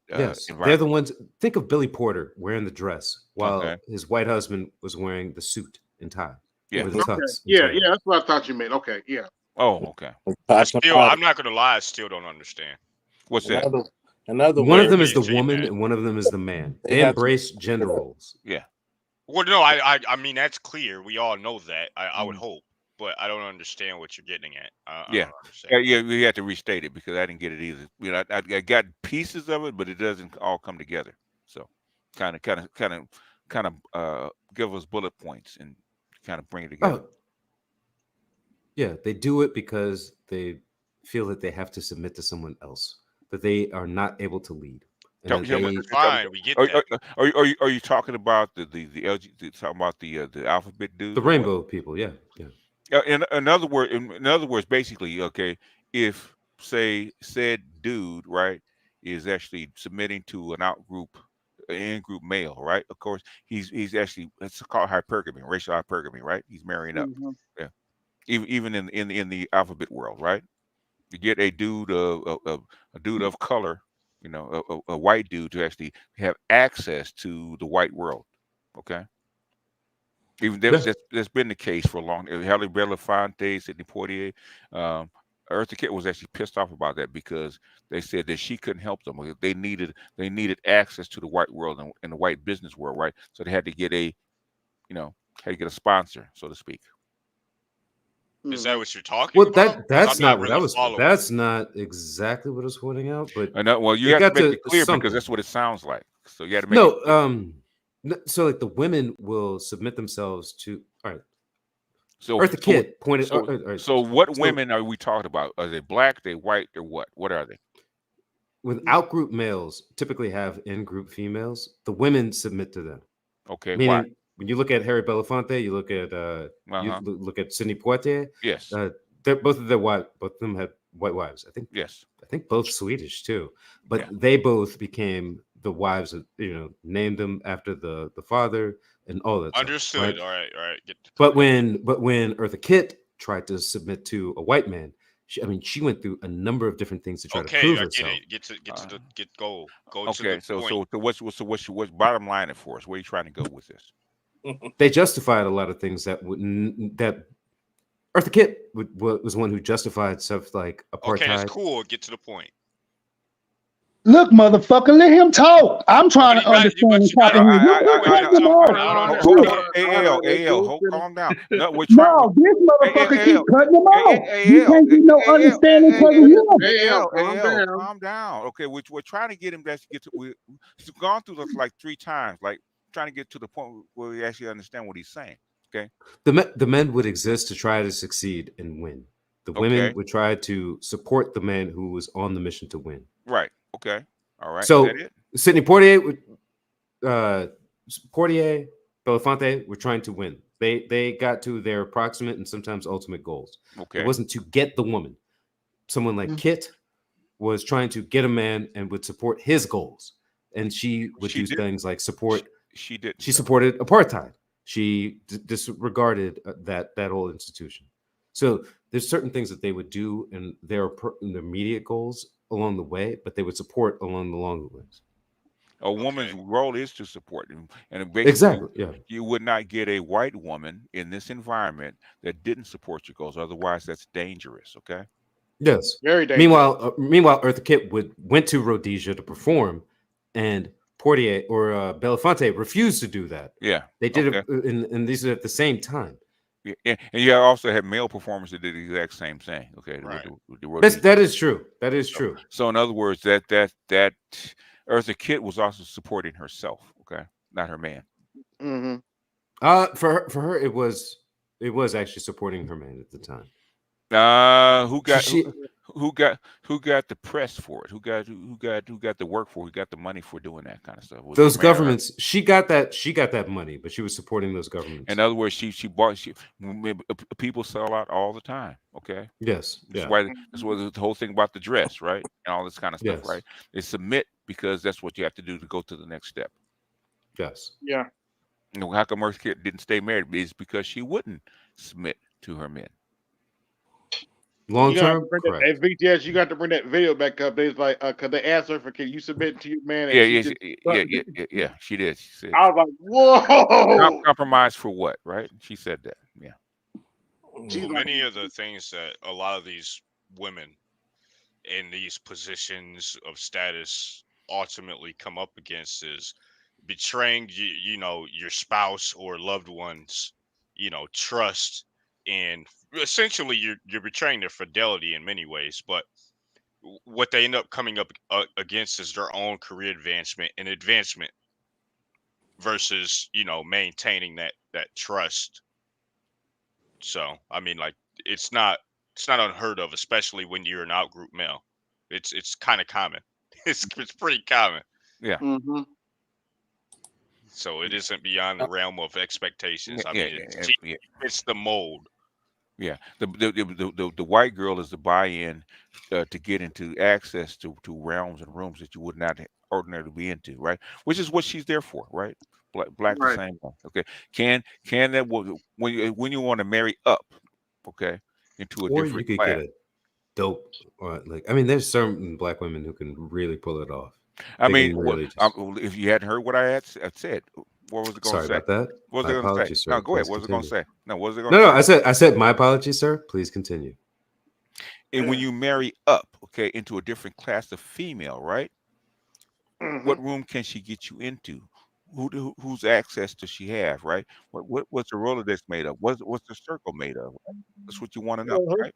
Yes, environment. they're the ones. Think of Billy Porter wearing the dress while his white husband was wearing the suit and tie. Yeah, with the tux. Yeah, that's what I thought you meant. Okay, yeah. Oh, okay. I'm not gonna lie, I still don't understand. What's that? Another one way, of them is the woman and one of them is the man. They embrace gender roles. Yeah. Well, no, I mean that's clear. We all know that. I would hope, but I don't understand what you're getting at. I don't understand. Yeah. We have to restate it because I didn't get it either. I got pieces of it, but it doesn't all come together. So, kind of give us bullet points and kind of bring it together. Yeah, they do it because they feel that they have to submit to someone else, that they are not able to lead. Fine, we get that. Are you talking about the LG? Talking about the alphabet dude? The rainbow people, yeah. In other words, basically, okay, if say said dude, right, is actually submitting to an in-group male, right? Of course, he's actually, it's called hypergamy, racial hypergamy, right? He's marrying up. Mm-hmm. Yeah. Even in the alphabet world, right? You get a dude a dude of color, a white dude to actually have access to the white world. Okay. Even that's been the case for a long time. Halle Belafonte, Sidney Poitier, Eartha Kitt was actually pissed off about that because they said that she couldn't help them. They needed access to the white world and the white business world, right? So they had to get a sponsor, so to speak. Is that what you're talking about? That's not what I was. That's not exactly what I was pointing out. But you have to make it clear because that's what it sounds like. So you had to make it clear. So like the women will submit themselves to. All right. So Eartha Kitt pointed. So what women are we talking about? Are they black? They white? Or what? What are they? When out-group males typically have in-group females, the women submit to them. Okay. Meaning, why? When you look at Harry Belafonte, you look at you look at Sidney Poitier. Yes. They're both of them had white wives. I think. Yes. I think both Swedish too, but they both became the wives of, named them after the father and all that. Understood. Stuff, right? All right. But when Eartha Kitt tried to submit to a white man, she went through a number of different things to try to prove herself. Okay, I get it. Go okay, to the point. So what's bottom line it for us? Where are you trying to go with this? They justified a lot of things that Eartha Kitt was one who justified stuff like apartheid. Okay, that's cool. Get to the point. Look, motherfucker, let him talk. I'm trying to understand and comprehend. You cut him off. Calm down. No, we're trying. No, this motherfucker keep cutting him off. You can't get no understanding because of him. Calm down. Okay, we're trying to get him to get to. We've gone through this like 3 times, like trying to get to the point where we actually understand what he's saying. Okay. The men would exist to try to succeed and win. The women would try to support the man who was on the mission to win. Right. Okay. All right. So Is that it? Sidney Poitier, Portier, Belafonte were trying to win. They got to their approximate and sometimes ultimate goals. Okay. It wasn't to get the woman. Someone like Kit was trying to get a man and would support his goals, and she would do things like support. She did. She supported apartheid. She disregarded that whole institution. So there's certain things that they would do in their immediate goals along the way, but they would support along the longer ways. A woman's role is to support him, and basically, Exactly, yeah. You would not get a white woman in this environment that didn't support your goals. Otherwise, that's dangerous. Okay. Yes. Very dangerous. Meanwhile, Eartha Kitt went to Rhodesia to perform, and Portier or Belafonte refused to do that. Yeah, they did it, and these are at the same time. Yeah, and you also had male performers that did the exact same thing. Okay, right. That is true. That is true. So in other words, that Eartha Kitt was also supporting herself. Okay, not her man. Mm-hmm. For her, it was actually supporting her man at the time. Who got the press for it? Who got the work for it? Who got the money for doing that kind of stuff? Those governments. She got that money, but she was supporting those governments. In other words, she bought. People sell out all the time. Okay. Yes. That's why the whole thing about the dress, right, and all this kind of stuff, Yes. right? They submit because that's what you have to do to go to the next step. Yes. Yeah. You know, how come Eartha Kitt didn't stay married? It's because she wouldn't submit to her men. Long term, as BTS, you got to bring that video back up. It's like, because they asked her for, can you submit to your man? And Yeah, she did. She said, I was like, whoa. Compromise for what, right? She said that. Yeah. Many of the things that a lot of these women in these positions of status ultimately come up against is betraying, your spouse or loved ones, trust, and essentially you're betraying their fidelity in many ways. But what they end up coming up against is their own career advancement versus maintaining that trust. So I mean, like, it's not unheard of, especially when you're an outgroup male. It's kind of common. It's pretty common. Yeah. Mm-hmm. So it isn't beyond the realm of expectations. I mean, it's the mold. Yeah, the white girl is the buy-in to get into access to realms and rooms that you would not ordinarily be into, right? Which is what she's there for, right? Black Right. the same way. Okay, can that when you want to marry up, okay, into a Or different you could class. get a dope, or there's certain black women who can really pull it off. I They mean, can really if you hadn't heard what I had said, what was it going to Sorry say? about that. What was My it going to say? apologies, sir. No, go ahead. Please What was it going to say? continue. No, what was it going to No, say? I said my apologies, sir. Please continue. And when you marry up, okay, into a different class of female, right? What room can she get you into? Whose access does she have, right? What's the Rolodex made of? What's the circle made of? Right? That's what you want to know, right?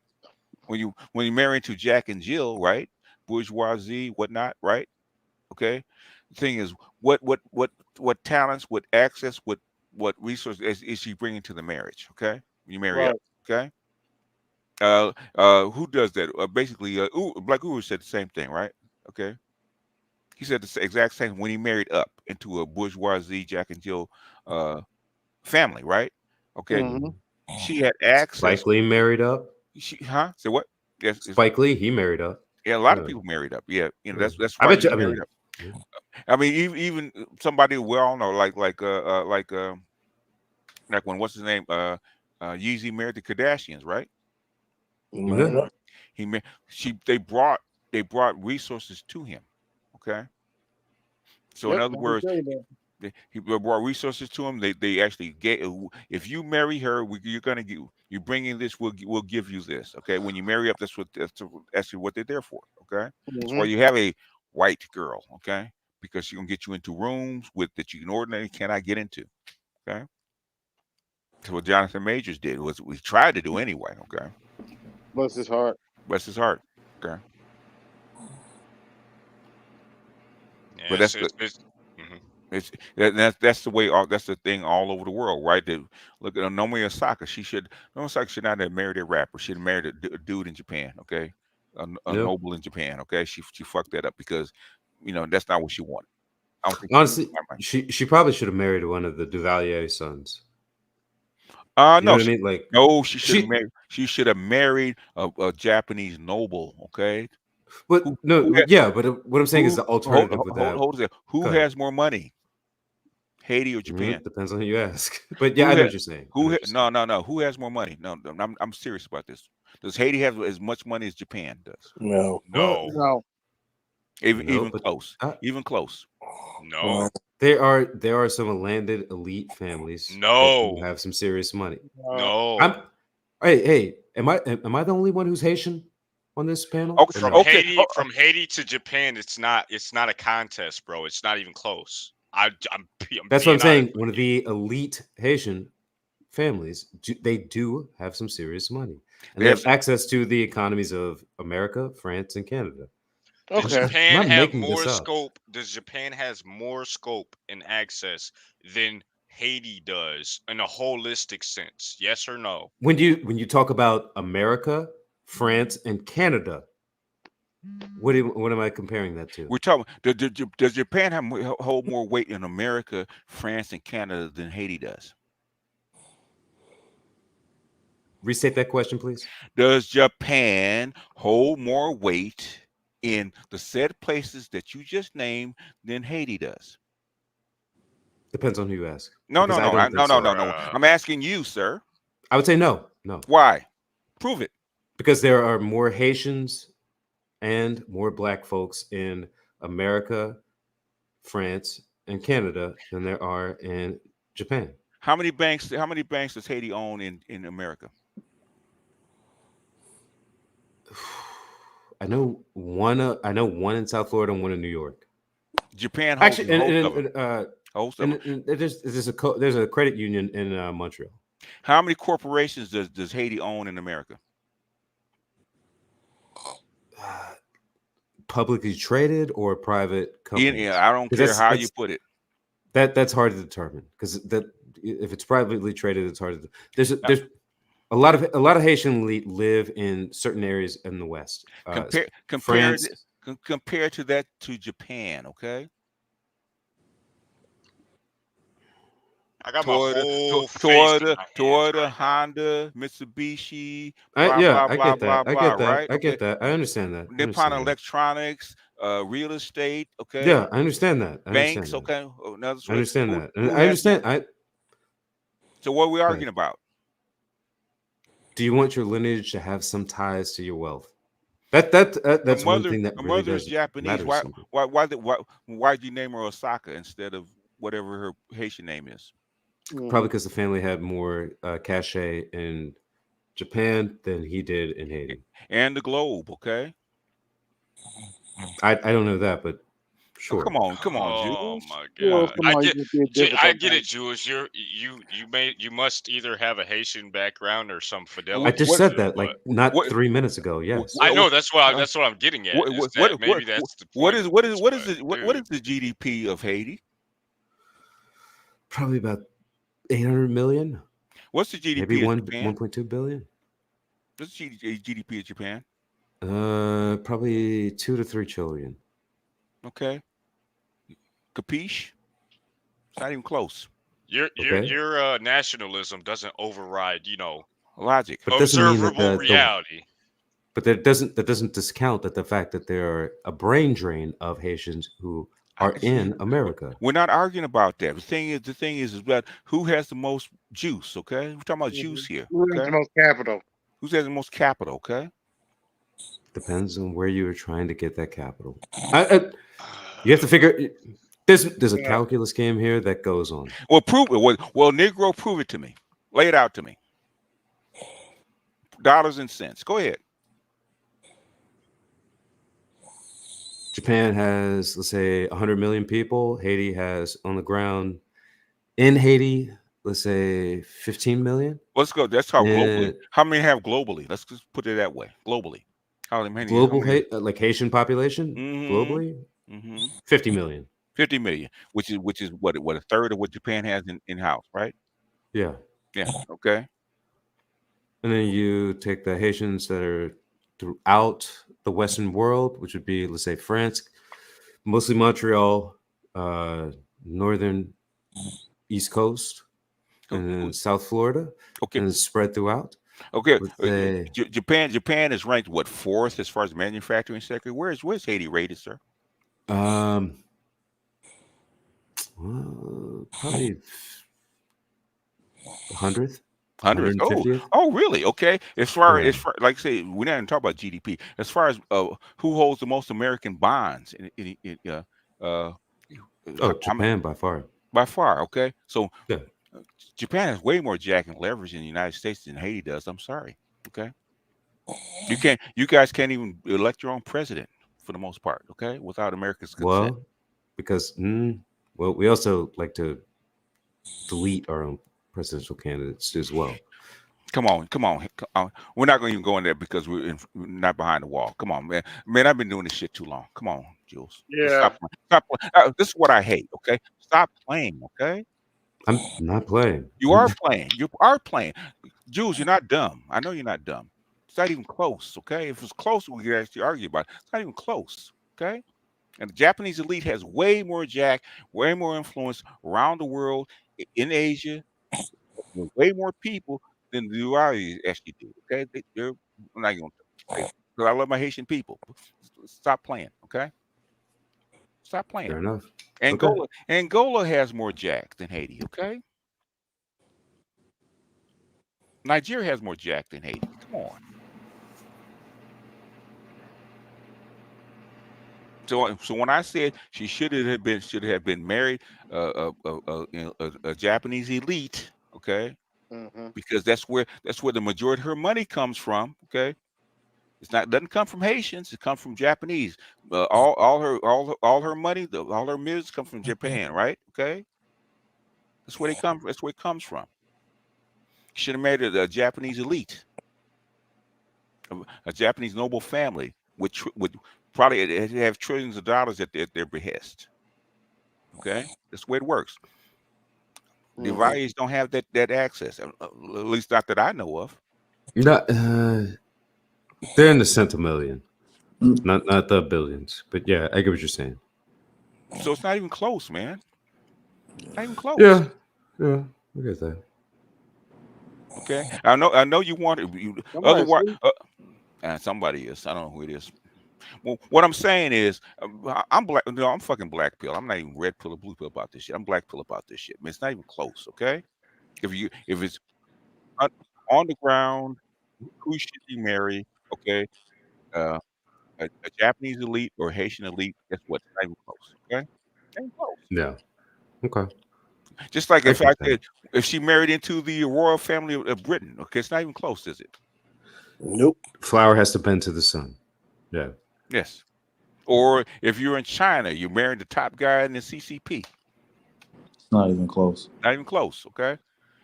When you marry into Jack and Jill, right? Bourgeoisie, whatnot, right? Okay. The thing is, what talents, what access, what resources is she bringing to the marriage? Okay, you marry up. Okay. Who does that? Basically, Black Guru said the same thing, right? Okay. He said the exact same when he married up into a bourgeoisie Jack and Jill family, right? Okay. She had access. Spike Lee married up. Say what? Yes. Spike Lee, he married up. Yeah, a lot of people married up. Yeah, that's I why bet you. you married up. I mean, even somebody we all know, like when what's his name? Yeezy married the Kardashians, right? Yeah. They brought resources to him. Okay. So in other words, he brought resources to him. They actually gave. If you marry her, you're gonna get. You're bringing this. We'll give you this. Okay. When you marry up, that's actually what they're there for. Okay. That's why you have a white girl, okay? Because she's gonna get you into rooms that you ordinarily cannot get into. Okay. So what Jonathan Majors did was we tried to do anyway, okay? Bless his heart. Bless his heart. Okay. Yeah, But that's that's the way that's the thing all over the world, right? Look at Naomi Osaka. Naomi Osaka should not have married a rapper. She married a dude in Japan, okay? A noble in Japan, okay? She fucked that up because that's not what she wanted. I don't think Honestly, she probably should have married one of the Duvalier sons. You know no, what I mean? Like, no, she should have married. She should have married a Japanese noble. Okay. But what I'm saying is the alternative with that. Hold on. Who has more money? Haiti or Japan? Depends on who you ask. But yeah, I know what you're saying. No. Who has more money? No, I'm serious about this. Does Haiti have as much money as Japan does? No. No. Even close. Even close. No. There are some landed elite families that do have some serious money. No. Hey, am I the only one who's Haitian on this panel? From Haiti to Japan, it's not a contest, bro. It's not even close. That's what I'm saying. One of the elite Haitian families, they do have some serious money, and they have access to the economies of America, France, and Canada. Does Japan have more scope? Does Japan has more scope and access than Haiti does in a holistic sense? Yes or no? When you talk about America, France, and Canada, what am I comparing that to? We're talking. Does Japan hold more weight in America, France, and Canada than Haiti does? Restate that question, please. Does Japan hold more weight in the said places that you just named than Haiti does? Depends on who you ask. No. I'm asking you, sir. I would say no. Why? Prove it. Because there are more Haitians and more Black folks in America, France, and Canada than there are in Japan. How many banks does Haiti own in America? I know one in South Florida and one in New York. Japan holds there's a credit union in Montreal. How many corporations does Haiti own in America? Publicly traded or private companies? Yeah, I don't care how you put it. That's hard to determine because if it's privately traded, it's hard to. There's a lot of Haitian live in certain areas in the West. Compare to that to Japan, okay? I got my whole Toyota, Honda, Mitsubishi, blah, blah, blah, right? I get that. I understand that. Nippon Electronics, real estate, okay? Yeah, I understand that. Banks, okay? I understand that. I understand. So what are we arguing about? Do you want your lineage to have some ties to your wealth? That's one thing that really does Japanese. matter. Why do you name her Osaka instead of whatever her Haitian name is? Probably because the family had more cachet in Japan than he did in Haiti. And the globe, okay? I don't know that, but sure. Oh, come on, oh Jules. My God. I get it, Jules. You must either have a Haitian background or some fidelity. I just said that like not 3 minutes ago. Yes, I know that's what I'm getting at. What is the what is the GDP of Haiti? Probably about 800 million. What's the GDP? Maybe 1.2 billion. What's the GDP of Japan? Probably 2 to 3 trillion. Okay. Capiche? It's not even close. Your nationalism doesn't override, logic, but observable reality. But that doesn't discount the fact that there are a brain drain of Haitians who are in America. We're not arguing about that. The thing is about who has the most juice. Okay, we're talking about juice here. Who has the most capital? Who has the most capital? Okay. Depends on where you are trying to get that capital. You have to figure. There's a calculus game here that goes on. Well, prove it. Well, Negro, prove it to me. Lay it out to me. Dollars and cents. Go ahead. Japan has, let's say, 100 million people. Haiti has on the ground in Haiti, let's say 15 million. Let's go. That's how globally. And How many have globally? Let's just put it that way. Globally, how many? global like Haitian population globally, 50 million. 50 million, which is what a third of what Japan has in house, right? Yeah. Yeah. Okay. And then you take the Haitians that are throughout the Western world, which would be, let's say, France, mostly Montreal, northern East Coast, and then South Florida, Okay. and spread throughout. Okay. Let's say, Japan is ranked what, fourth as far as manufacturing sector. Where's Haiti rated, sir? probably 100th. 150th. Oh, really? Okay. As far like I say, we're not even talking about GDP. As far as who holds the most American bonds Japan by far. By far, okay. So yeah. Japan has way more jack and leverage in the United States than Haiti does. I'm sorry. Okay. You guys can't even elect your own president for the most part, okay, without America's consent. Well, because we also like to delete our own presidential candidates as well. Come on. We're not going to even go in there because we're not behind the wall. Come on, man. Man, I've been doing this shit too long. Come on, Jules. Yeah. Stop. This is what I hate. Okay. Stop playing. Okay. I'm not playing. You are playing. You are playing. Jules, you're not dumb. I know you're not dumb. It's not even close. Okay. If it's close, we could actually argue about it. It's not even close. Okay. And the Japanese elite has way more jack, way more influence around the world, in Asia, with way more people than the Uaris actually do. Okay, I'm not going to say because I love my Haitian people. Stop playing. Okay, stop playing. Fair enough. Angola has more jack than Haiti. Okay, Nigeria has more jack than Haiti. Come on. So when I said she should have been married a Japanese elite, okay, because that's where the majority of her money comes from, okay. Doesn't come from Haitians, it comes from Japanese. All her money, all her millions come from Japan, right? Okay, that's where they come. That's where it comes from. Should have married a Japanese elite, a Japanese noble family with probably have trillions of dollars at their behest. Okay, that's the way it works. The Uaris don't have that access, at least not that I know of. Not, they're in the centimillion, not the billions. But yeah, I get what you're saying. So it's not even close, man. Not even close. Yeah, I get that. Okay, I know you want it. Otherwise, somebody is. I don't know who it is. Well, what I'm saying is, I'm black. No, I'm fucking black pill. I'm not even red pill or blue pill about this shit. I'm black pill about this shit. Man, it's not even close. Okay, if it's on the ground, who should you marry? Okay, a Japanese elite or Haitian elite. Guess what? It's not even close. Okay, not even close. Yeah. Okay. Just like if I said, if she married into the royal family of Britain, okay, it's not even close, is it? Nope. Flower has to bend to the sun. Yeah. Yes. Or if you're in China, you married the top guy in the CCP. It's not even close. Not even close. Okay.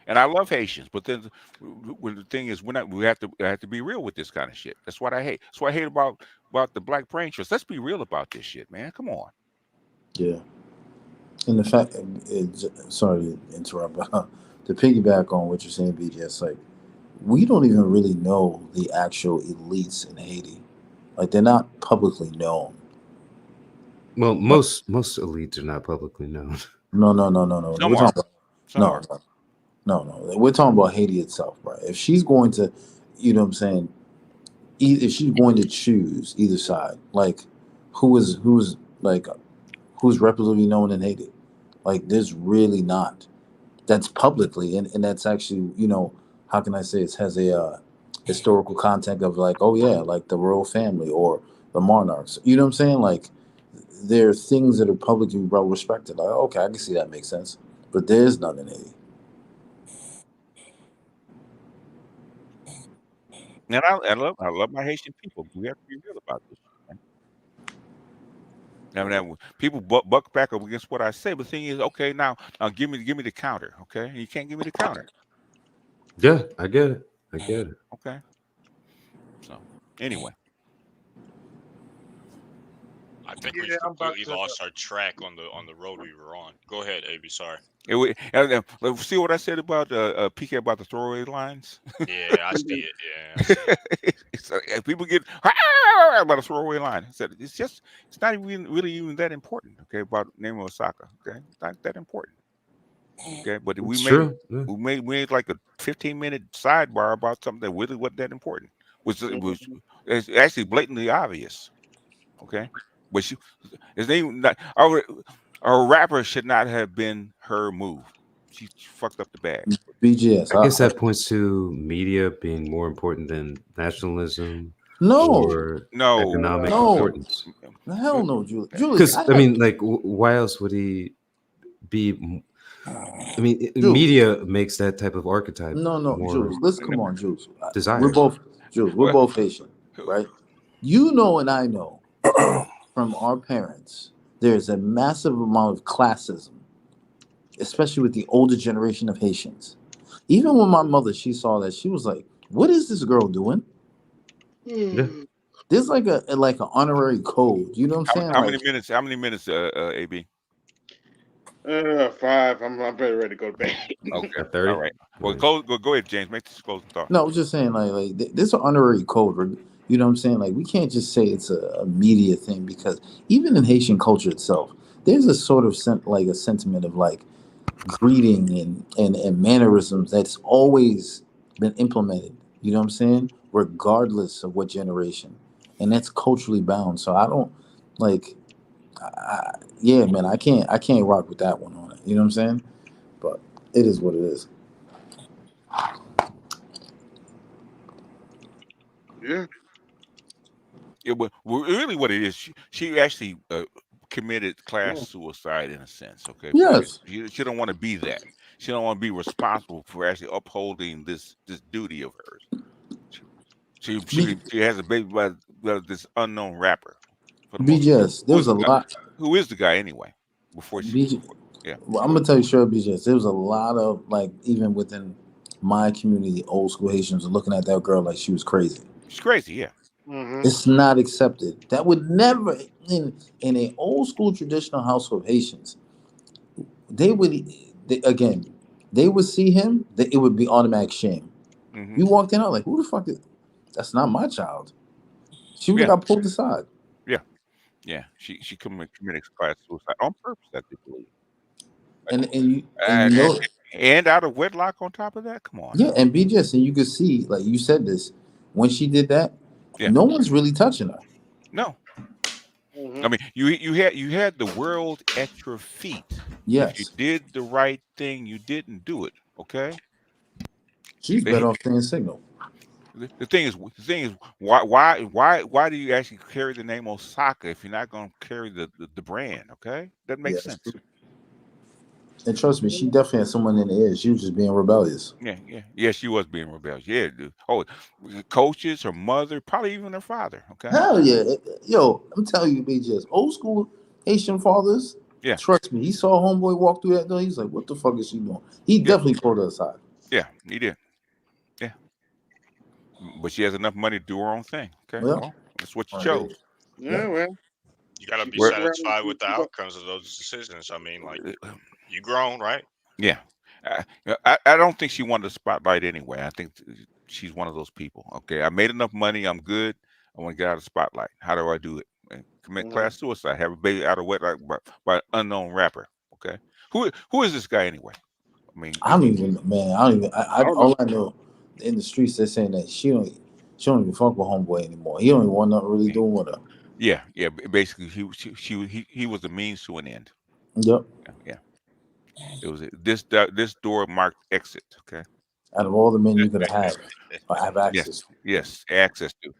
And I love Haitians, but then when the thing is, we have to be real with this kind of shit. That's what I hate. That's what I hate about the Black Brain Trust. Let's be real about this shit, man. Come on. Yeah. And the fact, sorry to interrupt, but to piggyback on what you're saying, BJ, like we don't even really know the actual elites in Haiti. Like they're not publicly known. Well, most elites are not publicly known. No. Some are. No. We're talking about Haiti itself, right? If she's going to, you know what I'm saying, if she's going to choose either side, like who's reputable known in Haiti? Like there's really not. That's publicly, and that's actually, how can I say it has a historical content of like, oh yeah, like the royal family or the monarchs. You know what I'm saying? Like there are things that are publicly well respected. Like, okay, I can see that makes sense. But there's none in Haiti. And I love my Haitian people. We have to be real about this, man. I mean, people buck back up against what I say, but the thing is, okay, now give me the counter, okay? And you can't give me the counter. Yeah, I get it. I get it. Okay. So anyway, I think we've completely lost our track on the road we were on. Go ahead, AB. Sorry. See what I said about PK about the throwaway lines? Yeah, I see it. Yeah, I see it. So, people get about a throwaway line. I said it's not even really even that important. Okay, about Naomi Osaka. Okay, not that important. Okay, but we made like a 15-minute sidebar about something that really wasn't that important. It's actually blatantly obvious. Okay, but his name not our rapper should not have been her move. She fucked up the bag. BGS. I guess that points to media being more important than nationalism No. or No. economic No. importance. Hell no, Julius. Because I mean, like, why else would he be? I mean, media makes that type of archetype. No, Jules. Let's come on, Jules. Desire. We're both Jules. We're both Haitian, right? You know, and I know from our parents, there's a massive amount of classism, especially with the older generation of Haitians. Even when my mother, she saw that, she was like, "What is this girl doing?" Yeah. There's like an honorary code. You know what I'm saying? How many minutes? How many minutes? AB. 5. I'm ready to go to bed. Okay. 30. All right. Well, go ahead, James. Make this closing thought. No, I was just saying, like there's an honorary code. You know what I'm saying? Like, we can't just say it's a media thing, because even in Haitian culture itself, there's a sort of a sentiment of like greeting and mannerisms that's always been implemented. You know what I'm saying? Regardless of what generation, and that's culturally bound. So I don't like. Yeah, man, I can't rock with that one on it. You know what I'm saying? But it is what it is. Yeah. Yeah, but really, what it is, she actually committed class suicide in a sense. Okay. Yes. She don't want to be that. She don't want to be responsible for actually upholding this duty of hers. She has a baby by this unknown rapper. For the most part. BGS, there was a lot. Who is the guy anyway? Before she. Yeah. Well, I'm gonna tell you straight, BGS. There was a lot of, like, even within my community, old school Haitians were looking at that girl like she was crazy. She's crazy, yeah. It's not accepted. That would never in a old school traditional household of Haitians. They would see him. It would be automatic shame. You walked in out like, who the fuck is? That's not my child. She would have got pulled aside. Yeah. She committed class suicide on purpose, I believe. And out of wedlock on top of that. Come on. Yeah, and BGS, and you could see, like you said this, when she did that, no one's really touching her. No. I mean, you had the world at your feet. Yes. If you did the right thing, you didn't do it. Okay. She's better off staying single. The thing is, why do you actually carry the name Osaka if you're not going to carry the brand? Okay, that makes sense. And trust me, she definitely had someone in the ear. She was just being rebellious. Yeah, she was being rebellious. Yeah, dude. Oh, coaches, her mother, probably even her father. Okay. Hell yeah, yo, I'm telling you, BGS, old school Haitian fathers. Yeah. Trust me, he saw a homeboy walk through that door. He's like, "What the fuck is she doing?" He definitely pulled her aside. Yeah, he did. Yeah. But she has enough money to do her own thing. Okay. Well, that's what you chose. Yeah, well. You gotta be satisfied with the outcomes of those decisions. I mean, like, you grown, right? Yeah. I don't think she wanted the spotlight anyway. I think she's one of those people. Okay, I made enough money. I'm good. I want to get out of the spotlight. How do I do it? And commit class suicide. Have a baby out of wedlock by an unknown rapper. Okay. Who is this guy anyway? I mean, I don't even, man. I don't even. All I know in the streets, they're saying that she don't even fuck with homeboy anymore. He don't even want nothing really doing with her. Yeah. Basically, he was the means to an end. Yep. Yeah. It was this door marked exit. Okay. Out of all the men you could have access. Yes, access to.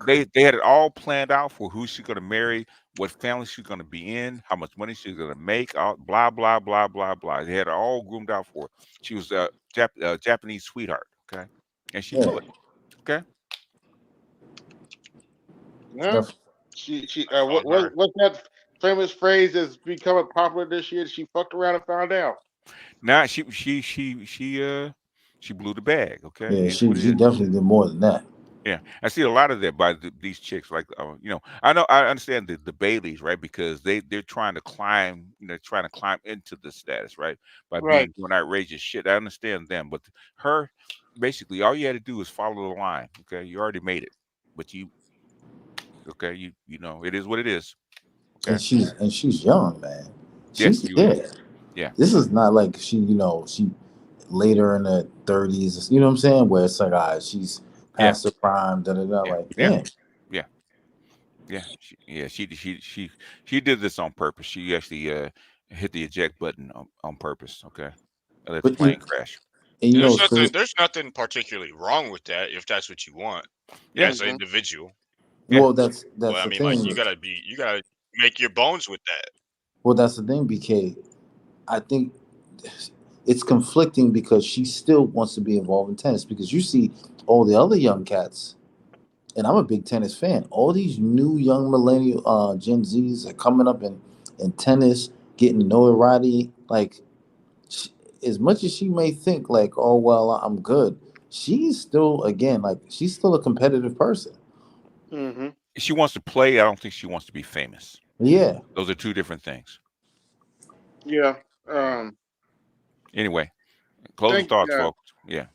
They had it all planned out for who she's going to marry, what family she's going to be in, how much money she's going to make, all blah blah blah blah blah. They had it all groomed out for her. She was a Japanese sweetheart. Okay, and she blew it. Okay. Yeah. What's that famous phrase that's becoming popular this year? She fucked around and found out. Nah, she blew the bag. Okay, Yeah, it's she what it is. definitely did more than that. Yeah, I see a lot of that by these chicks. Like, I know, I understand the Baileys, right? Because they're trying to climb, trying to climb into the status, right? By Right. doing outrageous shit. I understand them, but her, basically, all you had to do is follow the line. Okay, you already made it, but okay, it is what it is. Okay, And she's young, man. yes, She's yeah. yeah. This is not like she later in her 30s. You know what I'm saying? Where it's like, she's past her prime. Da da da. Like, damn. She did this on purpose. She actually hit the eject button on purpose. Okay, and let the plane crash. And There's nothing particularly wrong with that if that's what you want as an individual. Well, that's But I the mean, thing. like you gotta make your bones with that. Well, that's the thing, BK. I think it's conflicting because she still wants to be involved in tennis because you see all the other young cats, and I'm a big tennis fan. All these new young millennial Gen Zs are coming up in tennis, getting notoriety. Like, as much as she may think like, oh well, I'm good, she's still she's still a competitive person. Mm-hmm. She wants to play. I don't think she wants to be famous. Yeah, those are two different things. Yeah. Anyway, closing thoughts, folks. Yeah.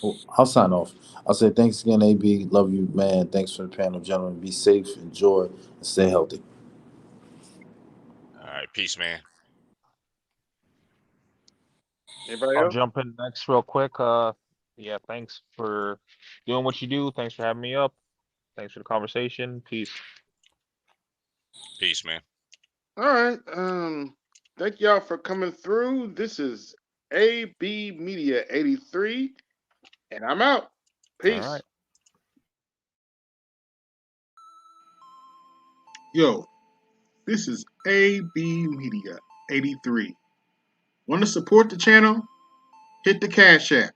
Well, I'll sign off. I'll say thanks again, AB. Love you, man. Thanks for the panel, gentlemen. Be safe, enjoy, and stay healthy. All right, peace, man. Anybody I'll else? jump in next real quick. Yeah, thanks for doing what you do. Thanks for having me up. Thanks for the conversation. Peace. Peace, man. All right. Thank y'all for coming through. This is AB Media 83, and I'm out. Peace. All right. Yo, this is AB Media 83. Want to support the channel? Hit the Cash App.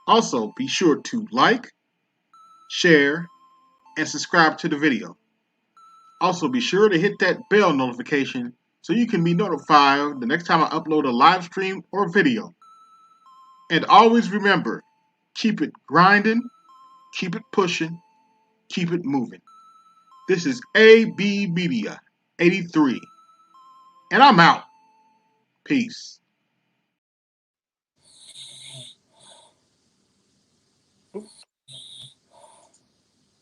Also, be sure to like, share, and subscribe to the video. Also, be sure to hit that bell notification so you can be notified the next time I upload a live stream or video. And always remember, keep it grinding, keep it pushing, keep it moving. This is AB Media 83, and I'm out. Peace.